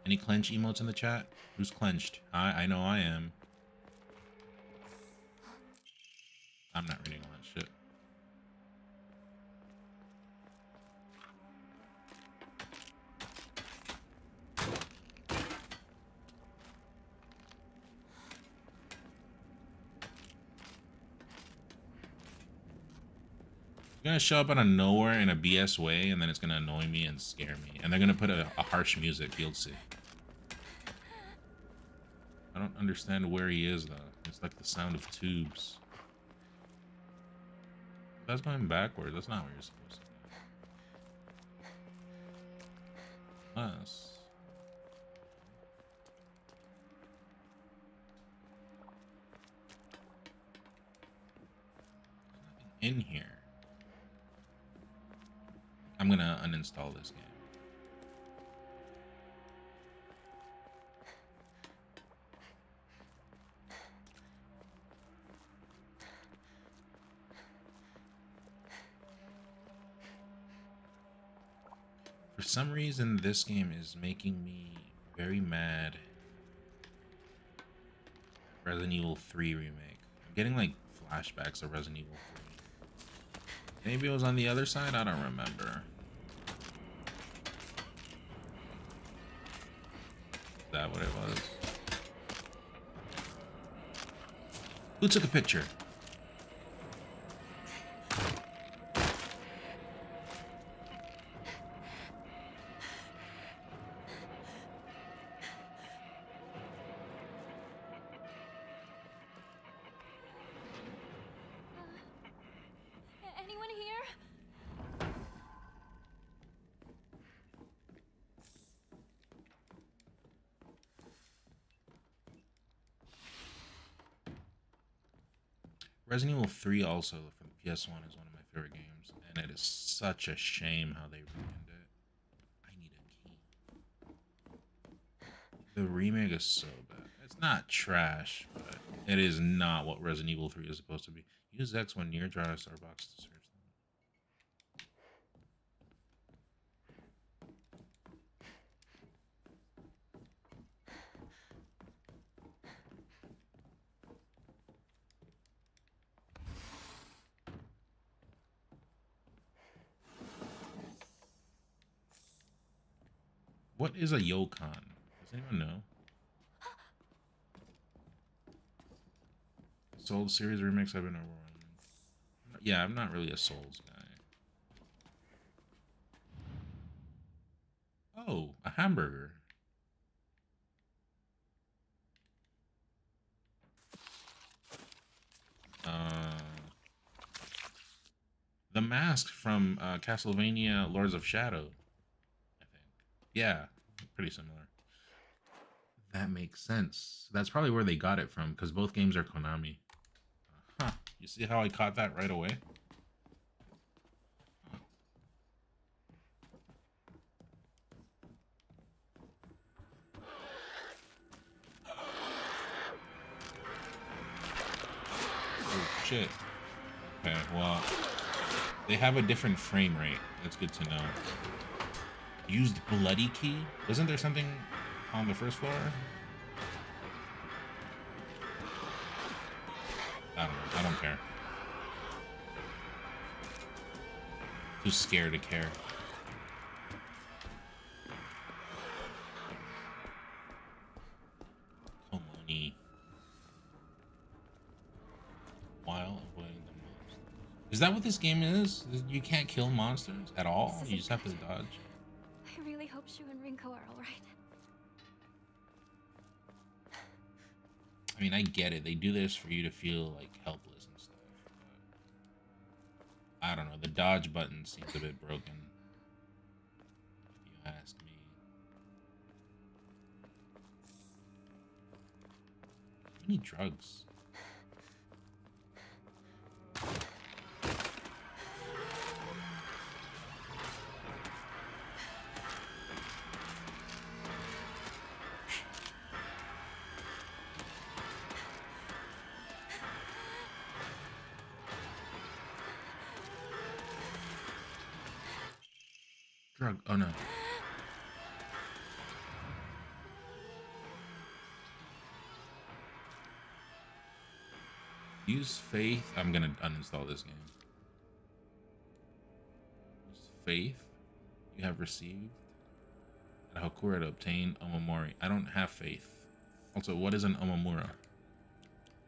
Any clench emotes in the chat? Who's clenched? I know I am. I'm not reading all that shit. Gonna show up out of nowhere in a BS way, and then it's gonna annoy me and scare me. And they're gonna put a harsh music, you'll see. I don't understand where he is, though. It's like the sound of tubes. That's going backwards. That's not where you're supposed to go. Unless... There's nothing in here. I'm gonna uninstall this game. For some reason, this game is making me very mad. Resident Evil 3 remake. I'm getting like flashbacks of Resident Evil 3. Maybe it was on the other side? I don't remember. Is that what it was? Who took a picture? anyone here? Resident Evil 3 also for the PS1 is one of my favorite games, and it is such a shame how they ruined it. I need a key. The remake is so bad. It's not trash, but it is not what Resident Evil 3 is supposed to be. Use X when near dry Starbucks to search them. What is a Yokon? Does anyone know? Souls series remakes have been overwhelming. Yeah, I'm not really a Souls guy. Oh, a hamburger. The mask from Castlevania Lords of Shadow, I think. Yeah, pretty similar. That makes sense. That's probably where they got it from, because both games are Konami. Huh. You see how I caught that right away? Oh, shit. Okay, well, they have a different frame rate. That's good to know. Used bloody key? Wasn't there something on the first floor? I don't know. I don't care. Too scared to care. Komoni. While avoiding the monsters. Is that what this game is? You can't kill monsters at all? You just have to dodge? I really hope Shu and Rinko are alright. I mean, I get it. They do this for you to feel, like, helpless and stuff. But I don't know. The dodge button seems a bit broken, if you ask me. We need drugs. Drug. Oh no. Use faith. I'm gonna uninstall this game. Use faith. You have received at Hakura to obtain Omamori. I don't have faith. Also, what is an Omamura?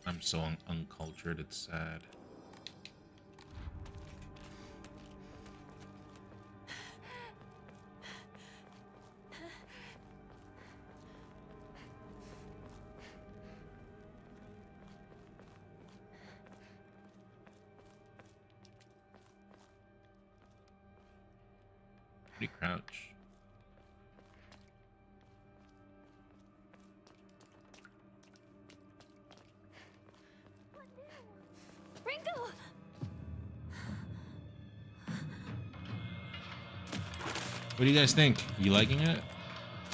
I'm so uncultured. It's sad. Pretty crouch. Rinko! What do you guys think? You liking it?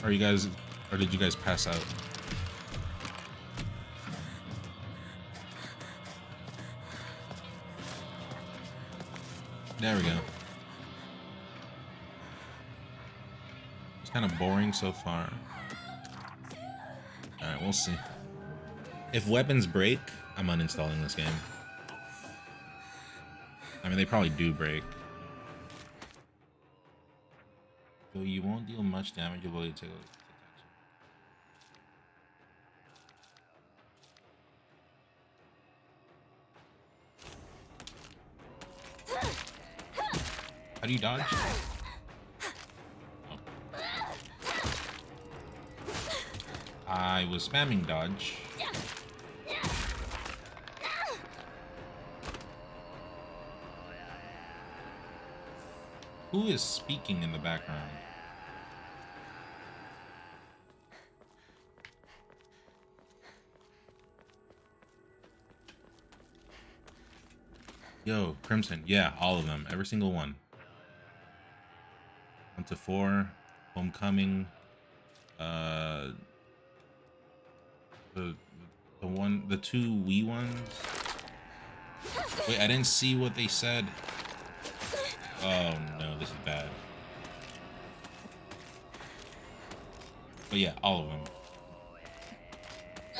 Or did you guys pass out? There we go. It's kind of boring so far. Alright, we'll see. If weapons break, I'm uninstalling this game. I mean, they probably do break. Though you won't deal much damage, you'll able to take How do you dodge? Oh. I was spamming dodge. Who is speaking in the background? Yo, Crimson. Yeah, all of them. Every single one. 1 to 4. Homecoming. Uh, the two Wii ones. Wait, I didn't see what they said. Oh no, this is bad. But yeah, all of them.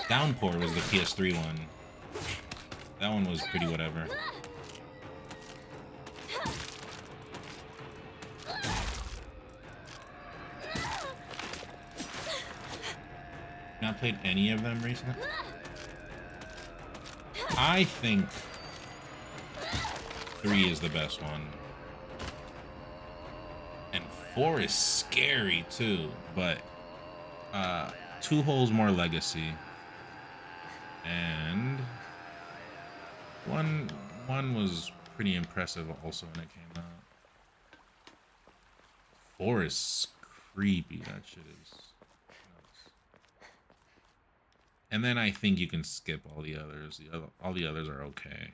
Downpour was the PS3 one. That one was pretty whatever. Not played any of them recently. I think 3 is the best one. And 4 is scary too, but 2 holds more legacy. And one was pretty impressive also when it came out. 4 is creepy, that shit is nuts. And then I think you can skip all the others. All the others are okay.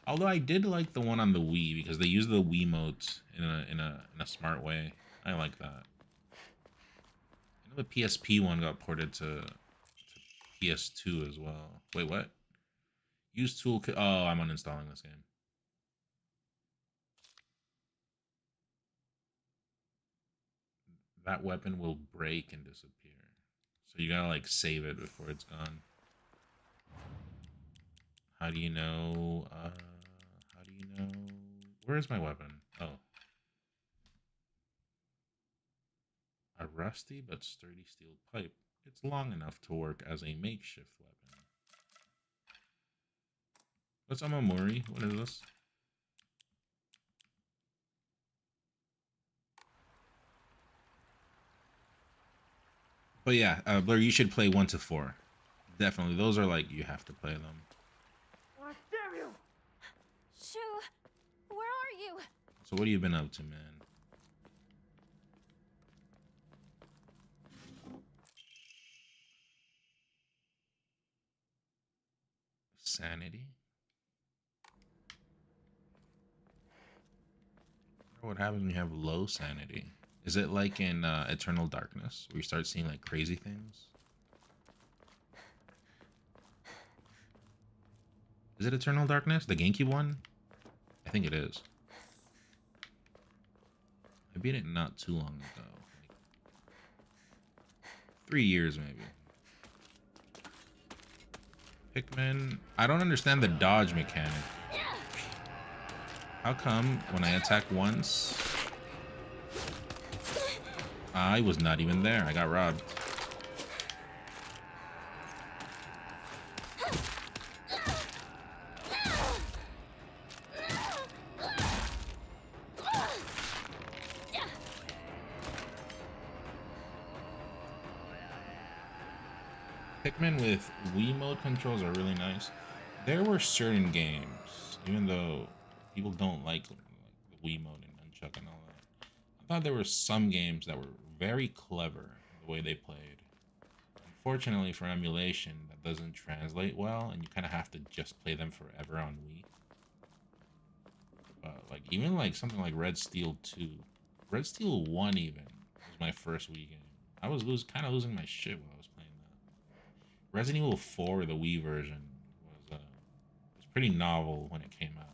Although I did like the one on the Wii because they used the Wiimote in a smart way. I like that. I know the PSP one got ported to PS2 as well. Wait, what? Use toolkit. Oh, I'm uninstalling this game. That weapon will break and disappear. So you gotta like save it before it's gone. How do you know? How do you know? Where is my weapon? Oh. A rusty but sturdy steel pipe. It's long enough to work as a makeshift weapon. What's Amamori? What is this? But yeah, Blur, you should play 1 to 4. Definitely. Those are like, you have to play them. Damn you! Shu, where are you? So what have you been up to, man? Sanity? What happens when you have low sanity? Is it like in Eternal Darkness, where you start seeing like crazy things? Is it Eternal Darkness? The GameCube one? I think it is. I beat it not too long ago. Like 3 years maybe. Pikmin. I don't understand the dodge mechanic. How come when I attack once, I was not even there? I got robbed. Pikmin with Wiimote controls are really nice. There were certain games, even though people don't like the Wiimote and Nunchuck and all that, I thought there were some games that were very clever the way they played. Unfortunately for emulation, that doesn't translate well, and you kind of have to just play them forever on Wii. But like even like something like Red Steel 2, Red Steel 1 even was my first Wii game. I was kind of losing my shit while I was playing that. Resident Evil 4, the Wii version, was pretty novel when it came out.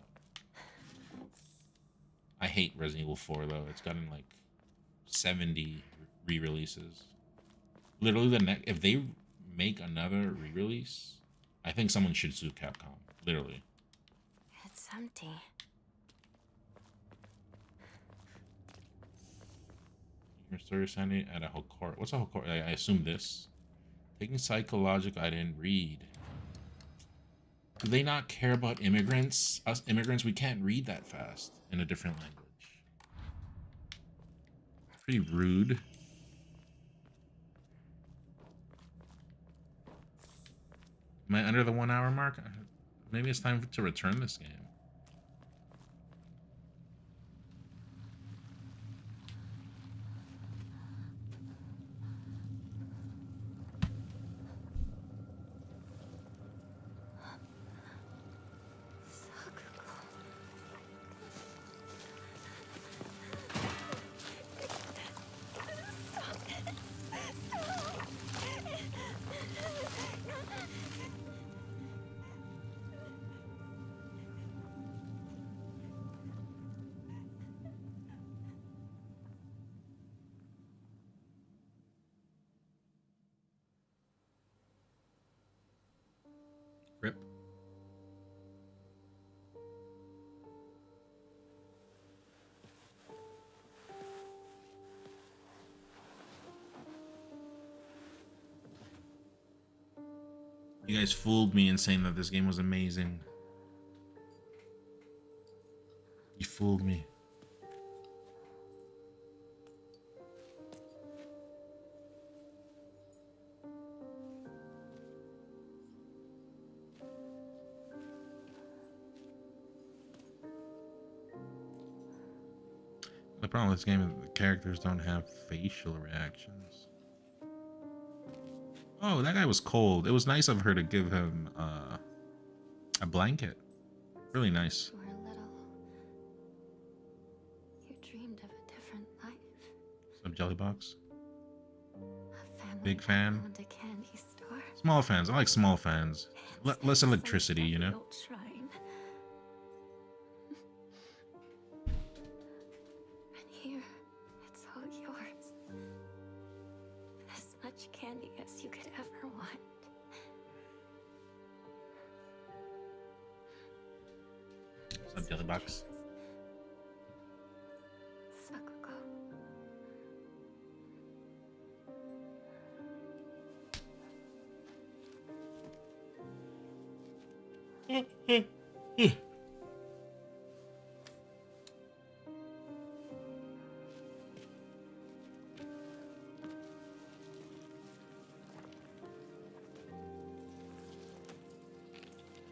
I hate Resident Evil 4 though. It's gotten like 70 re-releases. Literally, if they make another re-release, I think someone should sue Capcom. Literally. It's empty. Restore your sanity at a Hokora. What's a Hokora? I assume this. Taking psychological, I didn't read. Do they not care about immigrants? Us immigrants, we can't read that fast in a different language. Pretty rude. Am I under the 1 hour mark? Maybe it's time to return this game. You guys fooled me in saying that this game was amazing. You fooled me. The problem with this game is the characters don't have facial reactions. Oh, that guy was cold. It was nice of her to give him a blanket. Really nice. You were little. You dreamed of a different life. Sub Jellybox. A family Big that fan. owned a candy store. Small fans. I like small fans. Less electricity, you know? Old shrine. And here, it's all yours. As much candy as you could ever want. Sub Jellybox. Sakuko.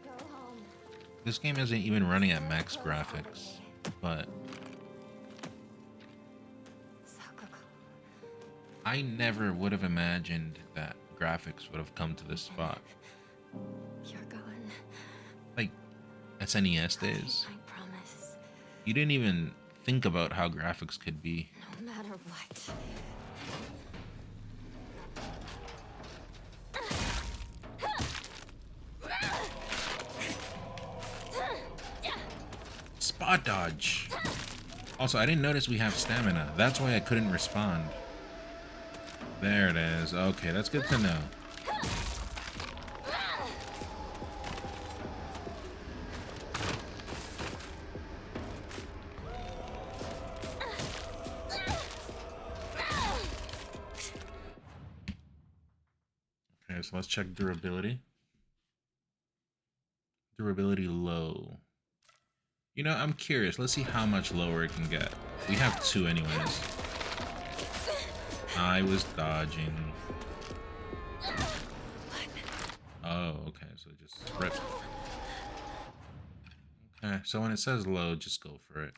Go home. This game isn't even running at max graphics, but Sakuko. I never would have imagined that graphics would have come to this spot. You're gone. Like SNES days. I promise. You didn't even think about how graphics could be. No matter what. Spot dodge. Also, I didn't notice we have stamina. That's why I couldn't respond. There it is. Okay, that's good to know. Okay, so let's check durability. Durability low. You know, I'm curious. Let's see how much lower it can get. We have 2 anyways. I was dodging. Oh, okay. So just rip. Okay, so when it says low, just go for it.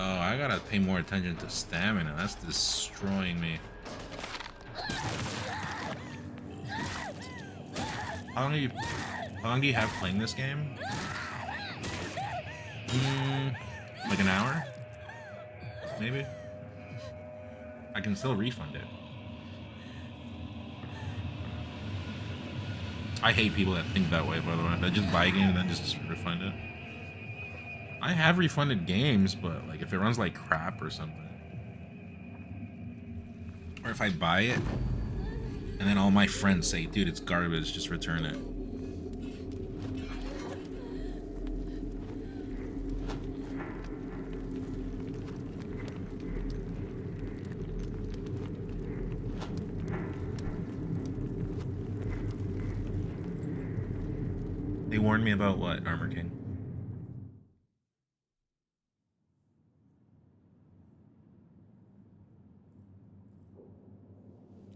Oh, I gotta pay more attention to stamina. That's destroying me. How long do you have playing this game? Like an hour? Maybe? I can still refund it. I hate people that think that way, by the way. That just buy a game and then just refund it. I have refunded games, but like if it runs like crap or something. Or if I buy it and then all my friends say, dude, it's garbage, just return it. They warned me about what, Armor King?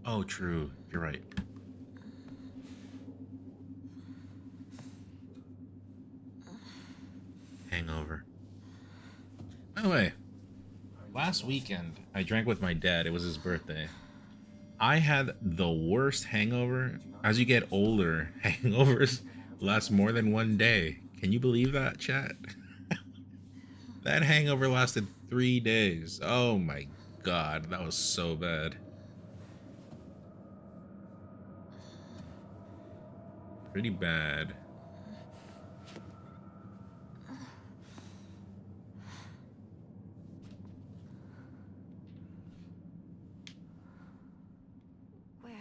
Oh, true. You're right. Hangover. By the way, last weekend I drank with my dad. It was his birthday. I had the worst hangover. As you get older, hangovers last more than 1 day. Can you believe that, chat? That hangover lasted 3 days. Oh my god, that was so bad. Pretty bad. Where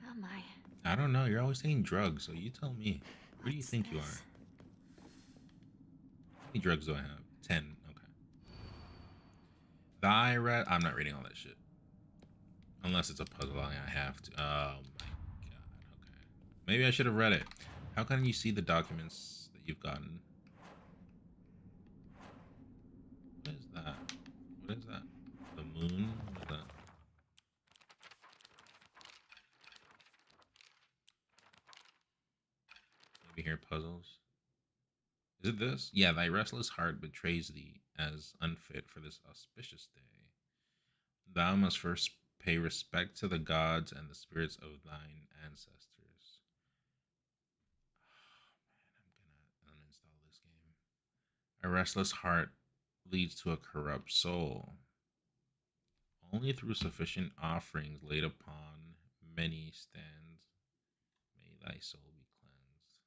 am I? I don't know. You're always taking drugs, so you tell me. Where do you think you are? many drugs do I have? 10. Okay. I read. I'm not reading all that shit. Unless it's a puzzle, I have to. Oh my god. Okay. Maybe I should have read it. How can you see the documents that you've gotten? What is that? What is that? The moon? What is that? Maybe here puzzles. Is it this? Yeah, thy restless heart betrays thee as unfit for this auspicious day. Thou must first pay respect to the gods and the spirits of thine ancestors. Oh, man, I'm gonna uninstall this game. A restless heart leads to a corrupt soul. Only through sufficient offerings laid upon many stands may thy soul be cleansed.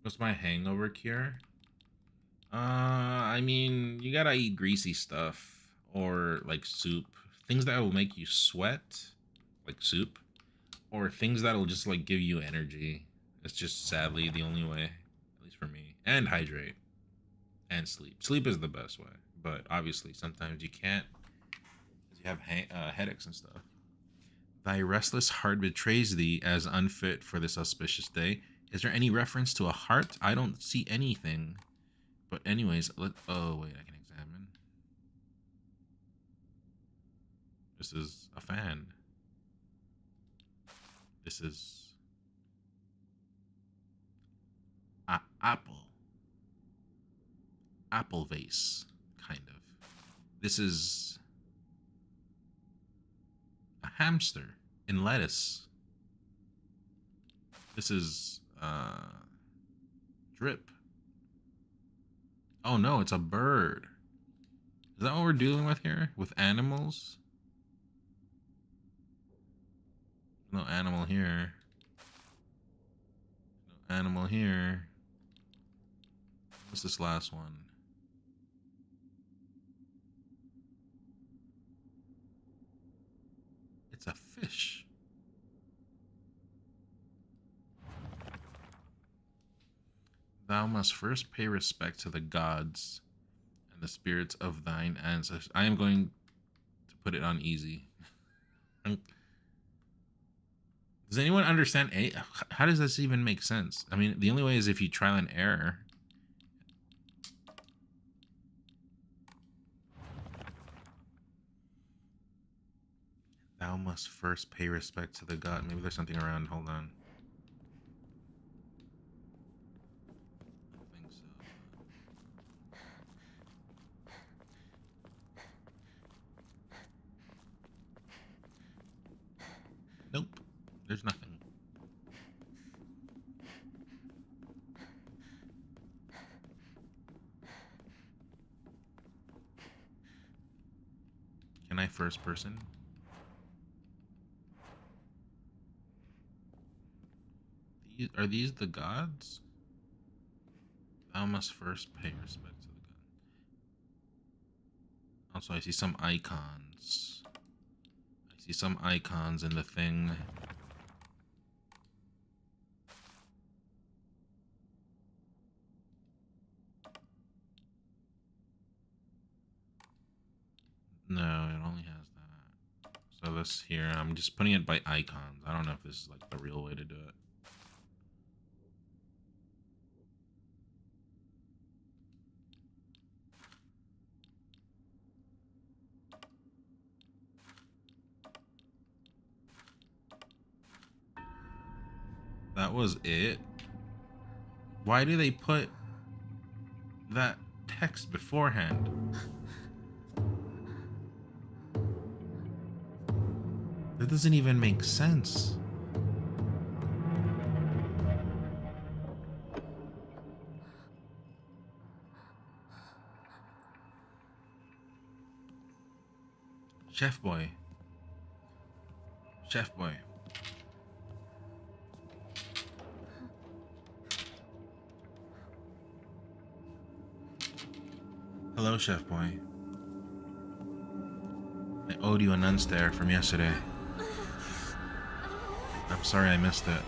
What's my hangover cure? I mean, you gotta eat greasy stuff or like soup, things that will make you sweat, like soup, or things that'll just like give you energy. It's just sadly the only way, at least for me. And hydrate and sleep. Sleep is the best way, but obviously sometimes you can't because you have headaches and stuff. Thy restless heart betrays thee as unfit for this auspicious day. Is there any reference to a heart? I don't see anything. But anyways, oh wait, I can examine. This is a fan. This is apple vase, kind of. This is a hamster in lettuce. This is drip. Oh no, it's a bird. Is that what we're dealing with here? With animals? No animal here. No animal here. What's this last one? It's a fish. Thou must first pay respect to the gods and the spirits of thine ancestors. I am going to put it on easy. Does anyone understand? How does this even make sense? I mean, the only way is if you trial and error. Thou must first pay respect to the god. Maybe there's something around. Hold on. Nope, there's nothing. Can I first person? Are these the gods? Thou must first pay respect to the god. Also, I see some icons. I see some icons in the thing. No, it only has that. So this here, I'm just putting it by icons. I don't know if this is like the real way to do it. That was it. Why do they put that text beforehand? That doesn't even make sense. Chef boy. Chef boy. Hello, Chef boy. I owed you an unstare from yesterday. I'm sorry I missed it.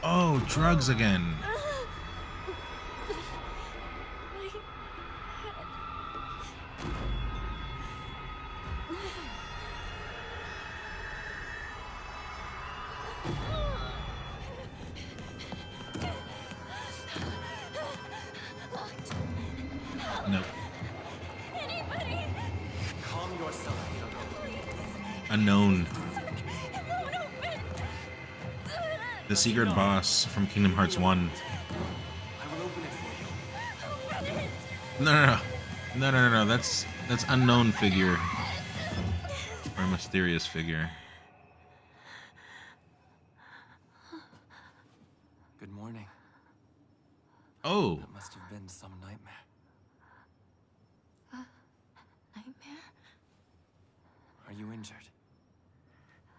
Oh, drugs again. Nope. Calm yourself. Unknown. The secret boss from Kingdom Hearts 1. I will open it for you. No. That's unknown figure. Or mysterious figure. Good morning. Oh. That must have been some nightmare. Nightmare? Are you injured?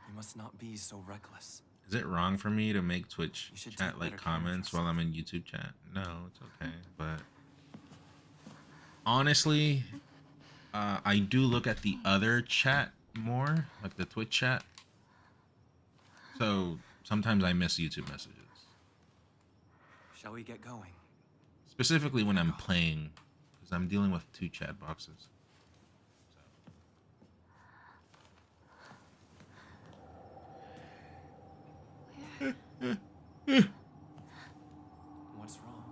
You must not be so reckless. Is it wrong for me to make Twitch You should chat take like better care of comments while yourself. I'm in YouTube chat? No, it's okay. But honestly, I do look at the other chat more, like the Twitch chat. So sometimes I miss YouTube messages. Shall we get going? Specifically when I'm playing, because I'm dealing with 2 chat boxes. What's wrong?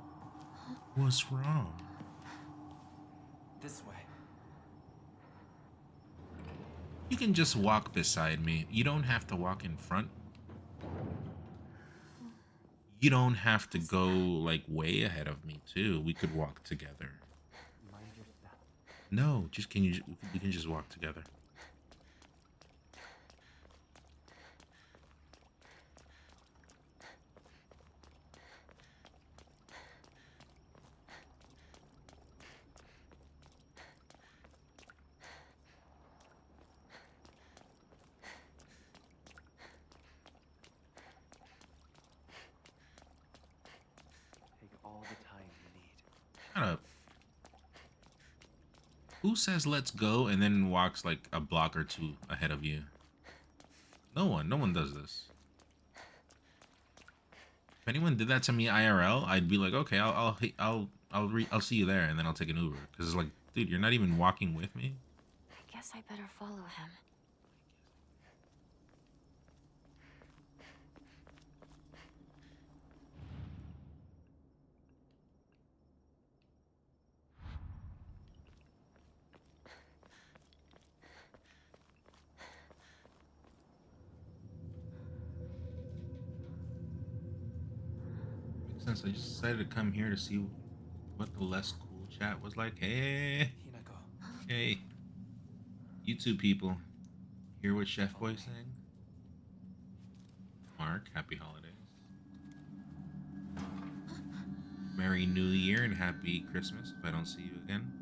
What's wrong? This way. You can just walk beside me. You don't have to walk in front. You don't have to go like way ahead of me too. We could walk together. Mind your step. No, just we can just walk together. Take all the time you need. Shut up. Who says let's go and then walks like a block or 2 ahead of you? No one does this. If anyone did that to me IRL, I'd be like, okay, I'll see you there, and then I'll take an Uber. Because it's like, dude, you're not even walking with me. I guess I better follow him. Makes sense. I just decided to come here to see what the less cool chat was like. Hey, Hinako. hey, YouTube people, hear what Chef Boy's saying? Mark, happy holidays. Merry New Year and happy Christmas if I don't see you again.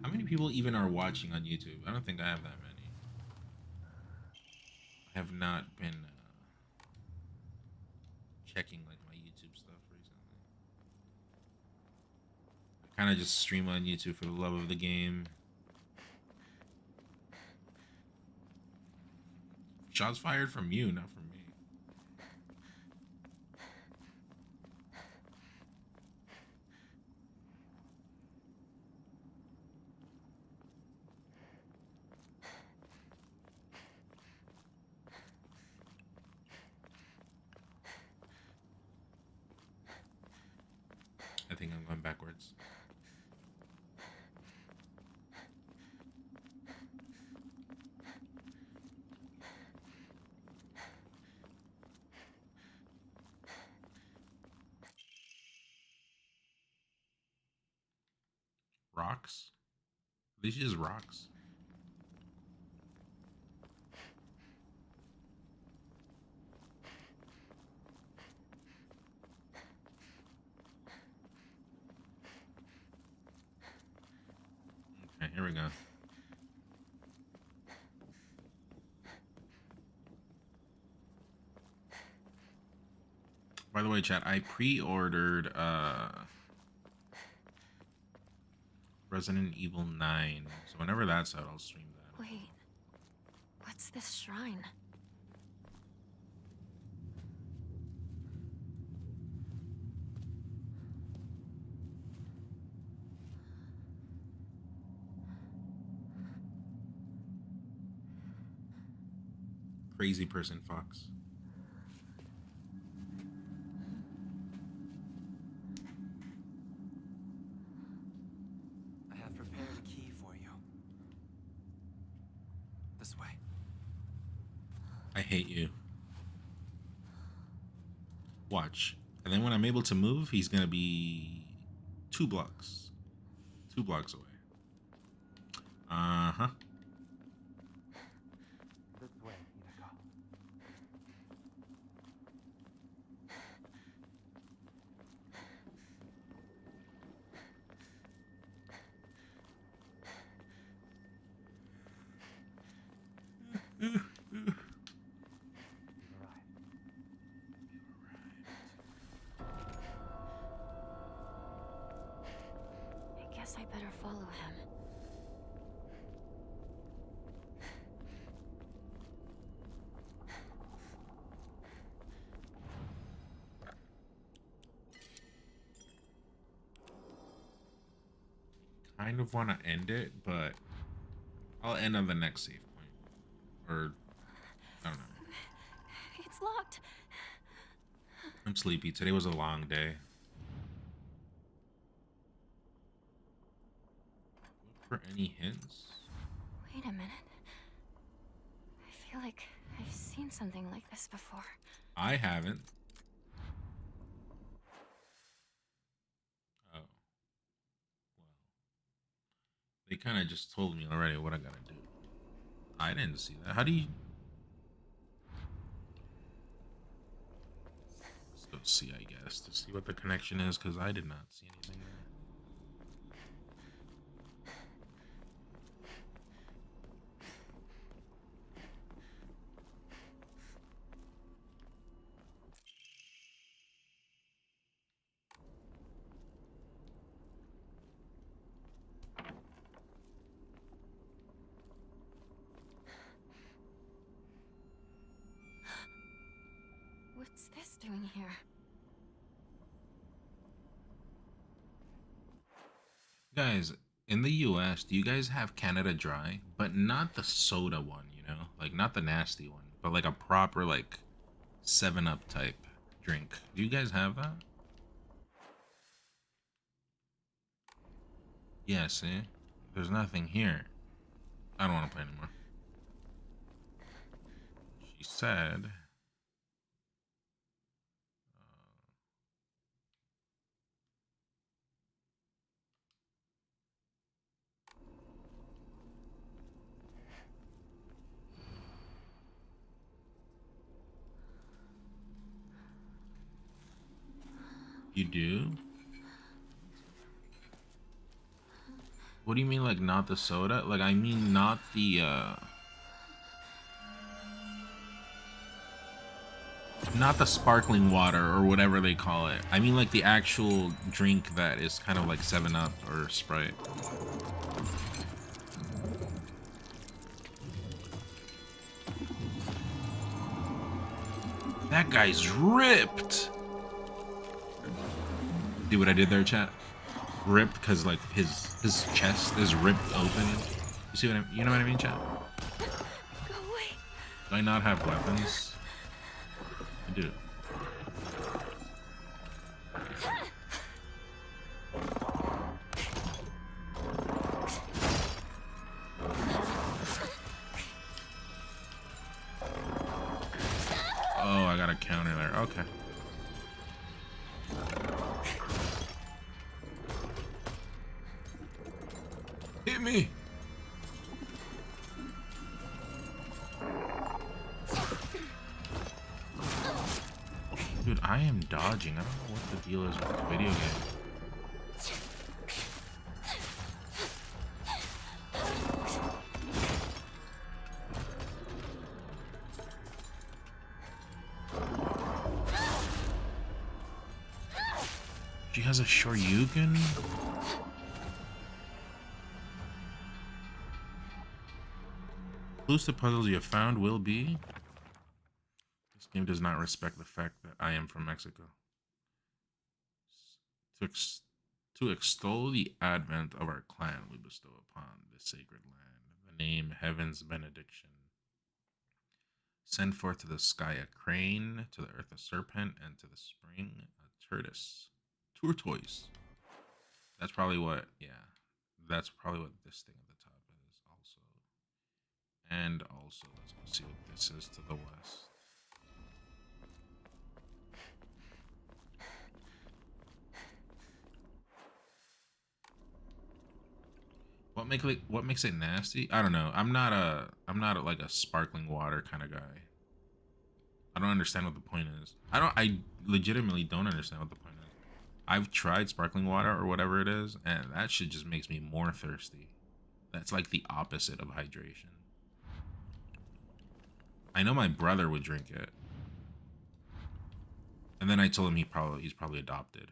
How many people even are watching on YouTube? I don't think I have that many. I have not been checking like my YouTube stuff recently. I kind of just stream on YouTube for the love of the game. Shots fired from you, not from me. I think I'm going backwards. Rocks? These just rocks. Okay, here we go. By the way, chat, I pre-ordered Resident Evil 9. So whenever that's out, I'll stream that. Wait, what's this shrine? Crazy person, Fox. I have prepared a key for you. This way. I hate you. Watch. And then when I'm able to move, he's gonna be 2 blocks. 2 blocks away. Uh-huh. This way, Hinako. I guess I better follow him. Kind of want to end it, but I'll end on the next save point. Or, I don't know. It's locked. I'm sleepy. Today was a long day. Look for any hints? Wait a minute. I feel like I've seen something like this before. I haven't. Oh. Well. They kind of just told me already what I gotta do. I didn't see that. How do you... Let's go see, I guess, to see what the connection is, because I did not see anything there. What's this doing here? Guys, in the US, do you guys have Canada Dry? But not the soda one, you know? Like, not the nasty one, but like a proper, like, 7-Up type drink. Do you guys have that? Yeah, see? There's nothing here. I don't want to play anymore. She said... You do? What do you mean, like, not the soda? Like, I mean not the, not the sparkling water or whatever they call it. I mean, like, the actual drink that is kind of like 7-Up or Sprite. That guy's ripped! See what I did there, chat? Ripped because like his chest is ripped open. You see what you know what I mean, chat? Go away. Do I not have weapons? I do. Oh, I got a counter there. Okay. Hit me! Dude, I am dodging. I don't know what the deal is with this video game. has a Shoryuken? Clues to puzzles you have found will be... This game does not respect the fact that I am from Mexico. To extol the advent of our clan, we bestow upon this sacred land the name Heaven's Benediction. Send forth to the sky a crane, to the earth a serpent, and to the spring a tortoise. That's probably what, yeah. That's probably what this thing at the top is also. And also, let's go see what this is to the west. What makes it nasty? I don't know. I'm not like a sparkling water kind of guy. I don't understand what the point is. I legitimately don't understand what the point is. I've tried sparkling water or whatever it is, and that shit just makes me more thirsty. That's like the opposite of hydration. I know my brother would drink it. And then I told him he's probably adopted.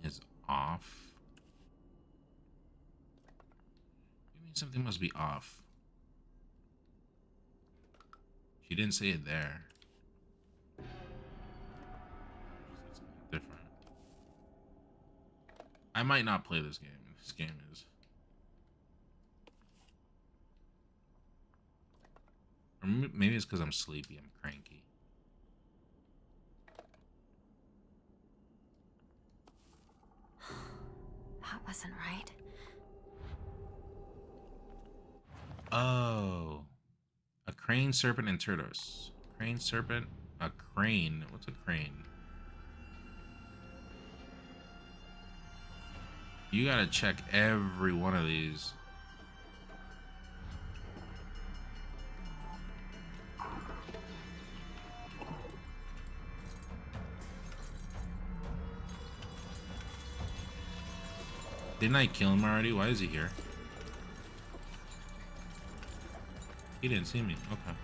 Is off. You mean something must be off? She didn't say it there. It's different. I might not play this game. This game is. Or maybe it's because I'm sleepy. I'm cranky. That wasn't right. Oh. A crane, serpent, and tortoise. Crane, serpent, a crane. What's a crane? You gotta check every one of these. Didn't I kill him already? Why is he here? He didn't see me. Okay.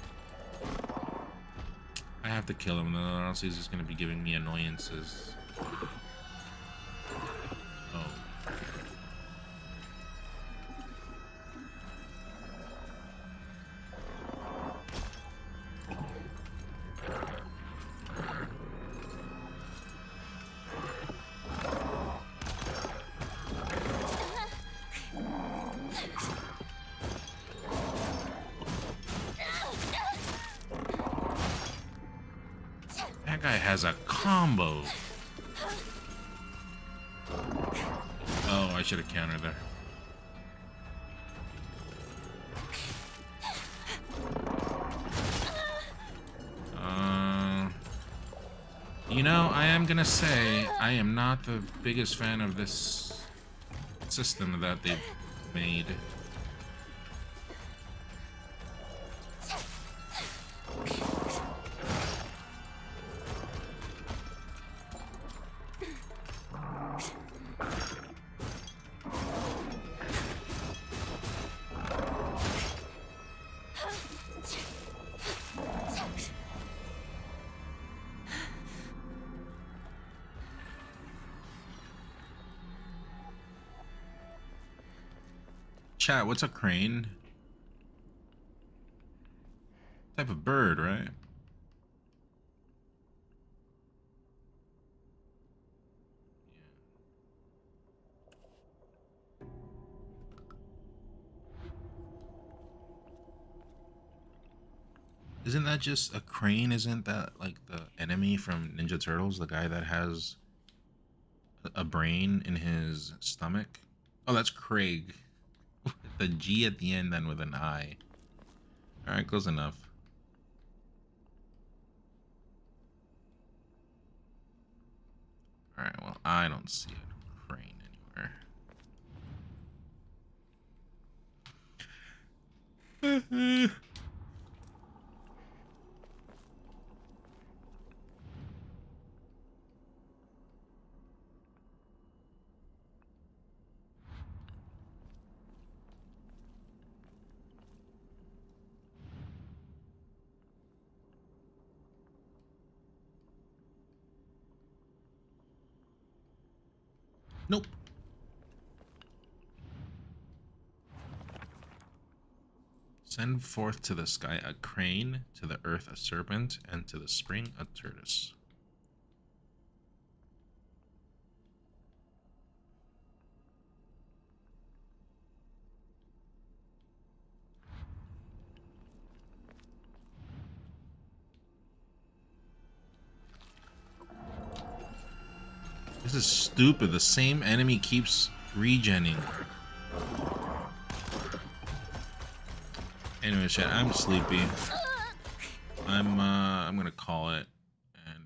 I have to kill him, though, or else he's just gonna be giving me annoyances. Oh. That guy has a combo. Oh, I should have countered there. You know, I am gonna say I am not the biggest fan of this system that they've made. Chat, what's a crane? Type of bird, right? Isn't that just a crane? Isn't that like the enemy from Ninja Turtles? The guy that has a brain in his stomach? Oh, that's Craig. The G at the end, then with an I. Alright, close enough. Alright, well, I don't see a crane anywhere. Nope. Send forth to the sky a crane, to the earth a serpent, and to the spring a tortoise. This is stupid. The same enemy keeps regenning. Anyway, chat, I'm sleepy. I'm gonna call it, and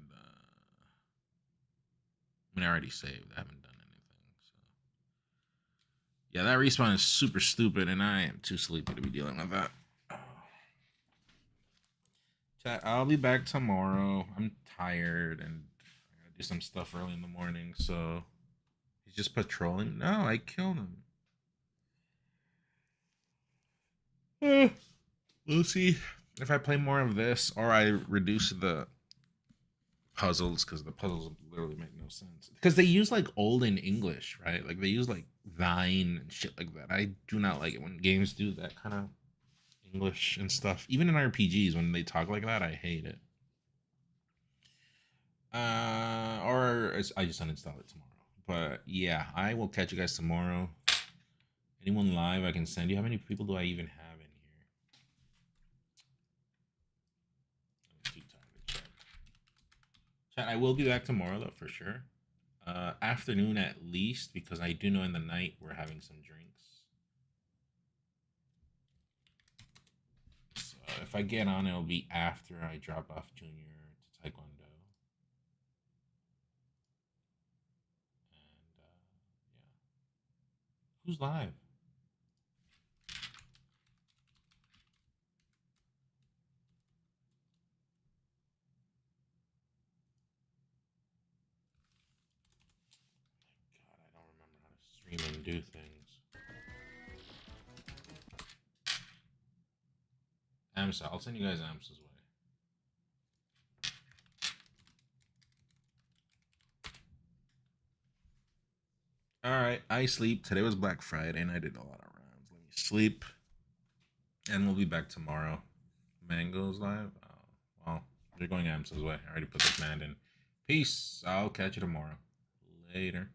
I mean, I already saved. I haven't done anything. So yeah, that respawn is super stupid, and I am too sleepy to be dealing with that. Chat, I'll be back tomorrow. I'm tired, and I gotta do some stuff early in the morning. So he's just patrolling. No, I killed him. We'll see if I play more of this or I reduce the puzzles, because the puzzles literally make no sense. Because they use like olden English, right? Like they use like thine and shit like that. I do not like it when games do that kind of English and stuff. Even in RPGs, when they talk like that, I hate it. Or I just uninstall it tomorrow. But yeah, I will catch you guys tomorrow. Anyone live I can send you? How many people do I even have in here? I'm too tired to check. Chat, I will be back tomorrow though, for sure. Afternoon at least, because I do know in the night we're having some drinks. So if I get on, it'll be after I drop off Junior to Taekwondo. And yeah. Who's live? God, I don't remember how to stream and do things. AMSA, I'll send you guys AMSA's way. Alright, I sleep. Today was Black Friday and I did a lot of rounds. Let me sleep. And we'll be back tomorrow. Mango's live? Oh, well, you're going AMSA's way. I already put the command in. Peace. I'll catch you tomorrow. Later.